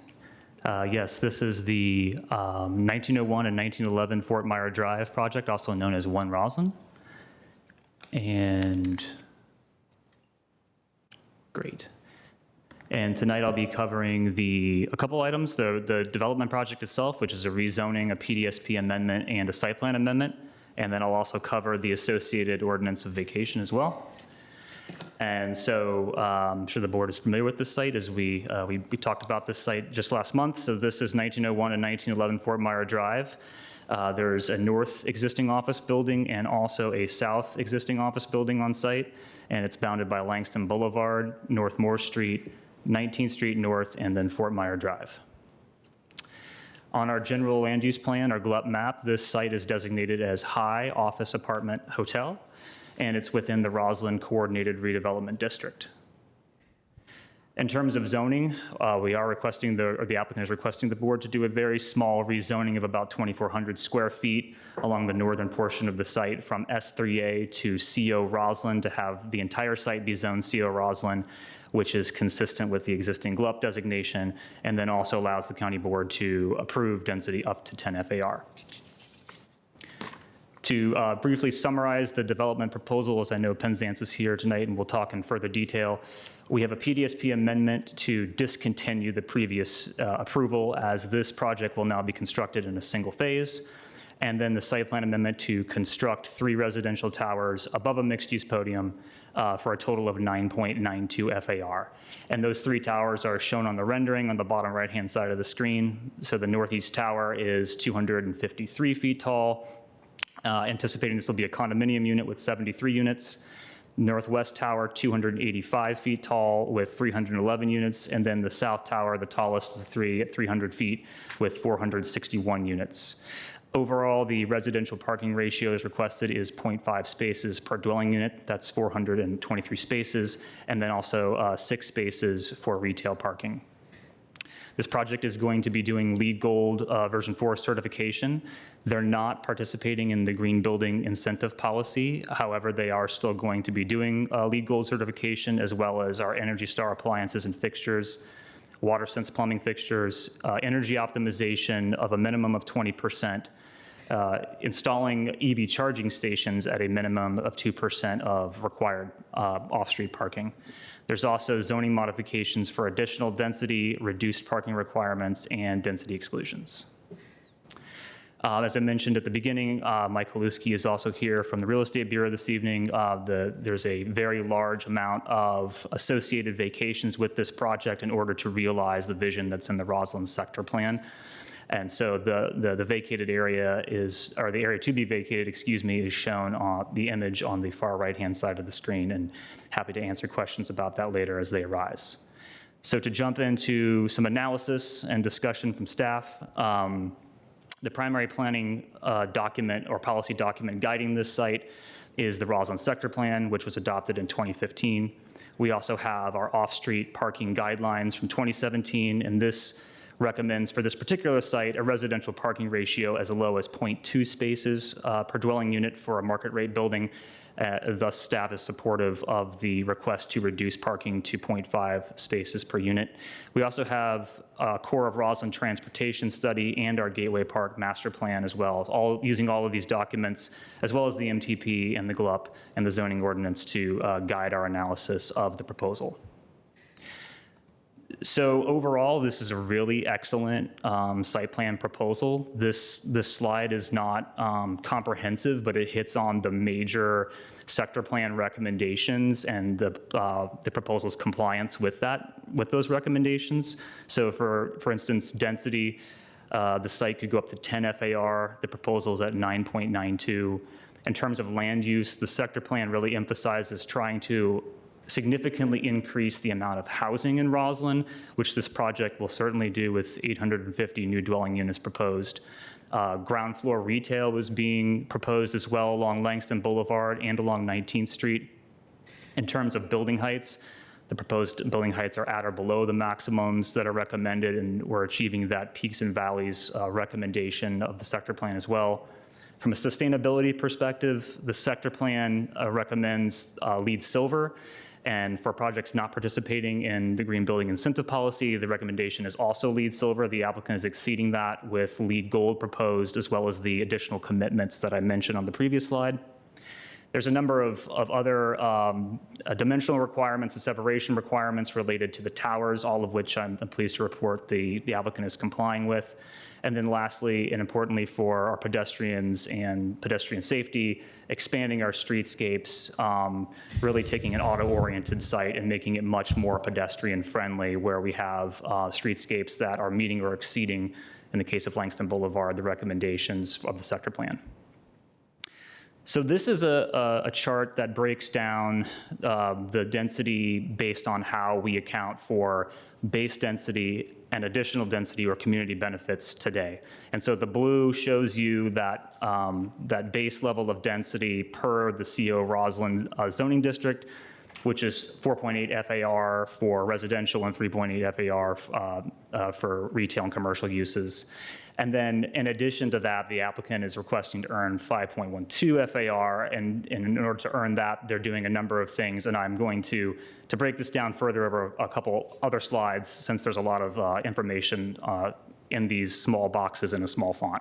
Yes, this is the 1901 and 1911 Fort Myer Drive project, also known as One Roslyn. And great. And tonight I'll be covering a couple items, the development project itself, which is a rezoning, a PDSP amendment, and a site plan amendment. And then I'll also cover the associated ordinance of vacation as well. And so I'm sure the board is familiar with this site, as we talked about this site just last month. So this is 1901 and 1911 Fort Myer Drive. There's a north existing office building and also a south existing office building on site. And it's bounded by Langston Boulevard, North Moore Street, 19th Street North, and then Fort Myer Drive. On our general land use plan, our GLUP map, this site is designated as High Office Apartment Hotel, and it's within the Roslyn Coordinated Redevelopment District. In terms of zoning, we are requesting, the applicant is requesting the board to do a very small rezoning of about 2,400 square feet along the northern portion of the site from S3A to CO Roslyn, to have the entire site be zoned CO Roslyn, which is consistent with the existing GLUP designation, and then also allows the county board to approve density up to 10 FAR. To briefly summarize the development proposal, as I know Penzance is here tonight and we'll talk in further detail, we have a PDSP amendment to discontinue the previous approval, as this project will now be constructed in a single phase. And then the site plan amendment to construct 3 residential towers above a mixed-use podium for a total of 9.92 FAR. And those 3 towers are shown on the rendering on the bottom right-hand side of the screen. So the northeast tower is 253 feet tall, anticipating this will be a condominium unit with 73 units. Northwest tower, 285 feet tall with 311 units, and then the south tower, the tallest of the 3 at 300 feet with 461 units. Overall, the residential parking ratio as requested is 0.5 spaces per dwelling unit. That's 423 spaces, and then also 6 spaces for retail parking. This project is going to be doing LEED Gold version 4 certification. They're not participating in the green building incentive policy. However, they are still going to be doing LEED Gold certification, as well as our Energy Star appliances and fixtures, WaterSense plumbing fixtures, energy optimization of a minimum of 20%, installing EV charging stations at a minimum of 2% of required off-street parking. There's also zoning modifications for additional density, reduced parking requirements, and density exclusions. As I mentioned at the beginning, Mike Haluski is also here from the Real Estate Bureau this evening. There's a very large amount of associated vacations with this project in order to realize the vision that's in the Roslyn sector plan. And so the vacated area is, or the area to be vacated, excuse me, is shown on the image on the far right-hand side of the screen, and happy to answer questions about that later as they arise. So to jump into some analysis and discussion from staff, the primary planning document or policy document guiding this site is the Roslyn Sector Plan, which was adopted in 2015. We also have our off-street parking guidelines from 2017, and this recommends for this particular site a residential parking ratio as low as 0.2 spaces per dwelling unit for a market rate building. Thus, staff is supportive of the request to reduce parking to 0.5 spaces per unit. We also have a Core of Roslyn Transportation Study and our Gateway Park Master Plan as well, using all of these documents, as well as the MTP and the GLUP and the zoning ordinance to guide our analysis of the proposal. So overall, this is a really excellent site plan proposal. This slide is not comprehensive, but it hits on the major sector plan recommendations and the proposal's compliance with those recommendations. So for instance, density, the site could go up to 10 FAR. The proposal is at 9.92. In terms of land use, the sector plan really emphasizes trying to significantly increase the amount of housing in Roslyn, which this project will certainly do with 850 new dwelling units proposed. Ground floor retail was being proposed as well along Langston Boulevard and along 19th Street. In terms of building heights, the proposed building heights are at or below the maximums that are recommended, and we're achieving that peaks and valleys recommendation of the sector plan as well. From a sustainability perspective, the sector plan recommends LEED Silver. And for projects not participating in the green building incentive policy, the recommendation is also LEED Silver. The applicant is exceeding that with LEED Gold proposed, as well as the additional commitments that I mentioned on the previous slide. There's a number of other dimensional requirements and separation requirements related to the towers, all of which I'm pleased to report the applicant is complying with. And then lastly, and importantly for our pedestrians and pedestrian safety, expanding our streetscapes, really taking an auto-oriented site and making it much more pedestrian-friendly, where we have streetscapes that are meeting or exceeding, in the case of Langston Boulevard, the recommendations of the sector plan. So this is a chart that breaks down the density based on how we account for base density and additional density or community benefits today. And so the blue shows you that, that base level of density per the CO Roslyn zoning district, which is 4.8 FAR for residential and 3.8 FAR for retail and commercial uses. And then in addition to that, the applicant is requesting to earn 5.12 FAR, and in order to earn that, they're doing a number of things, and I'm going to break this down further over a couple other slides, since there's a lot of information in these small boxes in a small font.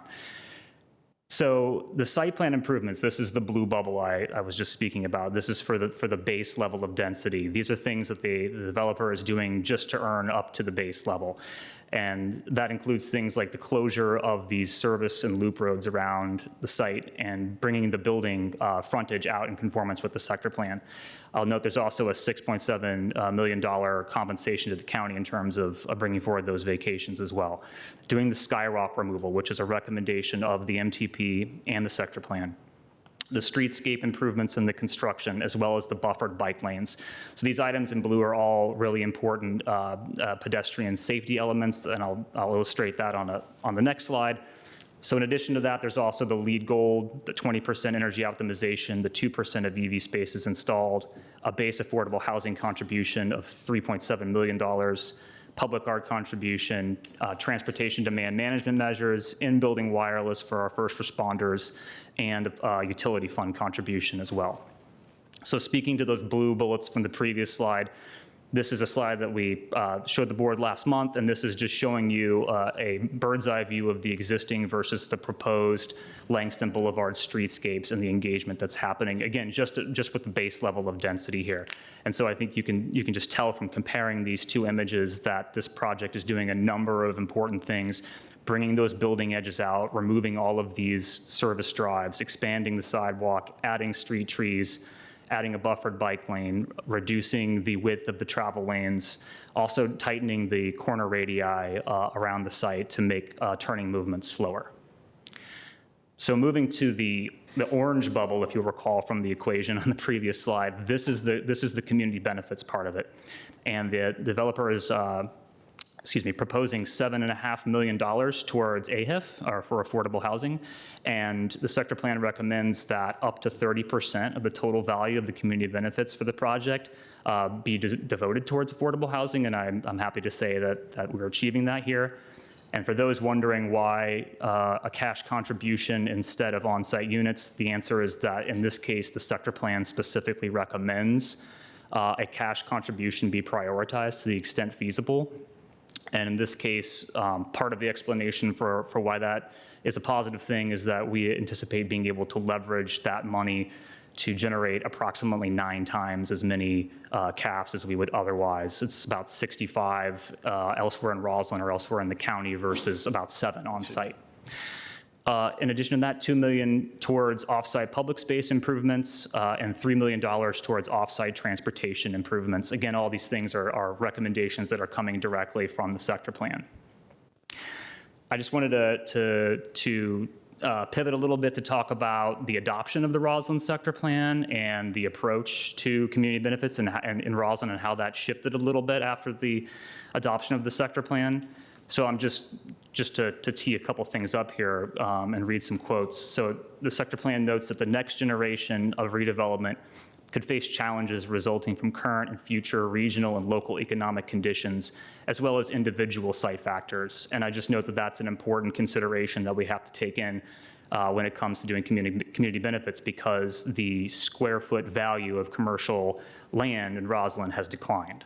So the site plan improvements, this is the blue bubble I was just speaking about. This is for the base level of density. These are things that the developer is doing just to earn up to the base level. And that includes things like the closure of these service and loop roads around the site and bringing the building frontage out in conformance with the sector plan. I'll note there's also a $6.7 million compensation to the county in terms of bringing forward those vacations as well. Doing the skyrock removal, which is a recommendation of the MTP and the sector plan. The streetscape improvements and the construction, as well as the buffered bike lanes. So these items in blue are all really important pedestrian safety elements, and I'll illustrate that on the next slide. So in addition to that, there's also the LEED Gold, the 20% energy optimization, the 2% of EV spaces installed, a base affordable housing contribution of $3.7 million, public art contribution, transportation demand management measures, in-building wireless for our first responders, and utility fund contribution as well. So speaking to those blue bullets from the previous slide, this is a slide that we showed the board last month, and this is just showing you a bird's eye view of the existing versus the proposed Langston Boulevard streetscapes and the engagement that's happening. Again, just with the base level of density here. And so I think you can just tell from comparing these two images that this project is doing a number of important things, bringing those building edges out, removing all of these service drives, expanding the sidewalk, adding street trees, adding a buffered bike lane, reducing the width of the travel lanes, also tightening the corner radii around the site to make turning movements slower. So moving to the orange bubble, if you'll recall from the equation on the previous slide, this is the community benefits part of it. And the developer is proposing $7.5 million towards AHIF, or for affordable housing. And the sector plan recommends that up to 30% of the total value of the community benefits for the project be devoted towards affordable housing. And I'm happy to say that we're achieving that here. And for those wondering why a cash contribution instead of on-site units, the answer is that in this case, the sector plan specifically recommends a cash contribution be prioritized to the extent feasible. And in this case, part of the explanation for why that is a positive thing is that we anticipate being able to leverage that money to generate approximately 9 times as many CAFs as we would otherwise. It's about 65 elsewhere in Roslyn or elsewhere in the county versus about 7 on site. In addition to that, $2 million towards off-site public space improvements and $3 million towards off-site transportation improvements. Again, all these things are recommendations that are coming directly from the sector plan. I just wanted to pivot a little bit to talk about the adoption of the Roslyn sector plan and the approach to community benefits and in Roslyn and how that shifted a little bit after the adoption of the sector plan. So I'm just to tee a couple things up here and read some quotes. So the sector plan notes that the next generation of redevelopment could face challenges resulting from current and future regional and local economic conditions, as well as individual site factors. And I just note that that's an important consideration that we have to take in when it comes to doing community benefits, because the square foot value of commercial land in Roslyn has declined.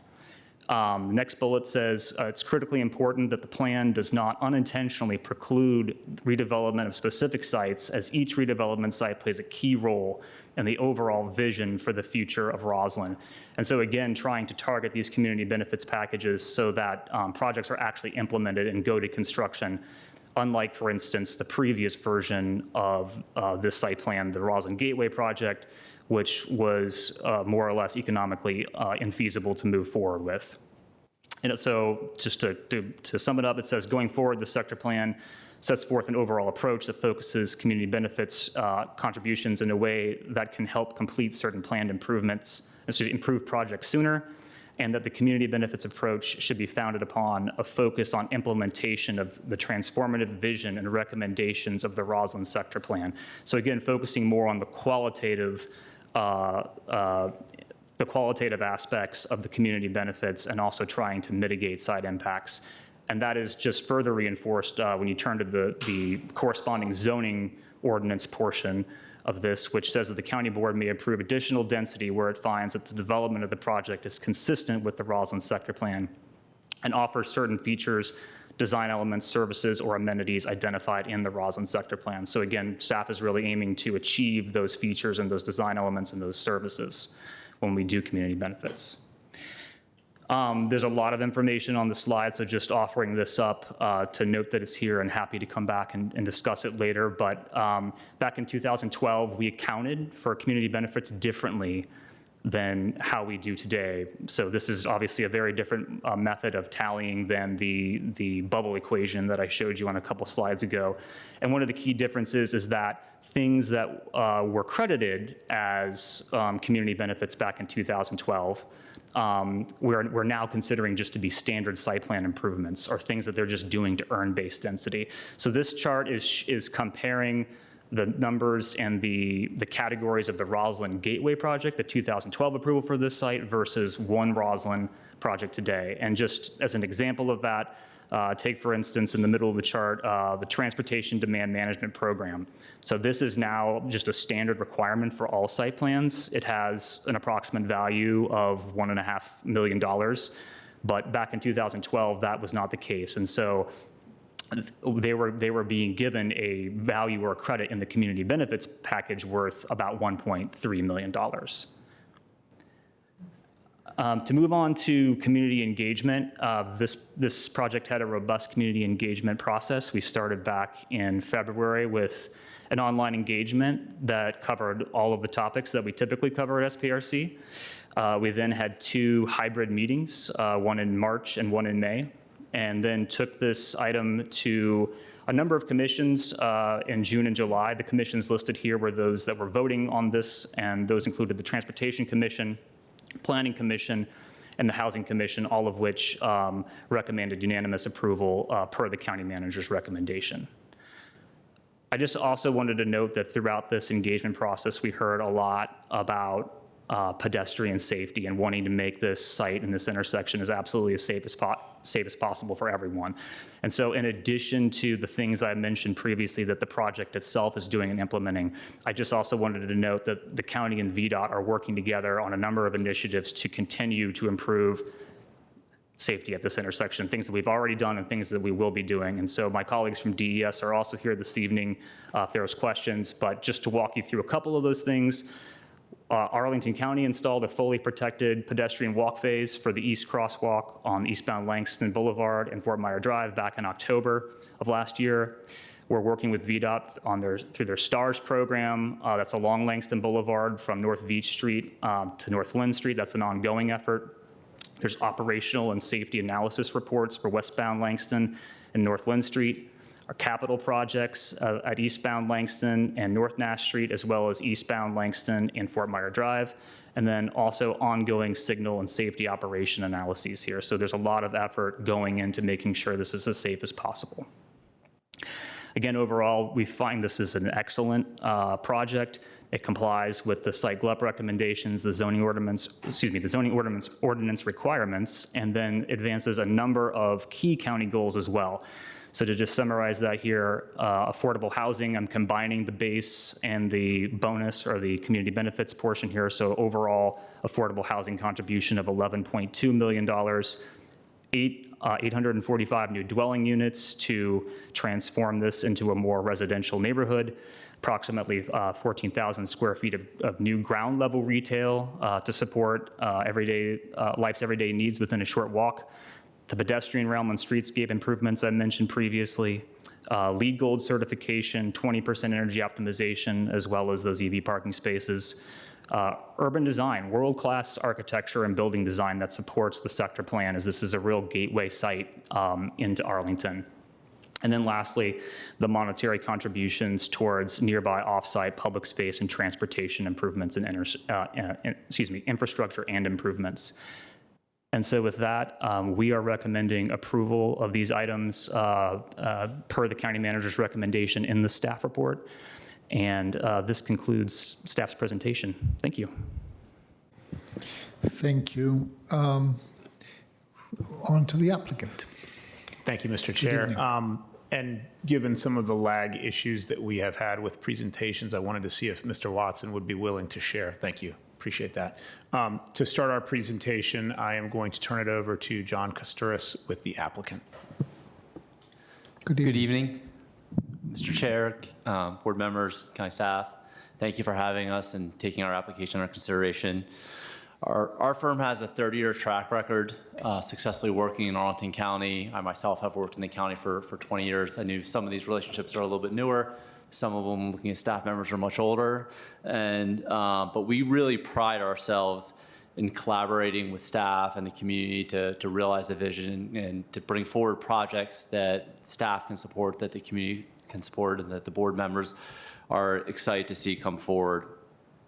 The next bullet says it's critically important that the plan does not unintentionally preclude redevelopment of specific sites, as each redevelopment site plays a key role in the overall vision for the future of Roslyn. And so again, trying to target these community benefits packages so that projects are actually implemented and go to construction, unlike, for instance, the previous version of this site plan, the Roslyn Gateway project, which was more or less economically infeasible to move forward with. And so just to sum it up, it says, going forward, the sector plan sets forth an overall approach that focuses community benefits contributions in a way that can help complete certain planned improvements, improve projects sooner, and that the community benefits approach should be founded upon a focus on implementation of the transformative vision and recommendations of the Roslyn sector plan. So again, focusing more on the qualitative aspects of the community benefits and also trying to mitigate side impacts. And that is just further reinforced when you turn to the corresponding zoning ordinance portion of this, which says that the county board may approve additional density where it finds that the development of the project is consistent with the Roslyn sector plan and offers certain features design elements, services, or amenities identified in the Roslyn Sector Plan. So again, staff is really aiming to achieve those features and those design elements and those services when we do community benefits. There's a lot of information on the slide, so just offering this up to note that it's here, and happy to come back and discuss it later. But back in 2012, we accounted for community benefits differently than how we do today. So this is obviously a very different method of tallying than the bubble equation that I showed you on a couple slides ago. And one of the key differences is that things that were credited as community benefits back in 2012, we're now considering just to be standard site plan improvements, or things that they're just doing to earn base density. So this chart is comparing the numbers and the categories of the Roslyn Gateway project, the 2012 approval for this site, versus One Roslyn project today. And just as an example of that, take, for instance, in the middle of the chart, the Transportation Demand Management Program. So this is now just a standard requirement for all site plans. It has an approximate value of $1.5 million, but back in 2012, that was not the case. And so they were being given a value or a credit in the community benefits package worth about $1.3 million. To move on to community engagement, this project had a robust community engagement process. We started back in February with an online engagement that covered all of the topics that we typically cover at SPRC. We then had 2 hybrid meetings, one in March and one in May, and then took this item to a number of commissions in June and July. The commissions listed here were those that were voting on this, and those included the Transportation Commission, Planning Commission, and the Housing Commission, all of which recommended unanimous approval per the county manager's recommendation. I just also wanted to note that throughout this engagement process, we heard a lot about pedestrian safety and wanting to make this site and this intersection as absolutely as safe as possible for everyone. And so in addition to the things I mentioned previously that the project itself is doing and implementing, I just also wanted to note that the county and VDOT are working together on a number of initiatives to continue to improve safety at this intersection, things that we've already done and things that we will be doing. And so my colleagues from DES are also here this evening if there's questions, but just to walk you through a couple of those things. Arlington County installed a fully protected pedestrian walk phase for the east crosswalk on eastbound Langston Boulevard and Fort Myer Drive back in October of last year. We're working with VDOT through their STARS program. That's along Langston Boulevard from North Veach Street to North Lynn Street. That's an ongoing effort. There's operational and safety analysis reports for westbound Langston and North Lynn Street. Our capital projects at eastbound Langston and North Nash Street, as well as eastbound Langston and Fort Myer Drive, and then also ongoing signal and safety operation analyses here. So there's a lot of effort going into making sure this is as safe as possible. Again, overall, we find this is an excellent project. It complies with the site GLUP recommendations, the zoning ordinance requirements, and then advances a number of key county goals as well. So to just summarize that here, affordable housing, I'm combining the base and the bonus or the community benefits portion here. So overall affordable housing contribution of $11.2 million, 845 new dwelling units to transform this into a more residential neighborhood, approximately 14,000 square feet of new ground level retail to support life's everyday needs within a short walk. The pedestrian realm and streetscape improvements I mentioned previously, LEED Gold certification, 20% energy optimization, as well as those EV parking spaces. Urban design, world-class architecture and building design that supports the sector plan, as this is a real gateway site into Arlington. And then lastly, the monetary contributions towards nearby off-site public space and transportation improvements and infrastructure and improvements. And so with that, we are recommending approval of these items per the county manager's recommendation in the staff report. And this concludes staff's presentation. Thank you. Thank you. On to the applicant. Thank you, Mr. Chair. And given some of the lag issues that we have had with presentations, I wanted to see if Mr. Watson would be willing to share. Thank you. Appreciate that. To start our presentation, I am going to turn it over to John Kosturis with the applicant. Good evening, Mr. Chair, board members, county staff. Thank you for having us and taking our application under consideration. Our firm has a 30-year track record successfully working in Arlington County. I myself have worked in the county for 20 years. I knew some of these relationships are a little bit newer. Some of them, looking at staff members, are much older. But we really pride ourselves in collaborating with staff and the community to realize the vision and to bring forward projects that staff can support, that the community can support, and that the board members are excited to see come forward.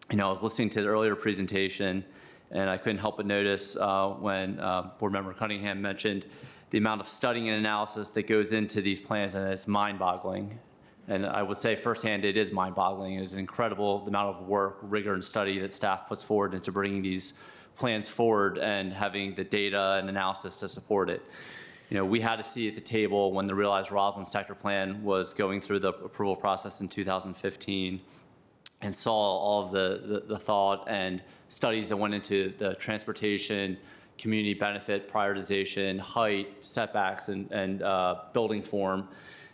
You know, I was listening to the earlier presentation, and I couldn't help but notice when board member Cunningham mentioned the amount of studying and analysis that goes into these plans, and it's mind-boggling. And I would say firsthand, it is mind-boggling. It is incredible the amount of work, rigor, and study that staff puts forward into bringing these plans forward and having the data and analysis to support it. You know, we had a seat at the table when the Realized Roslyn Sector Plan was going through the approval process in 2015 and saw all of the thought and studies that went into the transportation, community benefit, prioritization, height, setbacks, and building form.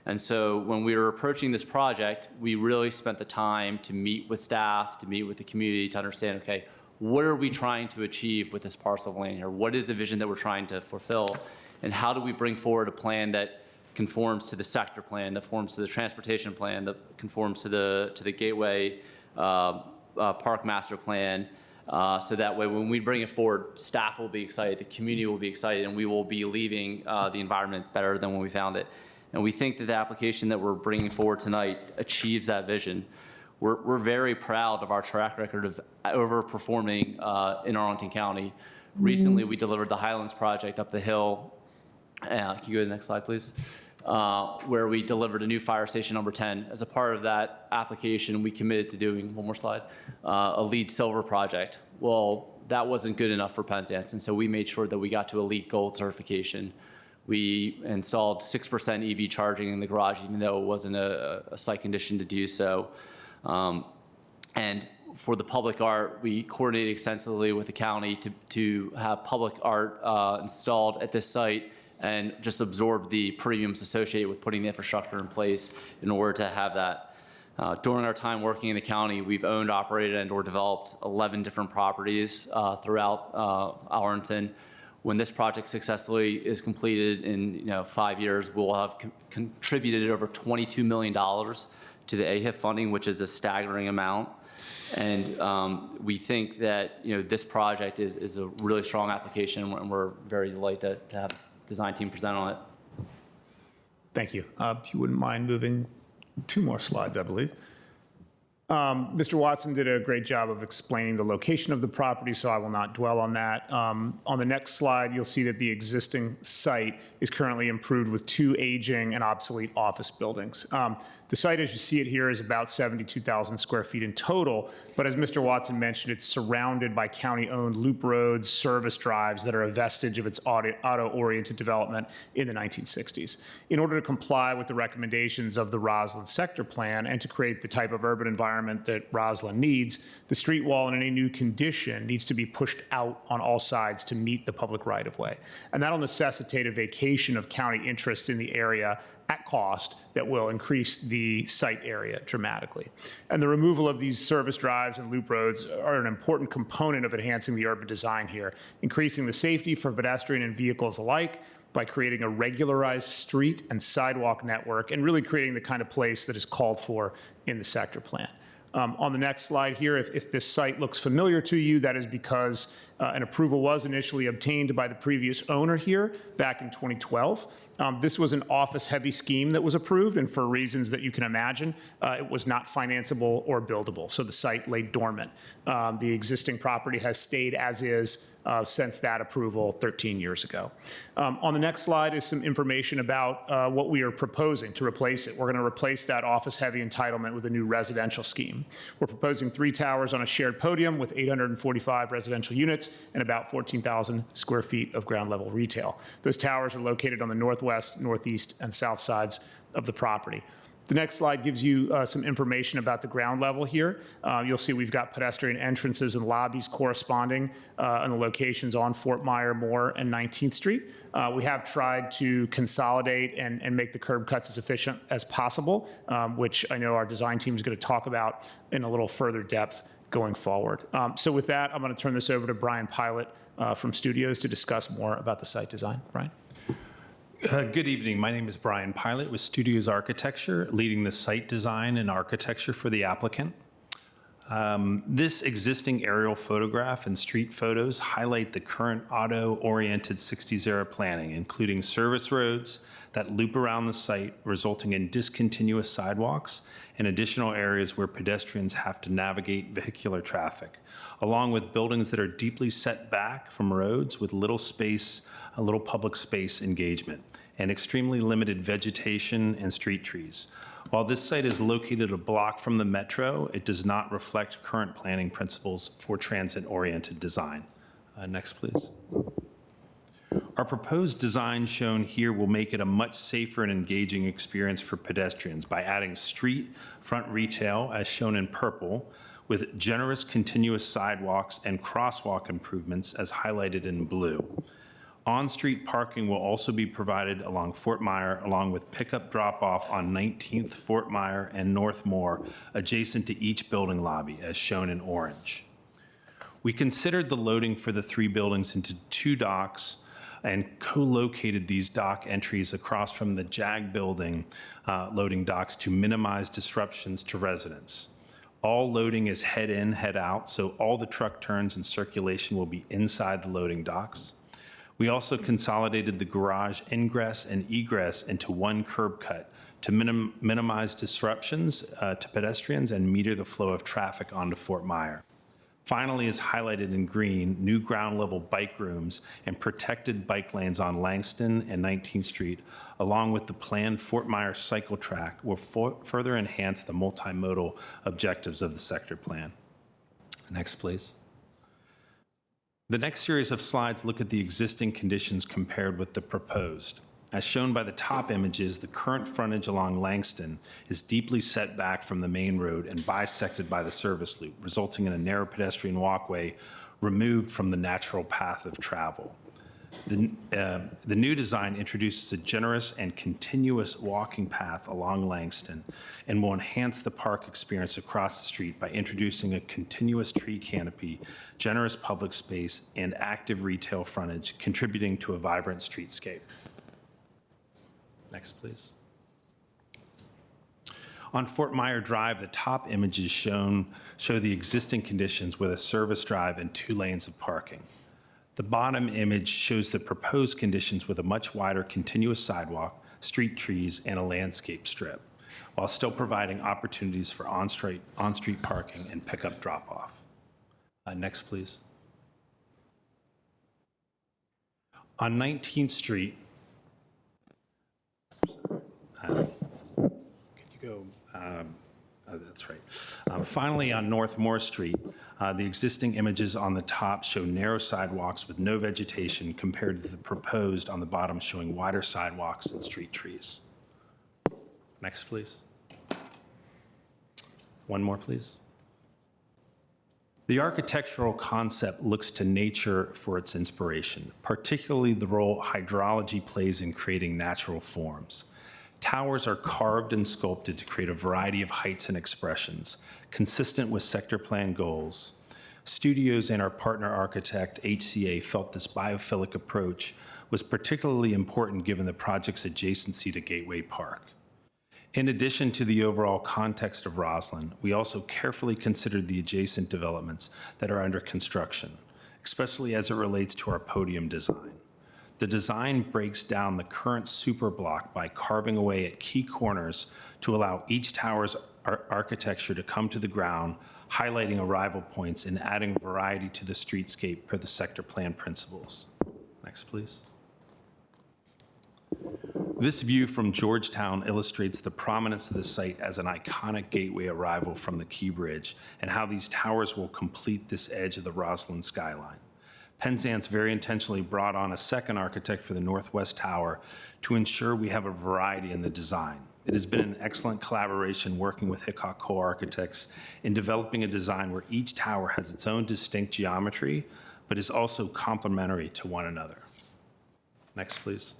And so when we were approaching this project, we really spent the time to meet with staff, to meet with the community, to understand, okay, what are we trying to achieve with this parcel of land here? What is the vision that we're trying to fulfill? And how do we bring forward a plan that conforms to the sector plan, that conforms to the transportation plan, that conforms to the Gateway Park Master Plan, so that way when we bring it forward, staff will be excited, the community will be excited, and we will be leaving the environment better than when we found it. And we think that the application that we're bringing forward tonight achieves that vision. We're very proud of our track record of overperforming in Arlington County. Recently, we delivered the Highlands project up the hill. Can you go to the next slide, please? Where we delivered a new fire station number 10. As a part of that application, we committed to doing, one more slide, a LEED Silver project. Well, that wasn't good enough for Penzance, and so we made sure that we got to elite gold certification. We installed 6% EV charging in the garage, even though it wasn't a site condition to do so. And for the public art, we coordinated extensively with the county to have public art installed at this site and just absorb the premiums associated with putting the infrastructure in place in order to have that. During our time working in the county, we've owned, operated, and or developed 11 different properties throughout Arlington. When this project successfully is completed in 5 years, we'll have contributed over $22 million to the AHIP funding, which is a staggering amount. And we think that this project is a really strong application, and we're very delighted to have the design team present on it. Thank you. If you wouldn't mind moving 2 more slides, I believe. Mr. Watson did a great job of explaining the location of the property, so I will not dwell on that. On the next slide, you'll see that the existing site is currently improved with 2 aging and obsolete office buildings. The site, as you see it here, is about 72,000 square feet in total, but as Mr. Watson mentioned, it's surrounded by county-owned loop roads, service drives that are a vestige of its auto-oriented development in the 1960s. In order to comply with the recommendations of the Roslyn Sector Plan and to create the type of urban environment that Roslyn needs, the street wall in any new condition needs to be pushed out on all sides to meet the public right-of-way. And that'll necessitate a vacation of county interest in the area at cost that will increase the site area dramatically. And the removal of these service drives and loop roads are an important component of enhancing the urban design here, increasing the safety for pedestrian and vehicles alike by creating a regularized street and sidewalk network and really creating the kind of place that is called for in the sector plan. On the next slide here, if this site looks familiar to you, that is because an approval was initially obtained by the previous owner here back in 2012. This was an office-heavy scheme that was approved, and for reasons that you can imagine, it was not financeable or buildable, so the site lay dormant. The existing property has stayed as is since that approval 13 years ago. On the next slide is some information about what we are proposing to replace it. We're going to replace that office-heavy entitlement with a new residential scheme. We're proposing 3 towers on a shared podium with 845 residential units and about 14,000 square feet of ground-level retail. Those towers are located on the northwest, northeast, and south sides of the property. The next slide gives you some information about the ground level here. You'll see we've got pedestrian entrances and lobbies corresponding on the locations on Fort Myer, Moore, and 19th Street. We have tried to consolidate and make the curb cuts as efficient as possible, which I know our design team is going to talk about in a little further depth going forward. So with that, I'm going to turn this over to Brian Pilot from Studios to discuss more about the site design. Brian? Good evening. My name is Brian Pilot with Studios Architecture, leading the site design and architecture for the applicant. This existing aerial photograph and street photos highlight the current auto-oriented 60-0 planning, including service roads that loop around the site, resulting in discontinuous sidewalks and additional areas where pedestrians have to navigate vehicular traffic, along with buildings that are deeply set back from roads with little public space engagement, and extremely limited vegetation and street trees. While this site is located a block from the metro, it does not reflect current planning principles for transit-oriented design. Next, please. Our proposed design shown here will make it a much safer and engaging experience for pedestrians by adding street front retail, as shown in purple, with generous continuous sidewalks and crosswalk improvements as highlighted in blue. On-street parking will also be provided along Fort Myer, along with pickup drop-off on 19th, Fort Myer, and North Moore, adjacent to each building lobby, as shown in orange. We considered the loading for the 3 buildings into 2 docks and co-located these dock entries across from the JAG building loading docks to minimize disruptions to residents. All loading is head in, head out, so all the truck turns and circulation will be inside the loading docks. We also consolidated the garage ingress and egress into one curb cut to minimize disruptions to pedestrians and meter the flow of traffic onto Fort Myer. Finally, as highlighted in green, new ground level bike rooms and protected bike lanes on Langston and 19th Street, along with the planned Fort Myer cycle track, will further enhance the multimodal objectives of the sector plan. Next, please. The next series of slides look at the existing conditions compared with the proposed. As shown by the top images, the current frontage along Langston is deeply set back from the main road and bisected by the service loop, resulting in a narrow pedestrian walkway removed from the natural path of travel. The new design introduces a generous and continuous walking path along Langston and will enhance the park experience across the street by introducing a continuous tree canopy, generous public space, and active retail frontage, contributing to a vibrant streetscape. Next, please. On Fort Myer Drive, the top images show the existing conditions with a service drive and 2 lanes of parking. The bottom image shows the proposed conditions with a much wider continuous sidewalk, street trees, and a landscape strip, while still providing opportunities for on-street parking and pickup drop-off. Next, please. On 19th Street, could you go, oh, that's right. Finally, on North Moore Street, the existing images on the top show narrow sidewalks with no vegetation compared to the proposed on the bottom showing wider sidewalks and street trees. Next, please. One more, please. The architectural concept looks to nature for its inspiration, particularly the role hydrology plays in creating natural forms. Towers are carved and sculpted to create a variety of heights and expressions, consistent with sector plan goals. Studios and our partner architect, HCA, felt this biophilic approach was particularly important given the project's adjacency to Gateway Park. In addition to the overall context of Roslyn, we also carefully considered the adjacent developments that are under construction, especially as it relates to our podium design. The design breaks down the current super block by carving away at key corners to allow each tower's architecture to come to the ground, highlighting arrival points and adding variety to the streetscape per the sector plan principles. Next, please. This view from Georgetown illustrates the prominence of the site as an iconic gateway arrival from the Key Bridge and how these towers will complete this edge of the Roslyn skyline. Penzance very intentionally brought on a second architect for the Northwest Tower to ensure we have a variety in the design. It has been an excellent collaboration working with Hickok Cole Architects in developing a design where each tower has its own distinct geometry, but is also complementary to one another. Next, please.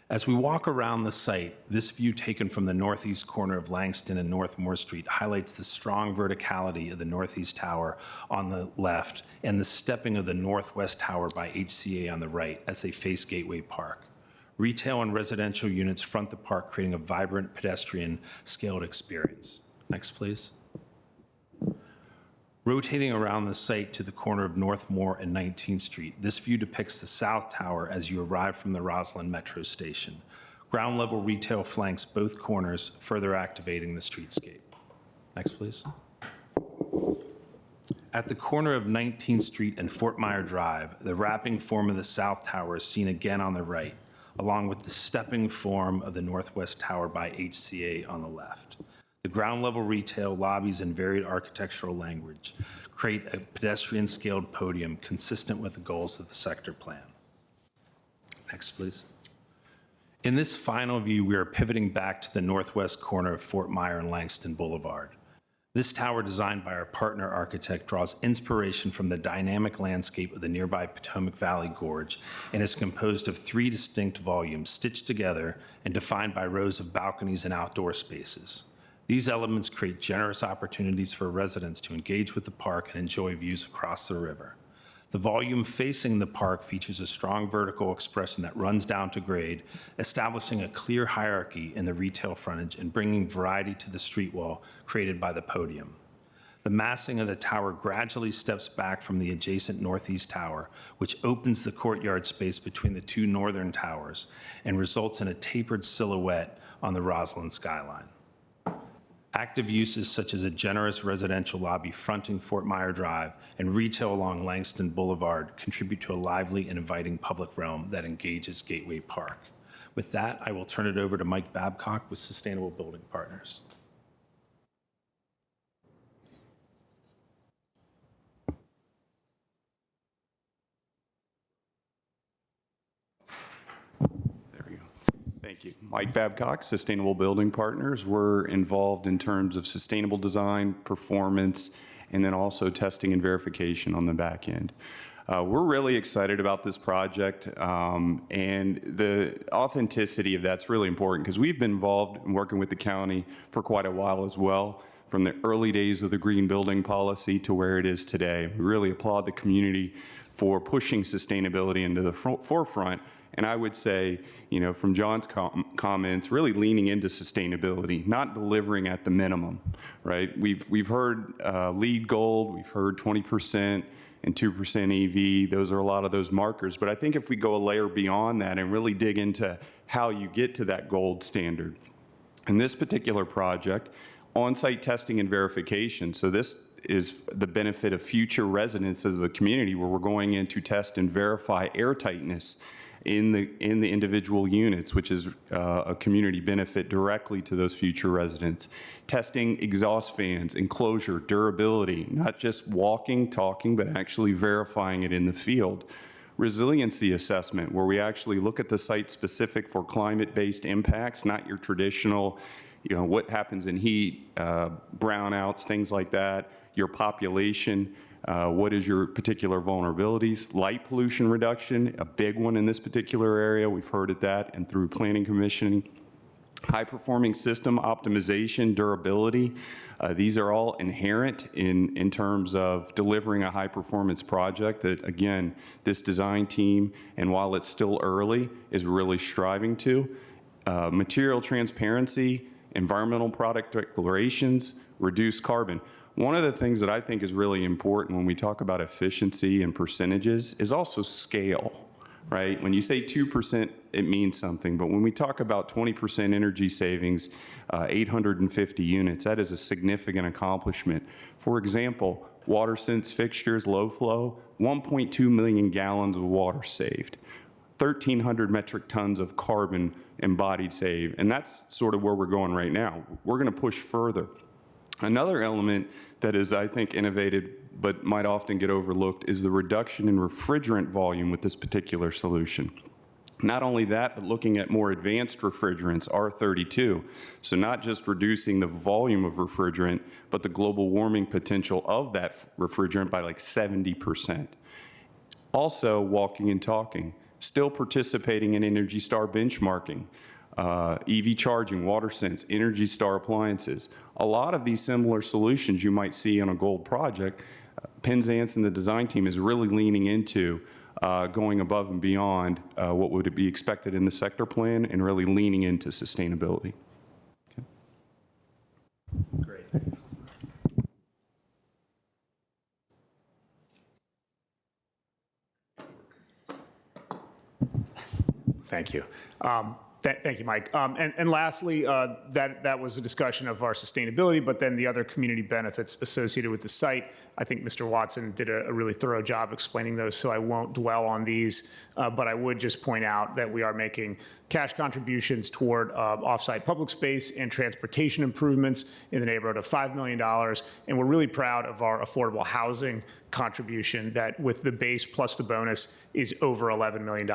As we walk around the site, this view taken from the northeast corner of Langston and North Moore Street highlights the strong verticality of the northeast tower on the left and the stepping of the northwest tower by HCA on the right as they face Gateway Park. Retail and residential units front the park, creating a vibrant pedestrian scaled experience. Next, please. Rotating around the site to the corner of North Moore and 19th Street, this view depicts the South Tower as you arrive from the Roslyn Metro Station. Ground level retail flanks both corners, further activating the streetscape. Next, please. At the corner of 19th Street and Fort Myer Drive, the wrapping form of the South Tower is seen again on the right, along with the stepping form of the Northwest Tower by HCA on the left. The ground level retail, lobbies, and varied architectural language create a pedestrian scaled podium consistent with the goals of the sector plan. Next, please. In this final view, we are pivoting back to the northwest corner of Fort Myer and Langston Boulevard. This tower, designed by our partner architect, draws inspiration from the dynamic landscape of the nearby Potomac Valley Gorge and is composed of 3 distinct volumes stitched together and defined by rows of balconies and outdoor spaces. These elements create generous opportunities for residents to engage with the park and enjoy views across the river. The volume facing the park features a strong vertical expression that runs down to grade, establishing a clear hierarchy in the retail frontage and bringing variety to the street wall created by the podium. The massing of the tower gradually steps back from the adjacent northeast tower, which opens the courtyard space between the 2 northern towers and results in a tapered silhouette on the Roslyn skyline. Active uses such as a generous residential lobby fronting Fort Myer Drive and retail along Langston Boulevard contribute to a lively and inviting public realm that engages Gateway Park. With that, I will turn it over to Mike Babcock with Sustainable Building Partners. Thank you. Mike Babcock, Sustainable Building Partners. We're involved in terms of sustainable design, performance, and then also testing and verification on the back end. We're really excited about this project, and the authenticity of that's really important because we've been involved in working with the county for quite a while as well, from the early days of the green building policy to where it is today. We really applaud the community for pushing sustainability into the forefront. And I would say, you know, from John's comments, really leaning into sustainability, not delivering at the minimum, right? We've heard LEED Gold, we've heard 20% and 2% EV. Those are a lot of those markers. But I think if we go a layer beyond that and really dig into how you get to that gold standard. In this particular project, on-site testing and verification. So this is the benefit of future residents of the community where we're going in to test and verify airtightness in the individual units, which is a community benefit directly to those future residents. Testing exhaust fans, enclosure, durability, not just walking, talking, but actually verifying it in the field. Resiliency assessment, where we actually look at the site specific for climate-based impacts, not your traditional, you know, what happens in heat, brownouts, things like that, your population. What is your particular vulnerabilities? Light pollution reduction, a big one in this particular area. We've heard of that and through planning commissioning. High performing system optimization, durability. These are all inherent in terms of delivering a high performance project that, again, this design team, and while it's still early, is really striving to. Material transparency, environmental product declarations, reduce carbon. One of the things that I think is really important when we talk about efficiency and percentages is also scale, right? When you say 2%, it means something, but when we talk about 20% energy savings, 850 units, that is a significant accomplishment. For example, WaterSense fixtures, low flow, 1.2 million gallons of water saved, 1,300 metric tons of carbon embodied saved, and that's sort of where we're going right now. We're gonna push further. Another element that is, I think, innovative but might often get overlooked is the reduction in refrigerant volume with this particular solution. Not only that, but looking at more advanced refrigerants, R32. So not just reducing the volume of refrigerant, but the global warming potential of that refrigerant by like 70%. Also walking and talking, still participating in Energy Star benchmarking, EV charging, WaterSense, Energy Star appliances. A lot of these similar solutions you might see on a gold project, Penzance and the design team is really leaning into going above and beyond what would be expected in the sector plan and really leaning into sustainability. Okay. Great. Thank you. Thank you, Mike. And lastly, that was a discussion of our sustainability, but then the other community benefits associated with the site. I think Mr. Watson did a really thorough job explaining those, so I won't dwell on these, but I would just point out that we are making cash contributions toward off-site public space and transportation improvements in the neighborhood of $5 million, and we're really proud of our affordable housing contribution that with the base plus the bonus is over $11 million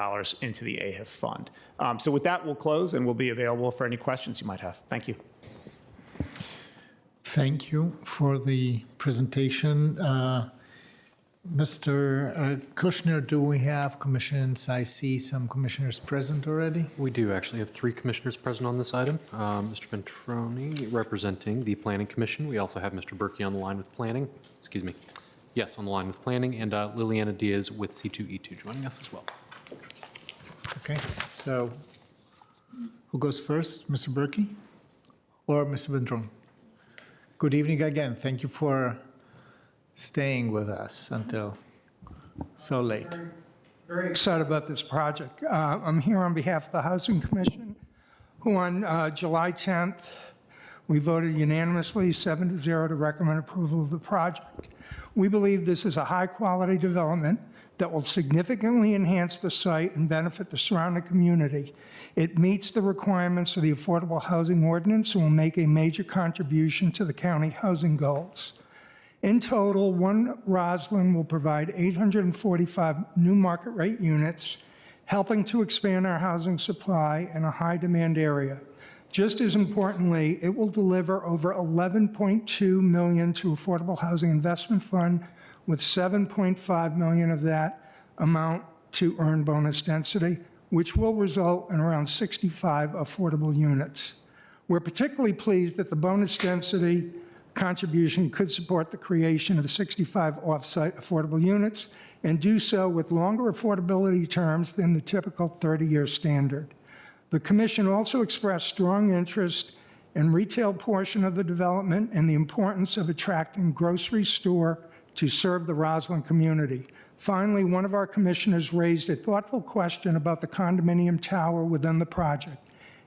into the AHIF fund. So with that, we'll close and we'll be available for any questions you might have. Thank you. Thank you for the presentation. Mr. Kushner, do we have commissions? I see some commissioners present already. We do actually have 3 commissioners present on this item. Mr. Ventroni representing the Planning Commission. We also have Mr. Berkey on the line with Planning. Excuse me. Yes, on the line with Planning, and Liliana Diaz with C2E2 joining us as well. Okay, so who goes first, Mr. Berkey or Mr. Ventroni? Good evening again. Thank you for staying with us until so late. Very excited about this project. I'm here on behalf of the Housing Commission, who on July 10th, we voted unanimously 7-0 to recommend approval of the project. We believe this is a high-quality development that will significantly enhance the site and benefit the surrounding community. It meets the requirements of the Affordable Housing Ordinance and will make a major contribution to the county housing goals. In total, One Roslyn will provide 845 new market rate units, helping to expand our housing supply in a high-demand area. Just as importantly, it will deliver over $11.2 million to Affordable Housing Investment Fund, with $7.5 million of that amount to earn bonus density, which will result in around 65 affordable units. We're particularly pleased that the bonus density contribution could support the creation of 65 off-site affordable units and do so with longer affordability terms than the typical 30-year standard. The Commission also expressed strong interest in retail portion of the development and the importance of attracting grocery store to serve the Roslyn community. Finally, one of our commissioners raised a thoughtful question about the condominium tower within the project,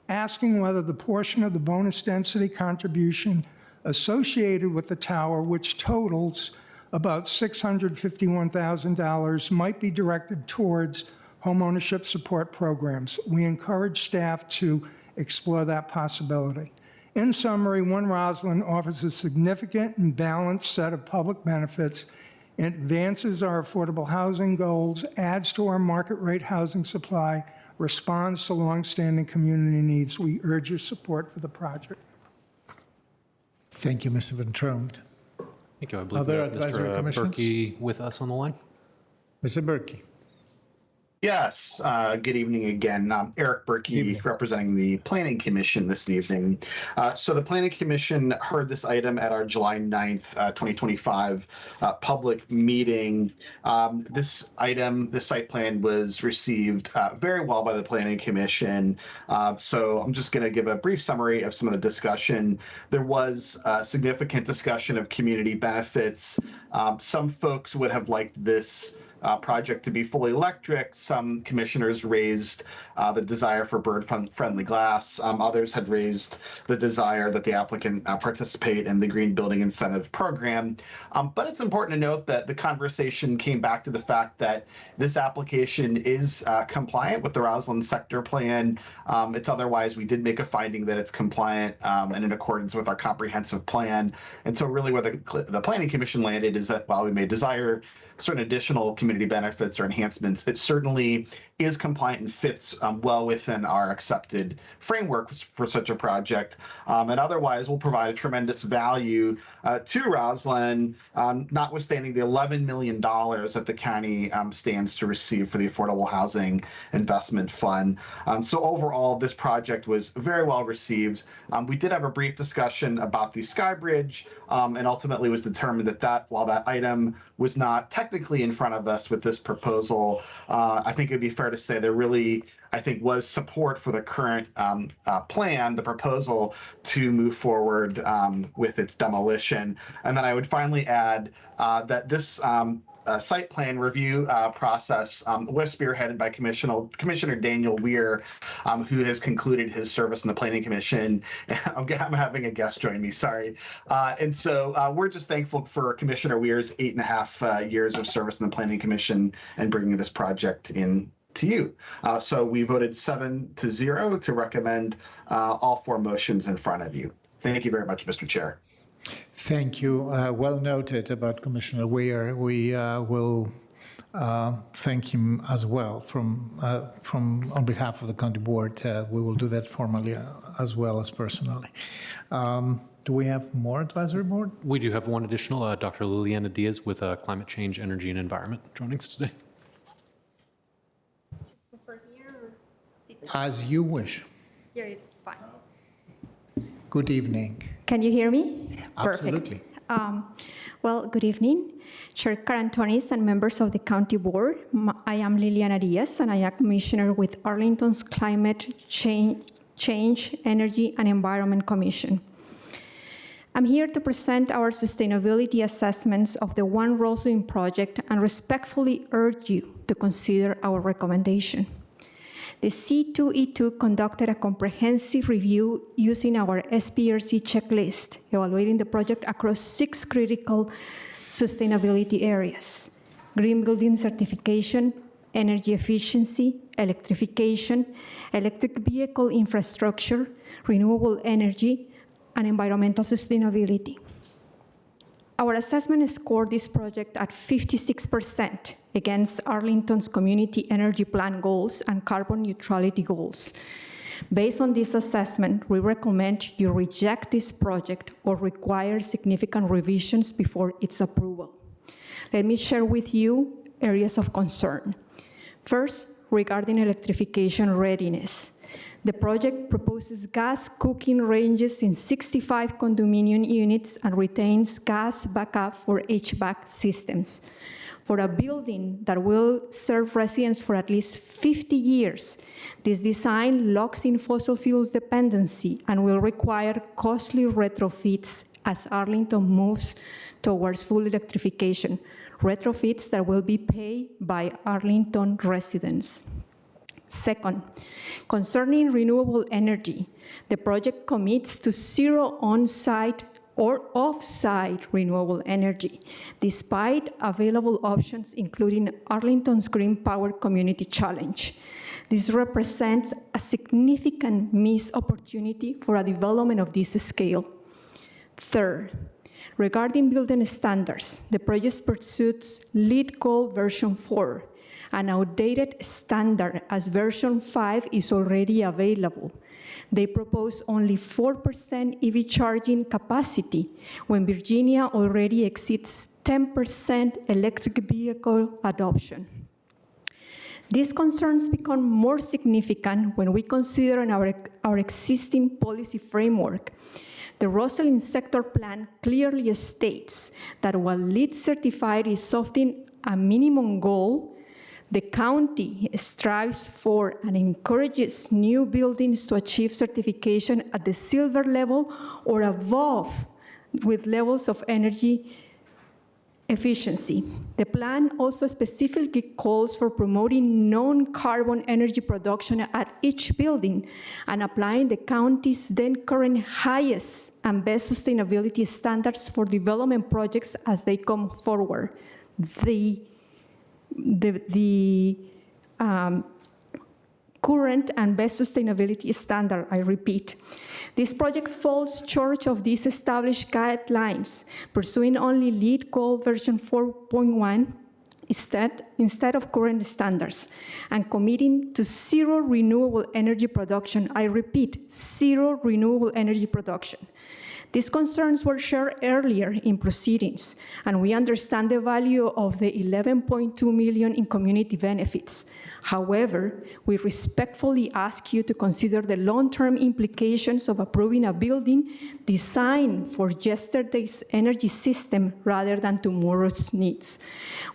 asking whether the portion of the bonus density contribution associated with the tower, which totals about $651,000, might be directed towards homeownership support programs. We encourage staff to explore that possibility. In summary, One Roslyn offers a significant and balanced set of public benefits, advances our affordable housing goals, adds to our market rate housing supply, responds to longstanding community needs. We urge your support for the project. Thank you, Mr. Ventrone. Thank you. I believe Other we have advisory Mr. commissions? Berkey with us on the line. Mr. Berkey. Yes, good evening again. Eric Berkey representing the Planning Commission this evening. So the Planning Commission heard this item at our July 9th, 2025 public meeting. This item, the site plan, was received very well by the Planning Commission. So I'm just going to give a brief summary of some of the discussion. There was significant discussion of community benefits. Some folks would have liked this project to be fully electric. Some commissioners raised the desire for bird-friendly glass. Others had raised the desire that the applicant participate in the Green Building Incentive Program. But it's important to note that the conversation came back to the fact that this application is compliant with the Roslyn Sector Plan. It's otherwise, we did make a finding that it's compliant and in accordance with our comprehensive plan. And so really where the Planning Commission landed is that while we may desire certain additional community benefits or enhancements, it certainly is compliant and fits well within our accepted framework for such a project. And otherwise, will provide a tremendous value to Roslyn, notwithstanding the $11 million that the county stands to receive for the Affordable Housing Investment Fund. So overall, this project was very well received. We did have a brief discussion about the Sky Bridge, and ultimately was determined that while that item was not technically in front of us with this proposal, I think it would be fair to say there really, I think, was support for the current plan, the proposal to move forward with its demolition. And then I would finally add that this site plan review process was spearheaded by Commissioner Daniel Weir, who has concluded his service in the Planning Commission. I'm having a guest join me, sorry. And so we're just thankful for Commissioner Weir's 8.5 years of service in the Planning Commission and bringing this project in to you. So we voted 7-0 to recommend all 4 motions in front of you. Thank you very much, Mr. Chair. Thank you. Well noted about Commissioner Weir. We will thank him as well on behalf of the county board. We will do that formally as well as personally. Do we have more advisory board? We do have one additional, Dr. Liliana Diaz with Climate Change, Energy, and Environment joining us today. As you wish. Here it's fine. Good evening. Can you hear me? Absolutely. Perfect. Well, good evening, Chair Carantonis and members of the County Board. I am Liliana Diaz, and I am Commissioner with Arlington's Climate Change, Energy, and Environment Commission. I'm here to present our sustainability assessments of the One Roslyn project and respectfully urge you to consider our recommendation. The C2E2 conducted a comprehensive review using our SPRC checklist, evaluating the project across 6 critical sustainability areas: green building certification, energy efficiency, electrification, electric vehicle infrastructure, renewable energy, and environmental sustainability. Our assessment scored this project at 56% against Arlington's community energy plan goals and carbon neutrality goals. Based on this assessment, we recommend you reject this project or require significant revisions before its approval. Let me share with you areas of concern. First, regarding electrification readiness. The project proposes gas cooking ranges in 65 condominium units and retains gas backup for HVAC systems. For a building that will serve residents for at least 50 years, this design locks in fossil fuels dependency and will require costly retrofits as Arlington moves towards full electrification, retrofits that will be paid by Arlington residents. Second, concerning renewable energy, the project commits to zero on-site or off-site renewable energy, despite available options, including Arlington's Green Power Community Challenge. This represents a significant missed opportunity for a development of this scale. Third, regarding building standards, the project pursues LEED Gold version 4, an outdated standard as version 5 is already available. They propose only 4% EV charging capacity when Virginia already exceeds 10% electric vehicle adoption. These concerns become more significant when we consider our existing policy framework. The Roslyn Sector Plan clearly states that while LEED certified is often a minimum goal, the county strives for and encourages new buildings to achieve certification at the silver level or above with levels of energy efficiency. The plan also specifically calls for promoting non-carbon energy production at each building and applying the county's then current highest and best sustainability standards for development projects as they come forward. The current and best sustainability standard, I repeat. This project falls short of these established guidelines, pursuing only LEED Gold version 4.1 instead of current standards, and committing to zero renewable energy production. I repeat, zero renewable energy production. These concerns were shared earlier in proceedings, and we understand the value of the $11.2 million in community benefits. However, we respectfully ask you to consider the long-term implications of approving a building designed for yesterday's energy system rather than tomorrow's needs.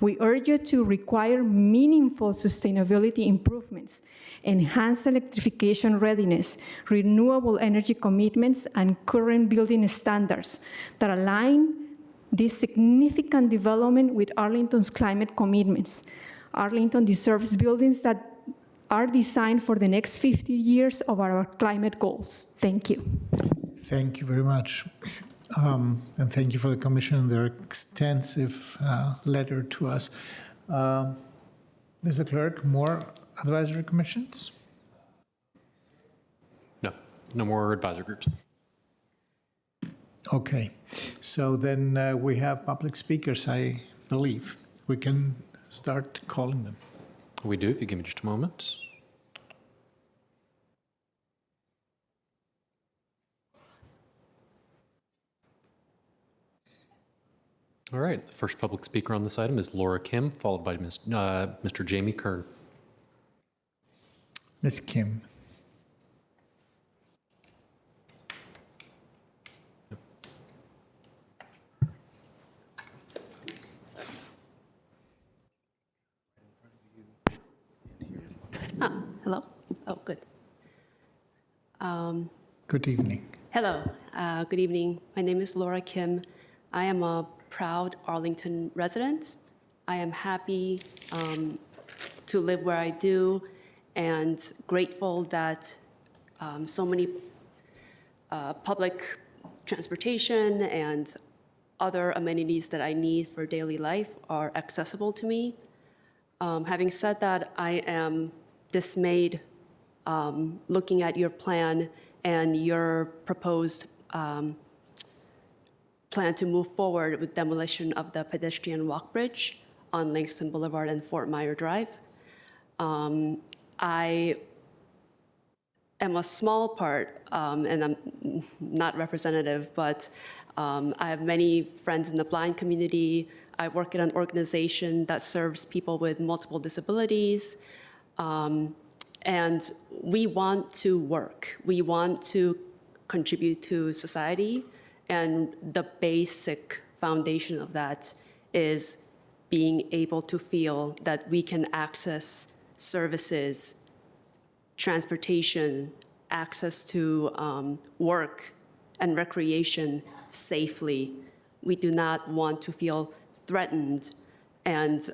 We urge you to require meaningful sustainability improvements, enhance electrification readiness, renewable energy commitments, and current building standards that align this significant development with Arlington's climate commitments. Arlington deserves buildings that are designed for the next 50 years of our climate goals. Thank you. Thank you very much. And thank you for the commission and their extensive letter to us. Mr. Clerk, more advisory commissions? No more advisory groups. Okay, so then we have public speakers, I believe. We can start calling them. We do, if you give me just a moment. All right, the first public speaker on this item is Laura Kim, followed by Mr. Jamie Kern. Ms. Kim. Hello. Oh, good. Good evening. Hello. Good evening. My name is Laura Kim. I am a proud Arlington resident. I am happy to live where I do and grateful that so many public transportation and other amenities that I need for daily life are accessible to me. Having said that, I am dismayed looking at your plan and your proposed plan to move forward with demolition of the pedestrian walk bridge on Langston Boulevard and Fort Myer Drive. I am a small part, and I'm not representative, but I have many friends in the blind community. I work at an organization that serves people with multiple disabilities. And we want to work. We want to contribute to society. And the basic foundation of that is being able to feel that we can access services, transportation, access to work and recreation safely. We do not want to feel threatened, and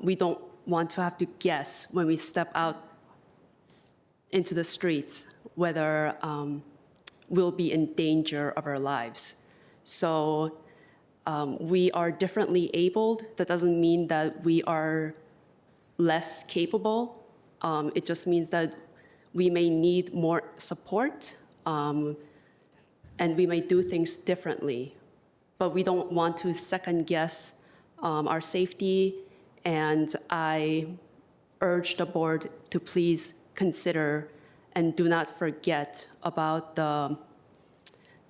we don't want to have to guess when we step out into the streets whether we'll be in danger of our lives. So we are differently abled. That doesn't mean that we are less capable. It just means that we may need more support, and we may do things differently. But we don't want to second guess our safety, and I urge the board to please consider and do not forget about the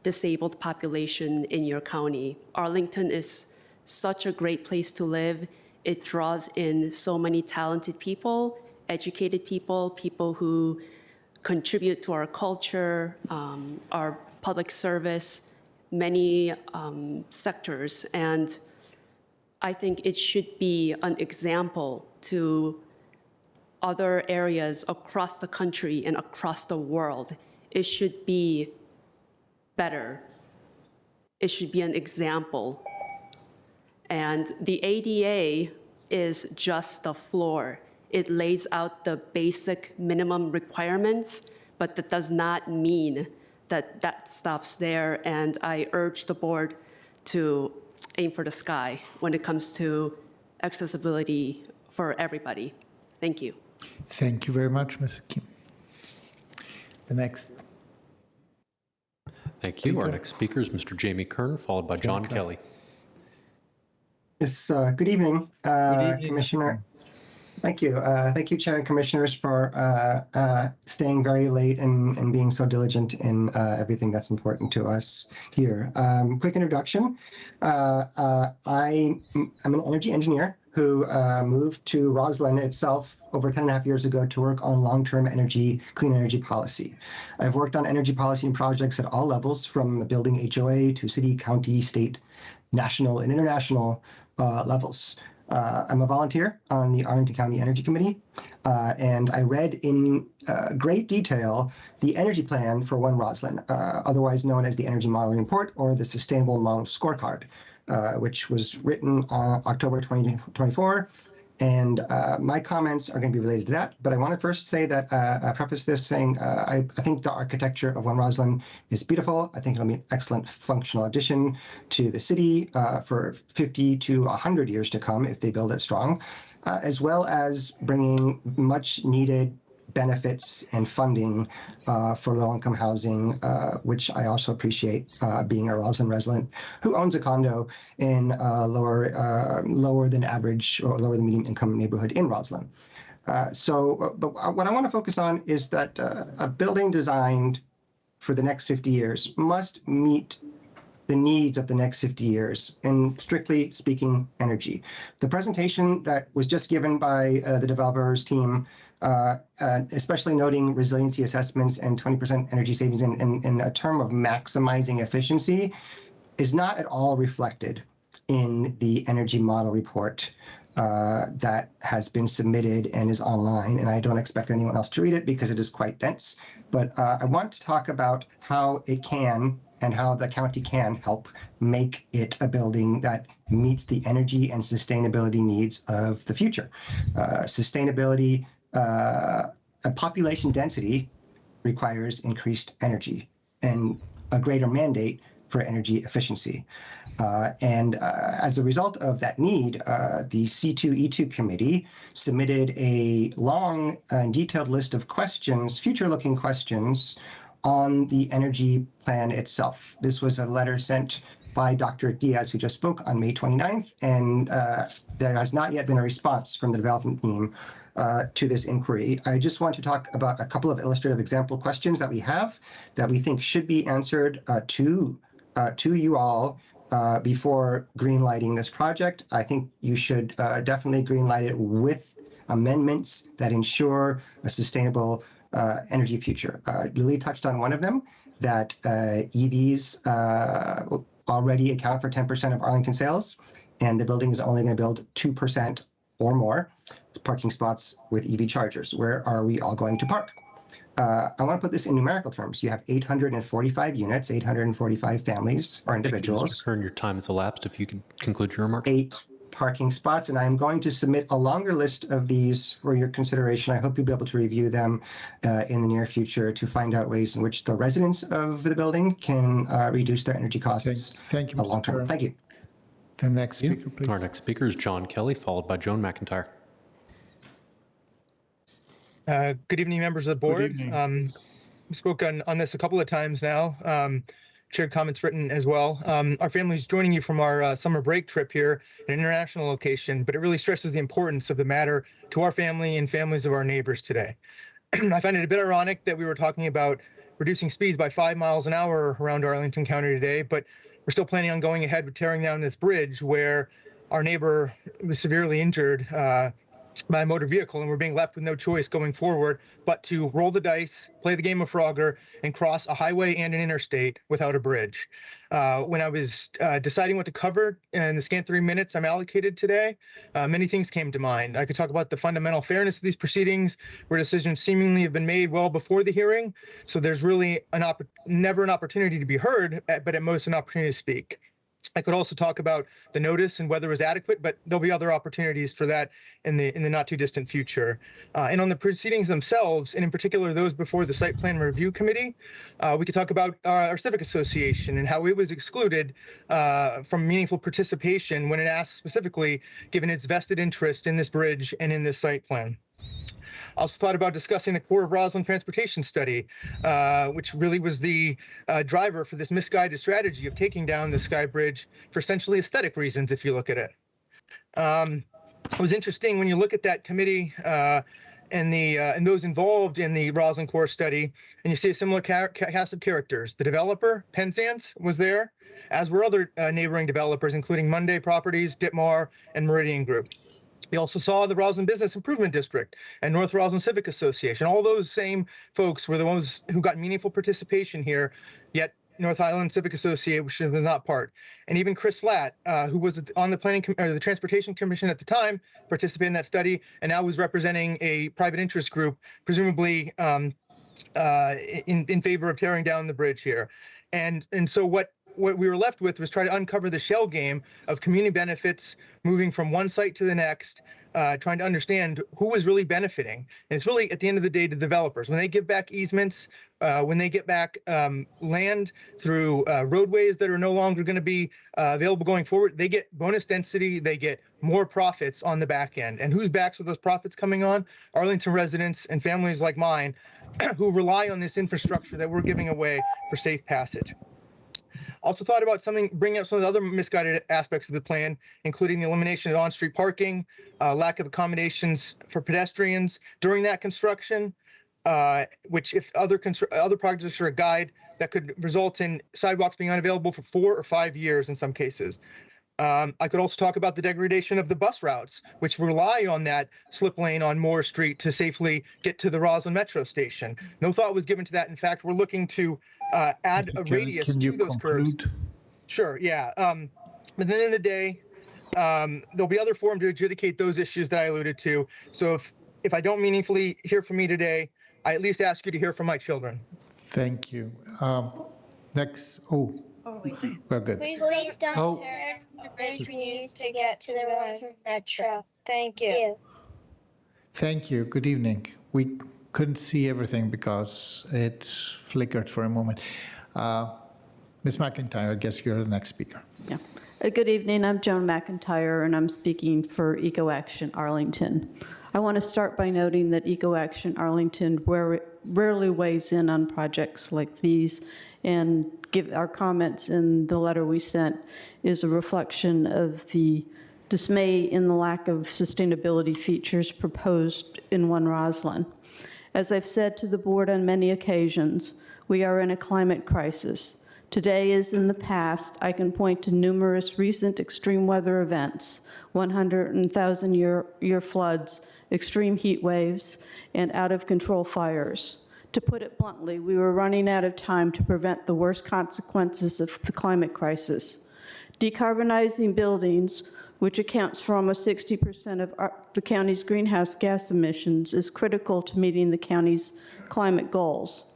disabled population in your county. Arlington is such a great place to live. It draws in so many talented people, educated people, people who contribute to our culture, our public service, many sectors. And I think it should be an example to other areas across the country and across the world. It should be better. It should be an example. And the ADA is just the floor. It lays out the basic minimum requirements, but that does not mean that that stops there. And I urge the board to aim for the sky when it comes to accessibility for everybody. Thank you. Thank you very much, Ms. Kim. The next. Thank you. Our next speaker is Mr. Jamie Kern, followed by John Kelly. Yes, good evening, Commissioner. Thank you. Thank you, Chair and Commissioners, for staying very late and being so diligent in everything that's important to us here. Quick introduction. I'm an energy engineer who moved to Roslyn itself over 10 and a half years ago to work on long-term clean energy policy. I've worked on energy policy and projects at all levels, from building HOA to city, county, state, national, and international levels. I'm a volunteer on the Arlington County Energy Committee, and I read in great detail the energy plan for One Roslyn, otherwise known as the Energy Modeling Report or the Sustainable Model Scorecard, which was written October 2024. And my comments are going to be related to that. But I want to first say that I preface this saying I think the architecture of One Roslyn is beautiful. I think it'll be an excellent functional addition to the city for 50 to 100 years to come if they build it strong, as well as bringing much needed benefits and funding for low-income housing, which I also appreciate, being a Roslyn resident who owns a condo in a lower than average or lower than medium income neighborhood in Roslyn. But what I want to focus on is that a building designed for the next 50 years must meet the needs of the next 50 years, and strictly speaking, energy. The presentation that was just given by the developers team, especially noting resiliency assessments and 20% energy savings in a term of maximizing efficiency, is not at all reflected in the energy model report that has been submitted and is online. And I don't expect anyone else to read it because it is quite dense. But I want to talk about how it can and how the county can help make it a building that meets the energy and sustainability needs of the future. Sustainability, a population density requires increased energy and a greater mandate for energy efficiency. As a result of that need, the C2E2 committee submitted a long and detailed list of questions, future-looking questions, on the energy plan itself. This was a letter sent by Dr. Diaz, who just spoke, on May 29th, and there has not yet been a response from the development team to this inquiry. I just want to talk about a couple of illustrative example questions that we have that we think should be answered to you all before greenlighting this project. I think you should definitely greenlight it with amendments that ensure a sustainable energy future. Lily touched on one of them, that EVs already account for 10% of Arlington sales, and the building is only going to build 2% or more parking spots with EV chargers. Where are we all going to park? I want to put this in numerical terms. You have 845 units, 845 families or individuals. Thank you, Mr. Kern. Your time has elapsed. If you could conclude your remarks. 8 parking spots, and I'm going to submit a longer list of these for your consideration. I hope you'll be able to review them in the near future to find out ways in which the residents of the building can reduce their energy costs. Thank you, Mr. long term. Kern. Thank you. The next speaker, please. Our next speaker is John Kelly, followed by Joan McIntyre. Good evening, members of the board. Good evening. We spoke on this a couple of times now. Shared comments written as well. Our family is joining you from our summer break trip here, an international location, but it really stresses the importance of the matter to our family and families of our neighbors today. I find it a bit ironic that we were talking about reducing speeds by 5 miles an hour around Arlington County today, but we're still planning on going ahead with tearing down this bridge where our neighbor was severely injured by a motor vehicle, and we're being left with no choice going forward but to roll the dice, play the game of Frogger, and cross a highway and an interstate without a bridge. When I was deciding what to cover in the scant 3 minutes I'm allocated today, many things came to mind. I could talk about the fundamental fairness of these proceedings, where decisions seemingly have been made well before the hearing, so there's really never an opportunity to be heard, but at most an opportunity to speak. I could also talk about the notice and whether it was adequate, but there'll be other opportunities for that in the not too distant future. And on the proceedings themselves, and in particular those before the Site Plan Review Committee, we could talk about our civic association and how it was excluded from meaningful participation when it asked specifically, given its vested interest in this bridge and in this site plan. I also thought about discussing the core of Roslyn transportation study, which really was the driver for this misguided strategy of taking down the Sky Bridge for essentially aesthetic reasons, if you look at it. It was interesting when you look at that committee and those involved in the Roslyn Core study, and you see a similar cast of characters. The developer, Penzance, was there, as were other neighboring developers, including Monday Properties, Ditmar, and Meridian Group. We also saw the Roslyn Business Improvement District and North Roslyn Civic Association. All those same folks were the ones who got meaningful participation here, yet North Highland Civic Association was not part. And even Chris Latt, who was on the the Transportation Commission at the time, participated in that study, and now was representing a private interest group, presumably in favor of tearing down the bridge here. And so what we were left with was try to uncover the shell game of community benefits, moving from one site to the next, trying to understand who was really benefiting. And it's really, at the end of the day, the developers. When they give back easements, when they get back land through roadways that are no longer going to be available going forward, they get bonus density, they get more profits on the back end. And whose backs are those profits coming on? Arlington residents and families like mine who rely on this infrastructure that we're giving away for safe passage. Also thought about bringing up some of the other misguided aspects of the plan, including the elimination of on-street parking, lack of accommodations for pedestrians during that construction, which if other projects are a guide, that could result in sidewalks being unavailable for 4 or 5 years in some cases. I could also talk about the degradation of the bus routes, which rely on that slip lane on Moore Street to safely get to the Roslyn Metro Station. No thought was given to that. In fact, we're looking to add a radius to those curves. Sure, yeah. But at the end of the day, there'll be other forum to adjudicate those issues that I alluded to. So if I don't meaningfully hear from me today, I at least ask you to hear from my children. Thank you. Next, we're good. Please don't turn the bridge we use to get to the Roslyn Metro. Thank you. Thank you. Good evening. We couldn't see everything because it flickered for a moment. Ms. McIntyre, I guess you're the next speaker. Yeah. Good evening. I'm Joan McIntyre, and I'm speaking for Eco Action Arlington. I want to start by noting that Eco Action Arlington rarely weighs in on projects like these, and give our comments in the letter we sent is a reflection of the dismay in the lack of sustainability features proposed in One Roslyn. As I've said to the board on many occasions, we are in a climate crisis. Today, as in the past, I can point to numerous recent extreme weather events, 100 and 1,000-year floods, extreme heat waves, and out-of-control fires. To put it bluntly, we were running out of time to prevent the worst consequences of the climate crisis. Decarbonizing buildings, which accounts for almost 60% of the county's greenhouse gas emissions, is critical to meeting the county's climate goals.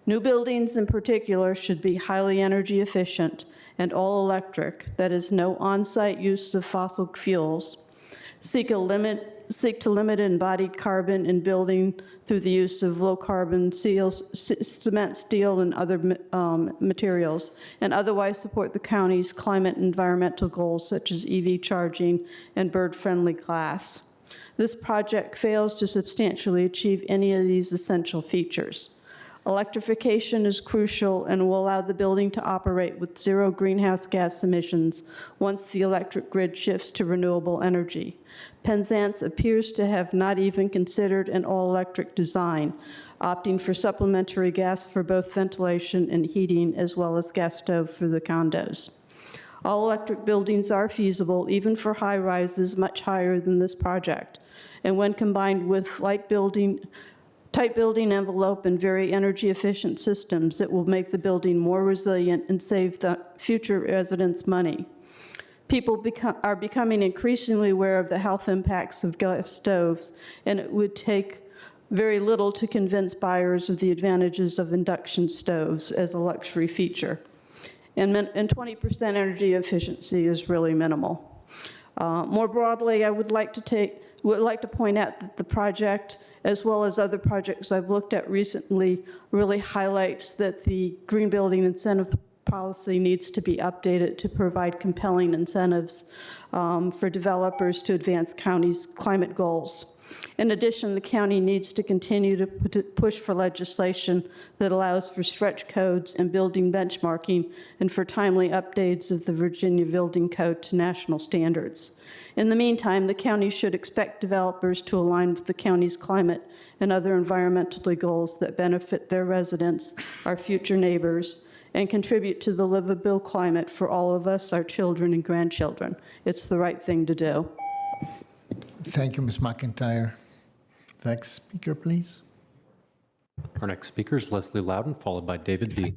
New buildings in particular should be highly energy efficient and all electric, that is, no on-site use of fossil fuels. Seek to limit embodied carbon in building through the use of low-carbon cement, steel, and other materials, and otherwise support the county's climate and environmental goals such as EV charging and bird-friendly glass. This project fails to substantially achieve any of these essential features. Electrification is crucial and will allow the building to operate with zero greenhouse gas emissions once the electric grid shifts to renewable energy. Penzance appears to have not even considered an all-electric design, opting for supplementary gas for both ventilation and heating, as well as gas stove for the condos. All-electric buildings are feasible, even for high-rises much higher than this project. And when combined with tight building envelope and very energy-efficient systems, it will make the building more resilient and save the future residents money. People are becoming increasingly aware of the health impacts of gas stoves, and it would take very little to convince buyers of the advantages of induction stoves as a luxury feature. And 20% energy efficiency is really minimal. More broadly, I would like to point out that the project, as well as other projects I've looked at recently, really highlights that the green building incentive policy needs to be updated to provide compelling incentives for developers to advance county's climate goals. In addition, the county needs to continue to push for legislation that allows for stretch codes and building benchmarking and for timely updates of the Virginia Building Code to national standards. In the meantime, the county should expect developers to align with the county's climate and other environmental goals that benefit their residents, our future neighbors, and contribute to the livable climate for all of us, our children and grandchildren. It's the right thing to do. Thank you, Ms. McIntyre. Next speaker, please. Our next speaker is Leslie Loudon, followed by David D.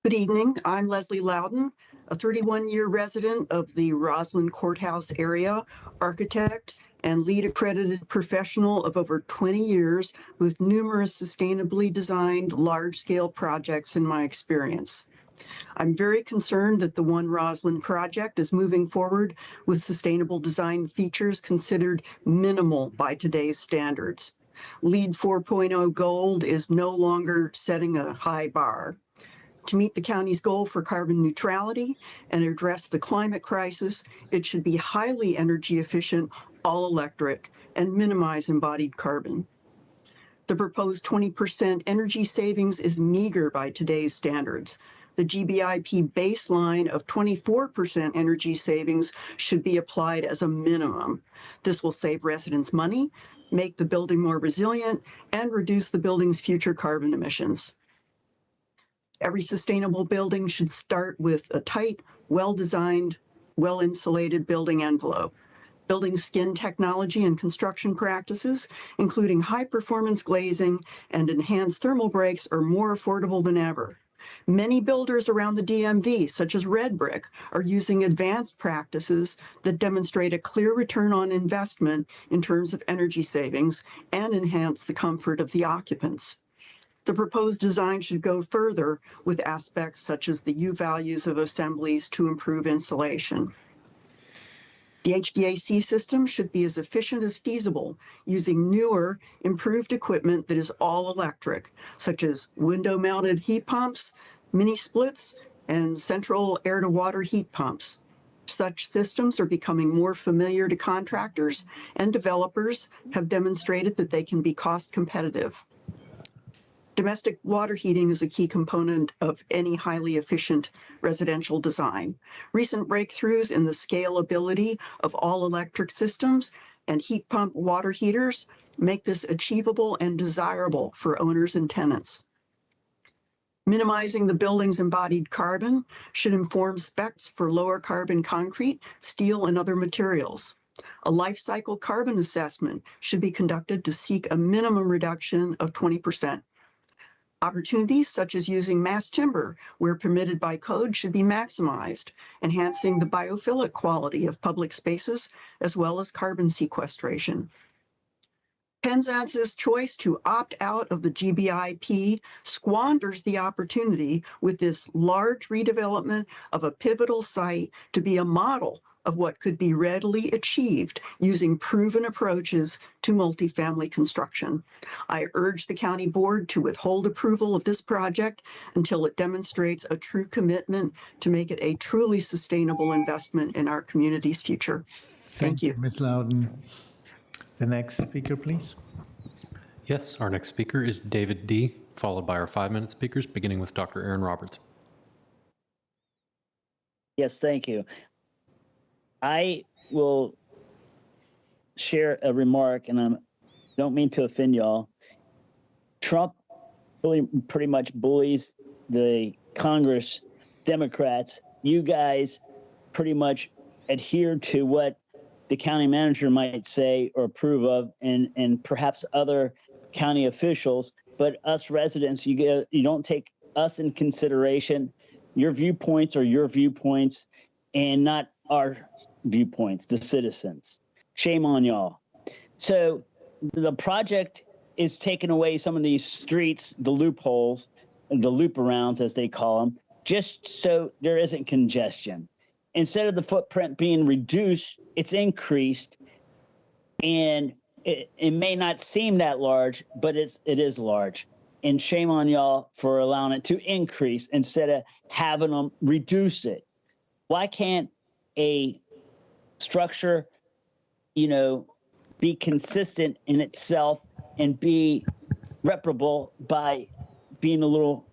Good evening. I'm Leslie Loudon, a 31-year resident of the Roslyn Courthouse area, architect, and lead accredited professional of over 20 years with numerous sustainably designed large-scale projects in my experience. I'm very concerned that the One Roslyn project is moving forward with sustainable design features considered minimal by today's standards. LEED 4.0 Gold is no longer setting a high bar. To meet the county's goal for carbon neutrality and address the climate crisis, it should be highly energy efficient, all electric, and minimize embodied carbon. The proposed 20% energy savings is meager by today's standards. The GBIP baseline of 24% energy savings should be applied as a minimum. This will save residents money, make the building more resilient, and reduce the building's future carbon emissions. Every sustainable building should start with a tight, well-designed, well-insulated building envelope. Building skin technology and construction practices, including high-performance glazing and enhanced thermal breaks, are more affordable than ever. Many builders around the DMV, such as Red Brick, are using advanced practices that demonstrate a clear return on investment in terms of energy savings and enhance the comfort of the occupants. The proposed design should go further with aspects such as the U-values of assemblies to improve insulation. The HVAC system should be as efficient as feasible, using newer, improved equipment that is all electric, such as window-mounted heat pumps, mini splits, and central air-to-water heat pumps. Such systems are becoming more familiar to contractors, and developers have demonstrated that they can be cost competitive. Domestic water heating is a key component of any highly efficient residential design. Recent breakthroughs in the scalability of all-electric systems and heat pump water heaters make this achievable and desirable for owners and tenants. Minimizing the building's embodied carbon should inform specs for lower carbon concrete, steel, and other materials. A life cycle carbon assessment should be conducted to seek a minimum reduction of 20%. Opportunities such as using mass timber where permitted by code should be maximized, enhancing the biophilic quality of public spaces as well as carbon sequestration. Penzance's choice to opt out of the GBIP squanders the opportunity with this large redevelopment of a pivotal site to be a model of what could be readily achieved using proven approaches to multifamily construction. I urge the county board to withhold approval of this project until it demonstrates a true commitment to make it a truly sustainable investment in our community's future. Thank you. Ms. Loudon. The next speaker, please. Yes, our next speaker is David D., followed by our 5-minute speakers, beginning with Dr. Aaron Roberts. Yes, thank you. I will share a remark, and I don't mean to offend y'all. Trump really pretty much bullies the Congress Democrats. You guys pretty much adhere to what the county manager might say or approve of, and perhaps other county officials. But us residents, you don't take us in consideration. Your viewpoints are your viewpoints, and not our viewpoints, the citizens. Shame on y'all. So the project is taking away some of these streets, the loopholes, the loop-arounds as they call them, just so there isn't congestion. Instead of the footprint being reduced, it's increased, and it may not seem that large, but it is large. And shame on y'all for allowing it to increase instead of having them reduce it. Why can't a structure, be consistent in itself and be reparable by being a little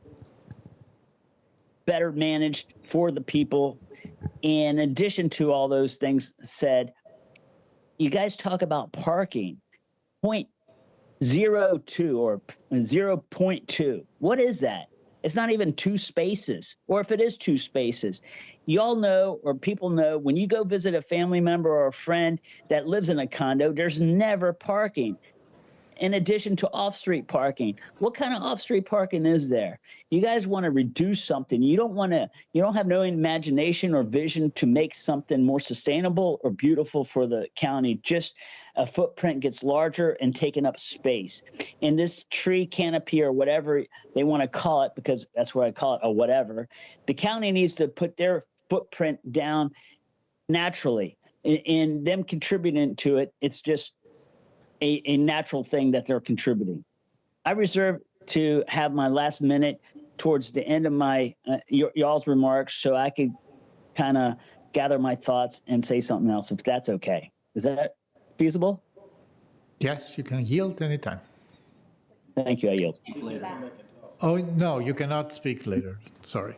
better managed for the people. In addition to all those things said, you guys talk about parking, 0.02 or 0.2. What is that? It's not even 2 spaces. Or if it is 2 spaces, you all know, or people know, when you go visit a family member or a friend that lives in a condo, there's never parking. In addition to off-street parking, what kind of off-street parking is there? You guys want to reduce something. You don't have no imagination or vision to make something more sustainable or beautiful for the county. Just a footprint gets larger and taking up space. And this tree canopy or whatever they want to call it, because that's what I call it, or whatever, the county needs to put their footprint down naturally. And them contributing to it, it's just a natural thing that they're contributing. I reserve to have my last minute towards the end of my y'all's remarks so I could kind of gather my thoughts and say something else, if that's okay. Is that feasible? Yes, you can yield anytime. Thank you, I yield. Oh, no, you cannot speak later. Sorry.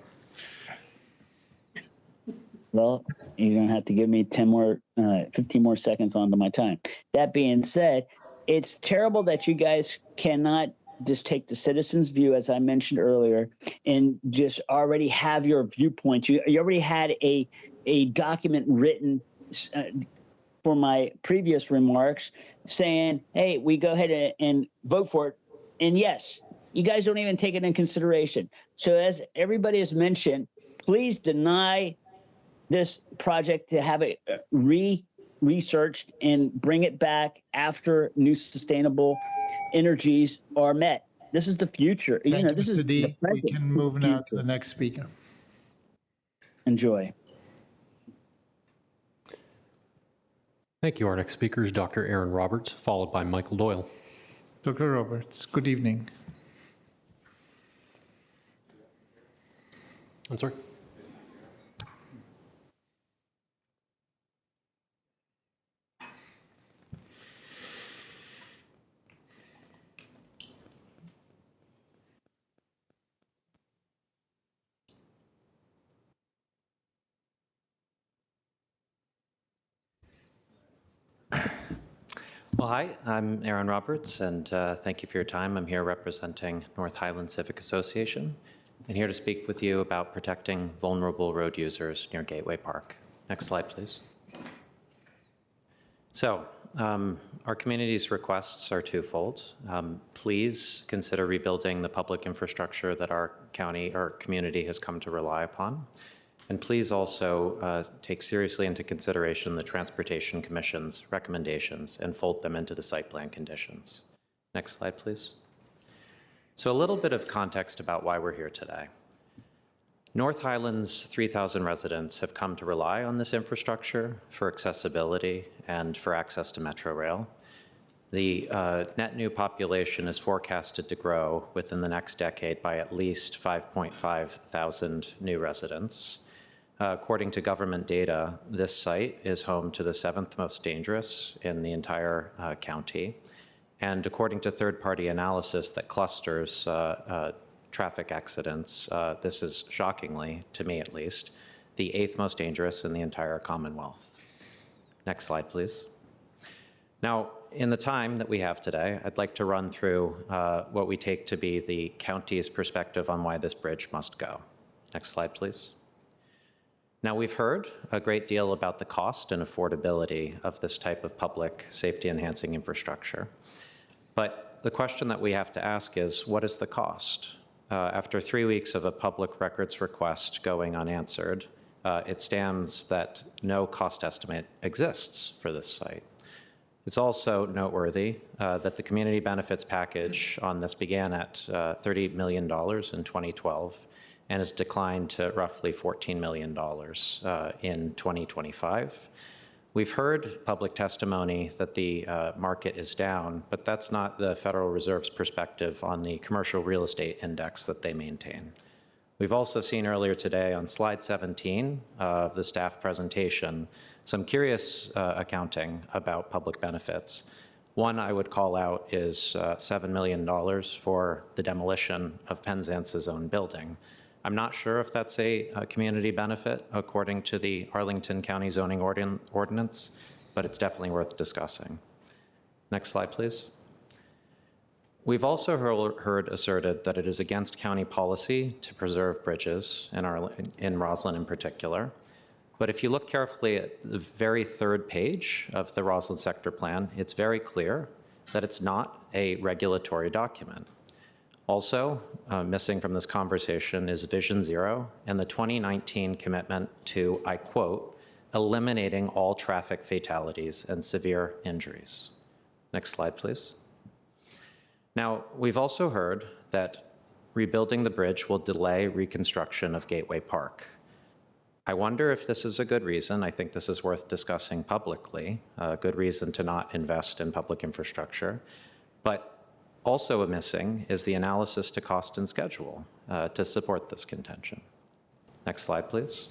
Well, you're going to have to give me 15 more seconds onto my time. That being said, it's terrible that you guys cannot just take the citizens' view, as I mentioned earlier, and just already have your viewpoints. You already had a document written for my previous remarks saying, hey, we go ahead and vote for it. And yes, you guys don't even take it in consideration. So as everybody has mentioned, please deny this project to have it researched and bring it back after new sustainable energies are met. This is the future. Thank you, this Mr. is D. We can move now to the next speaker. Enjoy. Thank you. Our next speaker is Dr. Aaron Roberts, followed by Michael Doyle. Dr. Roberts, good evening. I'm sorry. Well, hi, I'm Aaron Roberts, and thank you for your time. I'm here representing North Highland Civic Association, and here to speak with you about protecting vulnerable road users near Gateway Park. Next slide, please. So, our community's requests are twofold. Please consider rebuilding the public infrastructure that our county or community has come to rely upon. And please also take seriously into consideration the Transportation Commission's recommendations and fold them into the site plan conditions. Next slide, please. So a little bit of context about why we're here today. North Highland's 3,000 residents have come to rely on this infrastructure for accessibility and for access to Metro Rail. The net new population is forecasted to grow within the next decade by at least 5.5 thousand new residents. According to government data, this site is home to the 7th most dangerous in the entire county. And according to third-party analysis that clusters traffic accidents, this is shockingly, to me at least, the 8th most dangerous in the entire Commonwealth. Next slide, please. Now, in the time that we have today, I'd like to run through what we take to be the county's perspective on why this bridge must go. Next slide, please. Now, we've heard a great deal about the cost and affordability of this type of public safety-enhancing infrastructure. But the question that we have to ask is, what is the cost? After 3 weeks of a public records request going unanswered, it stands that no cost estimate exists for this site. It's also noteworthy that the community benefits package on this began at $30 million in 2012 and has declined to roughly $14 million in 2025. We've heard public testimony that the market is down, but that's not the Federal Reserve's perspective on the commercial real estate index that they maintain. We've also seen earlier today on slide 17 of the staff presentation some curious accounting about public benefits. One I would call out is $7 million for the demolition of Penzance's own building. I'm not sure if that's a community benefit according to the Arlington County zoning ordinance, but it's definitely worth discussing. Next slide, please. We've also heard asserted that it is against county policy to preserve bridges in Roslyn in particular. But if you look carefully at the very third page of the Roslyn Sector Plan, it's very clear that it's not a regulatory document. Also, missing from this conversation is Vision Zero and the 2019 commitment to, I quote, eliminating all traffic fatalities and severe injuries. Next slide, please. Now, we've also heard that rebuilding the bridge will delay reconstruction of Gateway Park. I wonder if this is a good reason. I think this is worth discussing publicly, a good reason to not invest in public infrastructure. But also missing is the analysis to cost and schedule to support this contention. Next slide, please.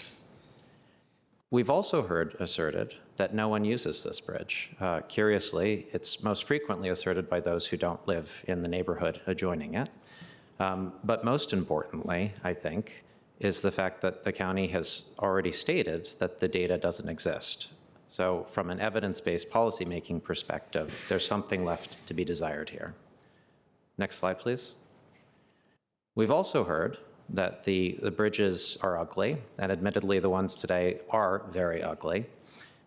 We've also heard asserted that no one uses this bridge. Curiously, it's most frequently asserted by those who don't live in the neighborhood adjoining it. But most importantly, I think, is the fact that the county has already stated that the data doesn't exist. So from an evidence-based policymaking perspective, there's something left to be desired here. Next slide, please. We've also heard that the bridges are ugly, and admittedly, the ones today are very ugly.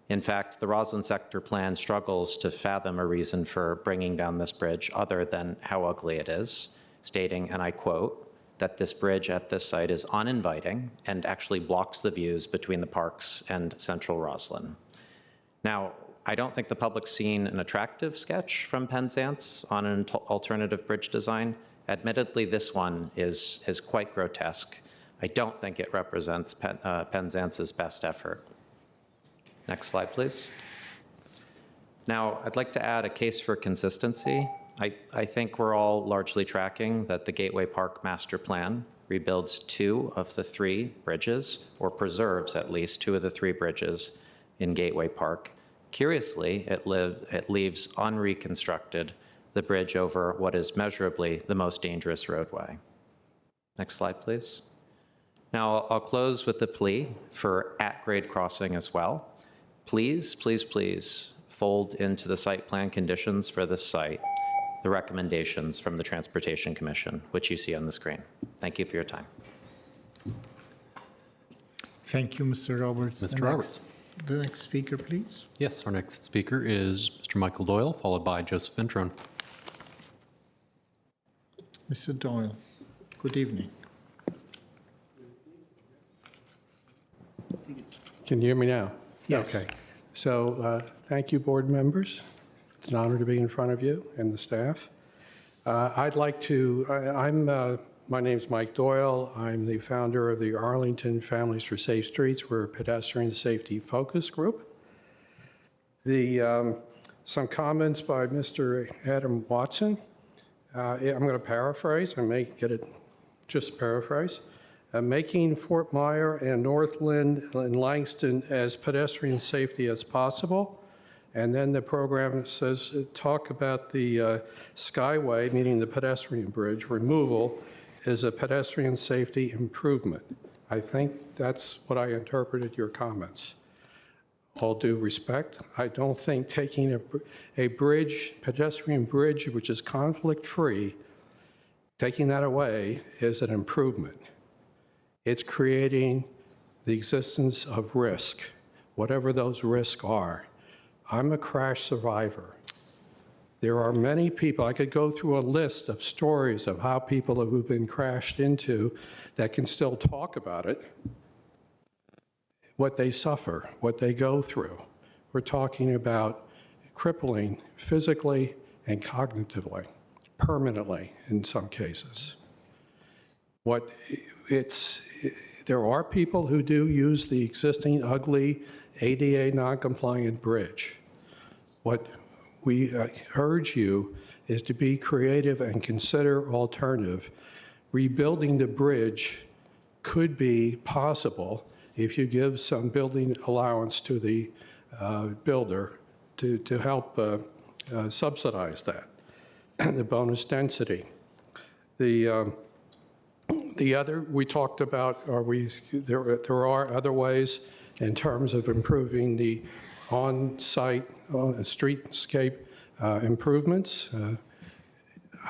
In fact, the Roslyn Sector Plan struggles to fathom a reason for bringing down this bridge other than how ugly it is, stating, and I quote, that this bridge at this site is uninviting and actually blocks the views between the parks and central Roslyn. Now, I don't think the public's seen an attractive sketch from Penzance on an alternative bridge design. Admittedly, this one is quite grotesque. I don't think it represents Penzance's best effort. Next slide, please. Now, I'd like to add a case for consistency. I think we're all largely tracking that the Gateway Park Master Plan rebuilds 2 of the 3 bridges, or preserves at least 2 of the 3 bridges in Gateway Park. Curiously, it leaves unreconstructed the bridge over what is measurably the most dangerous roadway. Next slide, please. Now, I'll close with the plea for at-grade crossing as well. Please, please, please fold into the site plan conditions for this site the recommendations from the Transportation Commission, which you see on the screen. Thank you for your time. Thank you, Mr. Roberts. Mr. Roberts. The next speaker, please. Yes, our next speaker is Mr. Michael Doyle, followed by Joseph Ventrone. Mr. Doyle, good evening. Can you hear me now? Yes. Okay. So thank you, board members. It's an honor to be in front of you and the staff. I'd like to, my name's Mike Doyle. I'm the founder of the Arlington Families for Safe Streets. We're a pedestrian safety focus group. Some comments by Mr. Adam Watson. I'm going to paraphrase. I may get it, just paraphrase. Making Fort Myer and Northland and Langston as pedestrian safety as possible. And then the program says, talk about the Skyway, meaning the pedestrian bridge, removal is a pedestrian safety improvement. I think that's what I interpreted your comments. All due respect, I don't think taking a bridge, pedestrian bridge, which is conflict-free, taking that away is an improvement. It's creating the existence of risk, whatever those risks are. I'm a crash survivor. There are many people, I could go through a list of stories of how people who've been crashed into that can still talk about it, what they suffer, what they go through. We're talking about crippling physically and cognitively, permanently in some cases. There are people who do use the existing ugly ADA non-compliant bridge. What we urge you is to be creative and consider alternative. Rebuilding the bridge could be possible if you give some building allowance to the builder to help subsidize that, the bonus density. The other, we talked about, there are other ways in terms of improving the on-site streetscape improvements.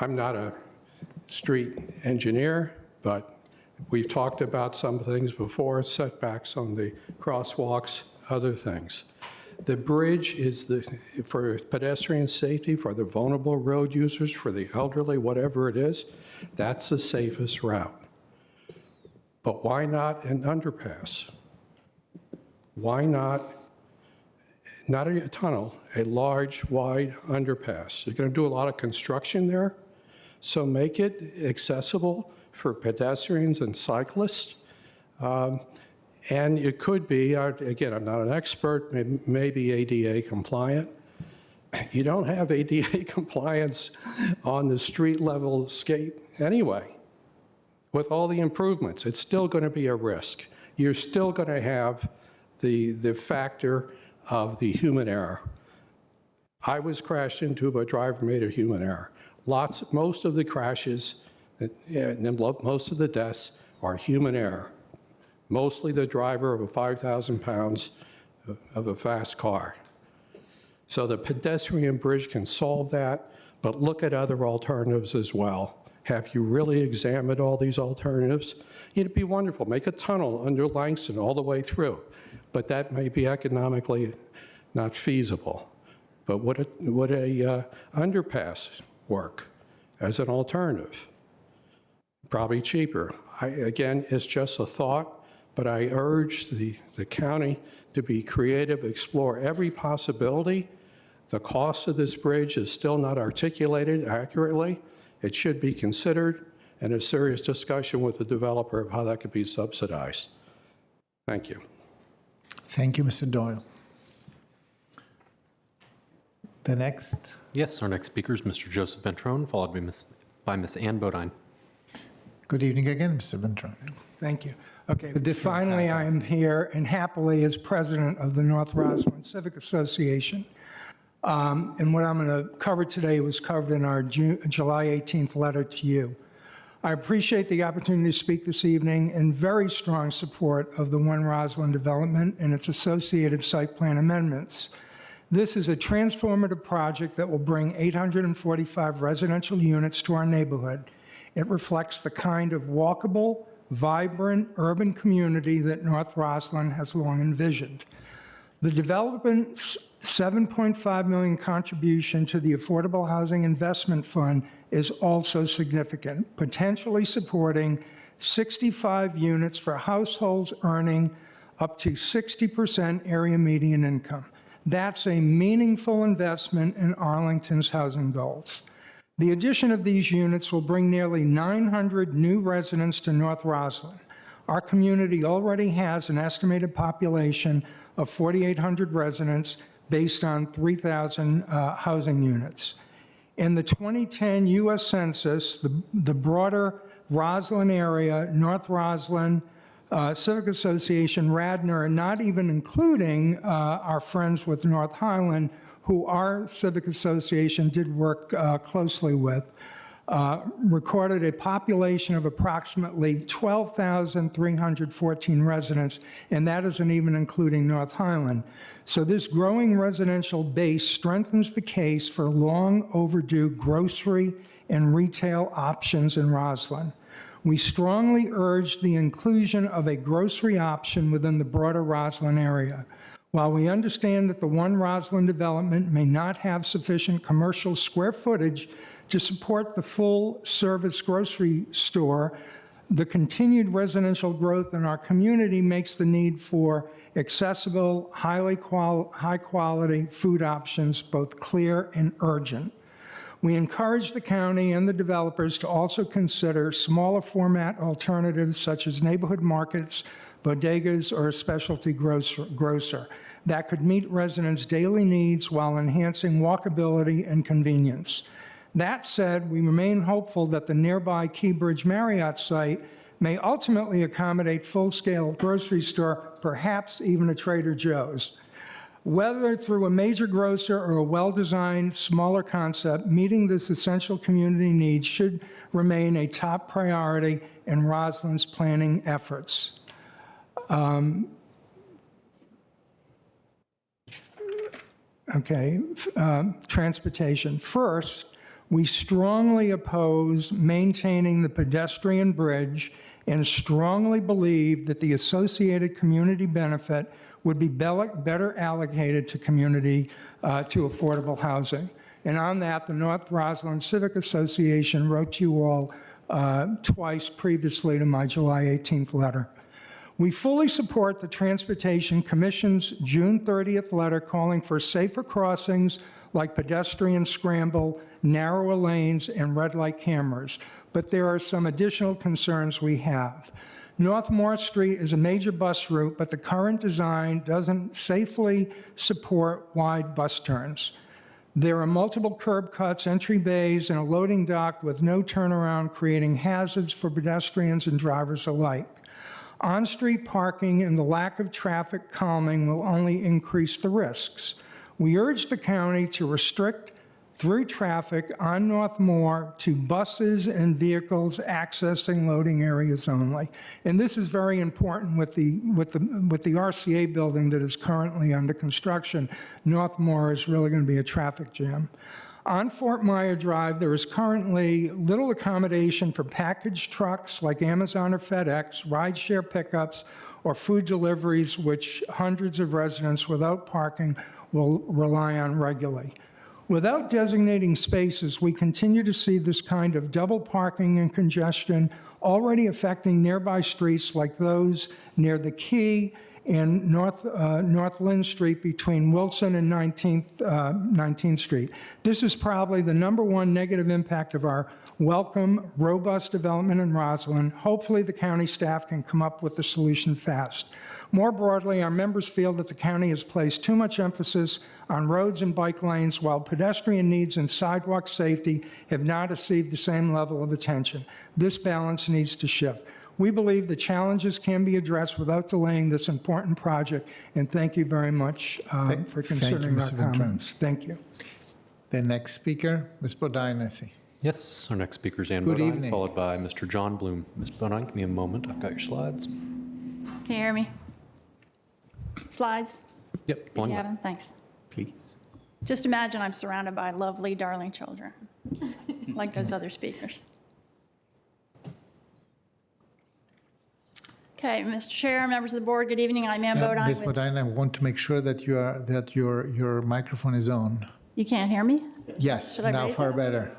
I'm not a street engineer, but we've talked about some things before, setbacks on the crosswalks, other things. The bridge is for pedestrian safety, for the vulnerable road users, for the elderly, whatever it is, that's the safest route. But why not an underpass? Why not a tunnel, a large, wide underpass? You're going to do a lot of construction there, so make it accessible for pedestrians and cyclists. And it could be, again, I'm not an expert, maybe ADA compliant. You don't have ADA compliance on the street level scape anyway. With all the improvements, it's still going to be a risk. You're still going to have the factor of the human error. I was crashed into, but a driver made a human error. Most of the crashes, and most of the deaths are human error. Mostly the driver of a 5,000 pounds of a fast car. So the pedestrian bridge can solve that, but look at other alternatives as well. Have you really examined all these alternatives? It'd be wonderful. Make a tunnel under Langston all the way through, but that may be economically not feasible. But would a underpass work as an alternative? Probably cheaper. Again, it's just a thought. But I urge the county to be creative, explore every possibility. The cost of this bridge is still not articulated accurately. It should be considered, and a serious discussion with the developer of how that could be subsidized. Thank you. Thank you, Mr. Doyle. The next? Yes, our next speaker is Mr. Joseph Ventrone, followed by Ms. Ann Bodine. Good evening again, Mr. Ventrone. Thank you. Okay, finally I am here, and happily as president of the North Roslyn Civic Association. And what I'm going to cover today was covered in our July 18th letter to you. I appreciate the opportunity to speak this evening in very strong support of the One Roslyn development and its associated site plan amendments. This is a transformative project that will bring 845 residential units to our neighborhood. It reflects the kind of walkable, vibrant urban community that North Roslyn has long envisioned. The development's $7.5 million contribution to the Affordable Housing Investment Fund is also significant, potentially supporting 65 units for households earning up to 60% area median income. That's a meaningful investment in Arlington's housing goals. The addition of these units will bring nearly 900 new residents to North Roslyn. Our community already has an estimated population of 4,800 residents based on 3,000 housing units. In the 2010 U.S. Census, the broader Roslyn area, North Roslyn, Civic Association, Radnor, and not even including our friends with North Highland, who our Civic Association did work closely with, recorded a population of approximately 12,314 residents, and that isn't even including North Highland. So this growing residential base strengthens the case for long overdue grocery and retail options in Roslyn. We strongly urge the inclusion of a grocery option within the broader Roslyn area. While we understand that the One Roslyn development may not have sufficient commercial square footage to support the full-service grocery store, the continued residential growth in our community makes the need for accessible, high-quality food options both clear and urgent. We encourage the county and the developers to also consider smaller format alternatives such as neighborhood markets, bodegas, or a specialty grocer that could meet residents' daily needs while enhancing walkability and convenience. That said, we remain hopeful that the nearby Keybridge Marriott site may ultimately accommodate full-scale grocery store, perhaps even a Trader Joe's. Whether through a major grocer or a well-designed, smaller concept, meeting this essential community need should remain a top priority in Roslyn's planning efforts. Transportation. First, we strongly oppose maintaining the pedestrian bridge and strongly believe that the associated community benefit would be better allocated to to affordable housing. And on that, the North Roslyn Civic Association wrote to you all twice previously to my July 18th letter. We fully support the Transportation Commission's June 30th letter calling for safer crossings like pedestrian scramble, narrower lanes, and red light cameras. But there are some additional concerns we have. North Moore Street is a major bus route, but the current design doesn't safely support wide bus turns. There are multiple curb cuts, entry bays, and a loading dock with no turnaround, creating hazards for pedestrians and drivers alike. On-street parking and the lack of traffic calming will only increase the risks. We urge the county to restrict through traffic on North Moore to buses and vehicles accessing loading areas only. And this is very important with the RCA building that is currently under construction. North Moore is really going to be a traffic jam. On Fort Myer Drive, there is currently little accommodation for package trucks like Amazon or FedEx, rideshare pickups, or food deliveries, which hundreds of residents without parking will rely on regularly. Without designating spaces, we continue to see this kind of double parking and congestion already affecting nearby streets like those near the Key and North Lynn Street between Wilson and 19th Street. This is probably the #1 negative impact of our welcome, robust development in Roslyn. Hopefully, the county staff can come up with a solution fast. More broadly, our members feel that the county has placed too much emphasis on roads and bike lanes while pedestrian needs and sidewalk safety have not received the same level of attention. This balance needs to shift. We believe the challenges can be addressed without delaying this important project, and thank you very much for considering our comments. Thank you. The next speaker, Ms. Bodine, I see. Yes, our next speaker is Ann Good Bodine, evening. followed by Mr. John Bloom. Ms. Bodine, give me a moment. I've got your slides. Can you hear me? Slides? Yep, You one have left. them? Thanks. Please. Just imagine I'm surrounded by lovely, darling children, like those other speakers. Okay, Mr. Chair, members of the board, good evening. I'm Ann Bodine. Ms. Bodine, I want to make sure that your microphone is on. You can't hear me? Yes, Should I now raise far it? better.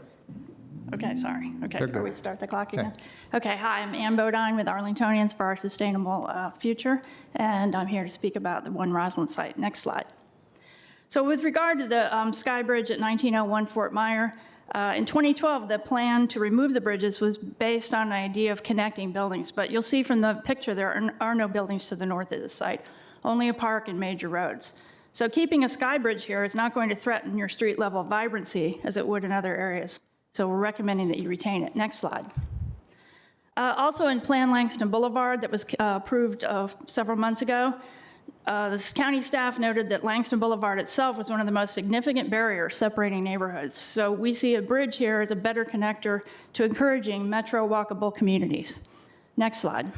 Okay, sorry. Okay, You're before good. we start the clock Same. again. Okay, hi, I'm Ann Bodine with Arlingtonians for Our Sustainable Future, and I'm here to speak about the One Roslyn site. Next slide. So with regard to the Sky Bridge at 1901 Fort Myer, in 2012, the plan to remove the bridges was based on an idea of connecting buildings, but you'll see from the picture there are no buildings to the north of the site, only a park and major roads. So keeping a sky bridge here is not going to threaten your street level vibrancy as it would in other areas. So we're recommending that you retain it. Next slide. Also in Plan Langston Boulevard that was approved several months ago, the county staff noted that Langston Boulevard itself was one of the most significant barriers separating neighborhoods. So we see a bridge here as a better connector to encouraging metro walkable communities. Next slide.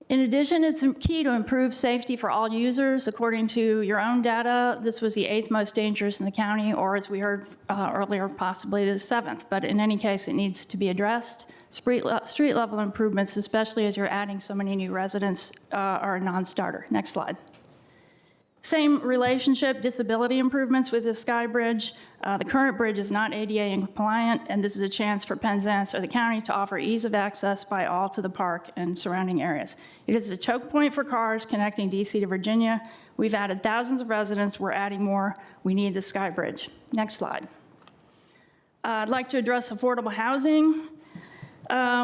In addition, it's key to improve safety for all users. According to your own data, this was the 8th most dangerous in the county, or as we heard earlier, possibly the 7th. But in any case, it needs to be addressed. Street level improvements, especially as you're adding so many new residents, are a non-starter. Next slide. Same relationship, disability improvements with the Sky Bridge. The current bridge is not ADA compliant, and this is a chance for Penzance or the county to offer ease of access by all to the park and surrounding areas. It is a choke point for cars connecting DC to Virginia. We've added thousands of residents. We're adding more. We need the Sky Bridge. Next slide. I'd like to address affordable housing.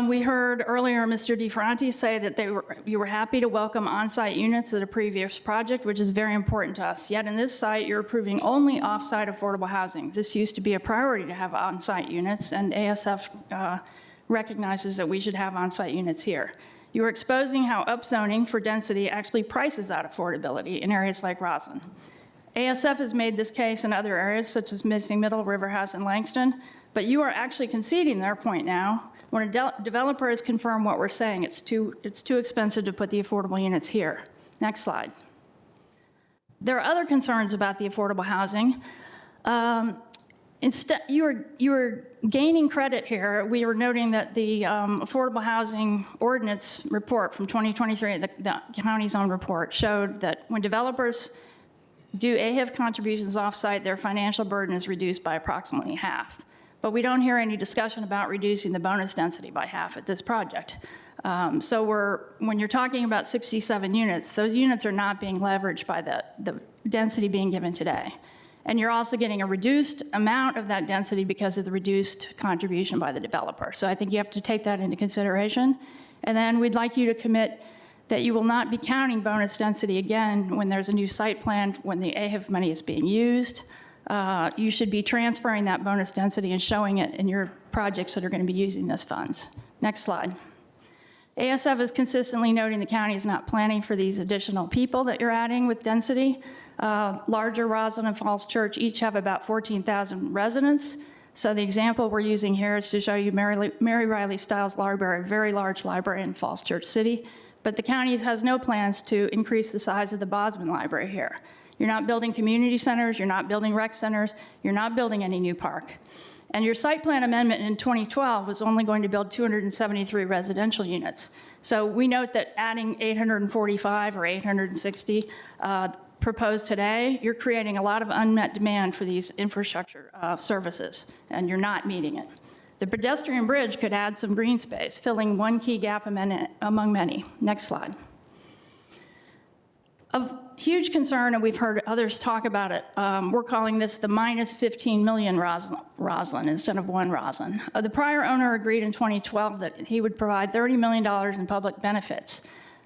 We heard earlier Mr. DeFranti say that you were happy to welcome on-site units at a previous project, which is very important to us. Yet in this site, you're approving only off-site affordable housing. This used to be a priority to have on-site units, and ASF recognizes that we should have on-site units here. You are exposing how upzoning for density actually prices out affordability in areas like Roslyn. ASF has made this case in other areas such as Missing Middle, River House, and Langston, but you are actually conceding their point now. When a developer has confirmed what we're saying, it's too expensive to put the affordable units here. Next slide. There are other concerns about the affordable housing. Instead, you are gaining credit here. We were noting that the affordable housing ordinance report from 2023, the county's own report, showed that when developers do AHIF contributions offsite, their financial burden is reduced by approximately half. But we don't hear any discussion about reducing the bonus density by half at this project. So when you're talking about 67 units, those units are not being leveraged by the density being given today. And you're also getting a reduced amount of that density because of the reduced contribution by the developer. So I think you have to take that into consideration. And then we'd like you to commit that you will not be counting bonus density again when there's a new site plan, when the AHIF money is being used. You should be transferring that bonus density and showing it in your projects that are going to be using those funds. Next slide. ASF is consistently noting the county is not planning for these additional people that you're adding with density. Larger Roslyn and Falls Church each have about 14,000 residents. So the example we're using here is to show you Mary Riley Stiles Library, a very large library in Falls Church City. But the county has no plans to increase the size of the Bosman Library here. You're not building community centers, you're not building rec centers, you're not building any new park. And your site plan amendment in 2012 was only going to build 273 residential units. So we note that adding 845 or 860 proposed today, you're creating a lot of unmet demand for these infrastructure services, and you're not meeting it. The pedestrian bridge could add some green space, filling one key gap among many. Next slide. Of huge concern, and we've heard others talk about it, we're calling this the minus 15 million Roslyn instead of one Roslyn. The prior owner agreed in 2012 that he would provide $30 million in public benefits.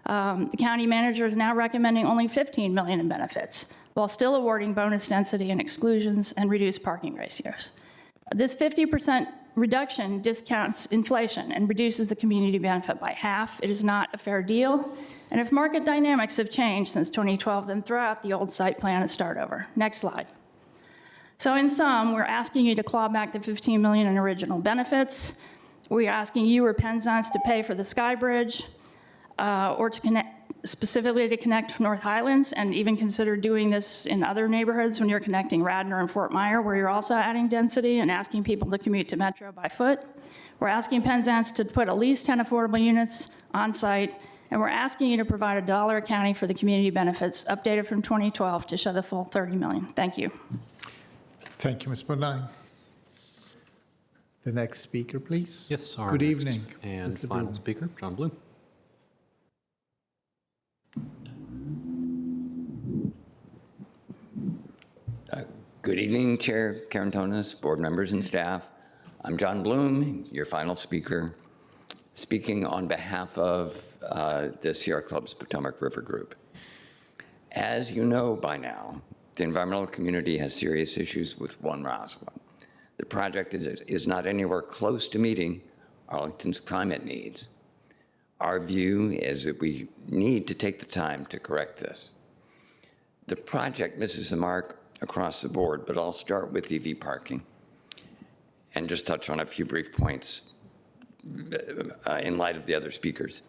The county manager is now recommending only $15 million in benefits, while still awarding bonus density and exclusions and reduced parking ratios. This 50% reduction discounts inflation and reduces the community benefit by half. It is not a fair deal. And if market dynamics have changed since 2012, then throw out the old site plan and start over. Next slide. So in sum, we're asking you to claw back the $15 million in original benefits. We're asking you or Penzance to pay for the Sky Bridge or to connect, specifically to connect North Highlands, and even consider doing this in other neighborhoods when you're connecting Radnor and Fort Myer, where you're also adding density and asking people to commute to Metro by foot. We're asking Penzance to put at least 10 affordable units on site, and we're asking you to provide $1 accounting for the community benefits updated from 2012 to show the full $30 million. Thank you. Thank you, Ms. Bodine. The next speaker, please. Yes, Good evening. And Mr. final Bloom. speaker, John Bloom. Good evening, Chair Carantonis, board members and staff. I'm John Bloom, your final speaker, speaking on behalf of the Sierra Club's Potomac River Group. As you know by now, the environmental community has serious issues with One Roslyn. The project is not anywhere close to meeting Arlington's climate needs. Our view is that we need to take the time to correct this. The project misses the mark across the board, but I'll start with EV parking and just touch on a few brief points in light of the other speakers.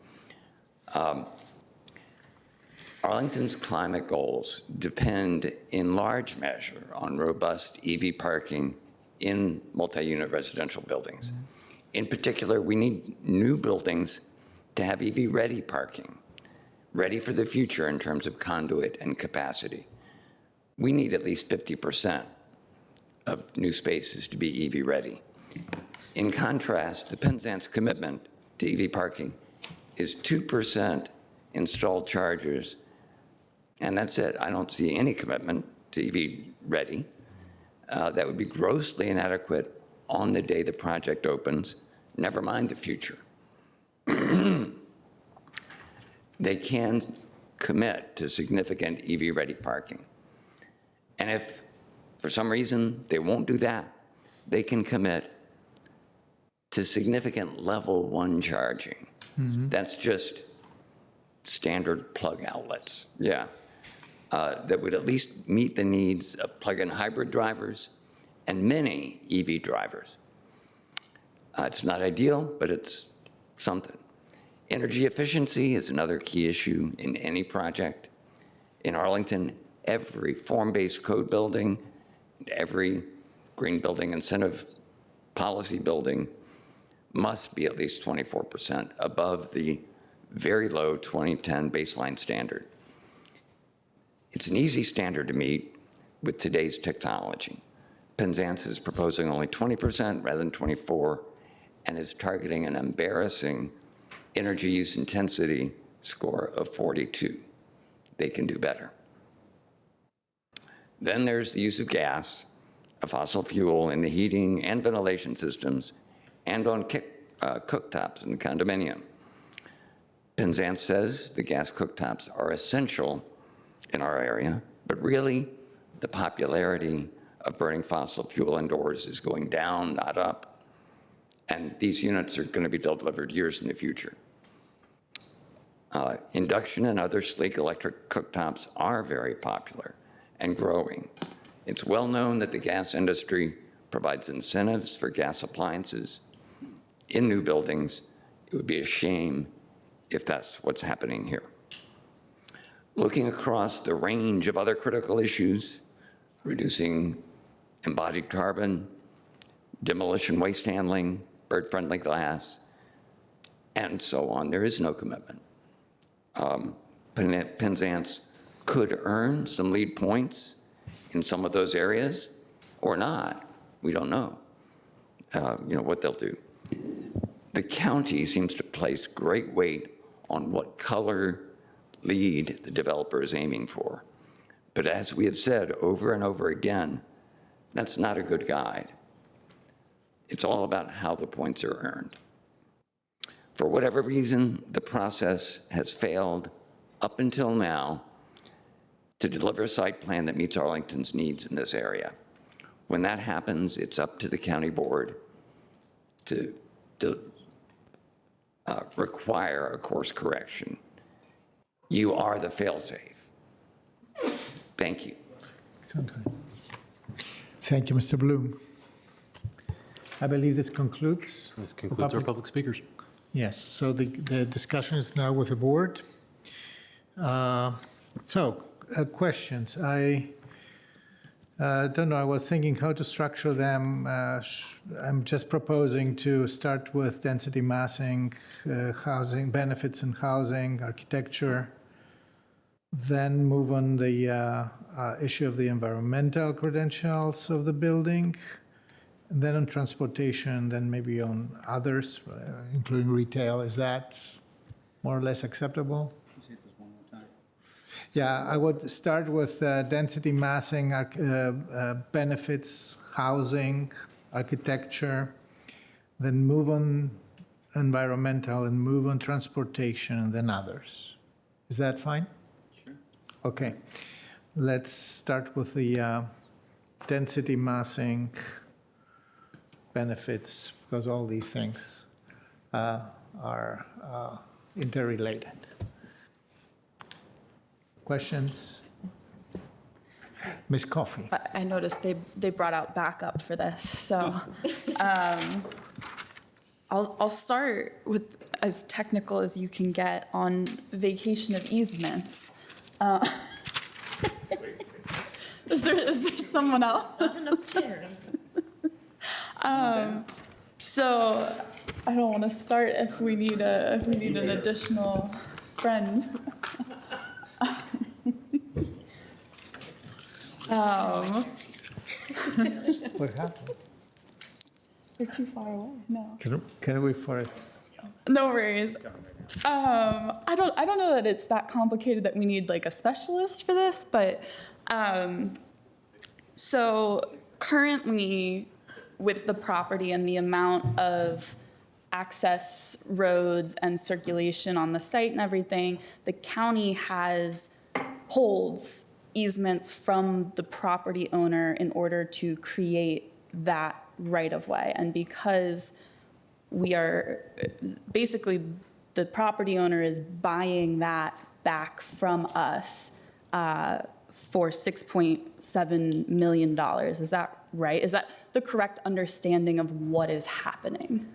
Arlington's climate goals depend in large measure on robust EV parking in multi-unit residential buildings. In particular, we need new buildings to have EV-ready parking, ready for the future in terms of conduit and capacity. We need at least 50% of new spaces to be EV ready. In contrast, the Penzance commitment to EV parking is 2% installed chargers, and that's it. I don't see any commitment to EV ready. That would be grossly inadequate on the day the project opens, never mind the future. They can commit to significant EV ready parking. And if, for some reason, they won't do that, they can commit to significant level 1 charging That's just standard plug outlets, yeah. That would at least meet the needs of plug-in hybrid drivers and many EV drivers. It's not ideal, but it's something. Energy efficiency is another key issue in any project. In Arlington, every form-based code building, every green building incentive policy building must be at least 24% above the very low 2010 baseline standard. It's an easy standard to meet with today's technology. Penzance is proposing only 20% rather than 24%, and is targeting an embarrassing energy use intensity score of 42. They can do better. Then there's the use of gas, a fossil fuel, in the heating and ventilation systems and on cooktops in the condominium. Penzance says the gas cooktops are essential in our area, but really the popularity of burning fossil fuel indoors is going down, not up. And these units are going to be delivered years in the future. Induction and other sleek electric cooktops are very popular and growing. It's well known that the gas industry provides incentives for gas appliances in new buildings. It would be a shame if that's what's happening here. Looking across the range of other critical issues, reducing embodied carbon, demolition waste handling, bird-friendly glass, and so on, there is no commitment. Penzance could earn some lead points in some of those areas or not. We don't know, what they'll do. The county seems to place great weight on what color lead the developer is aiming for. But as we have said over and over again, that's not a good guide. It's all about how the points are earned. For whatever reason, the process has failed up until now to deliver a site plan that meets Arlington's needs in this area. When that happens, it's up to the county board to require a course correction. You are the fail-safe. Thank you. Thank you, Mr. Bloom. I believe this concludes. This concludes our public speakers. Yes, so the discussion is now with the board. Questions. I don't know, I was thinking how to structure them. I'm just proposing to start with density massing, housing, benefits in housing, architecture, then move on the issue of the environmental credentials of the building, and then on transportation, then maybe on others, including retail. Is that more or less acceptable? Yeah, I would start with density massing, benefits, housing, architecture, then move on environmental, and move on transportation, and then others. Is that fine? Sure. Okay. Let's start with the density massing, benefits, because all these things are interrelated. Questions? Ms. Coffey. I noticed they brought out backup for this, so I'll start with as technical as you can get on vacation of easements. Is there someone else? So I don't want to start if we need an additional friend. What happened? They're too far away. No. Can we first? No worries. I don't know that it's that complicated that we need like a specialist for this, but so currently with the property and the amount of access roads and circulation on the site and everything, the county holds easements from the property owner in order to create that right of way. And because we are basically the property owner is buying that back from us for $6.7 million. Is that right? Is that the correct understanding of what is happening?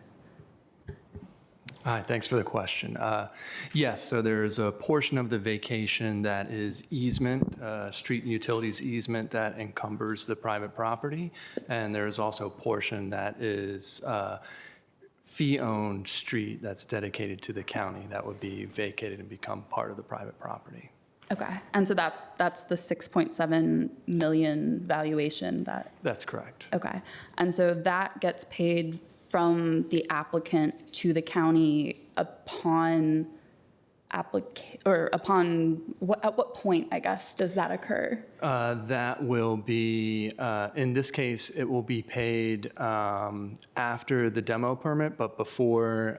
Hi, thanks for the question. Yes, so there's a portion of the vacation that is easement, street and utilities easement that encumbers the private property. And there's also a portion that is fee-owned street that's dedicated to the county that would be vacated and become part of the private property. Okay, and so that's the 6.7 million valuation that? That's correct. Okay, and so that gets paid from the applicant to the county upon at what point, I guess, does that occur? That will be, in this case, it will be paid after the demo permit, but before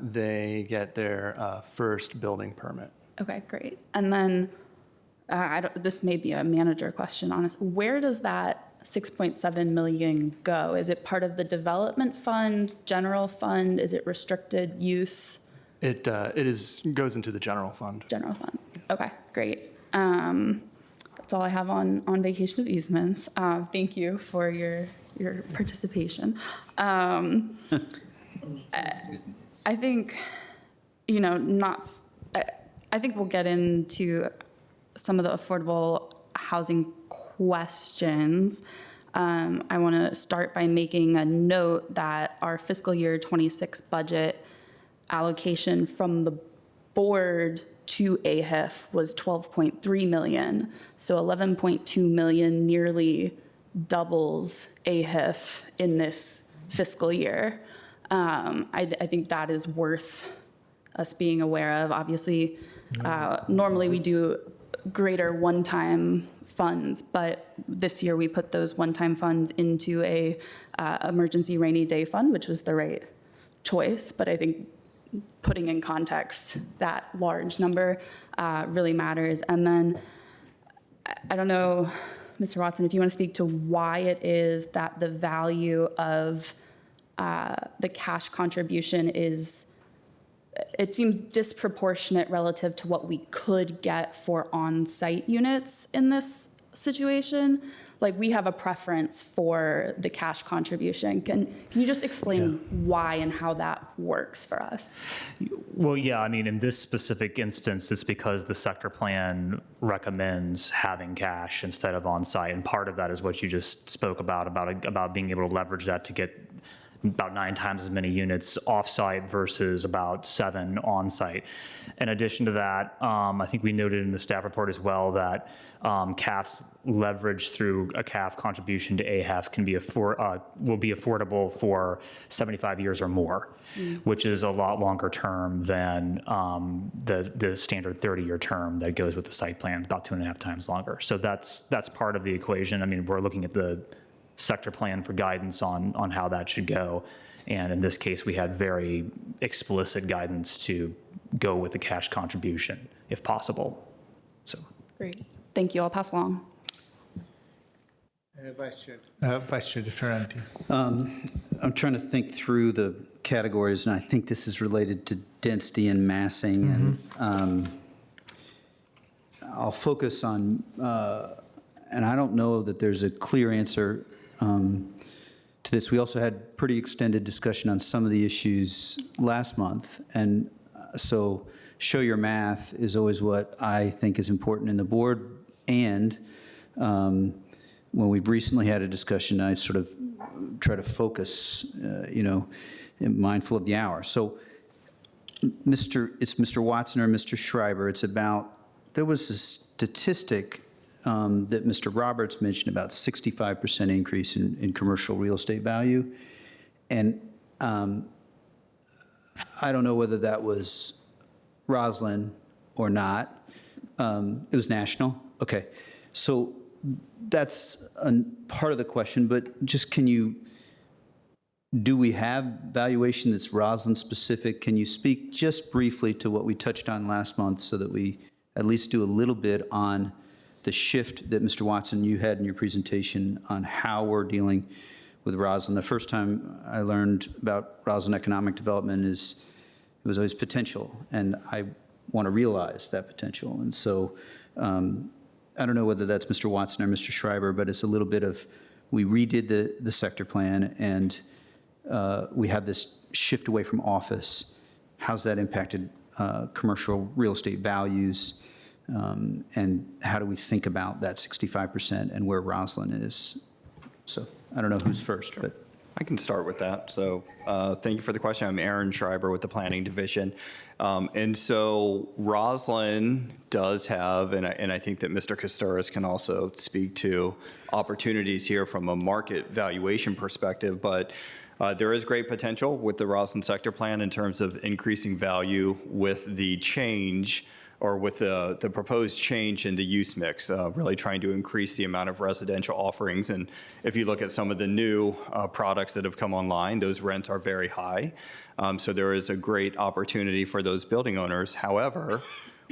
they get their first building permit. Okay, great. And then, this may be a manager question, honestly. Where does that 6.7 million go? Is it part of the development fund, general fund? Is it restricted use? It goes into the general fund. General fund. Okay, great. That's all I have on vacation of easements. Thank you for your participation. I think, I think we'll get into some of the affordable housing questions. I want to start by making a note that our fiscal year 26 budget allocation from the board to AHIF was 12.3 million. So 11.2 million nearly doubles AHIF in this fiscal year. I think that is worth us being aware of. Obviously, normally we do greater one-time funds, but this year we put those one-time funds into a emergency rainy day fund, which was the right choice. But I think putting in context that large number really matters. And then I don't know, Mr. Watson, if you want to speak to why it is that the value of the cash contribution is, it seems disproportionate relative to what we could get for on-site units in this situation. Like, we have a preference for the cash contribution. Can you just explain why and how that works for us? Well, yeah, I mean, in this specific instance, it's because the sector plan recommends having cash instead of on-site. And part of that is what you just spoke about being able to leverage that to get about 9 times as many units off-site versus about 7 on-site. In addition to that, I think we noted in the staff report as well that CAF's leverage through a CAF contribution to AHF can be will be affordable for 75 years or more, which is a lot longer term than the standard 30-year term that goes with the site plan, about 2.5 times longer. So that's part of the equation. I mean, we're looking at the sector plan for guidance on how that should go. And in this case, we had very explicit guidance to go with the cash contribution if possible. So great. Thank you. I'll pass along. Vice Chair DeFerranti. I'm trying to think through the categories, and I think this is related to density and massing. And I'll focus on, and I don't know that there's a clear answer to this. We also had pretty extended discussion on some of the issues last month. And so show your math is always what I think is important in the board. And when we've recently had a discussion, I sort of try to focus, mindful of the hour. So it's Mr. Watson or Mr. Schreiber. It's about, there was a statistic that Mr. Roberts mentioned about 65% increase in commercial real estate value. And I don't know whether that was Roslyn or not. It was national. Okay. So that's part of the question, but just do we have valuation that's Roslyn specific? Can you speak just briefly to what we touched on last month so that we at least do a little bit on the shift that Mr. Watson, you had in your presentation on how we're dealing with Roslyn? The first time I learned about Roslyn economic development is It was always potential, and I want to realize that potential. And so I don't know whether that's Mr. Watson or Mr. Schreiber, but it's a little bit of, we redid the sector plan, and we have this shift away from office. How's that impacted commercial real estate values? And how do we think about that 65% and where Roslyn is? So I don't know who's first, but. I can start with that. So thank you for the question. I'm Aaron Schreiber with the Planning Division. And so Roslyn does have, and I think that Mr. Kosturis can also speak to opportunities here from a market valuation perspective, but there is great potential with the Roslyn sector plan in terms of increasing value with the change or with the proposed change in the use mix, really trying to increase the amount of residential offerings. And if you look at some of the new products that have come online, those rents are very high. So there is a great opportunity for those building owners. However,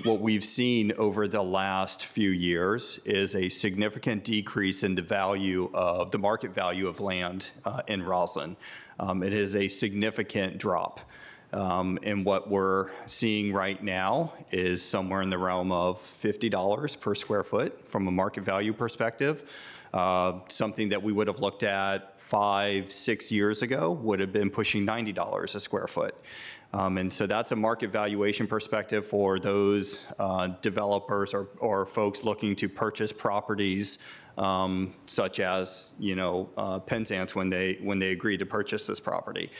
what we've seen over the last few years is a significant decrease in the value of the market value of land in Roslyn. It is a significant drop. And what we're seeing right now is somewhere in the realm of $50 per square foot from a market value perspective. Something that we would have looked at 5-6 years ago would have been pushing $90 a square foot. And so that's a market valuation perspective for those developers or folks looking to purchase properties such as, Penzance when they agreed to purchase this property.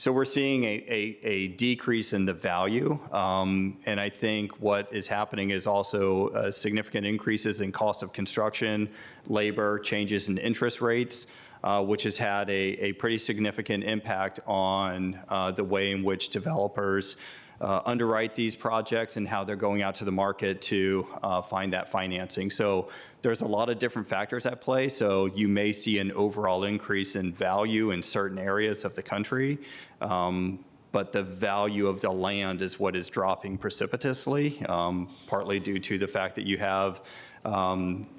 So we're seeing a decrease in the value, and I think what is happening is also significant increases in cost of construction, labor, changes in interest rates, which has had a pretty significant impact on the way in which developers underwrite these projects and how they're going out to the market to find that financing. So there's a lot of different factors at play. So you may see an overall increase in value in certain areas of the country, but the value of the land is what is dropping precipitously, partly due to the fact that you have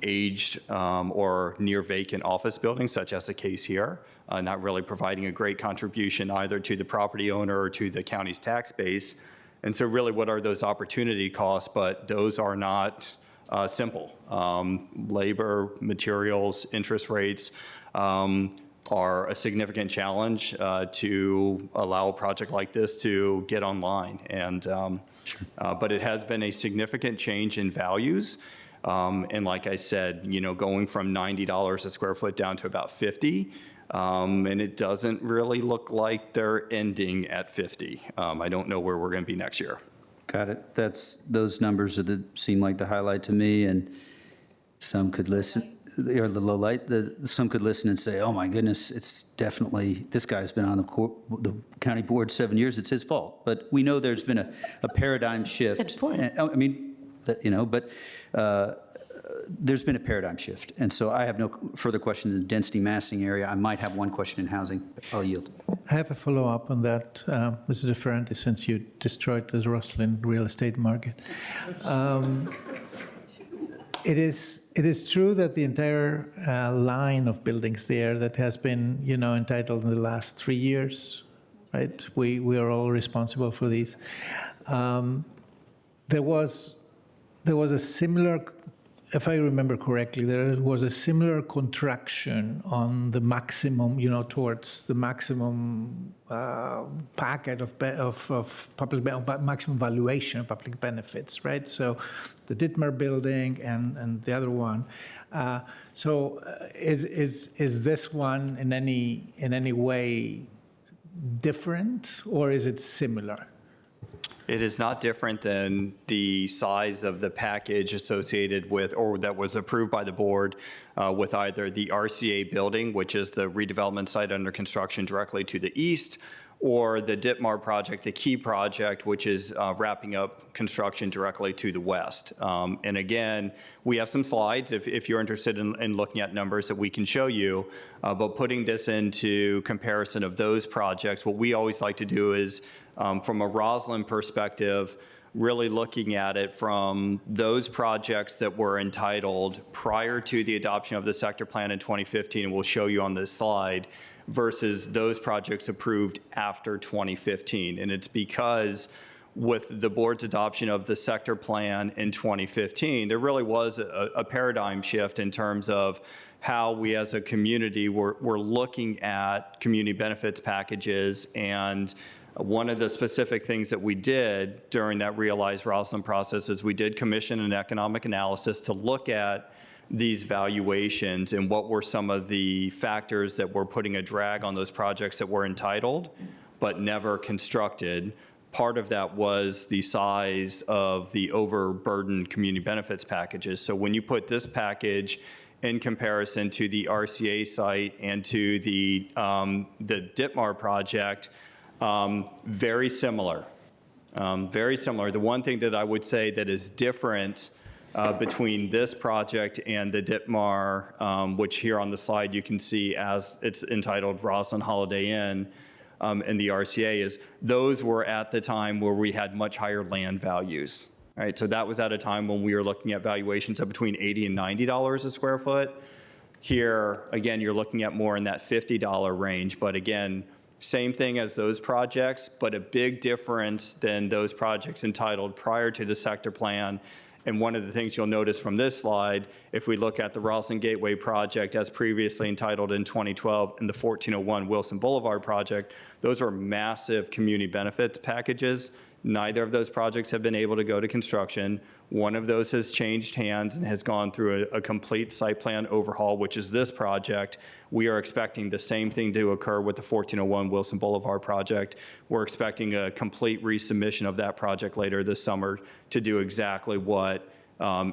aged or near vacant office buildings, such as the case here, not really providing a great contribution either to the property owner or to the county's tax base. And so really, what are those opportunity costs? But those are not simple. Labor, materials, interest rates are a significant challenge to allow a project like this to get online. And but it has been a significant change in values. And like I said, going from $90 a square foot down to about $50. And it doesn't really look like they're ending at 50. I don't know where we're going to be next year. Got it. Those numbers seem like the highlight to me, and some could listen, or the low light, some could listen and say, oh my goodness, it's definitely, this guy's been on the county board 7 years, it's his fault. But we know there's been a paradigm shift. Good point. I mean, there's been a paradigm shift. And so I have no further questions in the density massing area. I might have one question in housing. I'll yield. I have a follow-up on that, Mr. De Ferranti, since you destroyed the Roslyn real estate market. It is true that the entire line of buildings there that has been, entitled in the last 3 years, right? We are all responsible for these. There was a similar, if I remember correctly, there was a similar contraction on the maximum, towards the maximum packet of public, maximum valuation of public benefits, right? So the Dittmar building and the other one. So is this one in any way different, or is it similar? It is not different than the size of the package associated with, or that was approved by the board with either the RCA building, which is the redevelopment site under construction directly to the east, or the Dittmar project, the key project, which is wrapping up construction directly to the west. And again, we have some slides if you're interested in looking at numbers that we can show you, but putting this into comparison of those projects, what we always like to do is, from a Roslyn perspective, really looking at it from those projects that were entitled prior to the adoption of the sector plan in 2015, and we'll show you on this slide, versus those projects approved after 2015. And it's because with the board's adoption of the sector plan in 2015, there really was a paradigm shift in terms of how we as a community were looking at community benefits packages. And one of the specific things that we did during that Realize Roslyn process is we did commission an economic analysis to look at these valuations and what were some of the factors that were putting a drag on those projects that were entitled but never constructed. Part of that was the size of the overburdened community benefits packages. So when you put this package in comparison to the RCA site and to the Ditmar project, very similar. Very similar. The one thing that I would say that is different between this project and the Ditmar, which here on the slide you can see as it's entitled Roslyn Holiday Inn, and the RCA, is those were at the time where we had much higher land values. Right, so that was at a time when we were looking at valuations of between $80 and $90 a square foot. Here, again, you're looking at more in that $50 range, but again, same thing as those projects, but a big difference than those projects entitled prior to the sector plan. And one of the things you'll notice from this slide, if we look at the Roslyn Gateway project as previously entitled in 2012 and the 1401 Wilson Boulevard project, those are massive community benefits packages. Neither of those projects have been able to go to construction. One of those has changed hands and has gone through a complete site plan overhaul, which is this project. We are expecting the same thing to occur with the 1401 Wilson Boulevard project. We're expecting a complete resubmission of that project later this summer to do exactly what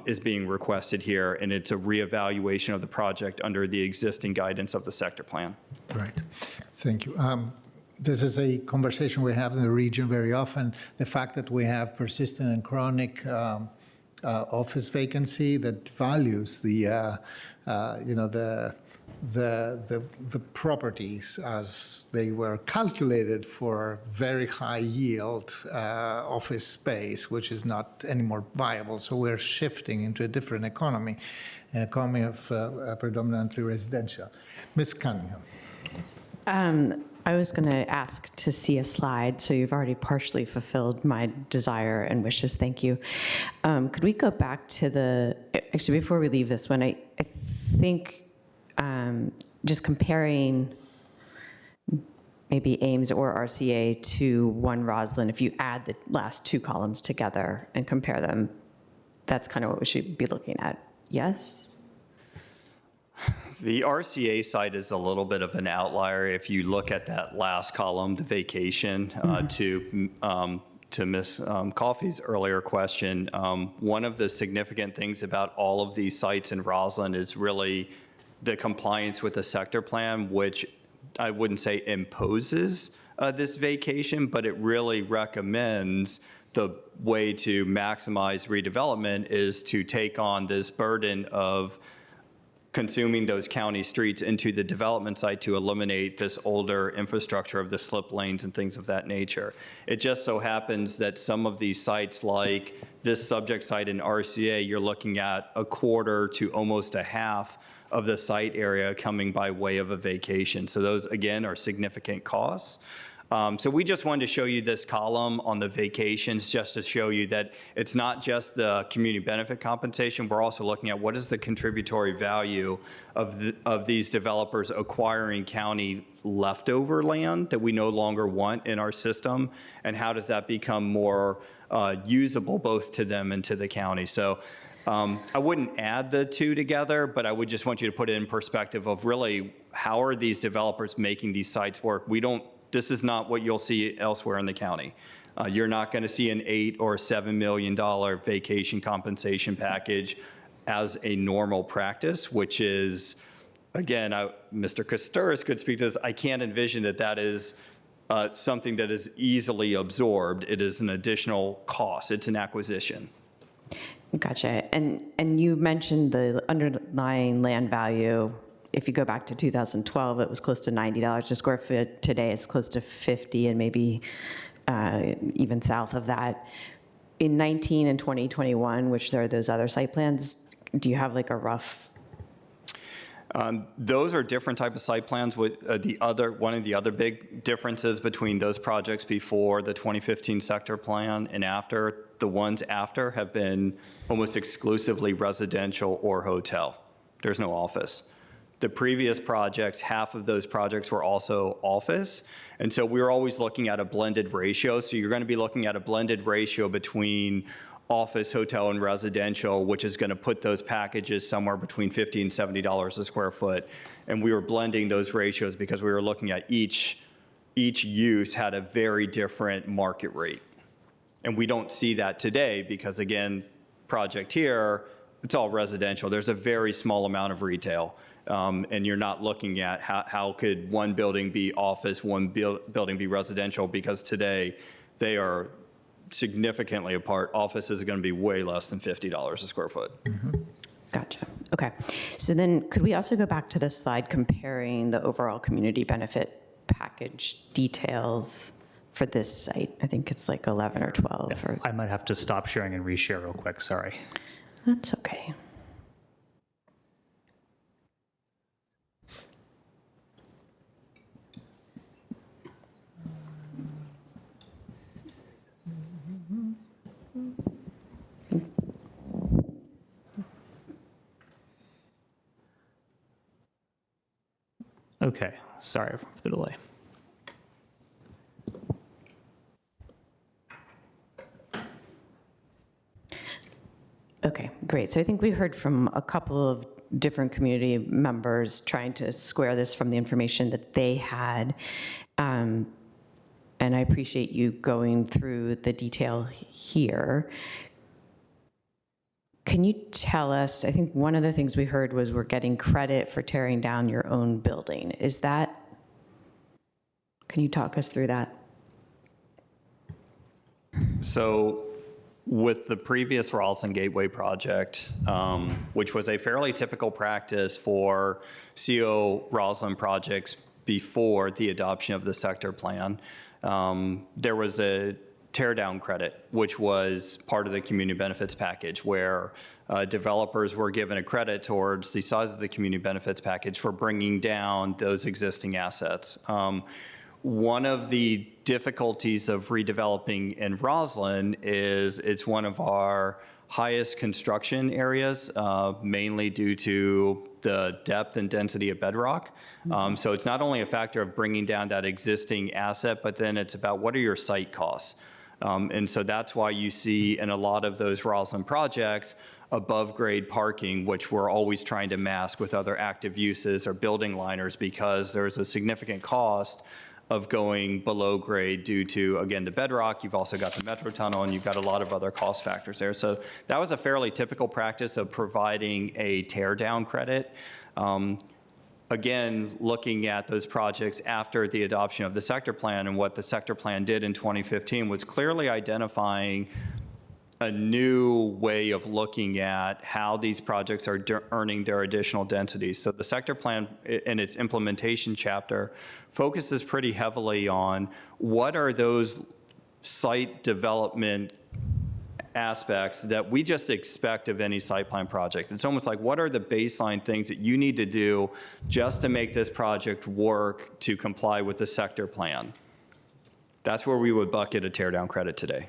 is being requested here, and it's a reevaluation of the project under the existing guidance of the sector plan. Right. Thank you. This is a conversation we have in the region very often. The fact that we have persistent and chronic office vacancy that values the properties as they were calculated for very high yield office space, which is not anymore viable. So we're shifting into a different economy, an economy of predominantly residential. Ms. Cunningham. I was going to ask to see a slide, so you've already partially fulfilled my desire and wishes. Thank you. Could we go back to actually, before we leave this one, I think just comparing maybe Ames or RCA to One Roslyn, if you add the last two columns together and compare them, that's kind of what we should be looking at. Yes? The RCA site is a little bit of an outlier. If you look at that last column, the vacation, to Ms. Coffey's earlier question, one of the significant things about all of these sites in Roslyn is really the compliance with the sector plan, which I wouldn't say imposes this vacation, but it really recommends the way to maximize redevelopment is to take on this burden of consuming those county streets into the development site to eliminate this older infrastructure of the slip lanes and things of that nature. It just so happens that some of these sites, like this subject site in RCA, you're looking at a quarter to almost a half of the site area coming by way of a vacation. So those, again, are significant costs. So we just wanted to show you this column on the vacations just to show you that it's not just the community benefit compensation. We're also looking at what is the contributory value of these developers acquiring county leftover land that we no longer want in our system, and how does that become more usable both to them and to the county. So I wouldn't add the two together, but I would just want you to put it in perspective of really how are these developers making these sites work. This is not what you'll see elsewhere in the county. You're not going to see an $8 or $7 million vacation compensation package as a normal practice, which is, again, Mr. Koustaris could speak to this. I can't envision that is something that is easily absorbed. It is an additional cost. It's an acquisition. Gotcha. And you mentioned the underlying land value. If you go back to 2012, it was close to $90 a square foot. Today, it's close to $50 and maybe even south of that. in 19 and 2021, which are those other site plans, do you have like a rough? Those are different type of site plans. With one of the other big differences between those projects before the 2015 sector plan and after, the ones after have been almost exclusively residential or hotel. There's no office. The previous projects, half of those projects were also office. And so we were always looking at a blended ratio. So you're going to be looking at a blended ratio between office, hotel, and residential, which is going to put those packages somewhere between $50 and $70 a square foot. And we were blending those ratios because we were looking at each use had a very different market rate. And we don't see that today because, again, project here, it's all residential. There's a very small amount of retail. And you're not looking at how could one building be office, one building be residential, because today they are significantly apart. Office is going to be way less than $50 a square foot. Gotcha. Okay. So then could we also go back to this slide comparing the overall community benefit package details for this site? I think it's like 11 or 12. Yeah, I might have to stop sharing and reshare real quick. Sorry. That's okay. Okay, sorry for the delay. Okay, great. So I think we heard from a couple of different community members trying to square this from the information that they had. And I appreciate you going through the detail here. Can you tell us, I think one of the things we heard was we're getting credit for tearing down your own building. Is that, can you talk us through that? So with the previous Roslyn Gateway project, which was a fairly typical practice for CO Roslyn projects before the adoption of the sector plan, there was a tear down credit, which was part of the community benefits package, where developers were given a credit towards the size of the community benefits package for bringing down those existing assets. One of the difficulties of redeveloping in Roslyn is it's one of our highest construction areas, mainly due to the depth and density of bedrock. So it's not only a factor of bringing down that existing asset, but then it's about what are your site costs. And so that's why you see in a lot of those Roslyn projects above grade parking, which we're always trying to mask with other active uses or building liners, because there's a significant cost of going below grade due to, again, the bedrock. You've also got the metro tunnel, and you've got a lot of other cost factors there. So that was a fairly typical practice of providing a tear down credit. Again, looking at those projects after the adoption of the sector plan, and what the sector plan did in 2015 was clearly identifying a new way of looking at how these projects are earning their additional densities. So the sector plan in its implementation chapter focuses pretty heavily on what are those site development aspects that we just expect of any site plan project. It's almost like, what are the baseline things that you need to do just to make this project work to comply with the sector plan? That's where we would bucket a tear down credit today.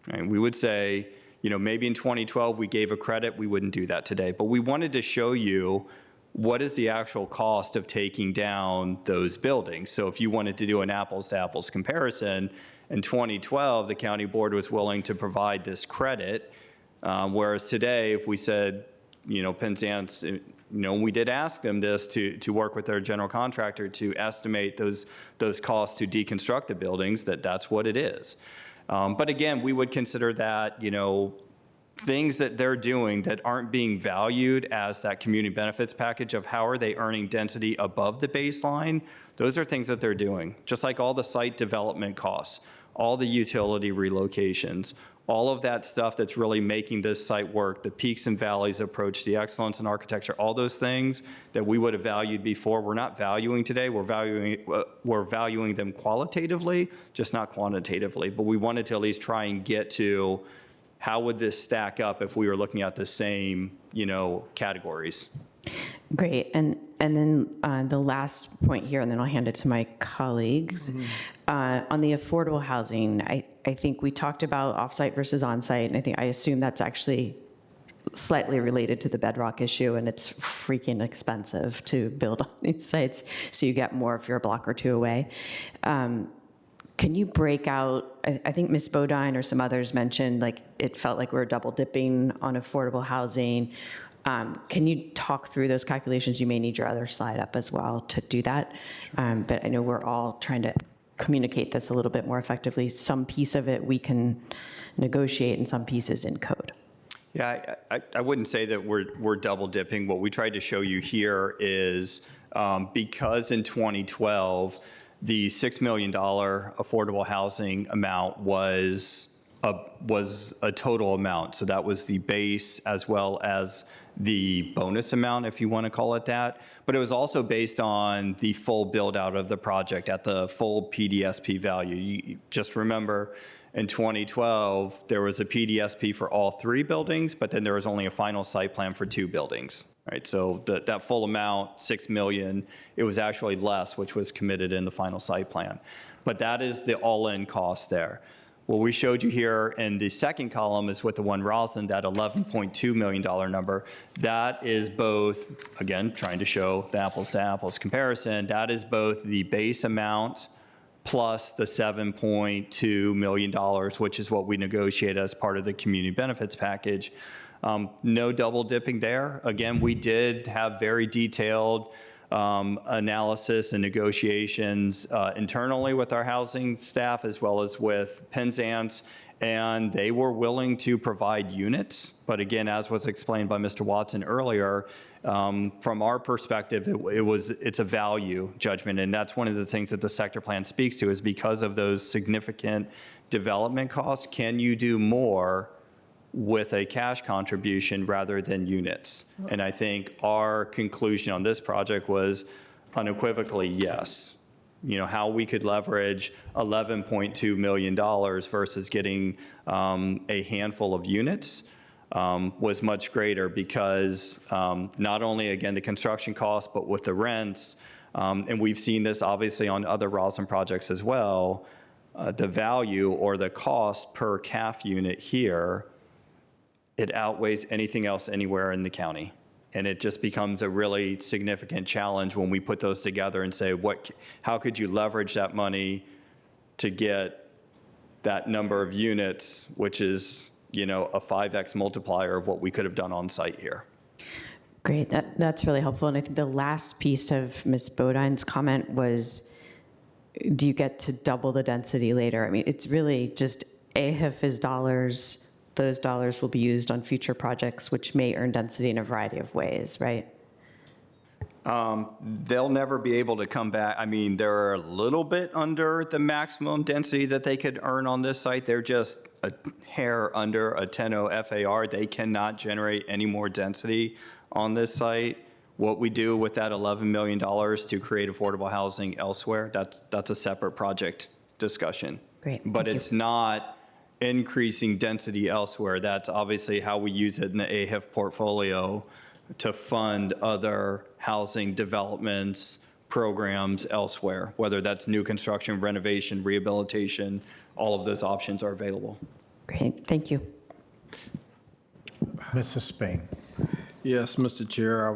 And we would say, you know, maybe in 2012 we gave a credit, we wouldn't do that today. But we wanted to show you what is the actual cost of taking down those buildings. So if you wanted to do an apples to apples comparison, in 2012, the county board was willing to provide this credit, whereas today, if we said, you know, Penzance, you know, we did ask them this to work with their general contractor to estimate those costs to deconstruct the buildings, that's what it is. But again, we would consider that, you know, things that they're doing that aren't being valued as that community benefits package of how are they earning density above the baseline. Those are things that they're doing, just like all the site development costs, all the utility relocations, all of that stuff that's really making this site work, the peaks and valleys approach, the excellence in architecture, all those things that we would have valued before, we're not valuing today. We're valuing them qualitatively, just not quantitatively. But we wanted to at least try and get to how would this stack up if we were looking at the same, categories? Great. And then the last point here, and then I'll hand it to my colleagues. On the affordable housing, I think we talked about offsite versus onsite, and I assume that's actually slightly related to the bedrock issue, and it's freaking expensive to build on these sites, so you get more if you're a block or two away. Can you break out, I think Ms. Bodine or some others mentioned, like, it felt like we were double dipping on affordable housing. Can you talk through those calculations? You may need your other slide up as well to do that. But I know we're all trying to communicate this a little bit more effectively. Some piece of it we can negotiate and some pieces in code. Yeah, I wouldn't say that we're double dipping. What we tried to show you here is because in 2012, the $6 million affordable housing amount was a total amount. So that was the base as well as the bonus amount, if you want to call it that. But it was also based on the full build out of the project at the full PDSP value. You just remember in 2012, there was a PDSP for all 3 buildings, but then there was only a final site plan for 2 buildings, right? So that full amount, $6 million, it was actually less, which was committed in the final site plan. But that is the all-in cost there. What we showed you here in the second column is with the One Roslyn, that $11.2 million number. That is both, again, trying to show the apples to apples comparison, that is both the base amount plus the $7.2 million, which is what we negotiated as part of the community benefits package. No double dipping there. Again, we did have very detailed analysis and negotiations internally with our housing staff as well as with Penzance, and they were willing to provide units. But again, as was explained by Mr. Watson earlier, from our perspective, it's a value judgment, and that's one of the things that the sector plan speaks to is because of those significant development costs, can you do more with a cash contribution rather than units? And I think our conclusion on this project was unequivocally yes. How we could leverage $11.2 million versus getting a handful of units was much greater because not only, again, the construction costs, but with the rents, and we've seen this obviously on other Roslyn projects as well, the value or the cost per CAF unit here, it outweighs anything else anywhere in the county. And it just becomes a really significant challenge when we put those together and say, how could you leverage that money to get that number of units, which is, a 5x multiplier of what we could have done on site here. Great, that's really helpful. And I think the last piece of Ms. Bodine's comment was, do you get to double the density later? I mean, it's really just AHIF is dollars. Those dollars will be used on future projects, which may earn density in a variety of ways, right? They'll never be able to come back. I mean, they're a little bit under the maximum density that they could earn on this site. They're just a hair under a 10.0 FAR. They cannot generate any more density on this site. What we do with that $11 million to create affordable housing elsewhere, that's a separate project discussion. Great. But it's not increasing density elsewhere. That's obviously how we use it in the AHIF portfolio to fund other housing developments, programs elsewhere, whether that's new construction, renovation, rehabilitation, all of those options are available. Great, thank you. Mrs. Spain. Yes, Mr. Chair, I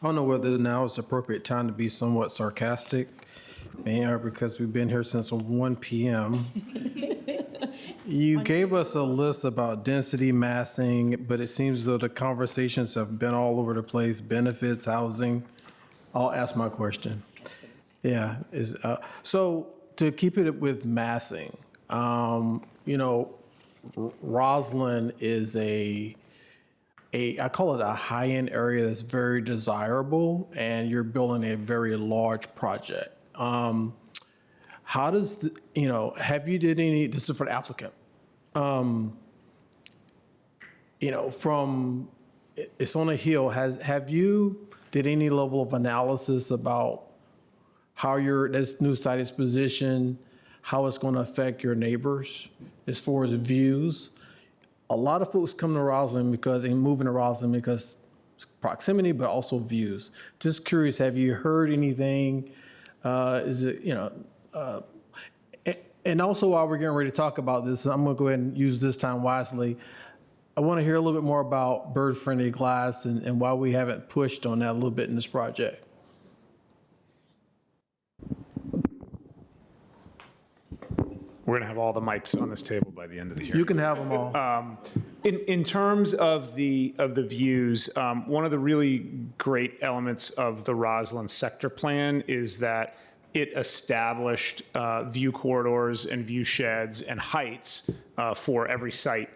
don't know whether now is the appropriate time to be somewhat sarcastic, because we've been here since 1 p.m. You gave us a list about density massing, but it seems as though the conversations have been all over the place, benefits, housing. I'll ask my question. Yeah, so to keep it with massing, Roslyn is I call it a high-end area that's very desirable, and you're building a very large project. How does, have you did any, this is for the applicant, from, it's on a hill, have you did any level of analysis about how this new site is positioned, how it's going to affect your neighbors as far as views. A lot of folks come to Roslyn moving to Roslyn because proximity, but also views. Just curious, have you heard anything? Is it, and also while we're getting ready to talk about this, I'm going to go ahead and use this time wisely. I want to hear a little bit more about bird-friendly glass and why we haven't pushed on that a little bit in this project. We're going to have all the mics on this table by the end of the hearing. You can have them all. In terms of the views, one of the really great elements of the Roslyn sector plan is that it established view corridors and view sheds and heights for every site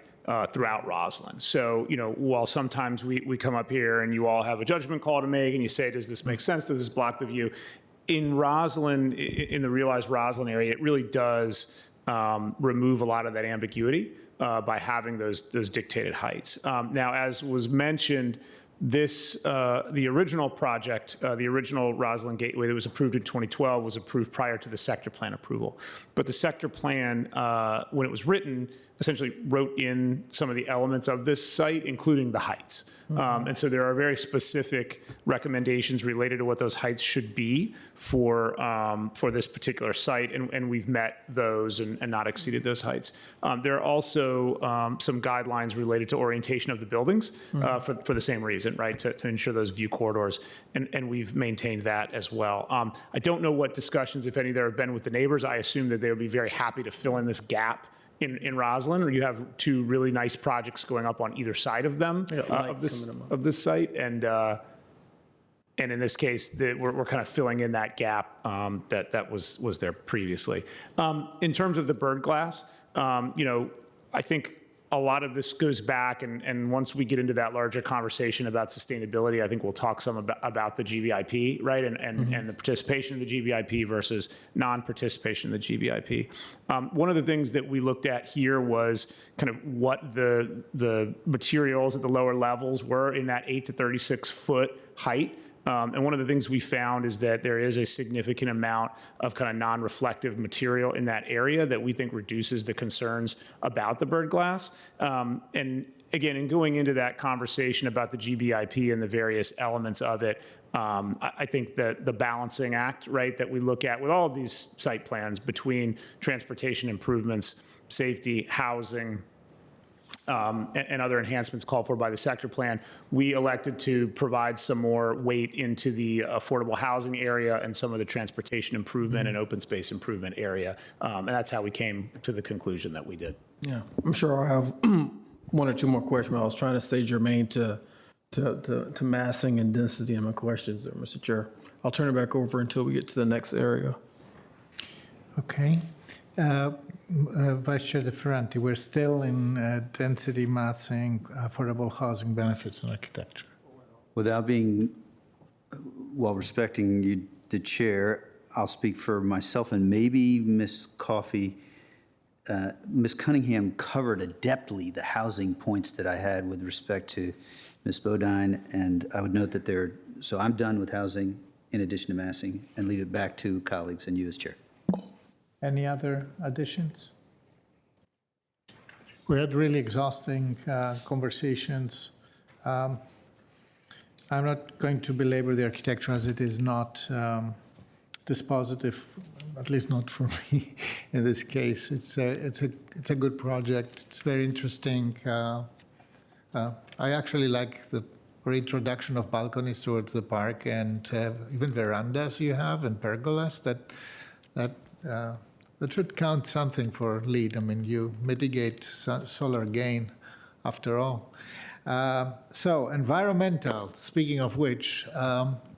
throughout Roslyn. So, while sometimes we come up here and you all have a judgment call to make and you say, does this make sense? Does this block the view? In Roslyn, in the realized Roslyn area, it really does remove a lot of that ambiguity by having those dictated heights. Now, as was mentioned, the original project, the original Roslyn Gateway that was approved in 2012 was approved prior to the sector plan approval. But the sector plan, when it was written, essentially wrote in some of the elements of this site, including the heights. And so there are very specific recommendations related to what those heights should be for this particular site, and we've met those and not exceeded those heights. There are also some guidelines related to orientation of the buildings for the same reason, right, to ensure those view corridors, and we've maintained that as well. I don't know what discussions, if any, there have been with the neighbors. I assume that they would be very happy to fill in this gap in Roslyn, or you have two really nice projects going up on either side of them, of this site, and in this case, we're kind of filling in that gap that was there previously. In terms of the bird glass, I think a lot of this goes back, and once we get into that larger conversation about sustainability, I think we'll talk some about the GBIP, right, and the participation of the GBIP versus non-participation in the GBIP. One of the things that we looked at here was kind of what the materials at the lower levels were in that 8 to 36 foot height. And one of the things we found is that there is a significant amount of kind of non-reflective material in that area that we think reduces the concerns about the bird glass. And again, in going into that conversation about the GBIP and the various elements of it, I think that the balancing act, right, that we look at with all of these site plans between transportation improvements, safety, housing, and other enhancements called for by the sector plan, we elected to provide some more weight into the affordable housing area and some of the transportation improvement and open space improvement area. And that's how we came to the conclusion that we did. Yeah, I'm sure I'll have one or two more questions. I was trying to stay germane to massing and density in my questions there, Mr. Chair. I'll turn it back over until we get to the next area. Okay. Vice Chair DeFerranti, we're still in density massing, affordable housing benefits and architecture. Without being, while respecting you, the chair, I'll speak for myself and maybe Ms. Coffey. Ms. Cunningham covered adeptly the housing points that I had with respect to Ms. Bodine, and I would note that so I'm done with housing in addition to massing, and leave it back to colleagues and you as chair. Any other additions? We had really exhausting conversations. I'm not going to belabor the architecture as it is not dispositive, at least not for me in this case. It's a good project. It's very interesting. I actually like the reintroduction of balconies towards the park and even verandas you have and pergolas that should count something for LEED. I mean, you mitigate solar gain after all. So environmental, speaking of which,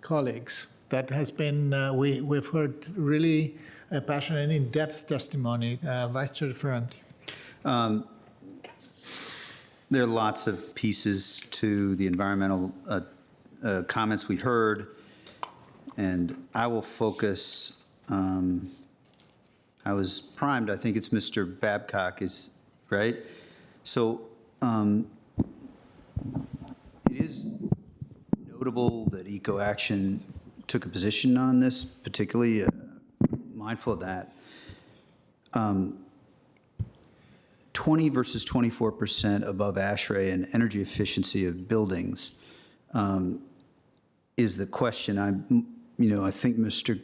colleagues, that has been, we've heard really passionate and in-depth testimony. Vice Chair DeFerranti. There are lots of pieces to the environmental comments we heard, and I will focus. I was primed, I think it's Mr. Babcock is, right? So it is notable that EcoAction took a position on this, particularly mindful of that. 20 versus 24% above ASHRAE and energy efficiency of buildings is the question. I think Mr.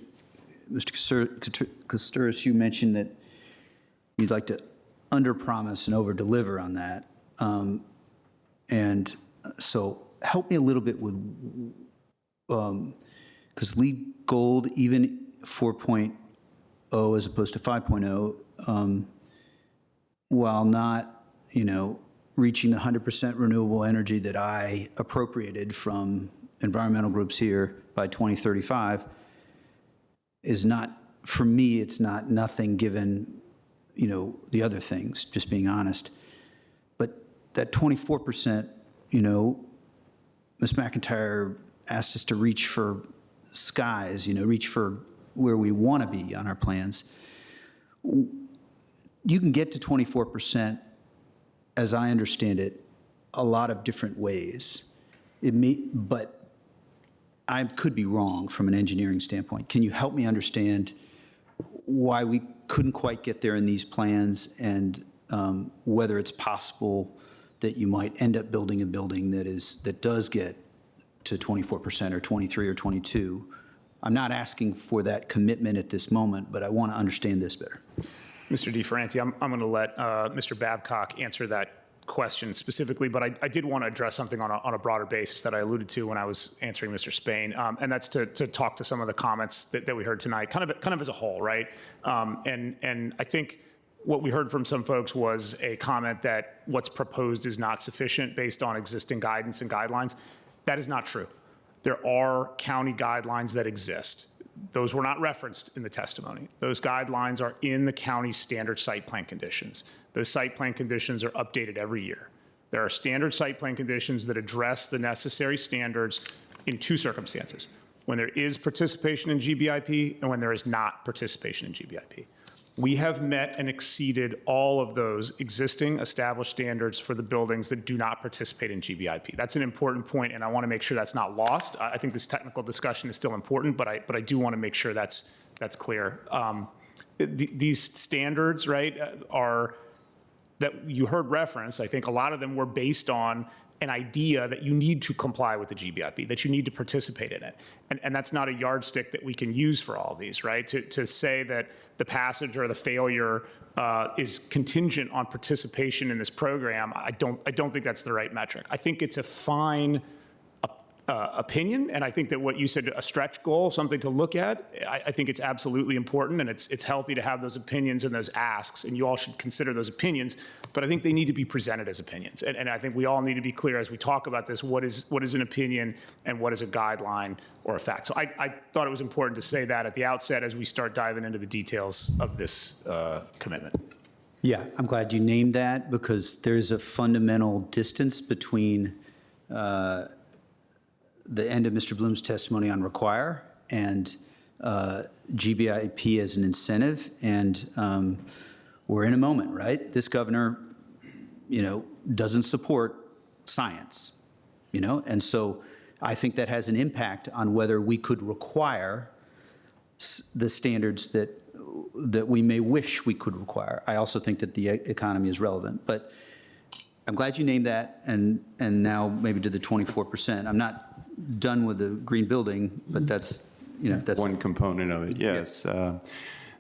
Koustaris, you mentioned that you'd like to underpromise and overdeliver on that. And so help me a little bit with, because LEED Gold, even 4.0 as opposed to 5.0, while not, reaching the 100% renewable energy that I appropriated from environmental groups here by 2035, is not, for me, it's not nothing given, the other things, just being honest. But that 24%, Ms. McIntyre asked us to reach for skies, reach for where we want to be on our plans. You can get to 24%, as I understand it, a lot of different ways. But I could be wrong from an engineering standpoint. Can you help me understand why we couldn't quite get there in these plans, and whether it's possible that you might end up building a building that does get to 24% or 23 or 22? I'm not asking for that commitment at this moment, but I want to understand this better. Mr. DeFerranti, I'm going to let Mr. Babcock answer that question specifically, but I did want to address something on a broader basis that I alluded to when I was answering Mr. Spain, and that's to talk to some of the comments that we heard tonight, kind of as a whole, right? And I think what we heard from some folks was a comment that what's proposed is not sufficient based on existing guidance and guidelines. That is not true. There are county guidelines that exist. Those were not referenced in the testimony. Those guidelines are in the county standard site plan conditions. Those site plan conditions are updated every year. There are standard site plan conditions that address the necessary standards in two circumstances: when there is participation in GBIP and when there is not participation in GBIP. We have met and exceeded all of those existing established standards for the buildings that do not participate in GBIP. That's an important point, and I want to make sure that's not lost. I think this technical discussion is still important, but I do want to make sure that's clear. These standards, right, are that you heard referenced. I think a lot of them were based on an idea that you need to comply with the GBIP, that you need to participate in it. And that's not a yardstick that we can use for all of these, right? To say that the passage or the failure is contingent on participation in this program, I don't think that's the right metric. I think it's a fine opinion, and I think that what you said, a stretch goal, something to look at, I think it's absolutely important, and it's healthy to have those opinions and those asks, and you all should consider those opinions, but I think they need to be presented as opinions. And I think we all need to be clear as we talk about this, what is an opinion and what is a guideline or a fact. So I thought it was important to say that at the outset as we start diving into the details of this commitment. Yeah, I'm glad you named that, because there's a fundamental distance between the end of Mr. Bloom's testimony on require and GBIP as an incentive. And we're in a moment, right? This governor, doesn't support science, and so I think that has an impact on whether we could require the standards that we may wish we could require. I also think that the economy is relevant, but I'm glad you named that, and now maybe to the 24%. I'm not done with the green building, but that's one component of it. Yes.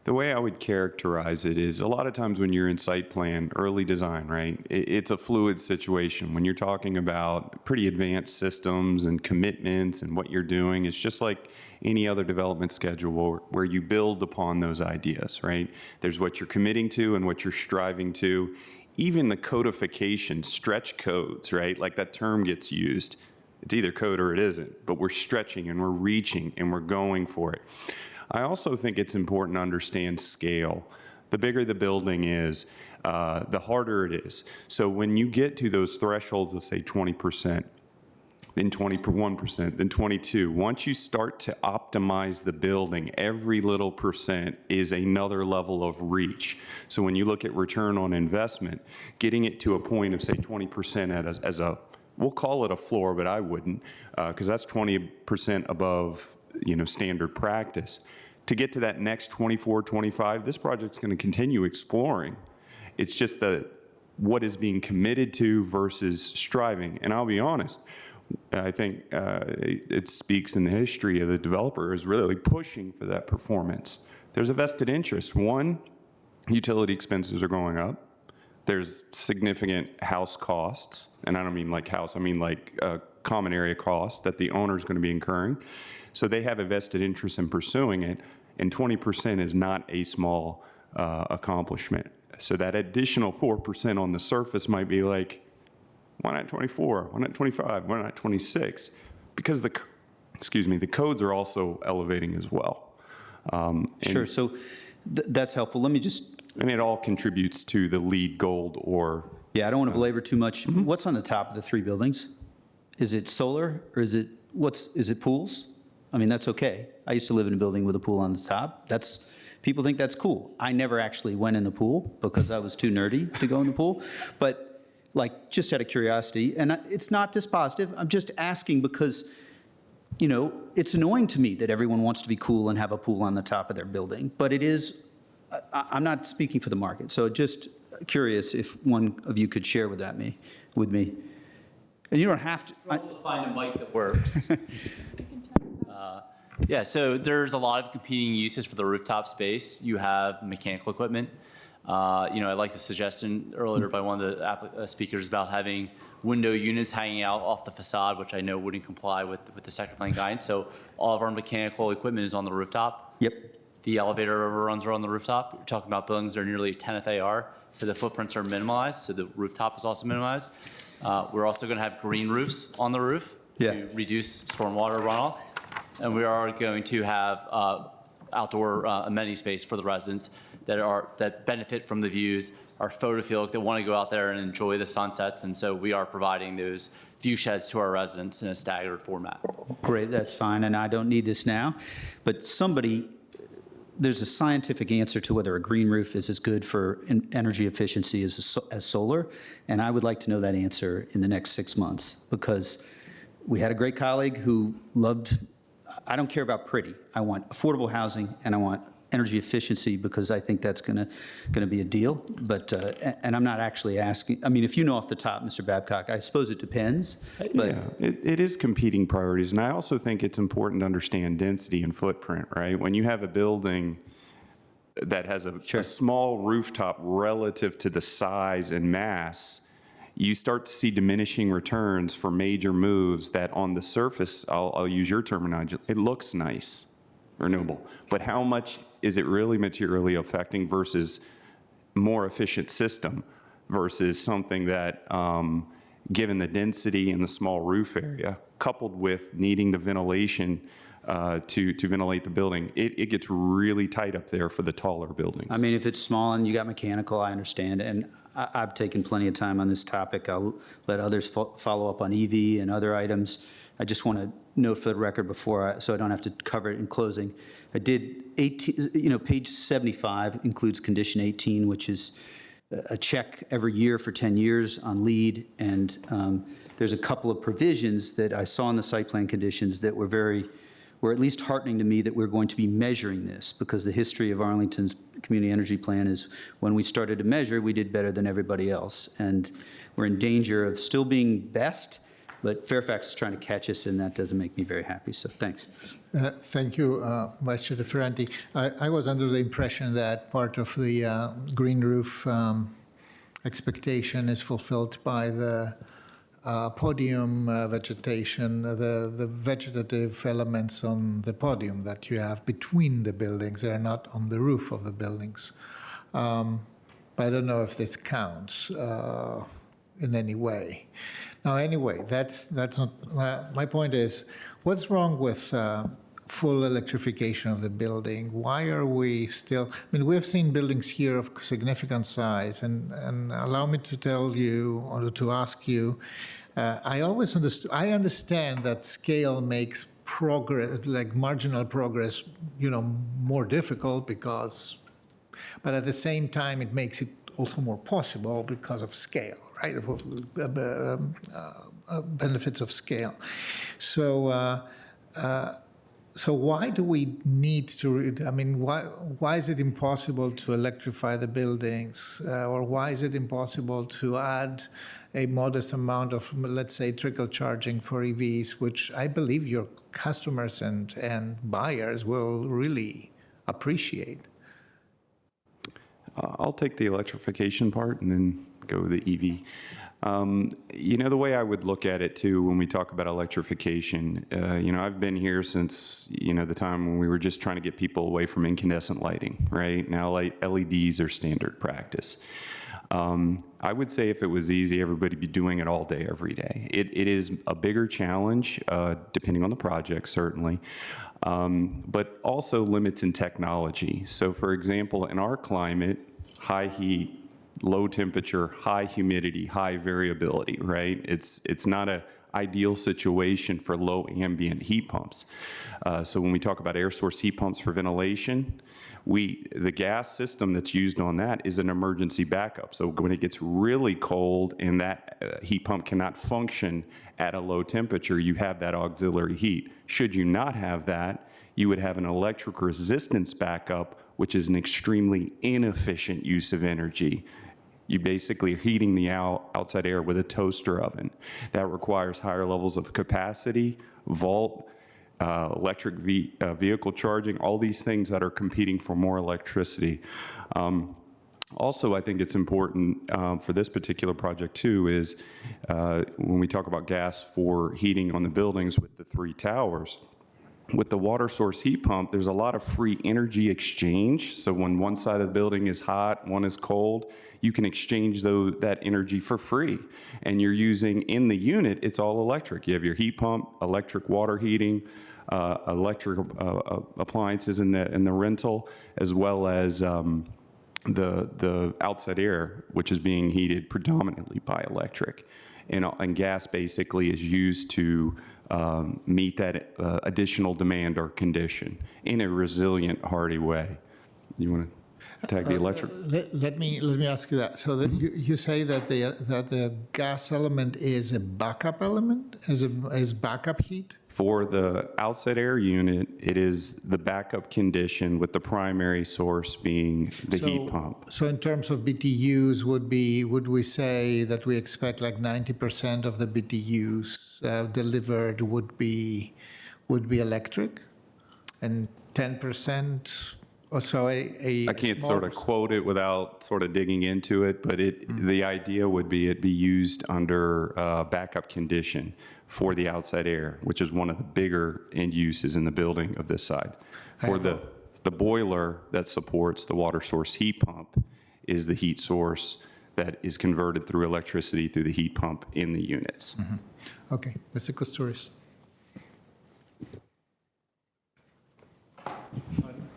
The way I would characterize it is a lot of times when you're in site plan, early design, right, it's a fluid situation. When you're talking about pretty advanced systems and commitments and what you're doing, it's just like any other development schedule where you build upon those ideas, right? There's what you're committing to and what you're striving to. Even the codification, stretch codes, right? Like that term gets used. It's either code or it isn't, but we're stretching and we're reaching and we're going for it. I also think it's important to understand scale. The bigger the building is, the harder it is. So when you get to those thresholds of say 20%, then 21%, then 22%, once you start to optimize the building, every little percent is another level of reach. So when you look at return on investment, getting it to a point of say 20% as a, we'll call it a floor, but I wouldn't, because that's 20% above standard practice. to get to that next 24, 25, this project's going to continue exploring. It's just what is being committed to versus striving. And I'll be honest, I think it speaks in the history of the developer is really pushing for that performance. There's a vested interest. One, utility expenses are going up. There's significant house costs, and I don't mean like house, I mean like common area costs that the owner is going to be incurring. So they have a vested interest in pursuing it, and 20% is not a small accomplishment. So that additional 4% on the surface might be like, why not 24? Why not 25? Why not 26? Because the codes are also elevating as well. Sure, so that's helpful. Let me just... And it all contributes to the LEED Gold or... Yeah, I don't want to belabor too much. What's on the top of the 3 buildings? Is it solar or is it pools? I mean, that's okay. I used to live in a building with a pool on the top. People think that's cool. I never actually went in the pool because I was too nerdy to go in the pool. But like, just out of curiosity, and it's not dispositive, I'm just asking because, you know, it's annoying to me that everyone wants to be cool and have a pool on the top of their building. But it is, I'm not speaking for the market. So just curious if one of you could share with me. And you don't have to. We'll find a mic that works. Yeah, so there's a lot of competing uses for the rooftop space. You have mechanical equipment. I like the suggestion earlier by one of the speakers about having window units hanging out off the facade, which I know wouldn't comply with the sector plan guidance. So all of our mechanical equipment is on the rooftop. Yep. The elevator overruns are on the rooftop. You're talking about buildings that are nearly 10th AR, so the footprints are minimalized, so the rooftop is also minimized. We're also going to have green roofs on the roof to reduce stormwater runoff. And we are going to have outdoor amenity space for the residents that benefit from the views, are photophilic, that want to go out there and enjoy the sunsets. And so we are providing those view sheds to our residents in a staggered format. Great, that's fine, and I don't need this now. But there's a scientific answer to whether a green roof is as good for energy efficiency as solar, and I would like to know that answer in the next 6 months, because we had a great colleague who I don't care about pretty. I want affordable housing, and I want energy efficiency, because I think that's going to be a deal. But and I'm not actually asking. I mean, if you know off the top, Mr. Babcock, I suppose it depends. But yeah, it is competing priorities, and I also think it's important to understand density and footprint. Right, when you have a building that has a small rooftop relative to the size and mass, you start to see diminishing returns for major moves that on the surface, I'll use your terminology, it looks nice or noble, but how much is it really materially affecting versus more efficient system versus something that, given the density and the small roof area, coupled with needing the ventilation to ventilate the building, it gets really tight up there for the taller buildings. I mean, if it's small and you got mechanical, I understand. And I've taken plenty of time on this topic. I'll let others follow up on EV and other items. I just want to note for the record so I don't have to cover it in closing. I did 18, page 75 includes condition 18, which is a check every year for 10 years on LEED. And there's a couple of provisions that I saw in the site plan conditions that were at least heartening to me, that we're going to be measuring this, because the history of Arlington's community energy plan is when we started to measure, we did better than everybody else. And we're in danger of still being best, but Fairfax is trying to catch us, and that doesn't make me very happy. So thanks. Thank you, Vice Chair Ferranti. I was under the impression that part of the green roof expectation is fulfilled by the podium vegetation, the vegetative elements on the podium that you have between the buildings. They are not on the roof of the buildings. But I don't know if this counts in any way. Now, anyway, that's not my point. Is what's wrong with full electrification of the building? Why are we still? I mean, we've seen buildings here of significant size, and allow me to tell you or to ask you. I understand that scale makes progress, like marginal progress, more difficult but at the same time, it makes it also more possible because of scale, right? Benefits of scale. So So why do we need to, I mean, why is it impossible to electrify the buildings? Or why is it impossible to add a modest amount of, let's say, trickle charging for EVs, which I believe your customers and buyers will really appreciate? I'll take the electrification part and then go with the EV. The way I would look at it too, when we talk about electrification, I've been here since, the time when we were just trying to get people away from incandescent lighting, right? Now LEDs are standard practice. I would say if it was easy, everybody'd be doing it all day, every day. It is a bigger challenge, depending on the project, certainly, but also limits in technology. So for example, in our climate, high heat, low temperature, high humidity, high variability, right? It's not an ideal situation for low ambient heat pumps. So when we talk about air source heat pumps for ventilation, the gas system that's used on that is an emergency backup. So when it gets really cold and that heat pump cannot function at a low temperature, you have that auxiliary heat. Should you not have that, you would have an electric resistance backup, which is an extremely inefficient use of energy. You basically are heating the outside air with a toaster oven. That requires higher levels of capacity, volt, electric vehicle charging, all these things that are competing for more electricity. Also, I think it's important for this particular project too is when we talk about gas for heating on the buildings with the 3 towers, with the water source heat pump, there's a lot of free energy exchange. So when one side of the building is hot, one is cold, you can exchange that energy for free. And you're using, in the unit, it's all electric. You have your heat pump, electric water heating, electric appliances in the rental, as well as the outside air, which is being heated predominantly by electric. And gas basically is used to meet that additional demand or condition in a resilient, hardy way. You want to tag the electric? Let me ask you that. So that you say that the gas element is a backup element, is backup heat? For the outside air unit, it is the backup condition with the primary source being the heat pump. So in terms of BTUs, would we say that we expect like 90% of the BTUs delivered would be electric, and 10% or so I can't sort of quote it without sort of digging into it, but the idea would be it be used under backup condition for the outside air, which is one of the bigger end uses in the building of this side. For the boiler that supports the water source heat pump is the heat source that is converted through electricity through the heat pump in the units. Okay, Mr. Koustaris.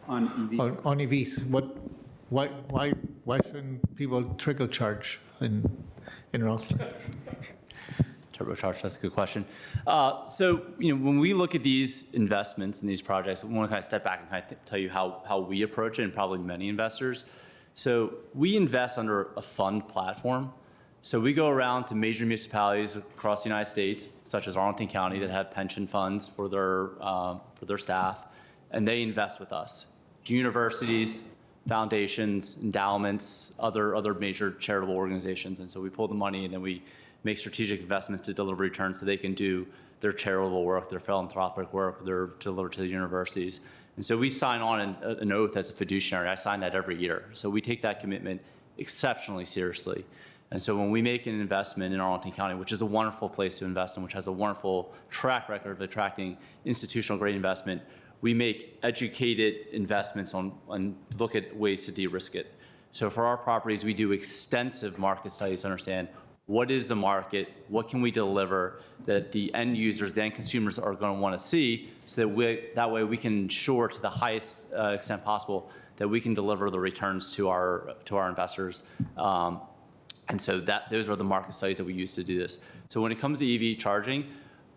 On EV? On EVs, why shouldn't people trickle charge in Roslyn? Turbocharge, that's a good question. So, when we look at these investments and these projects, we want to kind of step back and kind of tell you how we approach it, and probably many investors. So we invest under a fund platform. So we go around to major municipalities across the United States, such as Arlington County, that have pension funds for their staff, and they invest with us. Universities, foundations, endowments, other major charitable organizations. And so we pull the money and then we make strategic investments to deliver returns so they can do their charitable work, their philanthropic work, their deliver to the universities. And so we sign on an oath as a fiduciary. I sign that every year. So we take that commitment exceptionally seriously. And so when we make an investment in Arlington County, which is a wonderful place to invest in, which has a wonderful track record of attracting institutional grade investment, we make educated investments on look at ways to de-risk it. So for our properties, we do extensive market studies to understand what is the market, what can we deliver that the end users, the end consumers are going to want to see, so that way we can ensure to the highest extent possible that we can deliver the returns to our investors. And so those are the market studies that we use to do this. So when it comes to EV charging,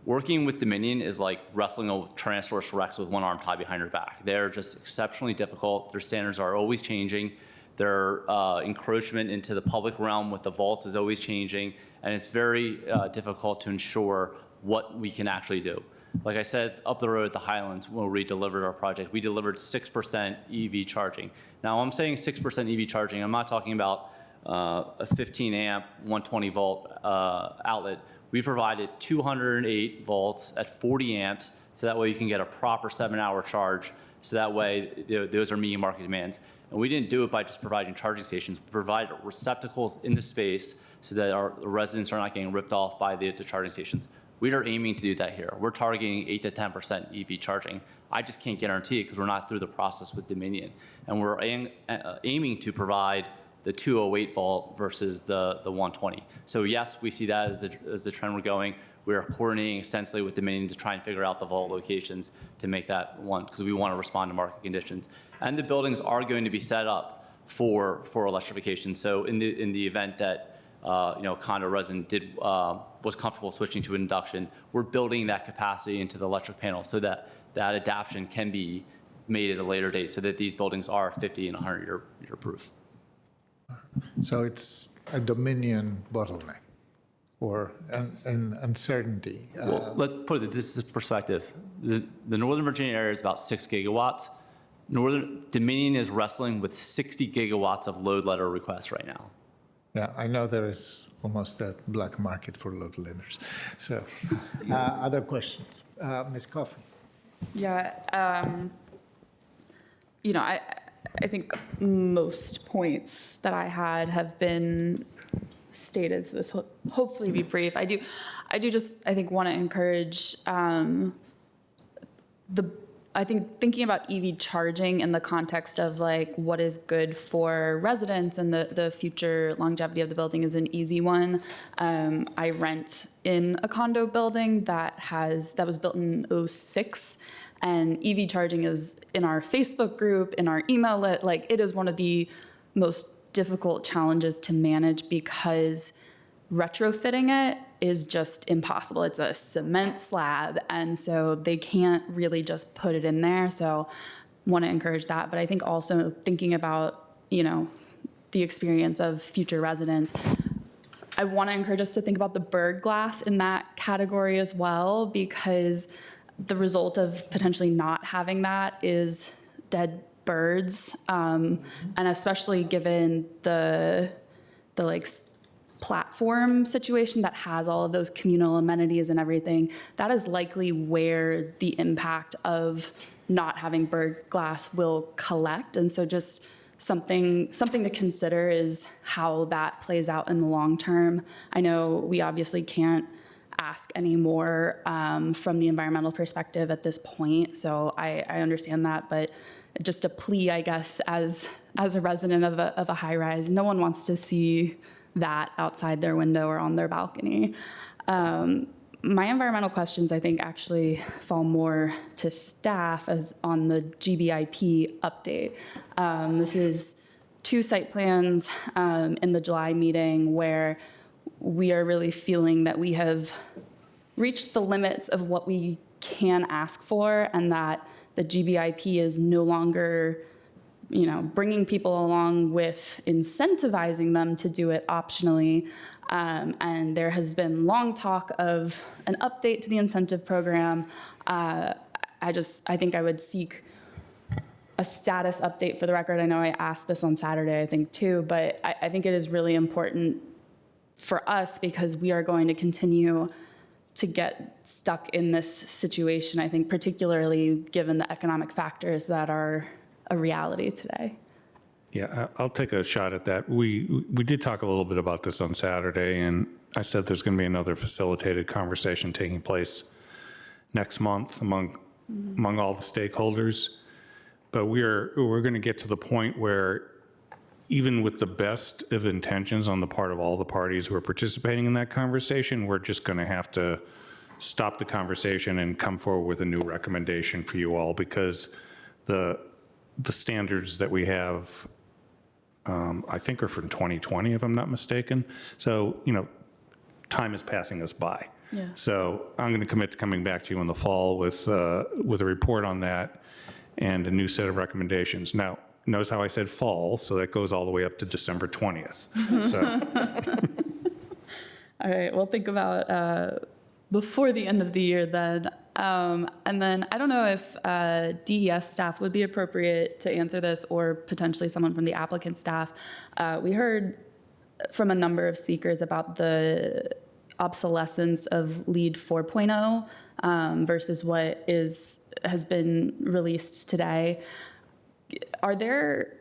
working with Dominion is like wrestling a Tyrannosaurus Rex with one arm tied behind your back. They're just exceptionally difficult. Their standards are always changing. Their encroachment into the public realm with the vaults is always changing. And it's very difficult to ensure what we can actually do. Like I said, up the road at the Highlands, when we delivered our project, we delivered 6% EV charging. Now, I'm saying 6% EV charging. I'm not talking about a 15 amp, 120 volt outlet. We provided 208 volts at 40 amps, so that way you can get a proper 7-hour charge. So that way, those are meeting market demands. And we didn't do it by just providing charging stations. We provided receptacles in the space so that our residents are not getting ripped off by the charging stations. We are aiming to do that here. We're targeting 8 to 10% EV charging. I just can't guarantee it because we're not through the process with Dominion. And we're aiming to provide the 208 volt versus the 120. So yes, we see that as the trend we're going. We're coordinating extensively with Dominion to try and figure out the vault locations to make that one, because we want to respond to market conditions. And the buildings are going to be set up for electrification. So in the event that condo resident was comfortable switching to induction, we're building that capacity into the electric panel so that that adaptation can be made at a later date, so that these buildings are 50 and 100 year proof. So it's a Dominion bottleneck or an uncertainty. Well, let's put it this is perspective. The Northern Virginia area is about 6 gigawatts. Dominion is wrestling with 60 gigawatts of load letter requests right now. Yeah, I know there is almost a black market for load letters. So, other questions? Ms. Coffey. Yeah, I think most points that I had have been stated, so this will hopefully be brief. I do just, I think, want to encourage I think thinking about EV charging in the context of like what is good for residents and the future longevity of the building is an easy one. I rent in a condo building that was built in 2006, and EV charging is in our Facebook group, in our email list. Like, it is one of the most difficult challenges to manage because retrofitting it is just impossible. It's a cement slab, and so they can't really just put it in there. So want to encourage that. But I think also thinking about, the experience of future residents, I want to encourage us to think about the bird glass in that category as well, because the result of potentially not having that is dead birds. And especially given the platform situation that has all of those communal amenities and everything, that is likely where the impact of not having bird glass will collect. And so just something to consider is how that plays out in the long term. I know we obviously can't ask any more from the environmental perspective at this point, so I understand that, but just a plea, I guess, as a resident of a high rise, no one wants to see that outside their window or on their balcony. My environmental questions, I think, actually fall more to staff as on the GBIP update. This is 2 site plans in the July meeting where we are really feeling that we have reached the limits of what we can ask for, and that the GBIP is no longer bringing people along with incentivizing them to do it optionally. And there has been long talk of an update to the incentive program. I think I would seek a status update for the record. I know I asked this on Saturday, I think, too, but I think it is really important for us because we are going to continue to get stuck in this situation, I think, particularly given the economic factors that are a reality today. Yeah, I'll take a shot at that. We did talk a little bit about this on Saturday, and I said there's going to be another facilitated conversation taking place next month among all the stakeholders. But we're going to get to the point where even with the best of intentions on the part of all the parties who are participating in that conversation, we're just going to have to stop the conversation and come forward with a new recommendation for you all, because the standards that we have, I think, are from 2020, if I'm not mistaken. So, time is passing us by. Yeah. So I'm going to commit to coming back to you in the fall with a report on that and a new set of recommendations. Now, notice how I said fall, so that goes all the way up to December 20th. So. All right, we'll think about before the end of the year then. And then I don't know if DES staff would be appropriate to answer this, or potentially someone from the applicant staff. We heard from a number of speakers about the obsolescence of LEED 4.0 versus what has been released today. Are there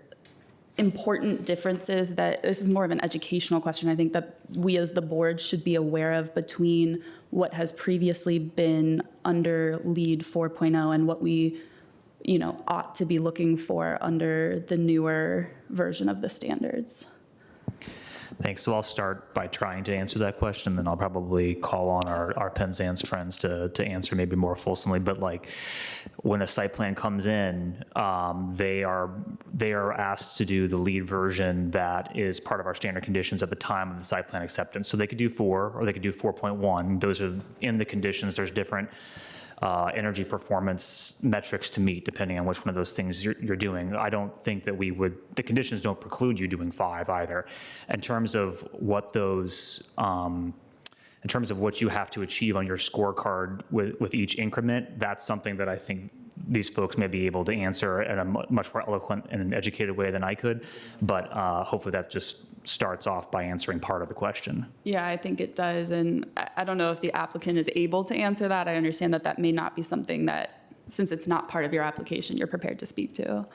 important differences that, this is more of an educational question, I think, that we as the board should be aware of between what has previously been under LEED 4.0 and what we, ought to be looking for under the newer version of the standards? Thanks. So I'll start by trying to answer that question, then I'll probably call on our Penzance friends to answer maybe more fulsomely. But like, when a site plan comes in, they are asked to do the LEED version that is part of our standard conditions at the time of the site plan acceptance. So they could do 4, or they could do 4.1. Those are in the conditions. There's different energy performance metrics to meet depending on which one of those things you're doing. I don't think that the conditions don't preclude you doing 5 either. In terms of what those, in terms of what you have to achieve on your scorecard with each increment, that's something that I think these folks may be able to answer in a much more eloquent and educated way than I could. But hopefully that just starts off by answering part of the question. Yeah, I think it does. And I don't know if the applicant is able to answer that. I understand that that may not be something that, since it's not part of your application, you're prepared to speak to.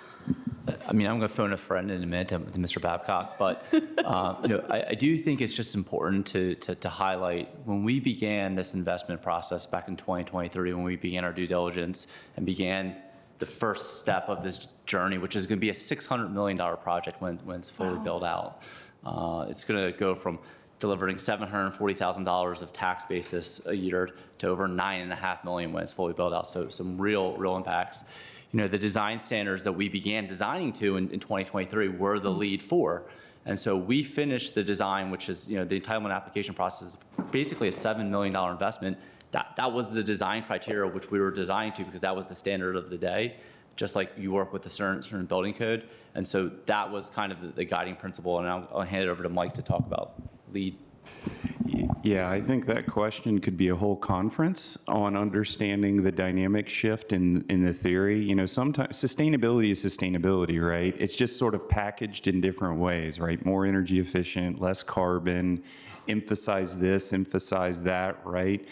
I mean, I'm going to phone a friend in a minute to Mr. Babcock, but I do think it's just important to highlight when we began this investment process back in 2023, when we began our due diligence and began the first step of this journey, which is going to be a $600 million project when it's fully built out. It's going to go from delivering $740,000 of tax basis a year to over $9.5 million when it's fully built out. So some real impacts. The design standards that we began designing to in 2023 were the LEED 4. And so we finished the design, which is, the entitlement application process is basically a $7 million investment. That was the design criteria which we were designing to, because that was the standard of the day, just like you work with the certain building code. And so that was kind of the guiding principle. And I'll hand it over to Mike to talk about LEED. Yeah, I think that question could be a whole conference on understanding the dynamic shift in the theory. Sometimes sustainability is sustainability, right? It's just sort of packaged in different ways, right? More energy efficient, less carbon, emphasize this, emphasize that, right?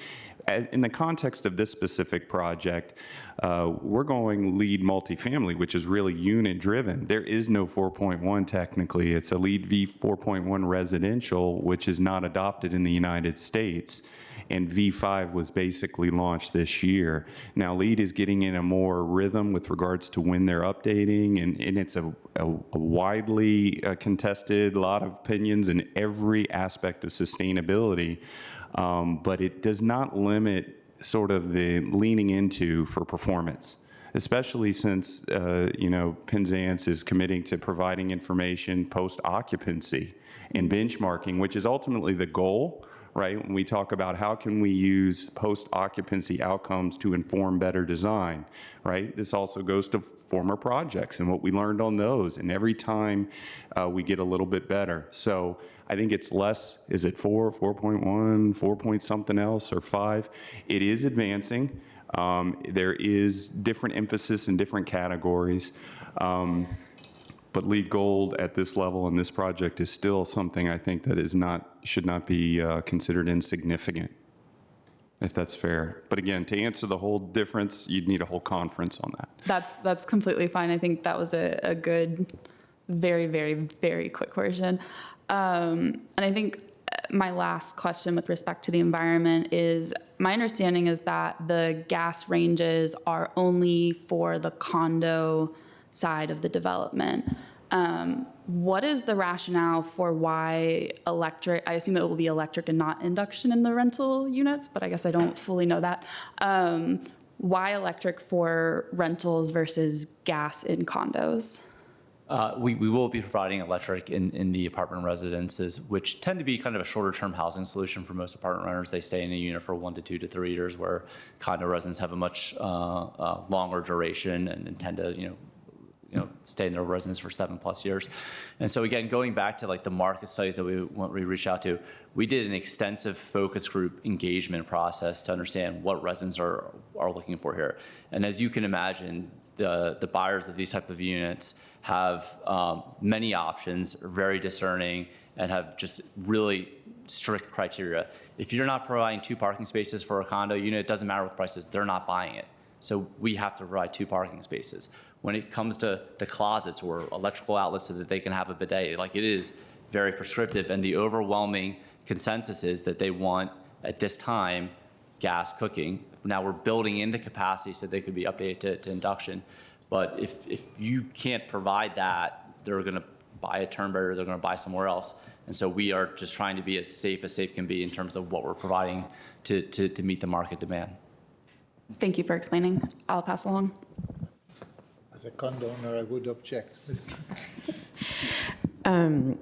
In the context of this specific project, we're going LEED multifamily, which is really unit driven. There is no 4.1 technically. It's a LEED V 4.1 residential, which is not adopted in the United States. And V5 was basically launched this year. Now LEED is getting in a more rhythm with regards to when they're updating, and it's a widely contested, a lot of opinions in every aspect of sustainability. But it does not limit sort of the leaning into for performance, especially since, Penzance is committing to providing information post-occupancy and benchmarking, which is ultimately the goal, right? When we talk about how can we use post-occupancy outcomes to inform better design, right? This also goes to former projects and what we learned on those. And every time we get a little bit better. So I think it's less, is it 4, 4.1, 4 point something else, or 5? It is advancing. There is different emphasis in different categories. But LEED Gold at this level in this project is still something I think that should not be considered insignificant, if that's fair. But again, to answer the whole difference, you'd need a whole conference on that. That's completely fine. I think that was a good, very, very, very quick version. And I think my last question with respect to the environment is, my understanding is that the gas ranges are only for the condo side of the development. What is the rationale for why electric, I assume it will be electric and not induction in the rental units, but I guess I don't fully know that. Why electric for rentals versus gas in condos? We will be providing electric in the apartment residences, which tend to be kind of a shorter term housing solution for most apartment renters. They stay in a unit for 1 to 2 to 3 years, where condo residents have a much longer duration and tend to stay in their residence for 7+ years. And so again, going back to like the market studies that we reached out to, we did an extensive focus group engagement process to understand what residents are looking for here. And as you can imagine, the buyers of these type of units have many options, are very discerning, and have just really strict criteria. If you're not providing 2 parking spaces for a condo unit, it doesn't matter what the price is, they're not buying it. So we have to provide 2 parking spaces. When it comes to the closets or electrical outlets so that they can have a bidet, like it is very prescriptive, and the overwhelming consensus is that they want, at this time, gas cooking. Now we're building in the capacity so they could be updated to induction. But if you can't provide that, they're gonna buy a Turnberry, they're gonna buy somewhere else. And so we are just trying to be as safe can be in terms of what we're providing to meet the market demand. Thank you for explaining. I'll pass along. As a condo owner, I would object. I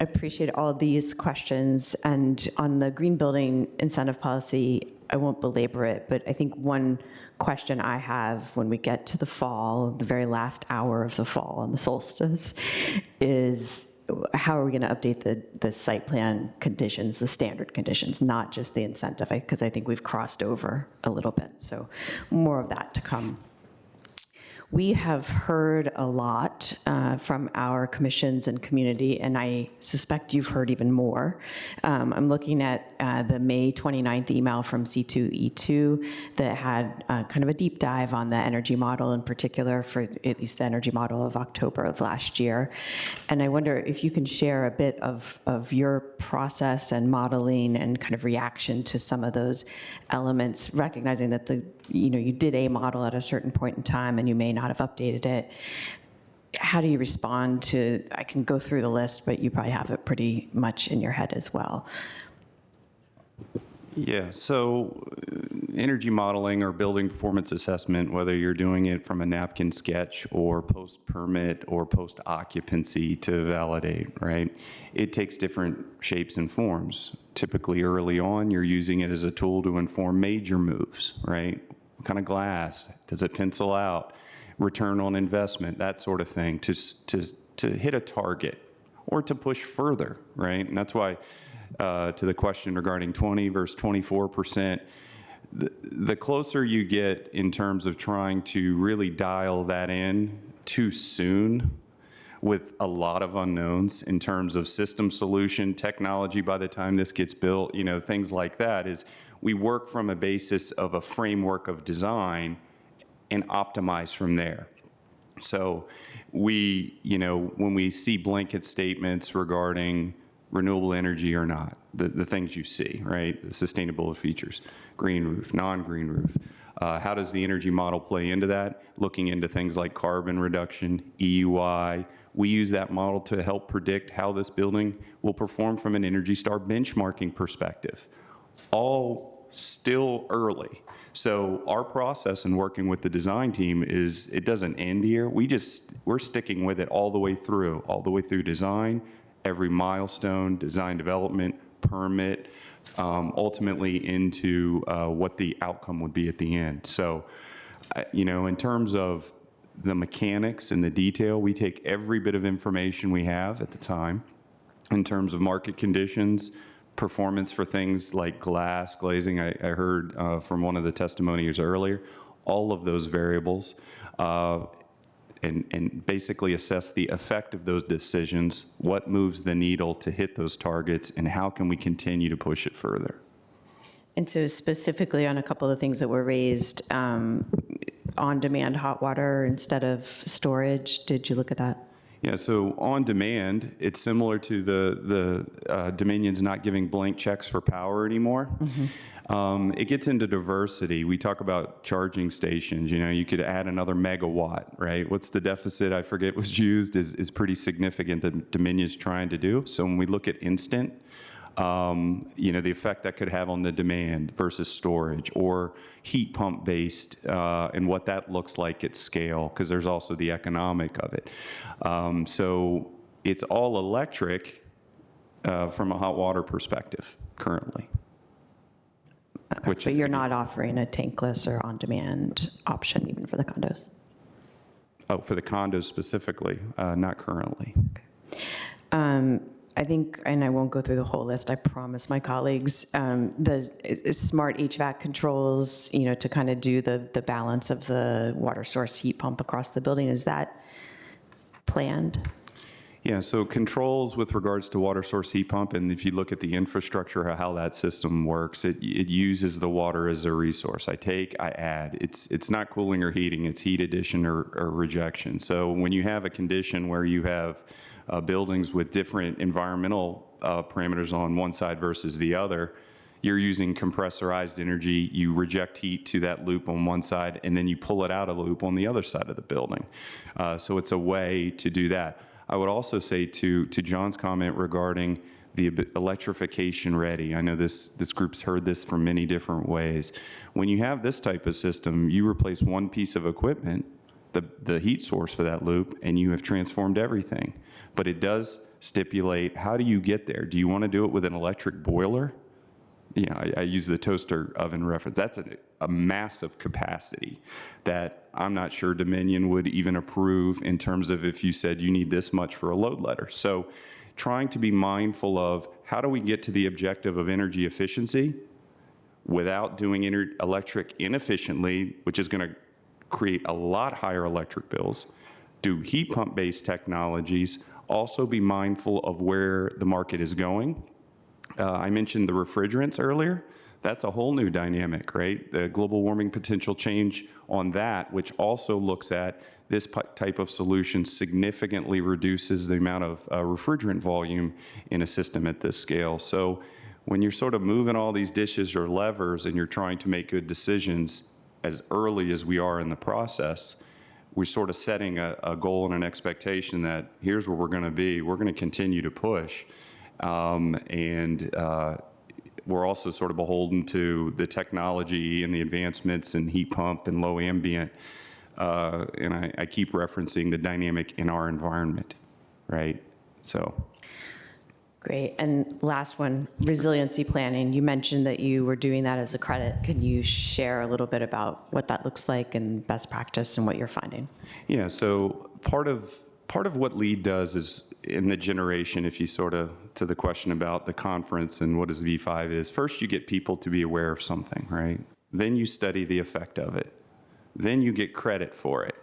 appreciate all these questions. And on the green building incentive policy, I won't belabor it, but I think one question I have when we get to the fall, the very last hour of the fall on the solstice, is how are we going to update the site plan conditions, the standard conditions, not just the incentive, because I think we've crossed over a little bit. So more of that to come. We have heard a lot from our commissions and community, and I suspect you've heard even more. I'm looking at the May 29th email from C2E2 that had kind of a deep dive on the energy model in particular, for at least the energy model of October of last year. And I wonder if you can share a bit of your process and modeling and kind of reaction to some of those elements, recognizing that you did a model at a certain point in time and you may not have updated it. How do you respond to, I can go through the list, but you probably have it pretty much in your head as well. Yeah, so energy modeling or building performance assessment, whether you're doing it from a napkin sketch or post-permit or post-occupancy to validate, right? It takes different shapes and forms. Typically early on, you're using it as a tool to inform major moves, right? What kind of glass? Does it pencil out? Return on investment, that sort of thing, to hit a target or to push further, right? And that's why, to the question regarding 20 versus 24%, the closer you get in terms of trying to really dial that in too soon with a lot of unknowns in terms of system solution, technology by the time this gets built, things like that, is we work from a basis of a framework of design and optimize from there. So we, when we see blanket statements regarding renewable energy or not, the things you see, right? The sustainability features, green roof, non-green roof. How does the energy model play into that? Looking into things like carbon reduction, EUI. We use that model to help predict how this building will perform from an Energy Star benchmarking perspective. All still early. So our process in working with the design team is, it doesn't end here. We're sticking with it all the way through design, every milestone, design development, permit, ultimately into what the outcome would be at the end. So, in terms of the mechanics and the detail, we take every bit of information we have at the time in terms of market conditions, performance for things like glass, glazing. I heard from one of the testimonies earlier, all of those variables, and basically assess the effect of those decisions, what moves the needle to hit those targets, and how can we continue to push it further. And so specifically on a couple of things that were raised, on-demand hot water instead of storage, did you look at that? Yeah, so on demand, it's similar to the Dominion's not giving blank checks for power anymore. Mm-hmm. It gets into diversity. We talk about charging stations. You could add another megawatt, right? What's the deficit? I forget was used is pretty significant that Dominion's trying to do. So when we look at instant, the effect that could have on the demand versus storage, or heat pump based, and what that looks like at scale, because there's also the economic of it. So it's all electric from a hot water perspective currently. Okay, but you're not offering a tankless or on-demand option even for the condos? Oh, for the condos specifically, not currently. I think, and I won't go through the whole list, I promise my colleagues, the smart HVAC controls, to kind of do the balance of the water source heat pump across the building, is that planned? Yeah, so controls with regards to water source heat pump, and if you look at the infrastructure, how that system works, it uses the water as a resource. I take, I add. It's not cooling or heating, it's heat addition or rejection. So when you have a condition where you have buildings with different environmental parameters on one side versus the other, you're using compressorized energy, you reject heat to that loop on one side, and then you pull it out of the loop on the other side of the building. So it's a way to do that. I would also say to John's comment regarding the electrification ready. I know this group's heard this from many different ways. When you have this type of system, you replace one piece of equipment, the heat source for that loop, and you have transformed everything. But it does stipulate, how do you get there? Do you want to do it with an electric boiler? I use the toaster oven reference. That's a massive capacity that I'm not sure Dominion would even approve in terms of if you said you need this much for a load letter. So trying to be mindful of how do we get to the objective of energy efficiency without doing electric inefficiently, which is going to create a lot higher electric bills, do heat pump-based technologies, also be mindful of where the market is going. I mentioned the refrigerants earlier. That's a whole new dynamic, right? The global warming potential change on that, which also looks at this type of solution significantly reduces the amount of refrigerant volume in a system at this scale. So when you're sort of moving all these dishes or levers and you're trying to make good decisions as early as we are in the process, we're sort of setting a goal and an expectation that here's where we're going to be. We're going to continue to push. We're also sort of beholden to the technology and the advancements in heat pump and low ambient. And I keep referencing the dynamic in our environment, right? So. Great. And last one, resiliency planning. You mentioned that you were doing that as a credit. Can you share a little bit about what that looks like and best practice and what you're finding? Yeah, so part of what LEED does is in the generation, if you sort of, to the question about the conference and what is V5 is, first you get people to be aware of something, right? Then you study the effect of it. Then you get credit for it.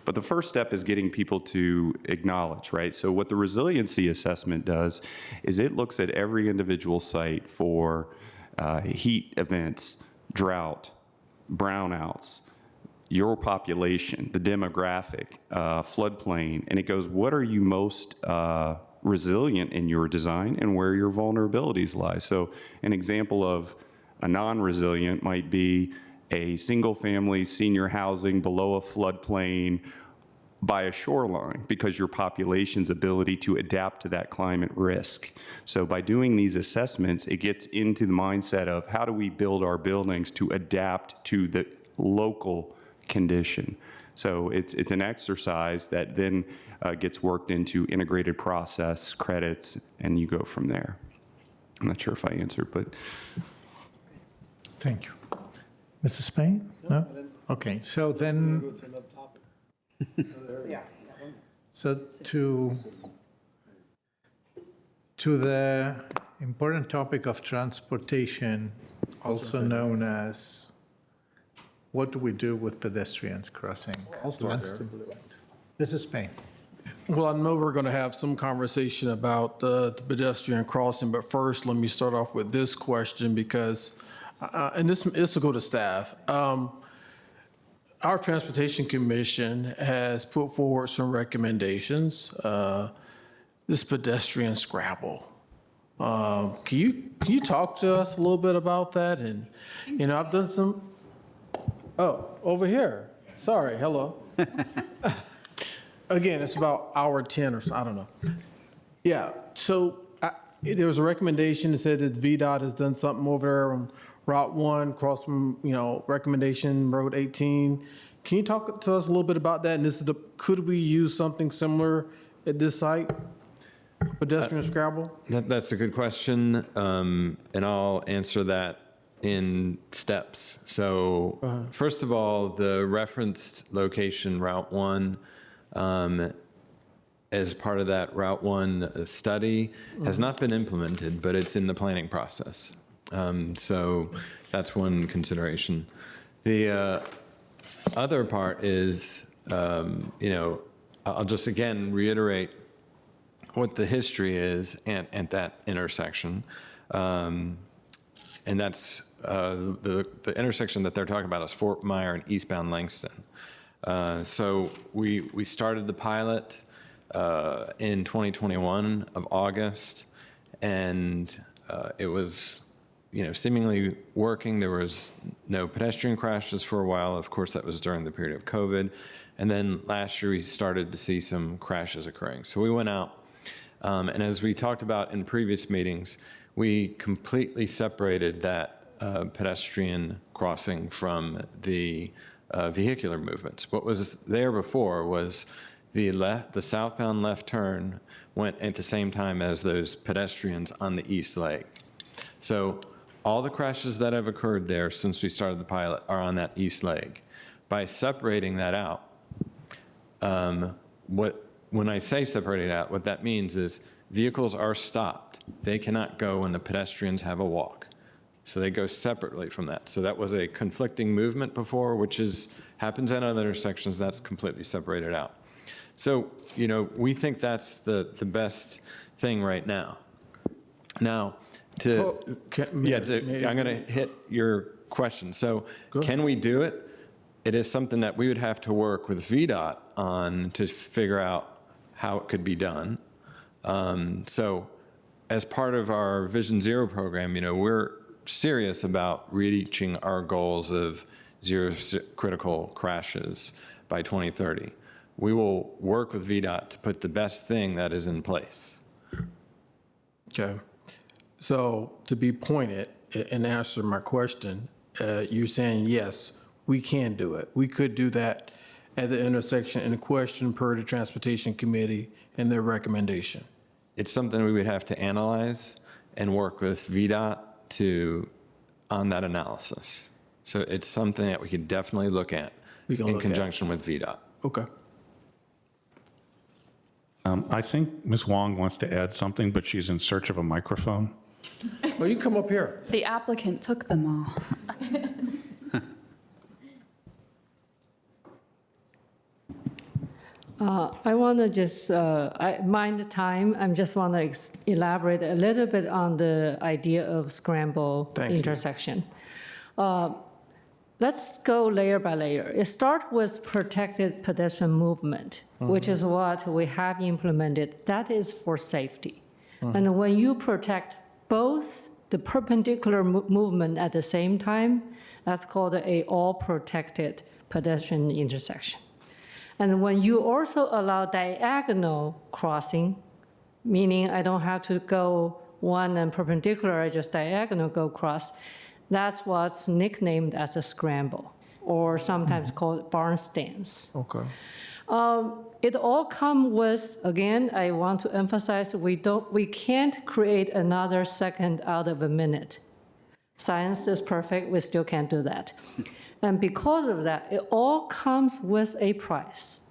But the first step is getting people to acknowledge, right? So what the resiliency assessment does is it looks at every individual site for heat events, drought, brownouts, your population, the demographic, floodplain, and it goes, what are you most resilient in your design and where your vulnerabilities lie? So an example of a non-resilient might be a single-family senior housing below a floodplain by a shoreline because your population's ability to adapt to that climate risk. So by doing these assessments, it gets into the mindset of how do we build our buildings to adapt to the local condition. So it's an exercise that then gets worked into integrated process, credits, and you go from there. I'm not sure if I answered, but. Thank you. Mr. Spain? No? Okay, so then, so to the important topic of transportation, also known as what do we do with pedestrians crossing Langston Boulevard? Mrs. Spain. Well, I know we're going to have some conversation about the pedestrian crossing, but first, let me start off with this question because, and this will go to staff. Our Transportation Commission has put forward some recommendations. This pedestrian scrabble. Can you talk to us a little bit about that? And, I've done some. Oh, over here. Sorry, hello. Again, it's about hour 10 or so, I don't know. Yeah, so there was a recommendation that said that VDOT has done something over there on Route 1, across from, recommendation Road 18. Can you talk to us a little bit about that? And could we use something similar at this site? Pedestrian scrabble? That's a good question, and I'll answer that in steps. So first of all, the referenced location, Route 1, as part of that Route 1 study has not been implemented, but it's in the planning process. So that's one consideration. The other part is, I'll just again reiterate what the history is at that intersection. And that's the intersection that they're talking about is Fort Myer and eastbound Langston. So we started the pilot in 2021 of August, and it was, seemingly working. There was no pedestrian crashes for a while. Of course, that was during the period of COVID. And then last year, we started to see some crashes occurring. So we went out, and as we talked about in previous meetings, we completely separated that pedestrian crossing from the vehicular movements. What was there before was the southbound left turn went at the same time as those pedestrians on the east leg. So all the crashes that have occurred there since we started the pilot are on that east leg. By separating that out, when I say separating it out, what that means is vehicles are stopped. They cannot go when the pedestrians have a walk. So they go separately from that. So that was a conflicting movement before, which happens at other intersections. That's completely separated out. So, we think that's the best thing right now. Now, I'm going to hit your question. So can we do it? It is something that we would have to work with VDOT on to figure out how it could be done. So as part of our Vision Zero program, we're serious about reaching our goals of zero critical crashes by 2030. We will work with VDOT to put the best thing that is in place. Okay. So to be pointed and answer my question, you're saying, yes, we can do it. We could do that at the intersection in question per the Transportation Committee and their recommendation. It's something we would have to analyze and work with VDOT on that analysis. So it's something that we could definitely look at in conjunction with VDOT. Okay. I think Ms. Wong wants to add something, but she's in search of a microphone. Well, you come up here. The applicant took them all. I want to just, I mind the time, I just want to elaborate a little bit on the idea of scramble intersection. Let's go layer by layer. It starts with protected pedestrian movement, which is what we have implemented. That is for safety. And when you protect both the perpendicular movement at the same time, that's called a all-protected pedestrian intersection. And when you also allow diagonal crossing, meaning I don't have to go one and perpendicular, I just diagonal go cross, that's what's nicknamed as a scramble, or sometimes called barn stance. Okay. It all comes with, again, I want to emphasize, we can't create another second out of a minute. Science is perfect, we still can't do that. And because of that, it all comes with a price.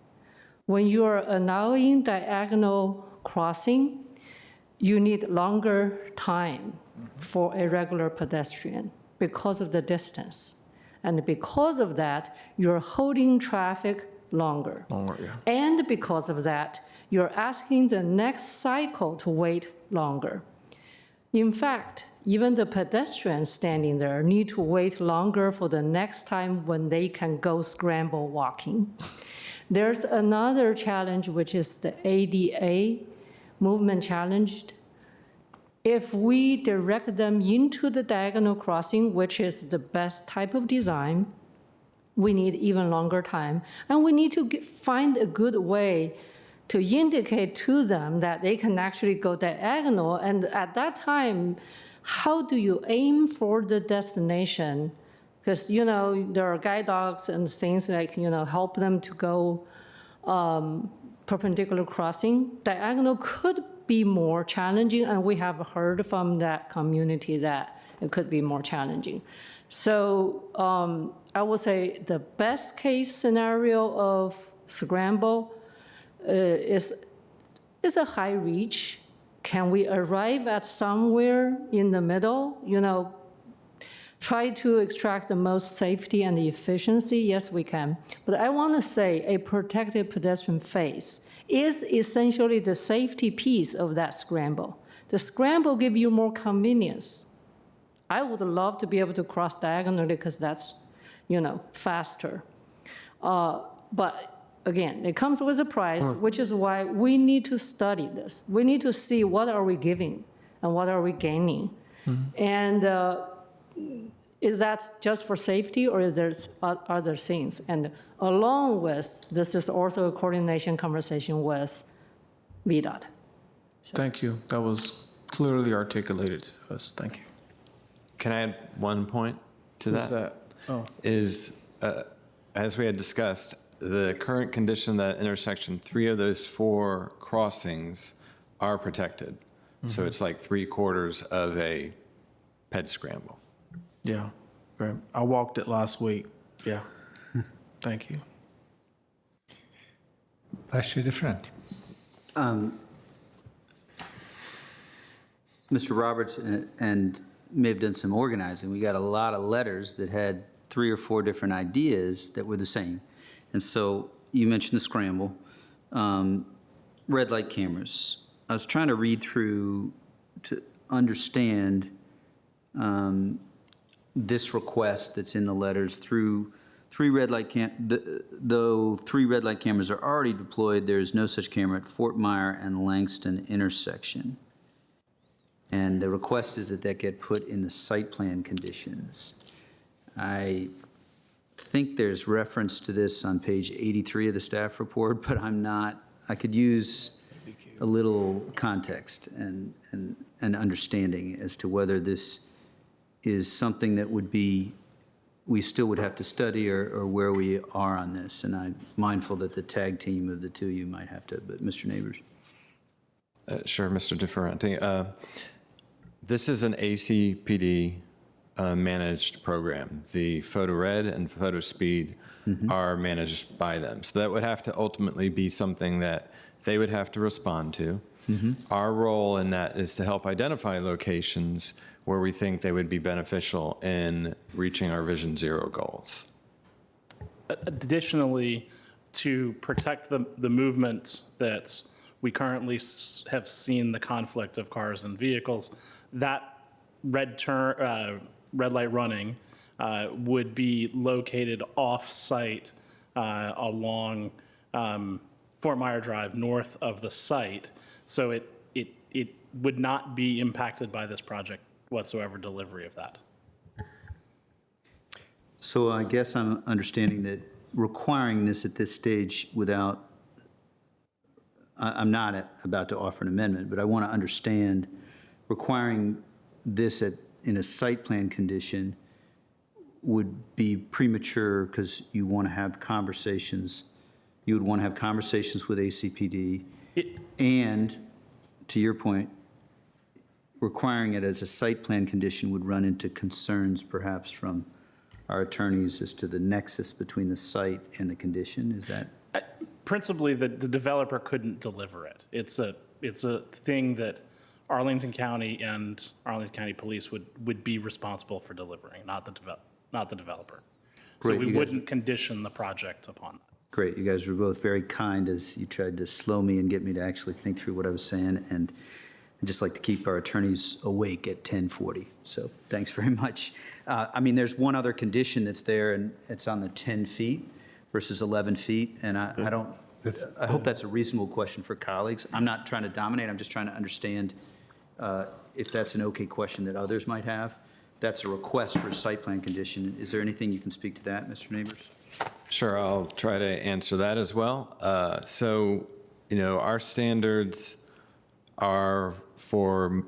When you are allowing diagonal crossing, you need longer time for a regular pedestrian because of the distance. And because of that, you're holding traffic longer. And because of that, you're asking the next cycle to wait longer. In fact, even the pedestrians standing there need to wait longer for the next time when they can go scramble walking. There's another challenge, which is the ADA movement challenge. If we direct them into the diagonal crossing, which is the best type of design, we need even longer time. And we need to find a good way to indicate to them that they can actually go diagonal. And at that time, how do you aim for the destination? Because, there are guide dogs and things like, help them to go perpendicular crossing. Diagonal could be more challenging, and we have heard from that community that it could be more challenging. So I would say the best case scenario of scramble is a high reach. Can we arrive at somewhere in the middle? Try to extract the most safety and the efficiency? Yes, we can. But I want to say a protected pedestrian phase is essentially the safety piece of that scramble. The scramble gives you more convenience. I would love to be able to cross diagonally because that's, faster. But again, it comes with a price, which is why we need to study this. We need to see what are we giving and what are we gaining. And is that just for safety or is there other things? And along with, this is also a coordination conversation with VDOT. Thank you. That was clearly articulated to us. Thank you. Can I add one point to that? What's that? Oh. Is, as we had discussed, the current condition of that intersection, 3 of those 4 crossings are protected. So it's like 3/4 of a ped scramble. Yeah, great. I walked it last week. Yeah. Thank you. Vice Chair DeFerrant. Mr. Roberts and may have done some organizing. We got a lot of letters that had 3 or 4 different ideas that were the same. And so you mentioned the scramble, red light cameras. I was trying to read through to understand this request that's in the letters through 3 red light though 3 red light cameras are already deployed, there is no such camera at Fort Myer and Langston intersection. And the request is that get put in the site plan conditions. I think there's reference to this on page 83 of the staff report, but I could use a little context and understanding as to whether this is something that we still would have to study or where we are on this. And I'm mindful that the tag team of the two of you might have to, but Mr. Neighbors. Sure, Mr. DeFerrante. This is an ACPD managed program. The photo red and photo speed are managed by them. So that would have to ultimately be something that they would have to respond to. Our role in that is to help identify locations where we think they would be beneficial in reaching our Vision Zero goals. Additionally, to protect the movement that we currently have seen the conflict of cars and vehicles, that red light running would be located off-site along Fort Myer Drive, north of the site. So it would not be impacted by this project whatsoever, delivery of that. So I guess I'm understanding that requiring this at this stage without, I'm not about to offer an amendment, but I want to understand requiring this in a site plan condition would be premature because you want to have conversations. You would want to have conversations with ACPD. And to your point, requiring it as a site plan condition would run into concerns perhaps from our attorneys as to the nexus between the site and the condition. Is that? Principally, the developer couldn't deliver it. It's a thing that Arlington County and Arlington County Police would be responsible for delivering, not the developer. Great, so we wouldn't condition the project upon that. Great. You guys were both very kind as you tried to slow me and get me to actually think through what I was saying. And I'd just like to keep our attorneys awake at 10:40. So thanks very much. I mean, there's one other condition that's there, and it's on the 10 feet versus 11 feet. And I hope that's a reasonable question for colleagues. I'm not trying to dominate. I'm just trying to understand if that's an okay question that others might have. That's a request for a site plan condition. Is there anything you can speak to that, Mr. Neighbors? Sure, I'll try to answer that as well. So, our standards are for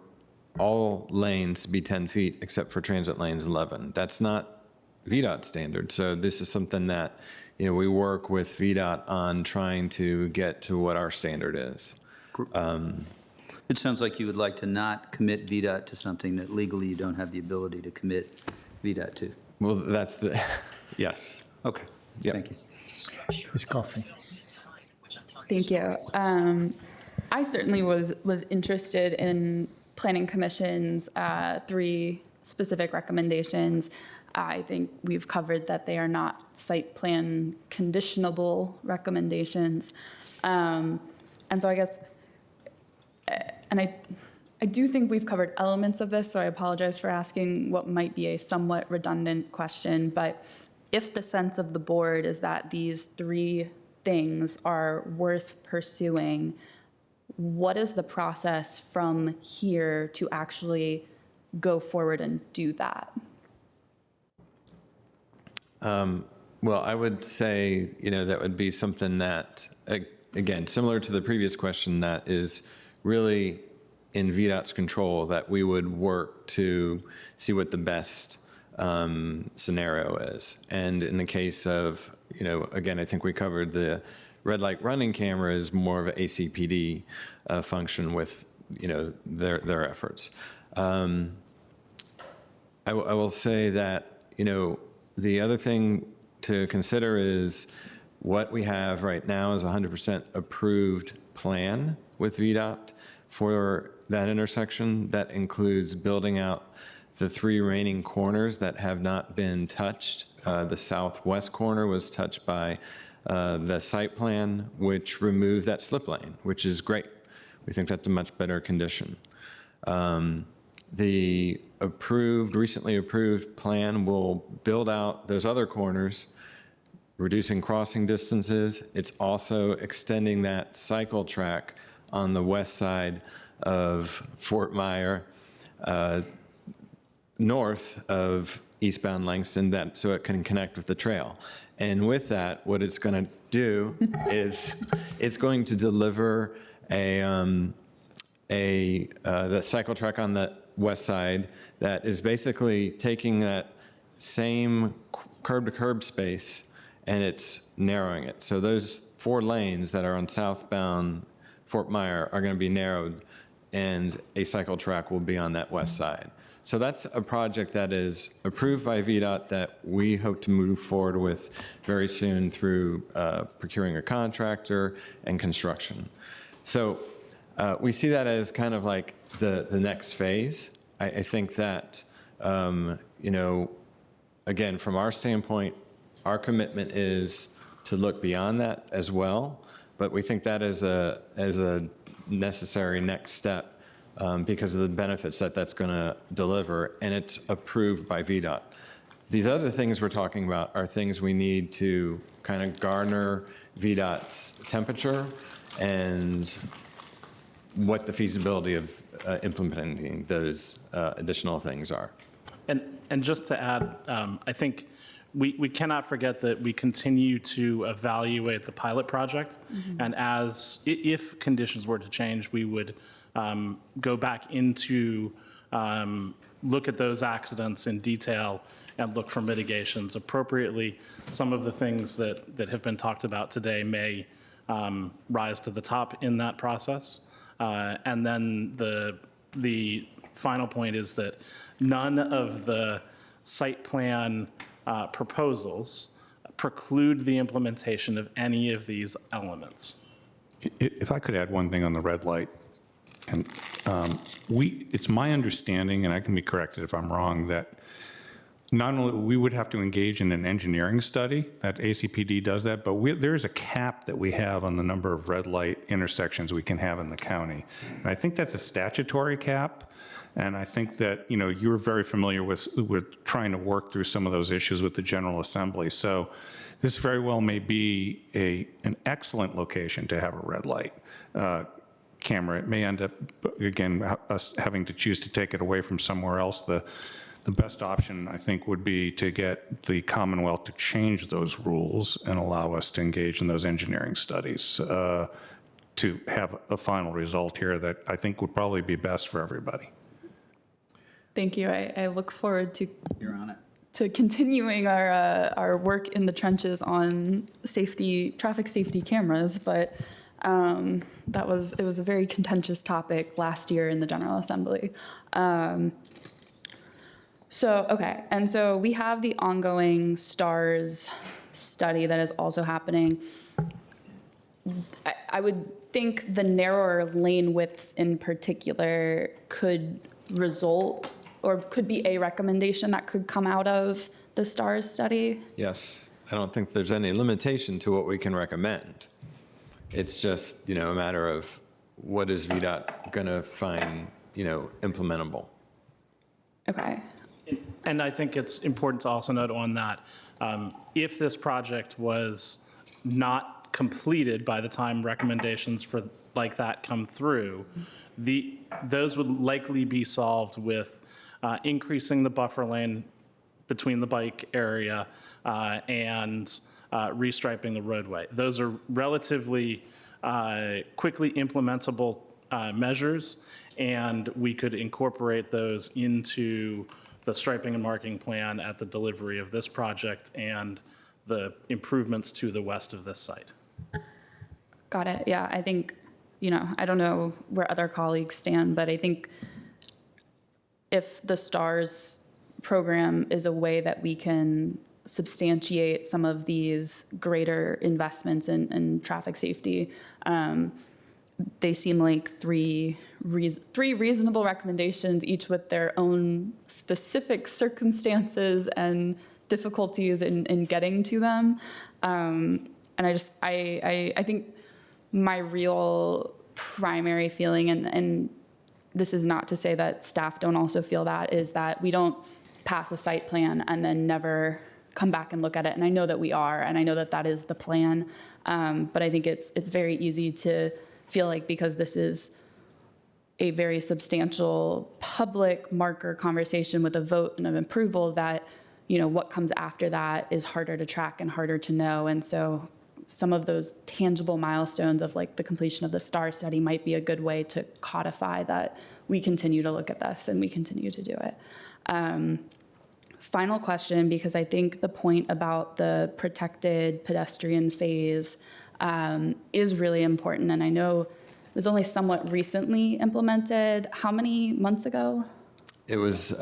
all lanes to be 10 feet except for transit lanes 11. That's not VDOT standard. So this is something that, we work with VDOT on trying to get to what our standard is. It sounds like you would like to not commit VDOT to something that legally you don't have the ability to commit VDOT to. Well, that's yes. Okay, Yep. thank you. Ms. Coffey. Thank you. I certainly was interested in Planning Commission's 3 specific recommendations. I think we've covered that they are not site plan conditionable recommendations. And so I guess, and I do think we've covered elements of this, so I apologize for asking what might be a somewhat redundant question, but if the sense of the board is that these 3 things are worth pursuing, what is the process from here to actually go forward and do that? Well, I would say, that would be something that, again, similar to the previous question, that is really in VDOT's control, that we would work to see what the best scenario is. And in the case of, again, I think we covered the red light running camera is more of an ACPD function with, their efforts. I will say that, the other thing to consider is what we have right now is a 100% approved plan with VDOT for that intersection. That includes building out the 3 remaining corners that have not been touched. The southwest corner was touched by the site plan, which removed that slip lane, which is great. We think that's a much better condition. The recently approved plan will build out those other corners, reducing crossing distances. It's also extending that cycle track on the west side of Fort Myer, north of eastbound Langston, so it can connect with the trail. And with that, what it's going to do is it's going to deliver the cycle track on the west side that is basically taking that same curb-to-curb space and it's narrowing it. So those 4 lanes that are on southbound Fort Myer are going to be narrowed, and a cycle track will be on that west side. So that's a project that is approved by VDOT that we hope to move forward with very soon through procuring a contractor and construction. So we see that as kind of like the next phase. I think that, again, from our standpoint, our commitment is to look beyond that as well, but we think that is a necessary next step because of the benefits that that's going to deliver, and it's approved by VDOT. These other things we're talking about are things we need to kind of garner VDOT's temperature and what the feasibility of implementing those additional things are. And just to add, I think we cannot forget that we continue to evaluate the pilot project. And if conditions were to change, we would go back into, look at those accidents in detail and look for mitigations appropriately. Some of the things that have been talked about today may rise to the top in that process. And then the final point is that none of the site plan proposals preclude the implementation of any of these elements. If I could add one thing on the red light, and it's my understanding, and I can be corrected if I'm wrong, that not only we would have to engage in an engineering study, that ACPD does that, but there's a cap that we have on the number of red light intersections we can have in the county. And I think that's a statutory cap. And I think that, you're very familiar with trying to work through some of those issues with the General Assembly. So this very well may be an excellent location to have a red light camera. It may end up, again, us having to choose to take it away from somewhere else. The best option, I think, would be to get the Commonwealth to change those rules and allow us to engage in those engineering studies to have a final result here that I think would probably be best for everybody. Thank you. I look forward to to continuing our work in the trenches on traffic safety cameras, but it was a very contentious topic last year in the General Assembly. So we have the ongoing STARS study that is also happening. I would think the narrower lane widths in particular could result or could be a recommendation that could come out of the STARS study. Yes, I don't think there's any limitation to what we can recommend. It's just, a matter of what is VDOT going to find, implementable. Okay. And I think it's important to also note on that, if this project was not completed by the time recommendations for like that come through, those would likely be solved with increasing the buffer lane between the bike area and restriping the roadway. Those are relatively quickly implementable measures, and we could incorporate those into the striping and marking plan at the delivery of this project and the improvements to the west of this site. Got it. Yeah, I think, I don't know where other colleagues stand, but I think if the STARS program is a way that we can substantiate some of these greater investments in traffic safety, they seem like three reasonable recommendations, each with their own specific circumstances and difficulties in getting to them. And I think my real primary feeling, and this is not to say that staff don't also feel that, is that we don't pass a site plan and then never come back and look at it. And I know that we are, and I know that that is the plan. But I think it's very easy to feel like, because this is a very substantial public marker conversation with a vote and an approval, that what comes after that is harder to track and harder to know. And so some of those tangible milestones of like the completion of the STAR study might be a good way to codify that we continue to look at this and we continue to do it. Final question, because I think the point about the protected pedestrian phase is really important. And I know it was only somewhat recently implemented. How many months ago? It was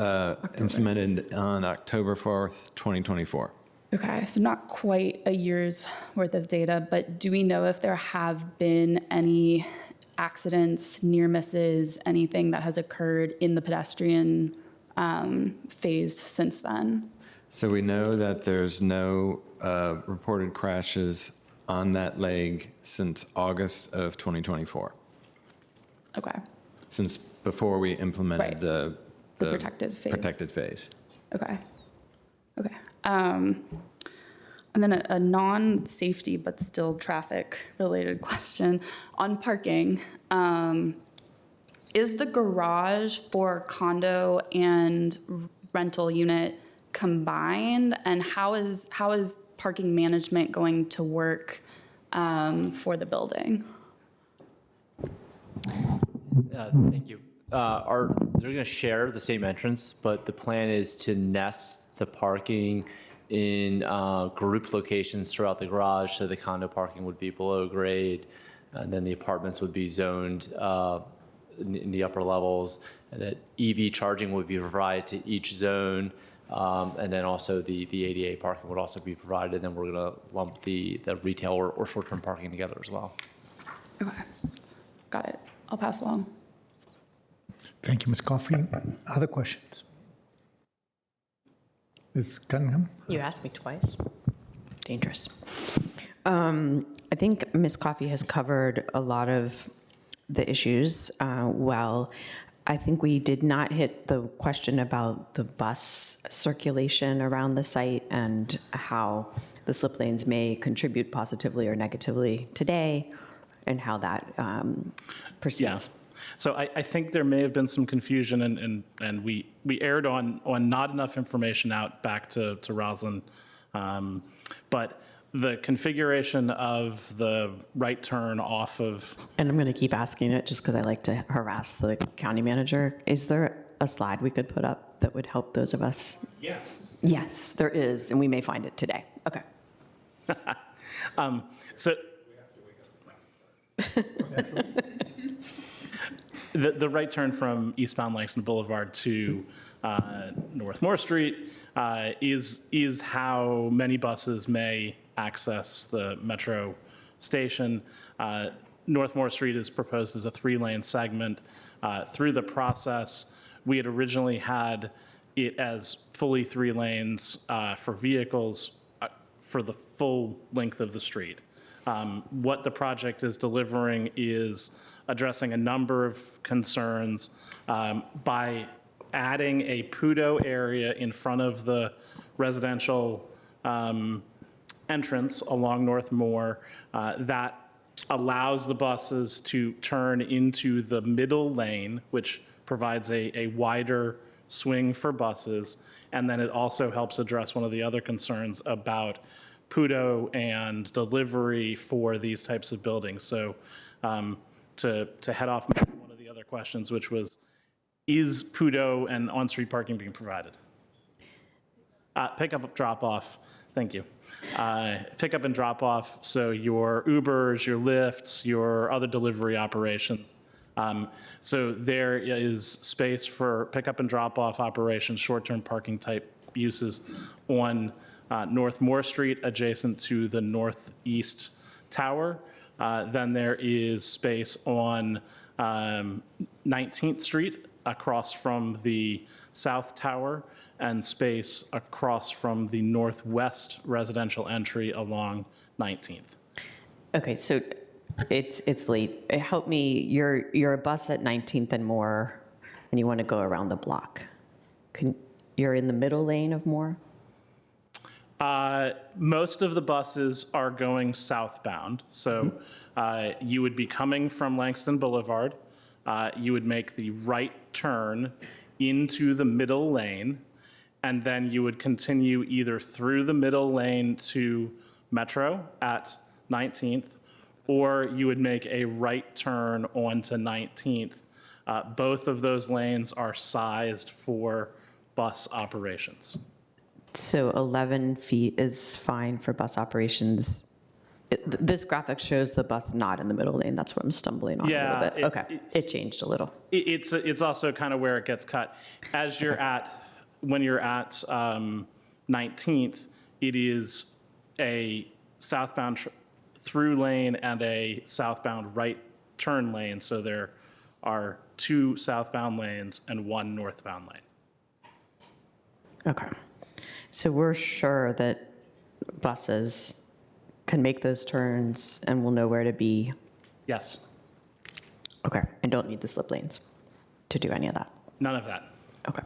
implemented on October 4th, 2024. Okay, so not quite a year's worth of data, but do we know if there have been any accidents, near misses, anything that has occurred in the pedestrian phase since then? So we know that there's no reported crashes on that leg since August of 2024. Okay. Since before we implemented Right. the protected phase. Protected phase. Okay. Okay. And then a non-safety but still traffic-related question on parking. Is the garage for condo and rental unit combined? And how is parking management going to work for the building? Thank you. They're going to share the same entrance, but the plan is to nest the parking in group locations throughout the garage. So the condo parking would be below grade, and then the apartments would be zoned in the upper levels, and that EV charging would be provided to each zone, and then also the ADA parking would also be provided. And then we're going to lump the retail or short-term parking together as well. Okay. Got it. I'll pass along. Thank you, Ms. Coffey. Other questions? Ms. Cunningham? You asked me twice. Dangerous. I think Ms. Coffey has covered a lot of the issues well. I think we did not hit the question about the bus circulation around the site and how the slip lanes may contribute positively or negatively today, and how that proceeds. Yeah. So I think there may have been some confusion, and we erred on not enough information out back to Roslyn. But the configuration of the right turn off of... And I'm going to keep asking it just because I like to harass the county manager. Is there a slide we could put up that would help those of us? Yes. Yes, there is, and we may find it today. Okay. So the right turn from eastbound Langston Boulevard to North Moore Street is how many buses may access the Metro station. Northmore Street is proposed as a 3-lane segment. Through the process, we had originally had it as fully 3 lanes for vehicles for the full length of the street. What the project is delivering is addressing a number of concerns by adding a PUDO area in front of the residential entrance along Northmore that allows the buses to turn into the middle lane, which provides a wider swing for buses. And then it also helps address one of the other concerns about PUDO and delivery for these types of buildings. So to head off one of the other questions, which was, is PUDO and on-street parking being provided? Pickup, drop-off, thank you. Pickup and drop-off, so your Ubers, your Lyfts, your other delivery operations. So there is space for pickup and drop-off operations, short-term parking type uses on Northmore Street adjacent to the northeast tower. Then there is space on 19th Street across from the south tower, and space across from the northwest residential entry along 19th. Okay, so it's late. Help me, you're a bus at 19th and Moore, and you want to go around the block. You're in the middle lane of Moore? Most of the buses are going southbound. So you would be coming from Langston Boulevard. You would make the right turn into the middle lane, and then you would continue either through the middle lane to Metro at 19th, or you would make a right turn onto 19th. Both of those lanes are sized for bus operations. So 11 feet is fine for bus operations. This graphic shows the bus not in the middle lane. That's what I'm stumbling on a little bit. Okay, it changed a little. It's also kind of where it gets cut. As you're when you're at 19th, it is a southbound through lane and a southbound right turn lane. So there are 2 southbound lanes and 1 northbound lane. Okay. So we're sure that buses can make those turns and will know where to be? Yes. Okay, and don't need the slip lanes to do any of that? None of that. Okay.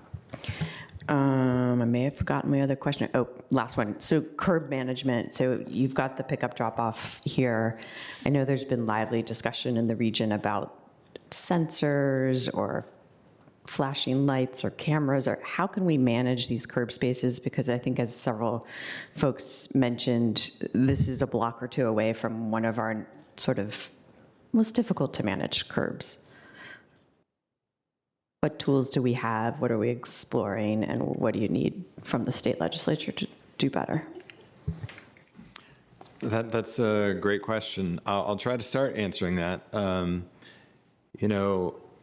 I may have forgotten my other question. Oh, last one. So curb management. So you've got the pickup drop-off here. I know there's been lively discussion in the region about sensors or flashing lights or cameras, or how can we manage these curb spaces? Because I think, as several folks mentioned, this is a block or 2 away from one of our sort of most difficult to manage curbs. What tools do we have? What are we exploring? And what do you need from the state legislature to do better? That's a great question. I'll try to start answering that.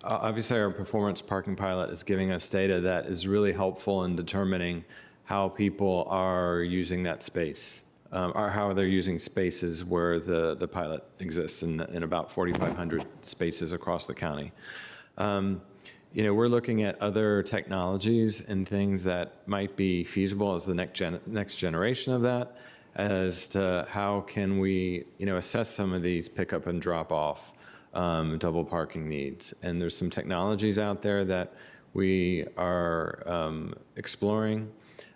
Obviously, our performance parking pilot is giving us data that is really helpful in determining how people are using that space, or how they're using spaces where the pilot exists in about 4,500 spaces across the county. We're looking at other technologies and things that might be feasible as the next generation of that, as to how can we, assess some of these pickup and drop off double parking needs. And there's some technologies out there that we are exploring.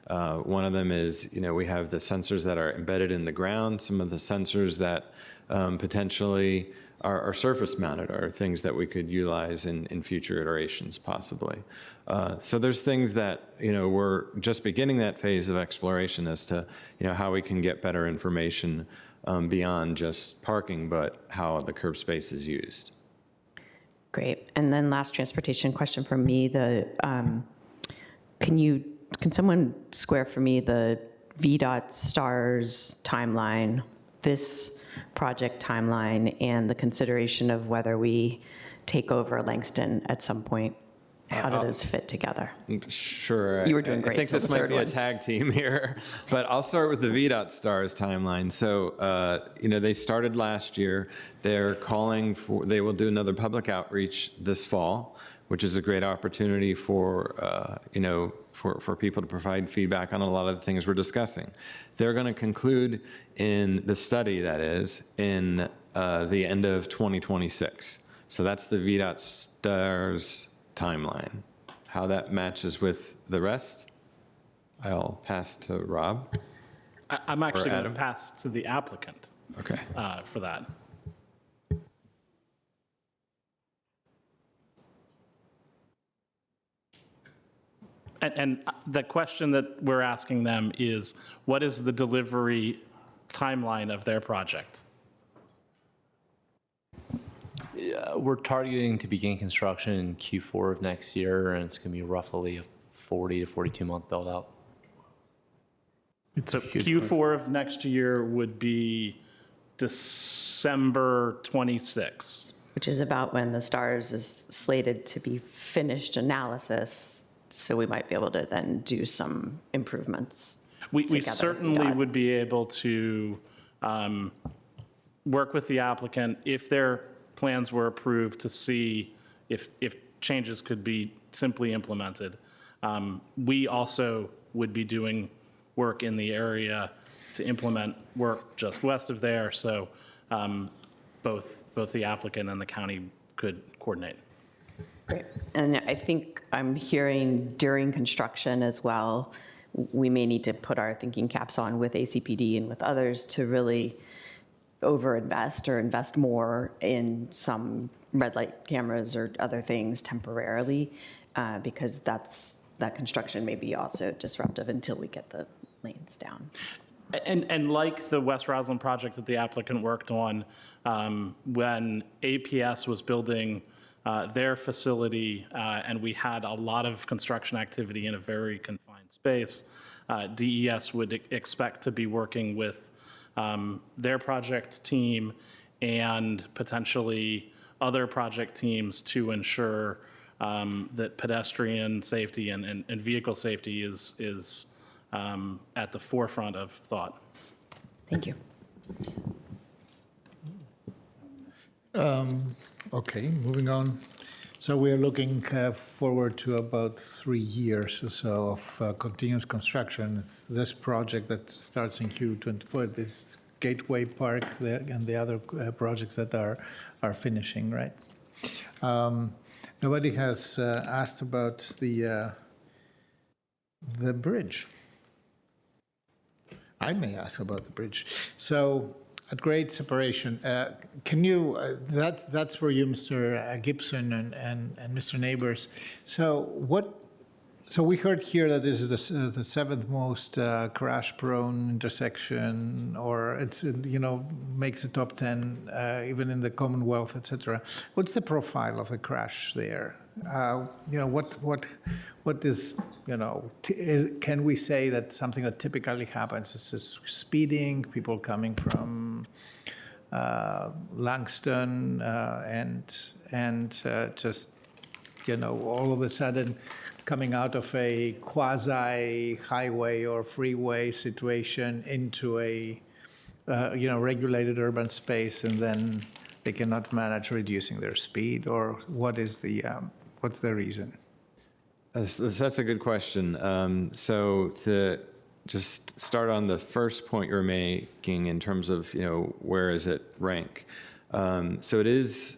One of them is, we have the sensors that are embedded in the ground. Some of the sensors that potentially are surface mounted are things that we could utilize in future iterations, possibly. So there's things that, we're just beginning that phase of exploration as to, how we can get better information beyond just parking, but how the curb space is used. Great. And then last transportation question from me, can someone square for me the VDOT STARS timeline, this project timeline, and the consideration of whether we take over Langston at some point? how do those fit together? Sure. You were doing great I think till this the might third be a one. tag team here, but I'll start with the VDOT STARS timeline. So, they started last year. They're calling for, they will do another public outreach this fall, which is a great opportunity for, for people to provide feedback on a lot of the things we're discussing. They're going to conclude in the study, that is, in the end of 2026. So that's the VDOT STARS timeline. How that matches with the rest, I'll pass to Rob. I'm actually going to Adam? pass to the applicant Okay. for that. And the question that we're asking them is, what is the delivery timeline of their project? We're targeting to begin construction in Q4 of next year, and it's going to be roughly a 40 to 42 month build out. So Q4 of next year would be December 26. Which is about when the STARS is slated to be finished analysis, so we might be able to then do some improvements. We together with certainly VDOT. would be able to work with the applicant if their plans were approved to see if changes could be simply implemented. We also would be doing work in the area to implement work just west of there, so both the applicant and the county could coordinate. Great. And I think I'm hearing during construction as well, we may need to put our thinking caps on with ACPD and with others to really overinvest or invest more in some red light cameras or other things temporarily, because that construction may be also disruptive until we get the lanes down. And like the West Roslyn project that the applicant worked on, when APS was building their facility and we had a lot of construction activity in a very confined space, DES would expect to be working with their project team and potentially other project teams to ensure that pedestrian safety and vehicle safety is at the forefront of thought. Thank you. Okay, moving on. So we are looking forward to about 3 years or so of continuous construction. It's this project that starts in Q24, this Gateway Park and the other projects that are finishing, right? Nobody has asked about the bridge. I may ask about the bridge. So at grade separation, can you, that's for you, Mr. Gibson and Mr. Neighbors. So we heard here that this is the seventh most crash-prone intersection, or it's, makes the top 10, even in the Commonwealth, et cetera. What's the profile of the crash there? What is, can we say that something that typically happens is speeding, people coming from Langston and just, all of a sudden coming out of a quasi-highway or freeway situation into a, regulated urban space, and then they cannot manage reducing their speed, or what's the reason? That's a good question. So to just start on the first point you're making in terms of, where is it rank? So it is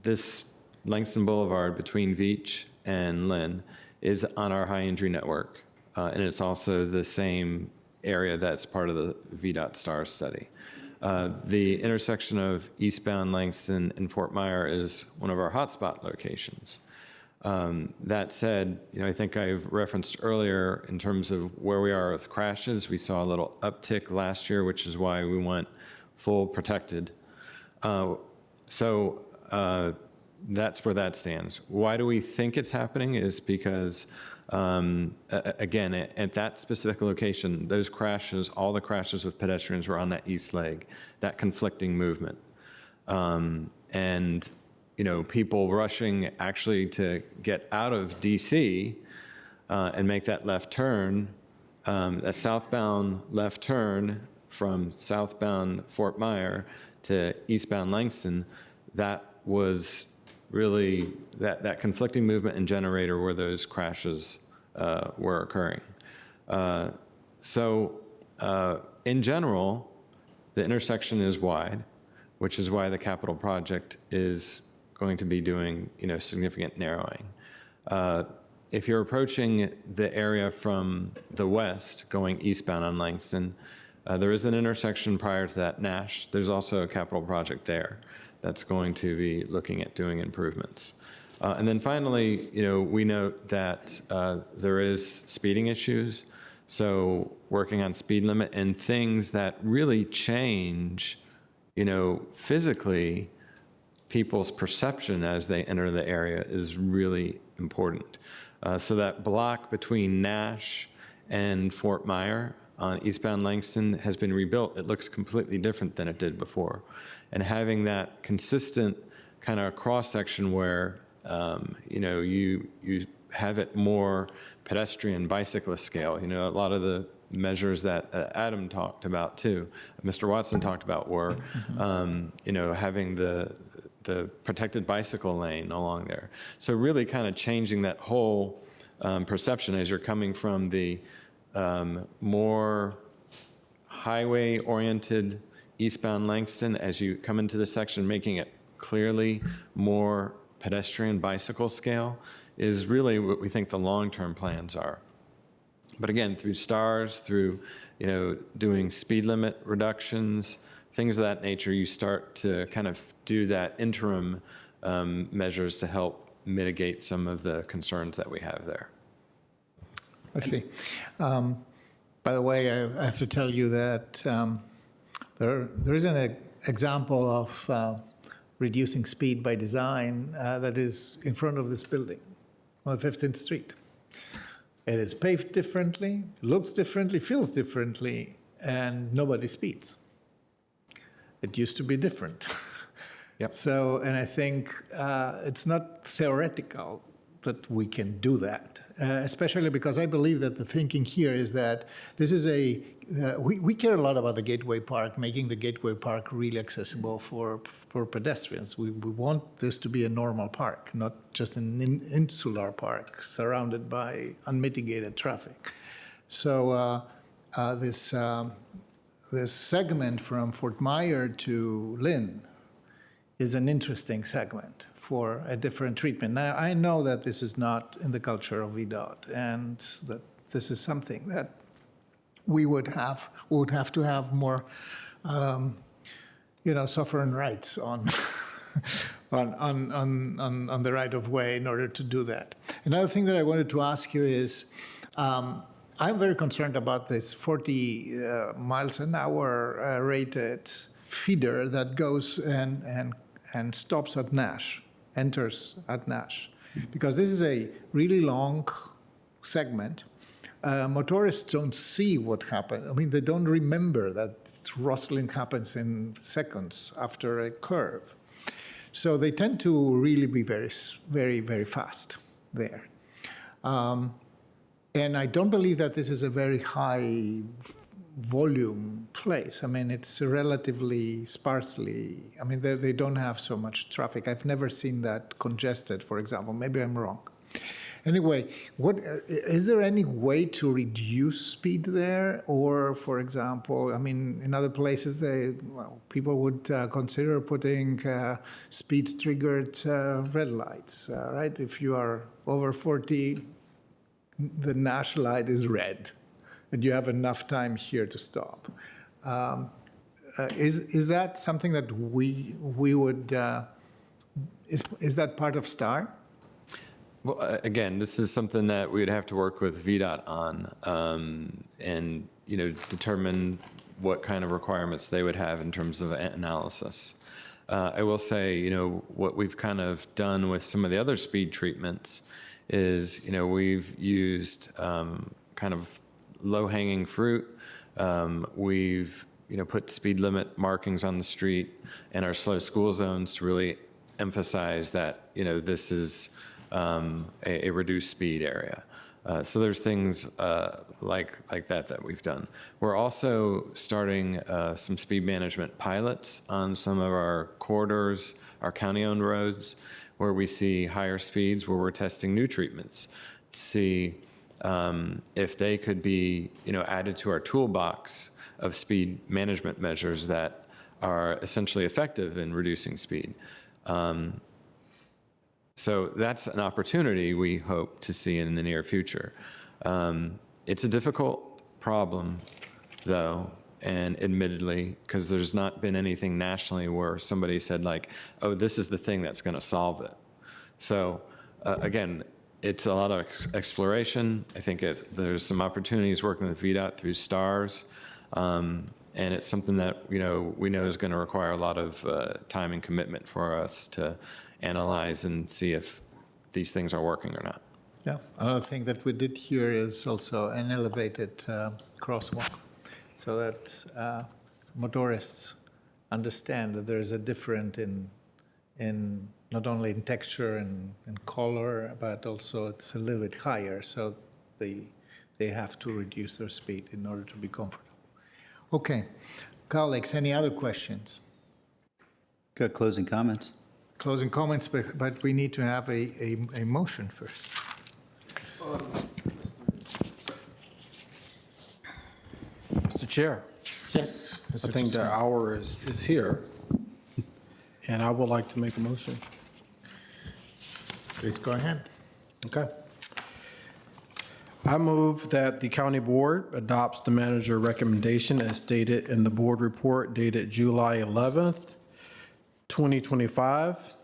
this Langston Boulevard between Veatch and Lynn is on our high injury network. And it's also the same area that's part of the VDOT STARS study. The intersection of eastbound Langston and Fort Myer is one of our hotspot locations. That said, I think I've referenced earlier in terms of where we are with crashes, we saw a little uptick last year, which is why we went full protected. That's where that stands. Why do we think it's happening is because, again, at that specific location, those crashes, all the crashes with pedestrians were on that east leg, that conflicting movement. And, people rushing actually to get out of DC and make that left turn, that southbound left turn from southbound Fort Myer to eastbound Langston, that was really that conflicting movement and generator where those crashes were occurring. So in general, the intersection is wide, which is why the capital project is going to be doing, significant narrowing. If you're approaching the area from the west, going eastbound on Langston, there is an intersection prior to that, Nash. There's also a capital project there that's going to be looking at doing improvements. And then finally, we note that there is speeding issues. So working on speed limit and things that really change, physically, people's perception as they enter the area is really important. So that block between Nash and Fort Myer on eastbound Langston has been rebuilt. It looks completely different than it did before. And having that consistent kind of cross-section where, you have it more pedestrian bicyclist scale. A lot of the measures that Adam talked about too, Mr. Watson talked about were, having the protected bicycle lane along there. So really kind of changing that whole perception as you're coming from the more highway-oriented eastbound Langston, as you come into the section, making it clearly more pedestrian bicycle scale is really what we think the long-term plans are. But again, through STARS, through doing speed limit reductions, things of that nature, you start to kind of do that interim measures to help mitigate some of the concerns that we have there. I see. By the way, I have to tell you that there is an example of reducing speed by design that is in front of this building on 15th Street. It is paved differently, looks differently, feels differently, and nobody speeds. It used to be different. Yep. So, and I think it's not theoretical that we can do that, especially because I believe that the thinking here is that this is we care a lot about the Gateway Park, making the Gateway Park really accessible for pedestrians. We want this to be a normal park, not just an insular park surrounded by unmitigated traffic. So this segment from Fort Myer to Lynn is an interesting segment for a different treatment. Now, I know that this is not in the culture of VDOT, and that this is something that we would have to have more, sovereign rights on, on the right of way in order to do that. Another thing that I wanted to ask you is, I'm very concerned about this 40 miles an hour rated feeder that goes and stops at Nash, enters at Nash, because this is a really long segment. Motorists don't see what happened. I mean, they don't remember that rustling happens in seconds after a curve. So they tend to really be very, very, very fast there. And I don't believe that this is a very high volume place. I mean, it's relatively sparsely, they don't have so much traffic. I've never seen that congested, for example. Maybe I'm wrong. Anyway, is there any way to reduce speed there? Or, for example, in other places, people would consider putting speed-triggered red lights, right? If you are over 40, the Nash light is red, and you have enough time here to stop. Is that something that we would, is that part of STAR? Well, again, this is something that we would have to work with VDOT on and, determine what kind of requirements they would have in terms of analysis. I will say, what we've kind of done with some of the other speed treatments is, we've used kind of low-hanging fruit. We've, put speed limit markings on the street and our slow school zones to really emphasize that, this is a reduced speed area. So there's things like that we've done. We're also starting some speed management pilots on some of our corridors, our county-owned roads, where we see higher speeds, where we're testing new treatments to see if they could be, added to our toolbox of speed management measures that are essentially effective in reducing speed. So that's an opportunity we hope to see in the near future. It's a difficult problem, though, and admittedly, because there's not been anything nationally where somebody said like, oh, this is the thing that's going to solve it. So again, it's a lot of exploration. I think there's some opportunities working with VDOT through STARS. And it's something that, we know is going to require a lot of time and commitment for us to analyze and see if these things are working or not. Yeah, another thing that we did here is also an elevated crosswalk, so that motorists understand that there is a difference in not only in texture and color, but also it's a little bit higher, so they have to reduce their speed in order to be comfortable. Okay, colleagues, any other questions? Got closing comments? Closing comments, but we need to have a motion first. Mr. Chair. Yes. I think the hour is here, and I would like to make a motion. Please go ahead. Okay. I move that the county board adopts the manager recommendation as stated in the board report dated July 11th, 2025,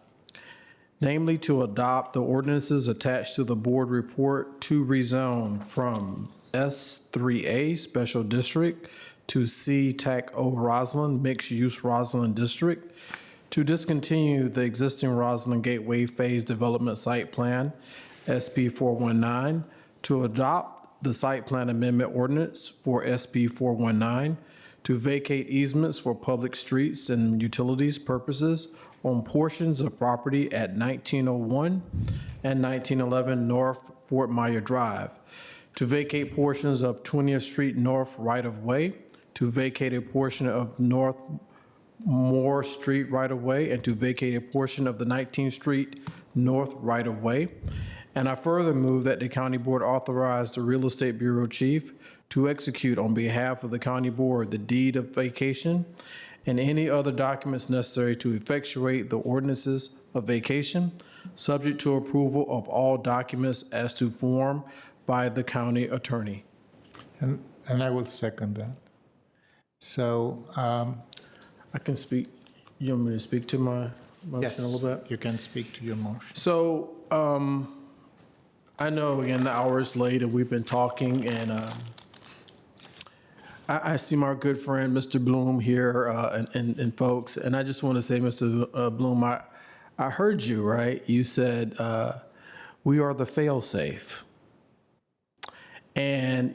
namely to adopt the ordinances attached to the board report to rezone from S3A Special District to C-TAC-O Roslyn Mixed Use Roslyn District, to discontinue the existing Roslyn Gateway Phase Development Site Plan, SB 419, to adopt the Site Plan Amendment Ordinance for SB 419, to vacate easements for public streets and utilities purposes on portions of property at 1901 and 1911 North Fort Myer Drive, to vacate portions of 20th Street North right-of-way, to vacate a portion of North Moore Street right-of-way, and to vacate a portion of the 19th Street North right-of-way. And I further move that the county board authorize the real estate bureau chief to execute on behalf of the county board the deed of vacation and any other documents necessary to effectuate the ordinances of vacation, subject to approval of all documents as to form by the county attorney. And I will second that. So I can speak. You want me to speak to my motion yes, a little bit? You can speak to your motion. So I know, again, the hour is late and we've been talking, and I see my good friend, Mr. Bloom here, and folks, and I just want to say, Mr. Bloom, I heard you, right? You said, we are the fail-safe. And,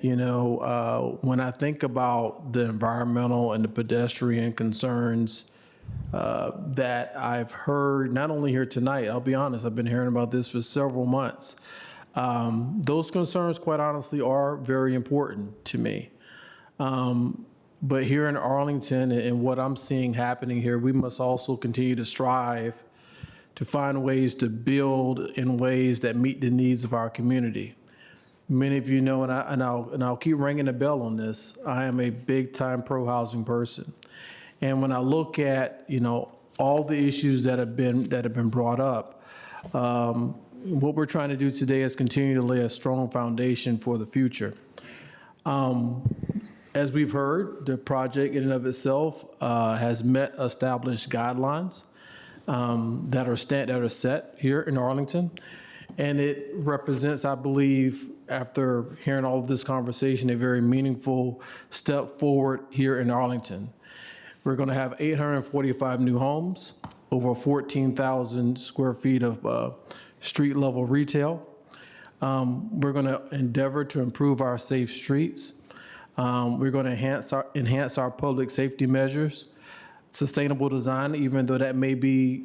when I think about the environmental and the pedestrian concerns that I've heard, not only here tonight, I'll be honest, I've been hearing about this for several months. Those concerns, quite honestly, are very important to me. But here in Arlington and what I'm seeing happening here, we must also continue to strive to find ways to build in ways that meet the needs of our community. Many of you know, and I'll keep ringing the bell on this, I am a big-time pro-housing person. And when I look at, all the issues that have been brought up, what we're trying to do today is continue to lay a strong foundation for the future. As we've heard, the project in and of itself has met established guidelines that are set here in Arlington. And it represents, I believe, after hearing all of this conversation, a very meaningful step forward here in Arlington. We're going to have 845 new homes, over 14,000 square feet of street-level retail. We're going to endeavor to improve our safe streets. We're going to enhance our public safety measures. sustainable design, even though that may be,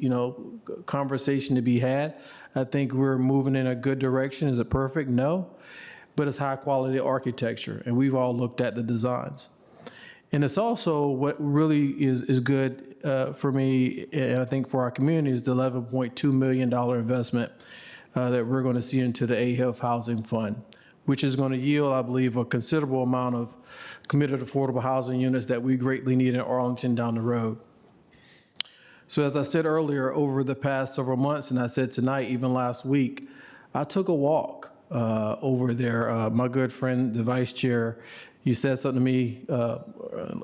conversation to be had. I think we're moving in a good direction. Is it perfect? No. But it's high quality architecture, and we've all looked at the designs. And it's also what really is good for me, and I think for our community, is the $11.2 million investment that we're going to see into the AHIF Housing Fund, which is going to yield, I believe, a considerable amount of committed affordable housing units that we greatly need in Arlington down the road. So as I said earlier, over the past several months, and I said tonight, even last week, I took a walk over there. My good friend, the vice chair, you said something to me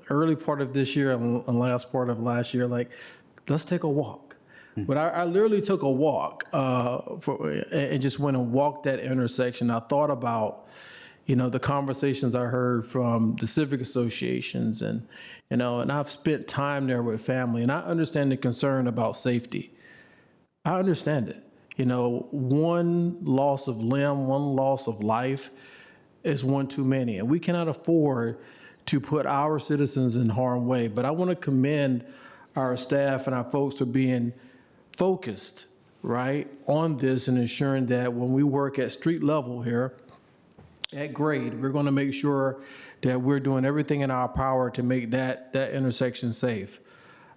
early part of this year and last part of last year, like, let's take a walk. But I literally took a walk and just went and walked that intersection. I thought about, the conversations I heard from the civic associations and I've spent time there with family, and I understand the concern about safety. I understand it. One loss of limb, one loss of life is one too many, and we cannot afford to put our citizens in harm's way. But I want to commend our staff and our folks for being focused, right, on this and ensuring that when we work at street level here, at grade, we're going to make sure that we're doing everything in our power to make that intersection safe.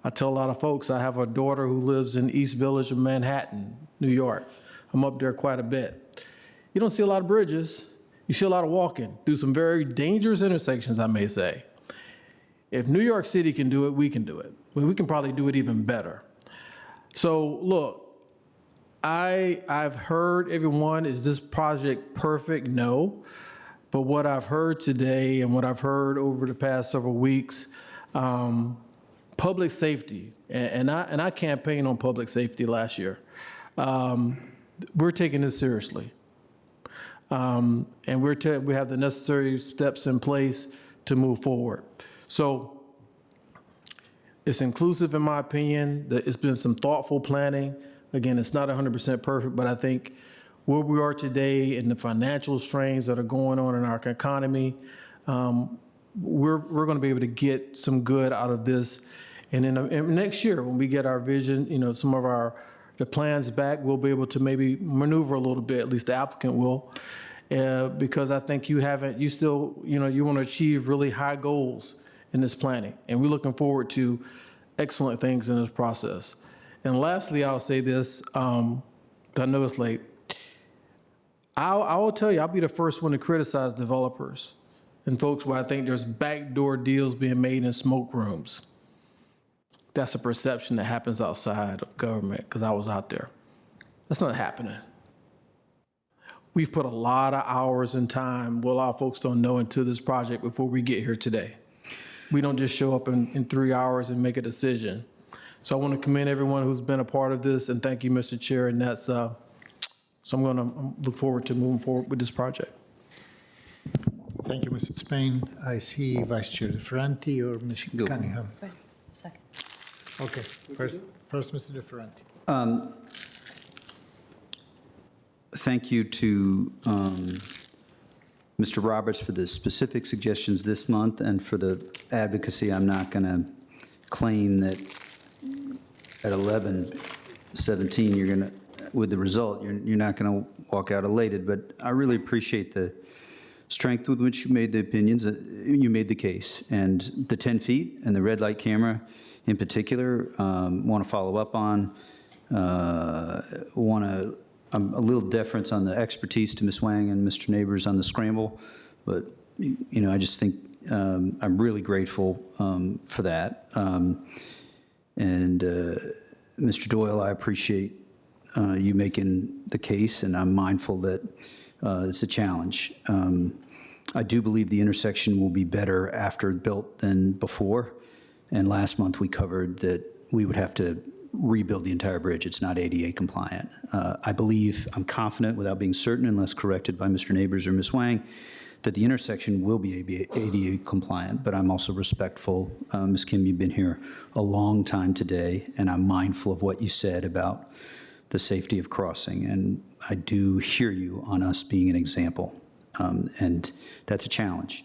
I tell a lot of folks, I have a daughter who lives in East Village of Manhattan, New York. I'm up there quite a bit. You don't see a lot of bridges. You see a lot of walking through some very dangerous intersections, I may say. If New York City can do it, we can do it. We can probably do it even better. So look, I've heard everyone, is this project perfect? No. But what I've heard today and what I've heard over the past several weeks, public safety, and I campaigned on public safety last year. We're taking this seriously. And we have the necessary steps in place to move forward. So it's inclusive in my opinion. It's been some thoughtful planning. Again, it's not 100% perfect, but I think where we are today and the financial strains that are going on in our economy, we're going to be able to get some good out of this. And then next year, when we get our vision, some of the plans back, we'll be able to maybe maneuver a little bit, at least the applicant will, because I think you still, you want to achieve really high goals in this planning. And we're looking forward to excellent things in this process. And lastly, I'll say this, I know it's late. I will tell you, I'll be the first one to criticize developers and folks where I think there's backdoor deals being made in smoke rooms. That's a perception that happens outside of government, because I was out there. That's not happening. We've put a lot of hours and time, well, our folks don't know, into this project before we get here today. We don't just show up in 3 hours and make a decision. So I want to commend everyone who's been a part of this, and thank you, Mr. Chair, and that's, so I'm going to look forward to moving forward with this project. Thank you, Mr. Spain. I see Vice Chair DeFerranti or Ms. Cunningham. Second. Okay, first Mr. DeFerranti. Thank you to Mr. Roberts for the specific suggestions this month and for the advocacy. I'm not going to claim that at 11:17 you're going to, with the result, you're not going to walk out elated, but I really appreciate the strength with which you made the opinions, you made the case. And the 10 feet and the red light camera in particular, want to follow up on, a little deference on the expertise to Ms. Wang and Mr. Neighbors on the scramble, but I just think I'm really grateful for that. And Mr. Doyle, I appreciate you making the case, and I'm mindful that it's a challenge. I do believe the intersection will be better after built than before. And last month we covered that we would have to rebuild the entire bridge. It's not ADA compliant. I'm confident, without being certain, unless corrected by Mr. Neighbors or Ms. Wang, that the intersection will be ADA compliant, but I'm also respectful. Ms. Kim, you've been here a long time today, and I'm mindful of what you said about the safety of crossing, and I do hear you on us being an example, and that's a challenge.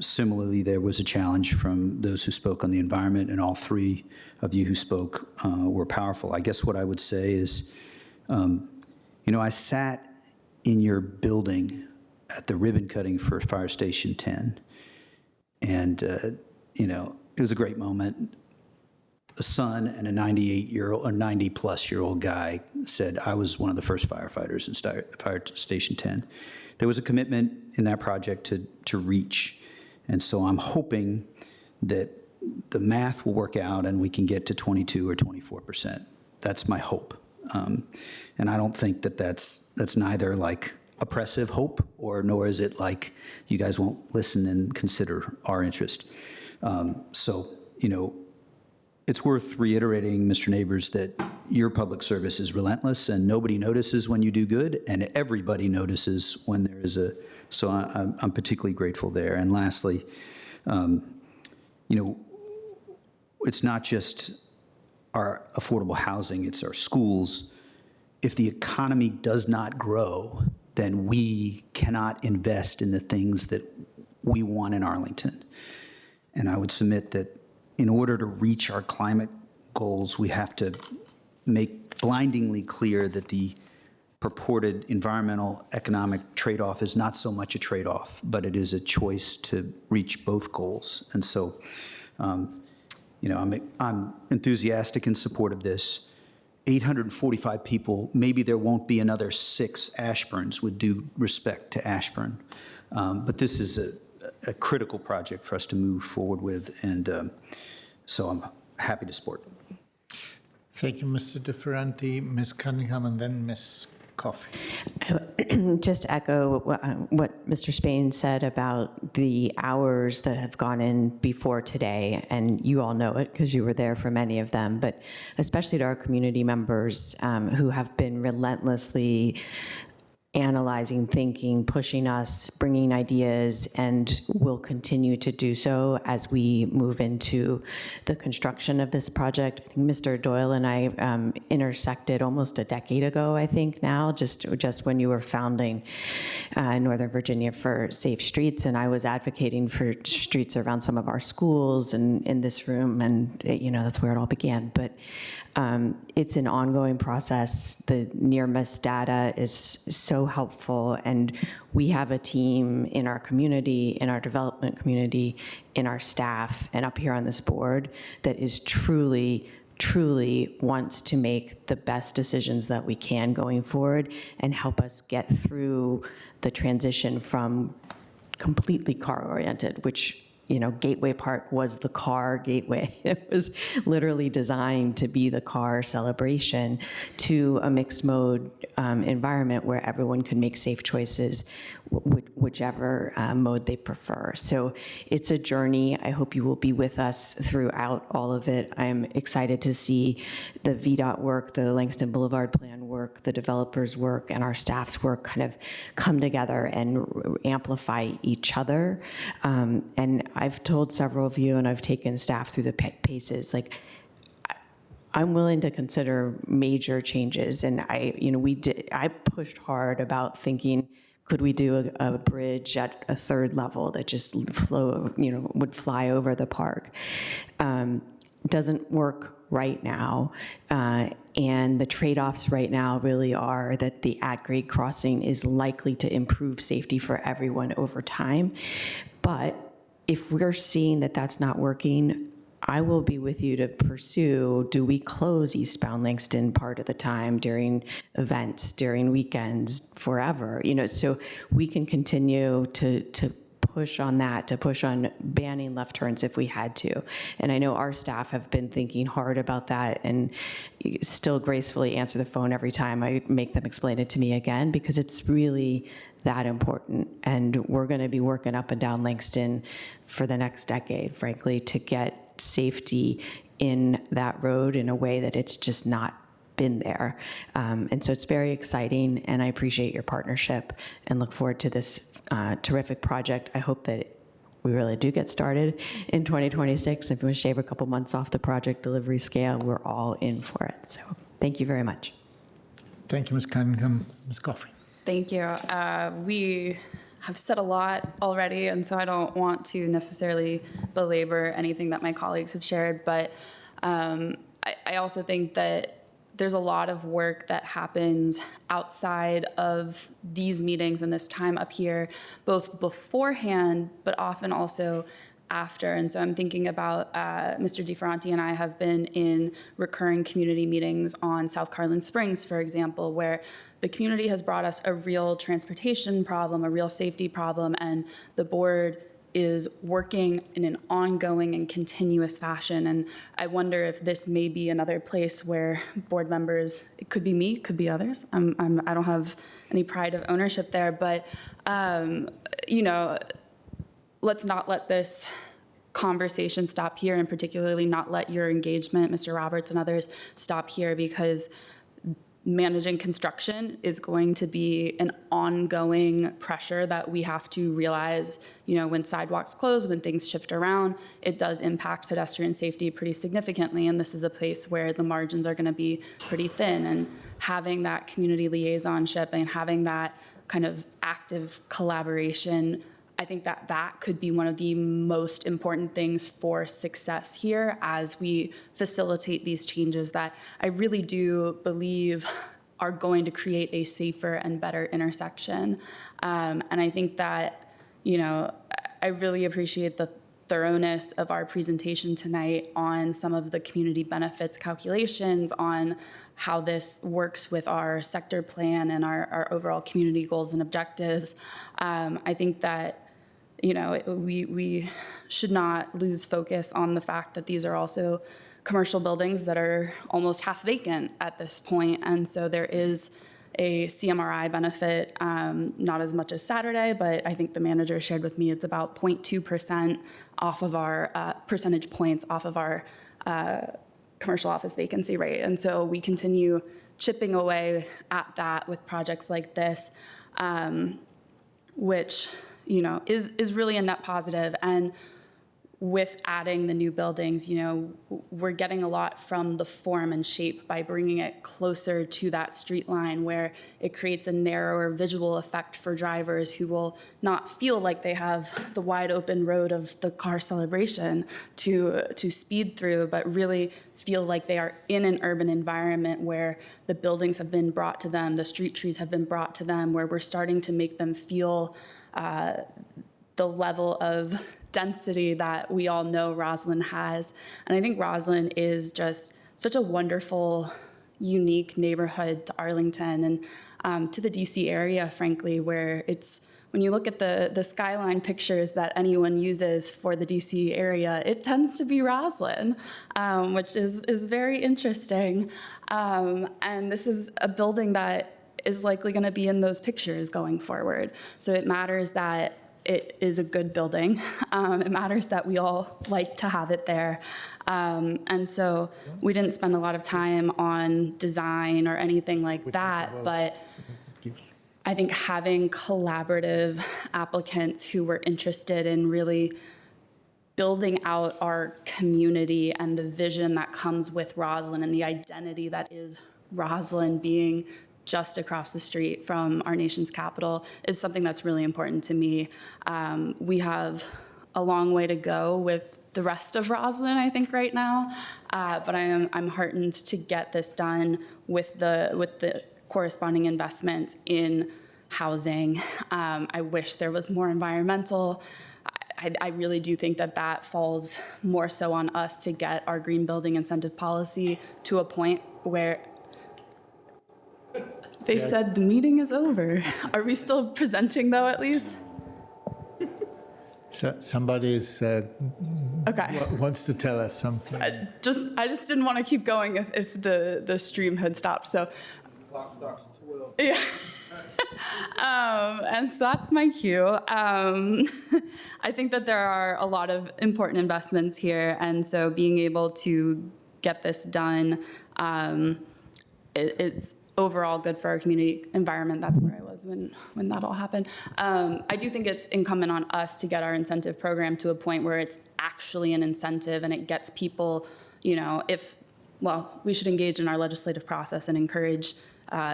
Similarly, there was a challenge from those who spoke on the environment, and all three of you who spoke were powerful. I guess what I would say is, I sat in your building at the ribbon cutting for Fire Station 10, and, it was a great moment. A son and a 98-year-old, or 90-plus-year-old guy said, I was one of the first firefighters in Fire Station 10. There was a commitment in that project to reach. And so I'm hoping that the math will work out and we can get to 22 or 24%. That's my hope. And I don't think that that's neither like oppressive hope, nor is it like you guys won't listen and consider our interest. It's worth reiterating, Mr. Neighbors, that your public service is relentless and nobody notices when you do good and everybody notices when there is so I'm particularly grateful there. And lastly, it's not just our affordable housing, it's our schools. If the economy does not grow, then we cannot invest in the things that we want in Arlington. And I would submit that in order to reach our climate goals, we have to make blindingly clear that the purported environmental economic trade-off is not so much a trade-off, but it is a choice to reach both goals. And so, I'm enthusiastic in support of this. 845 people, maybe there won't be another 6 Ashburns, with due respect to Ashburn. But this is a critical project for us to move forward with, and so I'm happy to support it. Thank you, Mr. DeFerranti, Ms. Cunningham, and then Ms. Coffey. Just echo what Mr. Spain said about the hours that have gone in before today, and you all know it because you were there for many of them, but especially to our community members who have been relentlessly analyzing, thinking, pushing us, bringing ideas, and will continue to do so as we move into the construction of this project. I think Mr. Doyle and I intersected almost a decade ago, I think now, just when you were founding Northern Virginia for Safe Streets, and I was advocating for streets around some of our schools and in this room, and that's where it all began. But it's an ongoing process. The near-miss data is so helpful, and we have a team in our community, in our development community, in our staff, and up here on this board that is truly wants to make the best decisions that we can going forward and help us get through the transition from completely car-oriented, which Gateway Park was the car gateway. It was literally designed to be the car celebration, to a mixed mode environment where everyone can make safe choices, whichever mode they prefer. So it's a journey. I hope you will be with us throughout all of it. I'm excited to see the VDOT work, the Langston Boulevard plan work, the developers' work, and our staff's work kind of come together and amplify each other. And I've told several of you, and I've taken staff through the paces, I'm willing to consider major changes. And I pushed hard about thinking, could we do a bridge at a 3rd level that just would fly over the park? Doesn't work right now. And the trade-offs right now really are that the at-grade crossing is likely to improve safety for everyone over time. But if we're seeing that that's not working, I will be with you to pursue, do we close eastbound Langston part of the time during events, during weekends, forever? So we can continue to push on that, to push on banning left turns if we had to. And I know our staff have been thinking hard about that and still gracefully answer the phone every time I make them explain it to me again, because it's really that important. And we're going to be working up and down Langston for the next decade, frankly, to get safety in that road in a way that it's just not been there. And so it's very exciting, and I appreciate your partnership and look forward to this terrific project. I hope that we really do get started in 2026. If we shave a couple months off the project delivery scale, we're all in for it. So thank you very much. Thank you, Ms. Cunningham. Ms. Coffey. Thank you. have said a lot already, and so I don't want to necessarily belabor anything that my colleagues have shared, but I also think that there's a lot of work that happens outside of these meetings and this time up here, both beforehand, but often also after. And so I'm thinking about Mr. DiFerranti and I have been in recurring community meetings on South Carlin Springs, for example, where the community has brought us a real transportation problem, a real safety problem, and the board is working in an ongoing and continuous fashion. And I wonder if this may be another place where board members, it could be me, it could be others. I don't have any pride of ownership there, but you know, let's not let this conversation stop here, and particularly not let your engagement, Mr. Roberts and others, stop here, because managing construction is going to be an ongoing pressure that we have to realize. You know, when sidewalks close, when things shift around, it does impact pedestrian safety pretty significantly, and this is a place where the margins are going to be pretty thin. And having that community liaisonship and having that kind of active collaboration, I think that that could be one of the most important things for success here as we facilitate these changes that I really do believe are going to create a safer and better intersection. And I think that, you know, I really appreciate the thoroughness of our presentation tonight on some of the community benefits calculations, on how this works with our sector plan and our overall community goals and objectives. I think that, you know, we should not lose focus on the fact that these are also commercial buildings that are almost half vacant at this point. And so there is a CMRI benefit, not as much as Saturday, but I think the manager shared with me it's about 0.2% off of our percentage points off of our commercial office vacancy rate. And so we continue chipping away at that with projects like this, which, you know, is really a net positive. And with adding the new buildings, you know, we're getting a lot from the form and shape by bringing it closer to that street line, where it creates a narrower visual effect for drivers who will not feel like they have the wide open road of the car celebration to speed through, but really feel like they are in an urban environment where the buildings have been brought to them, the street trees have been brought to them, where we're starting to make them feel the level of density that we all know Roslyn has. And I think Roslyn is just such a wonderful, unique neighborhood to Arlington and to the DC area, frankly, where it's, when you look at the skyline pictures that anyone uses for the DC area, it tends to be Roslyn, which is very interesting. And this is a building that is likely going to be in those pictures going forward. So it matters that it is a good building. It matters that we all like to have it there. And so we didn't spend a lot of time on design or anything like that, but I think having collaborative applicants who were interested in really building out our community and the vision that comes with Roslyn and the identity that is Roslyn being just across the street from our nation's capital is something that's really important to me. We have a long way to go with the rest of Roslyn, I think, right now, but I'm heartened to get this done with the corresponding investments in housing. I wish there was more environmental. I really do think that that falls more so on us to get our green building incentive policy to a point where they said the meeting is over. Are we still presenting, though, at least? So somebody is, Okay. wants to tell us something. I just didn't want to keep going if the stream had stopped. So Clock starts at 12. yeah. And so that's my cue. I think that there are a lot of important investments here, and so being able to get this done, it's overall good for our community environment. That's where I was when that all happened. I do think it's incumbent on us to get our incentive program to a point where it's actually an incentive and it gets people, you know, we should engage in our legislative process and encourage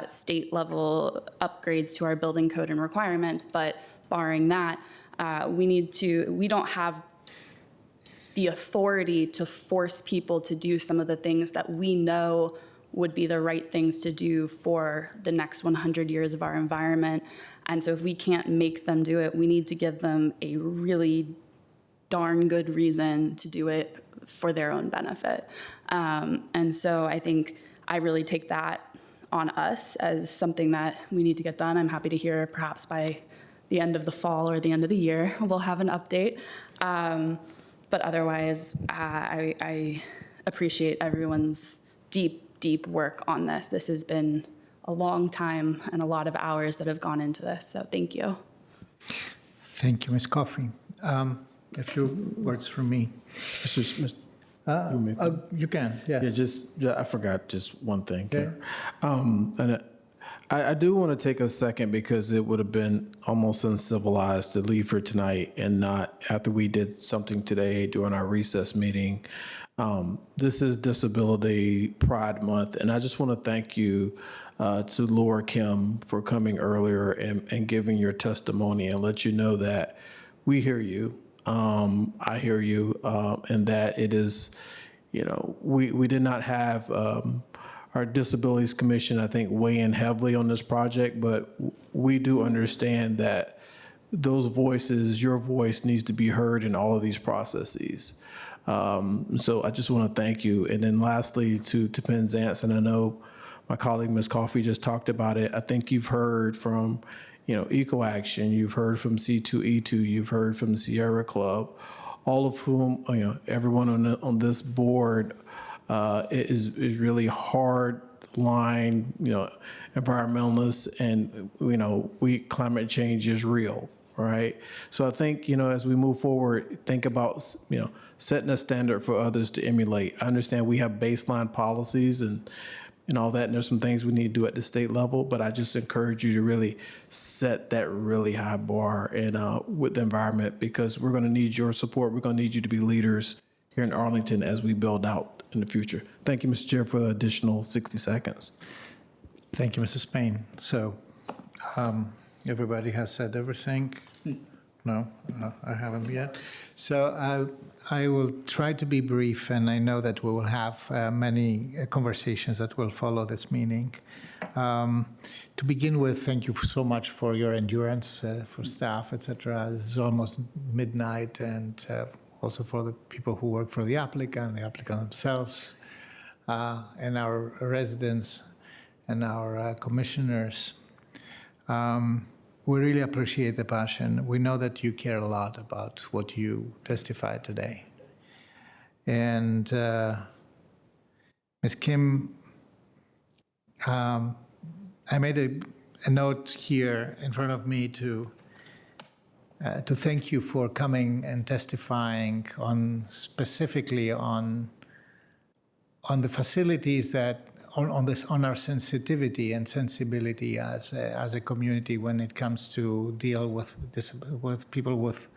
state level upgrades to our building code and requirements, but barring that, we don't have the authority to force people to do some of the things that we know would be the right things to do for the next 100 years of our environment. And so if we can't make them do it, we need to give them a really darn good reason to do it for their own benefit. And so I think I really take that on us as something that we need to get done. I'm happy to hear perhaps by the end of the fall or the end of the year, we'll have an update. But otherwise, I appreciate everyone's deep work on this. This has been a long time and a lot of hours that have gone into this, so thank you. Thank you, Ms. Coffey. A few words from me. You can, yes. I forgot just one thing. Okay. And I do want to take a second because it would have been almost uncivilized to leave for tonight and not after we did something today during our recess meeting. This is Disability Pride Month, and I just want to thank you to Laura Kim for coming earlier and giving your testimony and let you know that we hear you. I hear you, and that it is, we did not have our Disabilities Commission, I think, weigh in heavily on this project, but we do understand that those voices, your voice needs to be heard in all of these processes. So I just want to thank you. And then lastly, to Penzance, and I know my colleague, Ms. Coffey, just talked about it. I think you've heard from, Eco Action, you've heard from C2E2, you've heard from the Sierra Club, all of whom, everyone on this board is really hard line, environmentalists, and climate change is real, right? So I think, as we move forward, think about, setting a standard for others to emulate. I understand we have baseline policies and all that, and there's some things we need to do at the state level, but I just encourage you to really set that really high bar with the environment, because we're going to need your support. We're going to need you to be leaders here in Arlington as we build out in the future. Thank you, Mr. Chair, for the additional 60 seconds. Thank you, Mrs. Payne. So everybody has said everything? No, I haven't yet. So I will try to be brief, and I know that we will have many conversations that will follow this meeting. To begin with, thank you so much for your endurance, for staff, etc. This is almost midnight, and also for the people who work for the applicant themselves, and our residents and our commissioners. We really appreciate the passion. We know that you care a lot about what you testified today. And Ms. Kim, I made a note here in front of me to thank you for coming and testifying specifically on the facilities that on our sensitivity and sensibility as a community when it comes to deal with people with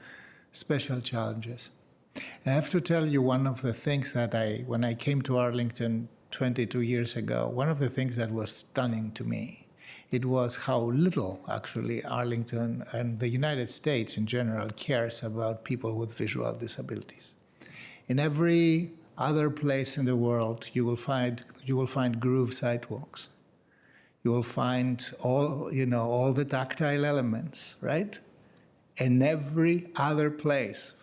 special challenges. And I have to tell you, one of the things that when I came to Arlington 22 years ago, one of the things that was stunning to me, it was how little actually Arlington and the United States in general cares about people with visual disabilities. In every other place in the world, you will find groove sidewalks. You will find all the tactile elements, right? In every other places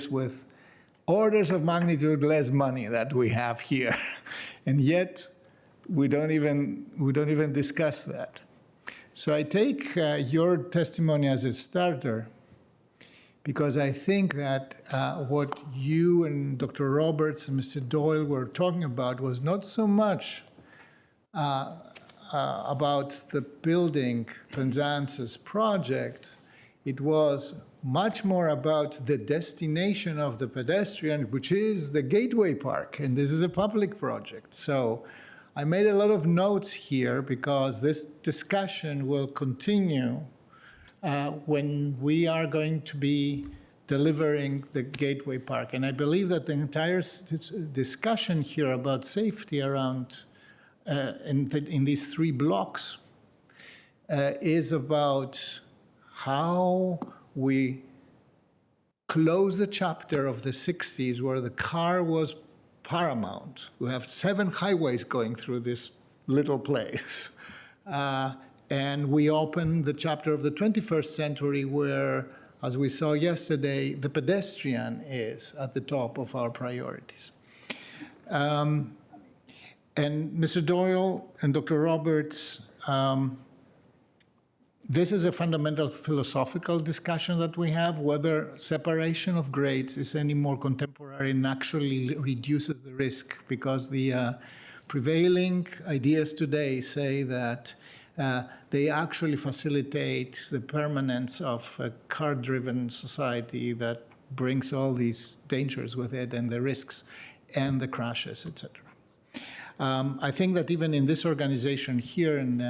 with orders of magnitude less money that we have here, and yet we don't even discuss that. So I take your testimony as a starter, because I think that what you and Dr. Roberts and Mr. Doyle were talking about was not so much about the building Penzance's project. It was much more about the destination of the pedestrian, which is the Gateway Park, and this is a public project. So I made a lot of notes here because this discussion will continue when we are going to be delivering the Gateway Park. And I believe that the entire discussion here about safety around in these 3 blocks is about how we close the chapter of the 60s where the car was paramount. We have 7 highways going through this little place. And we open the chapter of the 21st century where, as we saw yesterday, the pedestrian is at the top of our priorities. And Mr. Doyle and Dr. Roberts, this is a fundamental philosophical discussion that we have, whether separation of grades is any more contemporary and actually reduces the risk, because the prevailing ideas today say that they actually facilitate the permanence of a car-driven society that brings all these dangers with it and the risks and the crashes, etc. I think that even in this organization here, and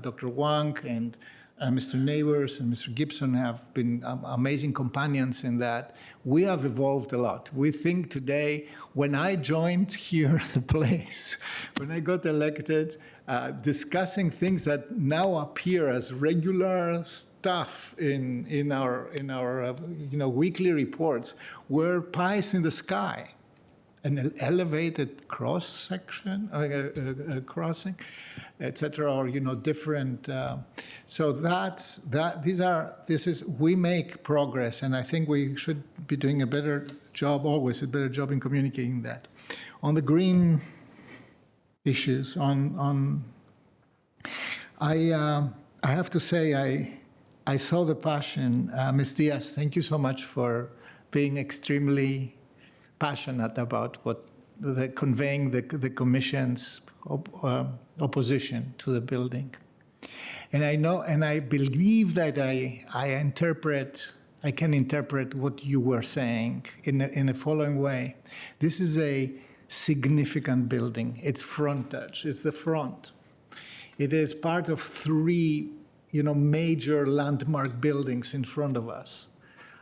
Dr. Wang and Mr. Neighbors and Mr. Gibson have been amazing companions in that. We have evolved a lot. We think today, when I joined here the place, when I got elected, discussing things that now appear as regular stuff in our weekly reports were pies in the sky. An elevated cross-section, crossing, etc., or different. So we make progress, and I think we should be doing a better job, always a better job in communicating that. On the green issues, I have to say I saw the passion. Ms. Diaz, thank you so much for being extremely passionate about conveying the Commission's opposition to the building. And I know, and I believe that I can interpret what you were saying in the following way. This is a significant building. It's frontage, it's the front. It is part of 3, major landmark buildings in front of us.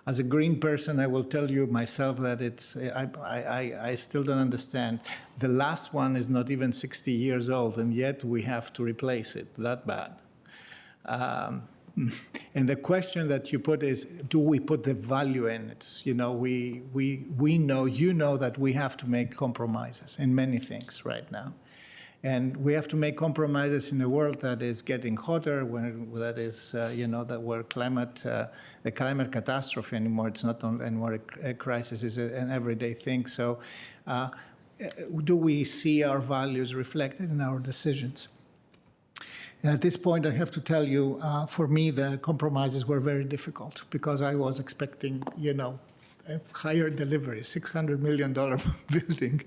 As a green person, I will tell you myself that I still don't understand. The last one is not even 60 years old, and yet we have to replace it, that bad. And the question that you put is, do we put the value in it? We know that we have to make compromises in many things right now. And we have to make compromises in a world that is getting hotter, that is, that where the climate catastrophe anymore, it's not anymore a crisis, it's an everyday thing. So do we see our values reflected in our decisions? And at this point, I have to tell you, for me, the compromises were very difficult because I was expecting, a higher delivery, $600 million building.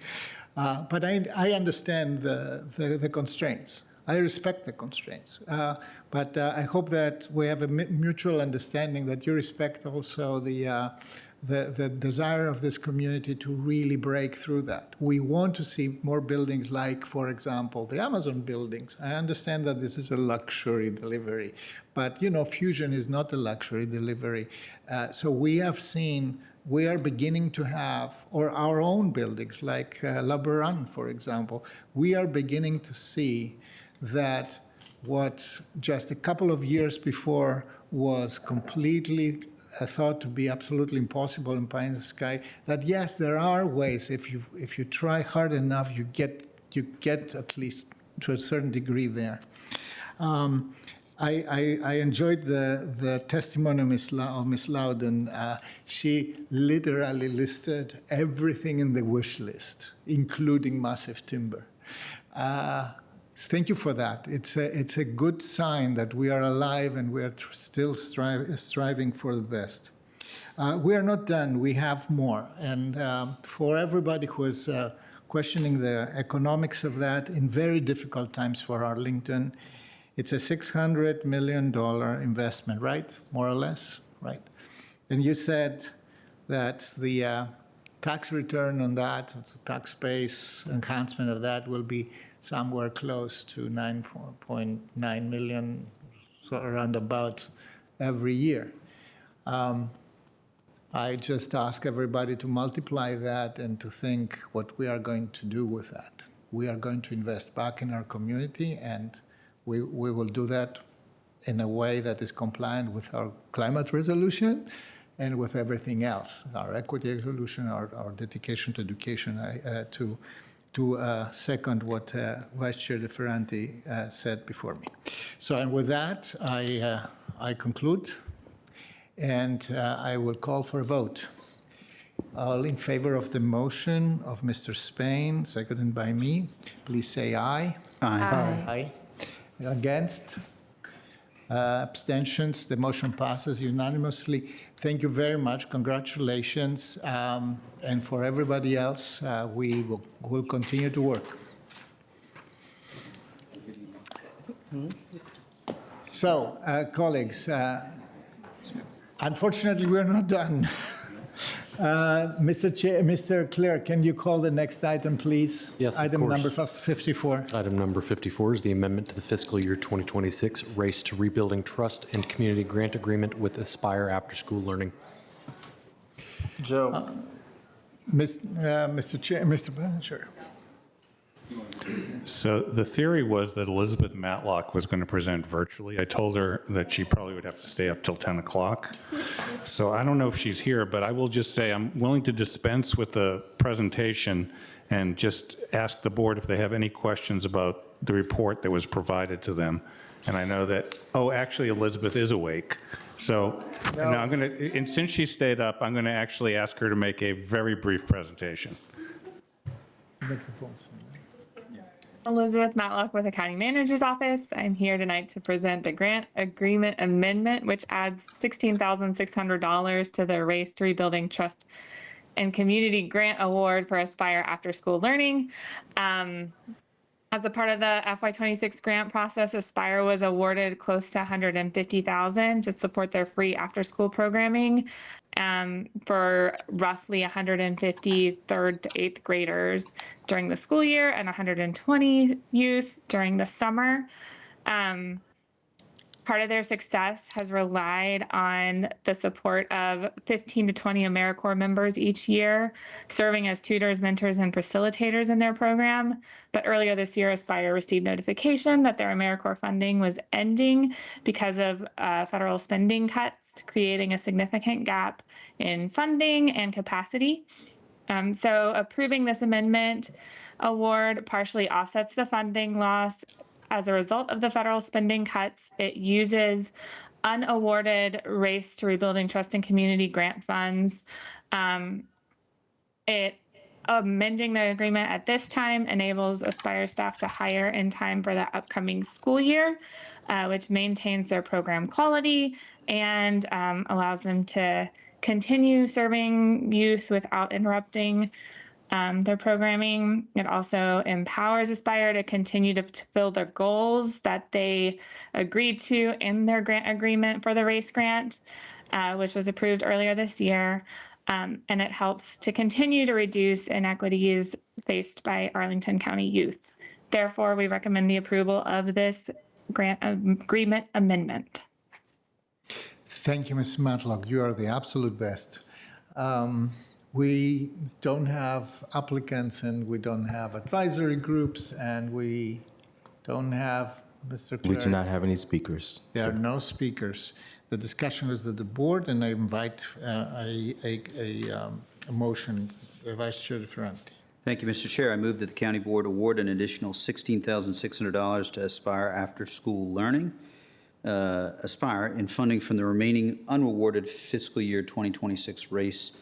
But I understand the constraints. I respect the constraints. But I hope that we have a mutual understanding that you respect also the desire of this community to really break through that. We want to see more buildings like, for example, the Amazon buildings. I understand that this is a luxury delivery, but Fusion is not a luxury delivery. So we are beginning to have, or our own buildings like La Baronne, for example, we are beginning to see that what just a couple of years before was completely thought to be absolutely impossible in pie in the sky, that yes, there are ways, if you try hard enough, you get at least to a certain degree there. I enjoyed the testimony of Ms. Loudon. She literally listed everything in the wish list, including massive timber. Thank you for that. It's a good sign that we are alive and we are still striving for the best. We are not done. We have more. And for everybody who is questioning the economics of that, in very difficult times for Arlington, it's a $600 million investment, right? More or less, right? And you said that the tax return on that, the tax base enhancement of that will be somewhere close to 9.9 million, so around about every year. I just ask everybody to multiply that and to think what we are going to do with that. We are going to invest back in our community, and we will do that in a way that is compliant with our climate resolution and with everything else, our equity resolution, our dedication to education, to second what Vice Chair DeFerranti said before me. So, and with that, I conclude, and I will call for a vote. All in favor of the motion of Mr. Spain, seconded by me, please say aye. Aye. Aye. Against? Abstentions? The motion passes unanimously. Thank you very much. Congratulations. And for everybody else, we will continue to work. So, colleagues, unfortunately, we're not done. Mr. Clerk, can you call the next item, please? Yes, of Item course. number 54. Item number 54 is the amendment to the fiscal year 2026 Race to Rebuilding Trust and Community Grant Agreement with Aspire After School Learning. Joe. Mr. Chair, Mr. Manager. So the theory was that Elizabeth Matlock was going to present virtually. I told her that she probably would have to stay up till 10 o'clock. So I don't know if she's here, but I will just say I'm willing to dispense with the presentation and just ask the board if they have any questions about the report that was provided to them. And I know that, oh, actually Elizabeth is awake. So now I'm going to, and since she stayed up, I'm going to actually ask her to make a very brief presentation. Elizabeth Matlock with the County Manager's Office. I'm here tonight to present the grant agreement amendment, which adds $16,600 to the Race to Rebuilding Trust and Community Grant Award for Aspire After School Learning. As a part of the FY26 grant process, Aspire was awarded close to $150,000 to support their free after-school programming for roughly 150 third to eighth graders during the school year and 120 youth during the summer. Part of their success has relied on the support of 15 to 20 AmeriCorps members each year, serving as tutors, mentors, and facilitators in their program. But earlier this year, Aspire received notification that their AmeriCorps funding was ending because of federal spending cuts, creating a significant gap in funding and capacity. So approving this amendment award partially offsets the funding loss. As a result of the federal spending cuts, it uses unawarded Race to Rebuilding Trust and Community grant funds. Amending the agreement at this time enables Aspire staff to hire in time for the upcoming school year, which maintains their program quality and allows them to continue serving youth without interrupting their programming. It also empowers Aspire to continue to fulfill their goals that they agreed to in their grant agreement for the RACE grant, which was approved earlier this year. And it helps to continue to reduce inequities faced by Arlington County youth. Therefore, we recommend the approval of this grant agreement amendment. Thank you, Ms. Matlock. You are the absolute best. We don't have applicants and we don't have advisory groups and we don't have, Mr. Clerk. We do not have any speakers. There are no speakers. The discussion is at the board and I invite a motion, Vice Chair DeFerranti. Thank you, Mr. Chair. I move that the county board award an additional $16,600 to Aspire After School Learning, Aspire, in funding from the remaining unawarded fiscal year 2026 Race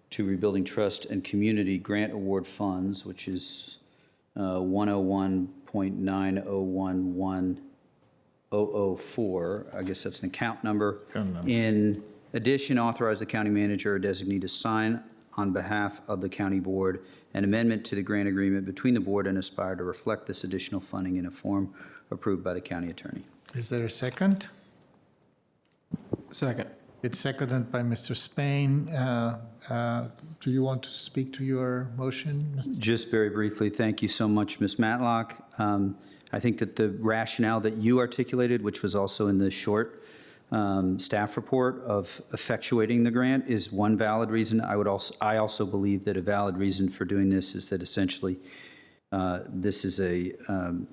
to Rebuilding Trust and Community Grant Award funds, which is 101.9011004. I guess that's an account number. In addition, authorize the county manager or designee to sign on behalf of the county board an amendment to the grant agreement between the board and Aspire to reflect this additional funding in a form approved by the county attorney. Is there a second? Second. It's seconded by Mr. Spain. Do you want to speak to your motion, Mr. Just very briefly, thank you so much, Ms. Matlock. I think that the rationale that you articulated, which was also in the short staff report of effectuating the grant, is one valid reason. I also believe that a valid reason for doing this is that essentially this is an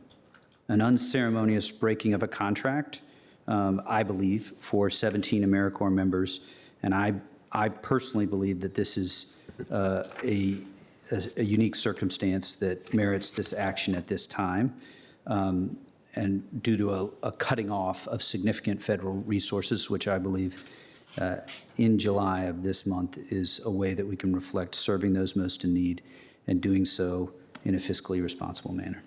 unceremonious breaking of a contract I believe, for 17 AmeriCorps members. And I personally believe that this is a unique circumstance that merits this action at this time. And due to a cutting off of significant federal resources, which I believe in July of this month is a way that we can reflect serving those most in need and doing so in a fiscally responsible manner.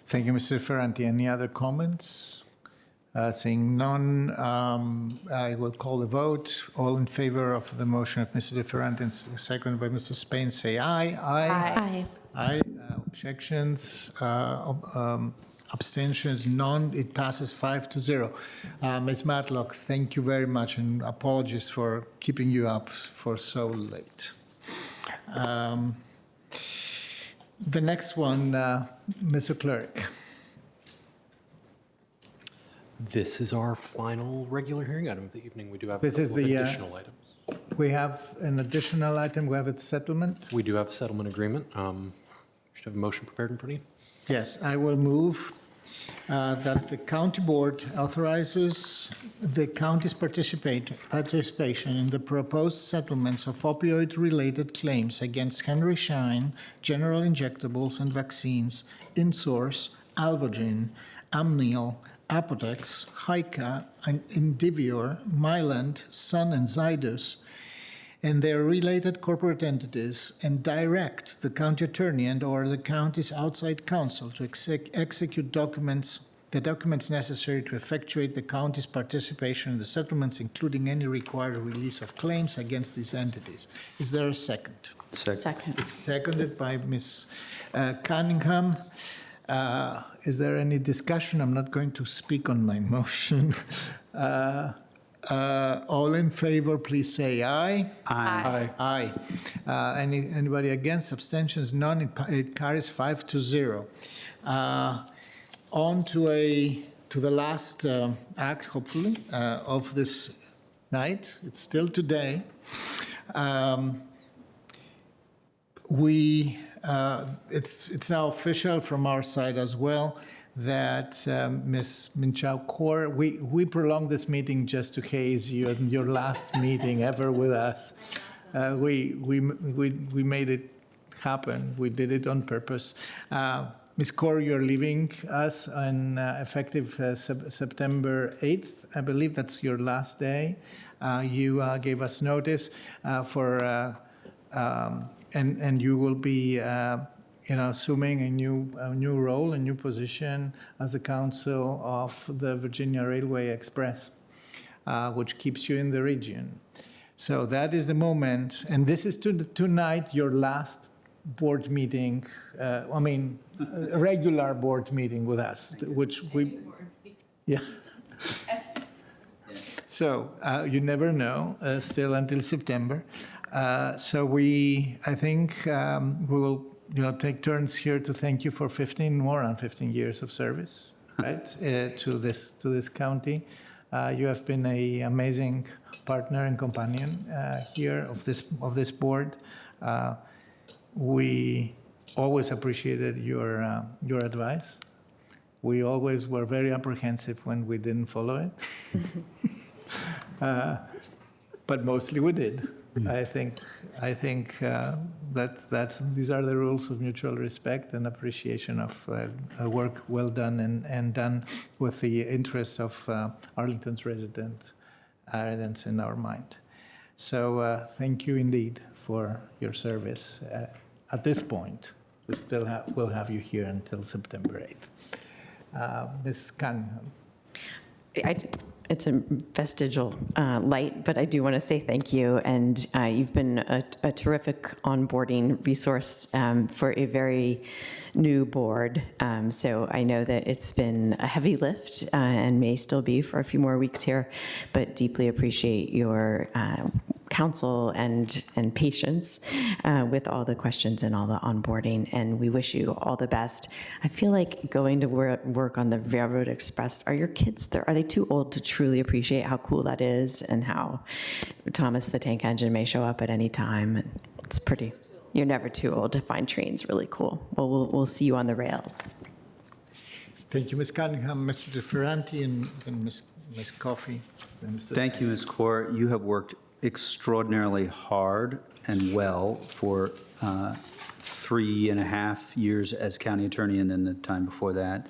Thank you, Mr. Ferranti. Any other comments? Seeing none, I will call the vote. All in favor of the motion of Mr. Ferranti, seconded by Mr. Spain, say aye. Aye. Aye. Objections? Abstentions? None. It passes 5-0. Ms. Matlock, thank you very much, and apologies for keeping you up for so late. The next one, Mr. Clerk. This is our final regular hearing item of the evening. We do have a This is couple of the, additional items. We have an additional item. We have a settlement. We do have a settlement agreement. Should have a motion prepared in front of you. Yes, I will move that the county board authorizes the county's participation in the proposed settlements of opioid-related claims against Henry Schein, General Injectables and Vaccines, Insource, Alvogen, Amneal, Apotex, Hyca, and Indivior, Mylan, Sun, and Zydus, and their related corporate entities, and direct the county attorney and/or the county's outside counsel to execute the documents necessary to effectuate the county's participation in the settlements, including any required release of claims against these entities. Is there a second? Second. It's seconded by Ms. Cunningham. Is there any discussion? I'm not going to speak on my motion. All in favor, please say aye. Aye. Aye. Anybody against? Abstentions? None. It carries 5-0. On to the last act, hopefully, of this night. It's still today. It's now official from our side as well that Ms. Minchao Kaur, we prolonged this meeting just to haze you in your last meeting ever with us. We made it happen. We did it on purpose. Ms. Kaur, you're leaving us on effective September 8th. I believe that's your last day. You gave us notice and you will be assuming a new role, a new position as the counsel of the Virginia Railway Express, which keeps you in the region. So that is the moment, and this is tonight your last board meeting, a regular board meeting with us, which we, yeah. So you never know, still until September. So I think we will take turns here to thank you for more than 15 years of service, right, to this county. You have been an amazing partner and companion here of this board. We always appreciated your advice. We always were very apprehensive when we didn't follow it, but mostly we did. I think that these are the rules of mutual respect and appreciation of work well done and done with the interest of Arlington's residents in our mind. So thank you indeed for your service. At this point, we still will have you here until September 8th. Ms. Cunningham. It's a vestigial light, but I do want to say thank you. And you've been a terrific onboarding resource for a very new board. So I know that it's been a heavy lift and may still be for a few more weeks here, but deeply appreciate your counsel and patience with all the questions and all the onboarding, and we wish you all the best. I feel like going to work on the Railroad Express, are your kids there? Are they too old to truly appreciate how cool that is and how Thomas the Tank Engine may show up at any time? And it's pretty, you're never too old to find trains really cool. Well, we'll see you on the rails. Thank you, Ms. Cunningham, Mr. Ferranti, and Ms. Ms. Coffey, and Mr. Thank you, Ms. Kaur. You have worked extraordinarily hard and well for 3.5 years as county attorney and then the time before that.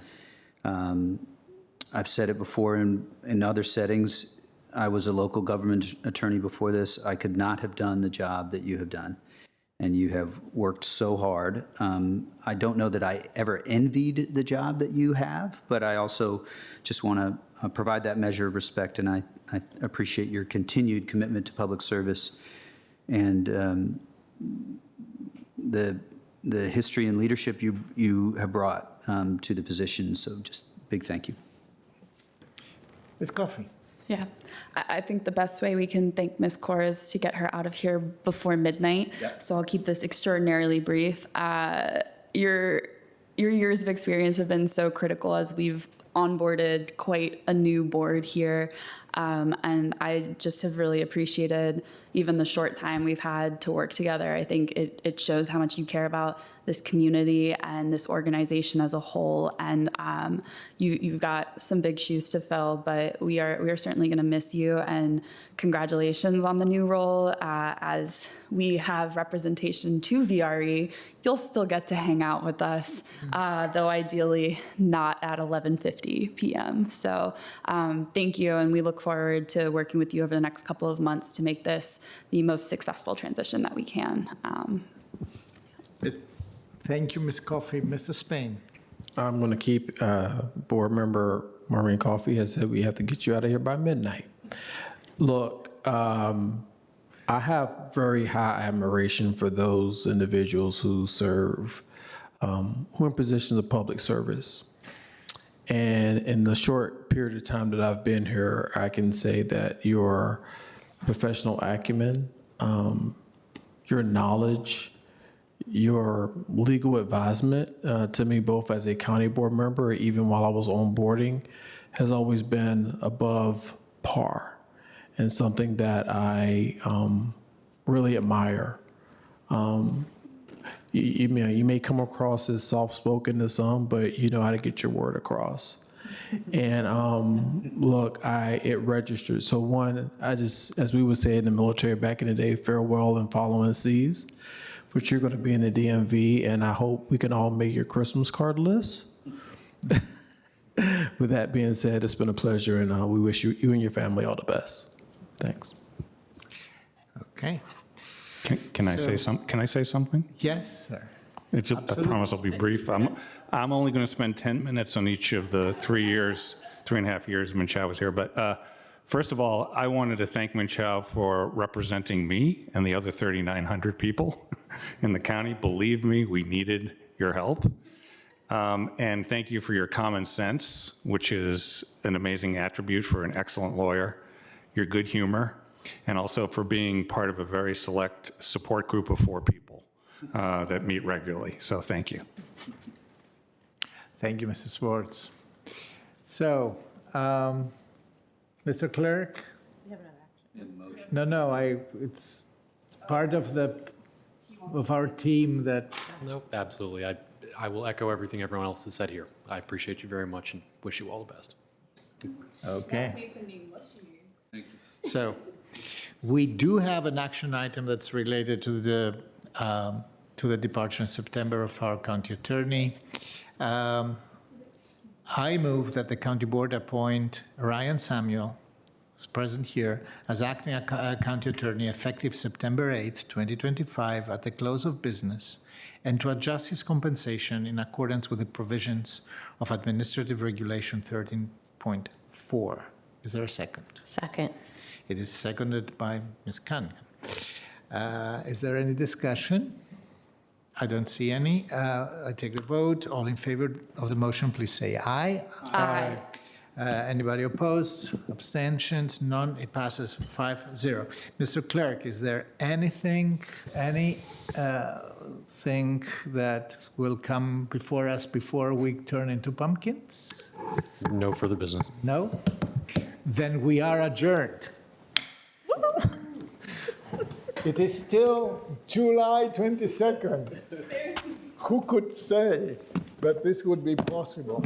I've said it before in other settings. I was a local government attorney before this. I could not have done the job that you have done, and you have worked so hard. I don't know that I ever envied the job that you have, but I also just want to provide that measure of respect, and I appreciate your continued commitment to public service and the history and leadership you have brought to the position. So just big thank you. Ms. Coffey. Yeah, I think the best way we can thank Ms. Kaur is to get her out of here before midnight. So I'll keep this extraordinarily brief. Your years of experience have been so critical as we've onboarded quite a new board here. And I just have really appreciated even the short time we've had to work together. I think it shows how much you care about this community and this organization as a whole. And you've got some big shoes to fill, but we are certainly going to miss you. And congratulations on the new role. As we have representation to VRE, you'll still get to hang out with us, though ideally not at 11:50 p.m. So thank you, and we look forward to working with you over the next couple of months to make this the most successful transition that we can. Thank you, Ms. Coffey. Mr. Spain. I'm going to keep, Board Member Maureen Coffey has said we have to get you out of here by midnight. Look, I have very high admiration for those individuals who serve, who are in positions of public service. And in the short period of time that I've been here, I can say that your professional acumen, your knowledge, your legal advisement to me, both as a county board member, even while I was onboarding, has always been above par and something that I really admire. You may come across as soft-spoken to some, but you know how to get your word across. And look, it registered. So one, I just, as we would say in the military back in the day, farewell and following seas. But you're going to be in the DMV, and I hope we can all make your Christmas card list. With that being said, it's been a pleasure, and we wish you and your family all the best. Thanks. Okay. Can I say something? Yes, sir. I promise I'll be brief. I'm only going to spend 10 minutes on each of the 3.5 years Min Chao was here. But first of all, I wanted to thank Min Chao for representing me and the other 3,900 people in the county. Believe me, we needed your help. And thank you for your common sense, which is an amazing attribute for an excellent lawyer, your good humor, and also for being part of a very select support group of 4 people that meet regularly. So thank you. Thank you, Mr. Swartz. So, Mr. Clerk? No, it's part of our team that. Nope, absolutely. I will echo everything everyone else has said here. I appreciate you very much and wish you all the best. Okay. So, we do have an action item that's related to the departure in September of our county attorney. I move that the county board appoint Ryan Samuel, who's present here, as acting county attorney effective September 8th, 2025, at the close of business, and to adjust his compensation in accordance with the provisions of Administrative Regulation 13.4. Is there a second? Second. It is seconded by Ms. Cunningham. Is there any discussion? I don't see any. I take the vote. All in favor of the motion, please say aye. Aye. Anybody opposed? Abstentions? None. It passes 5-0. Mr. Clerk, is there anything that will come before us before we turn into pumpkins? No further business. No? Then we are adjourned. It is still July 22nd. Who could say that this would be possible?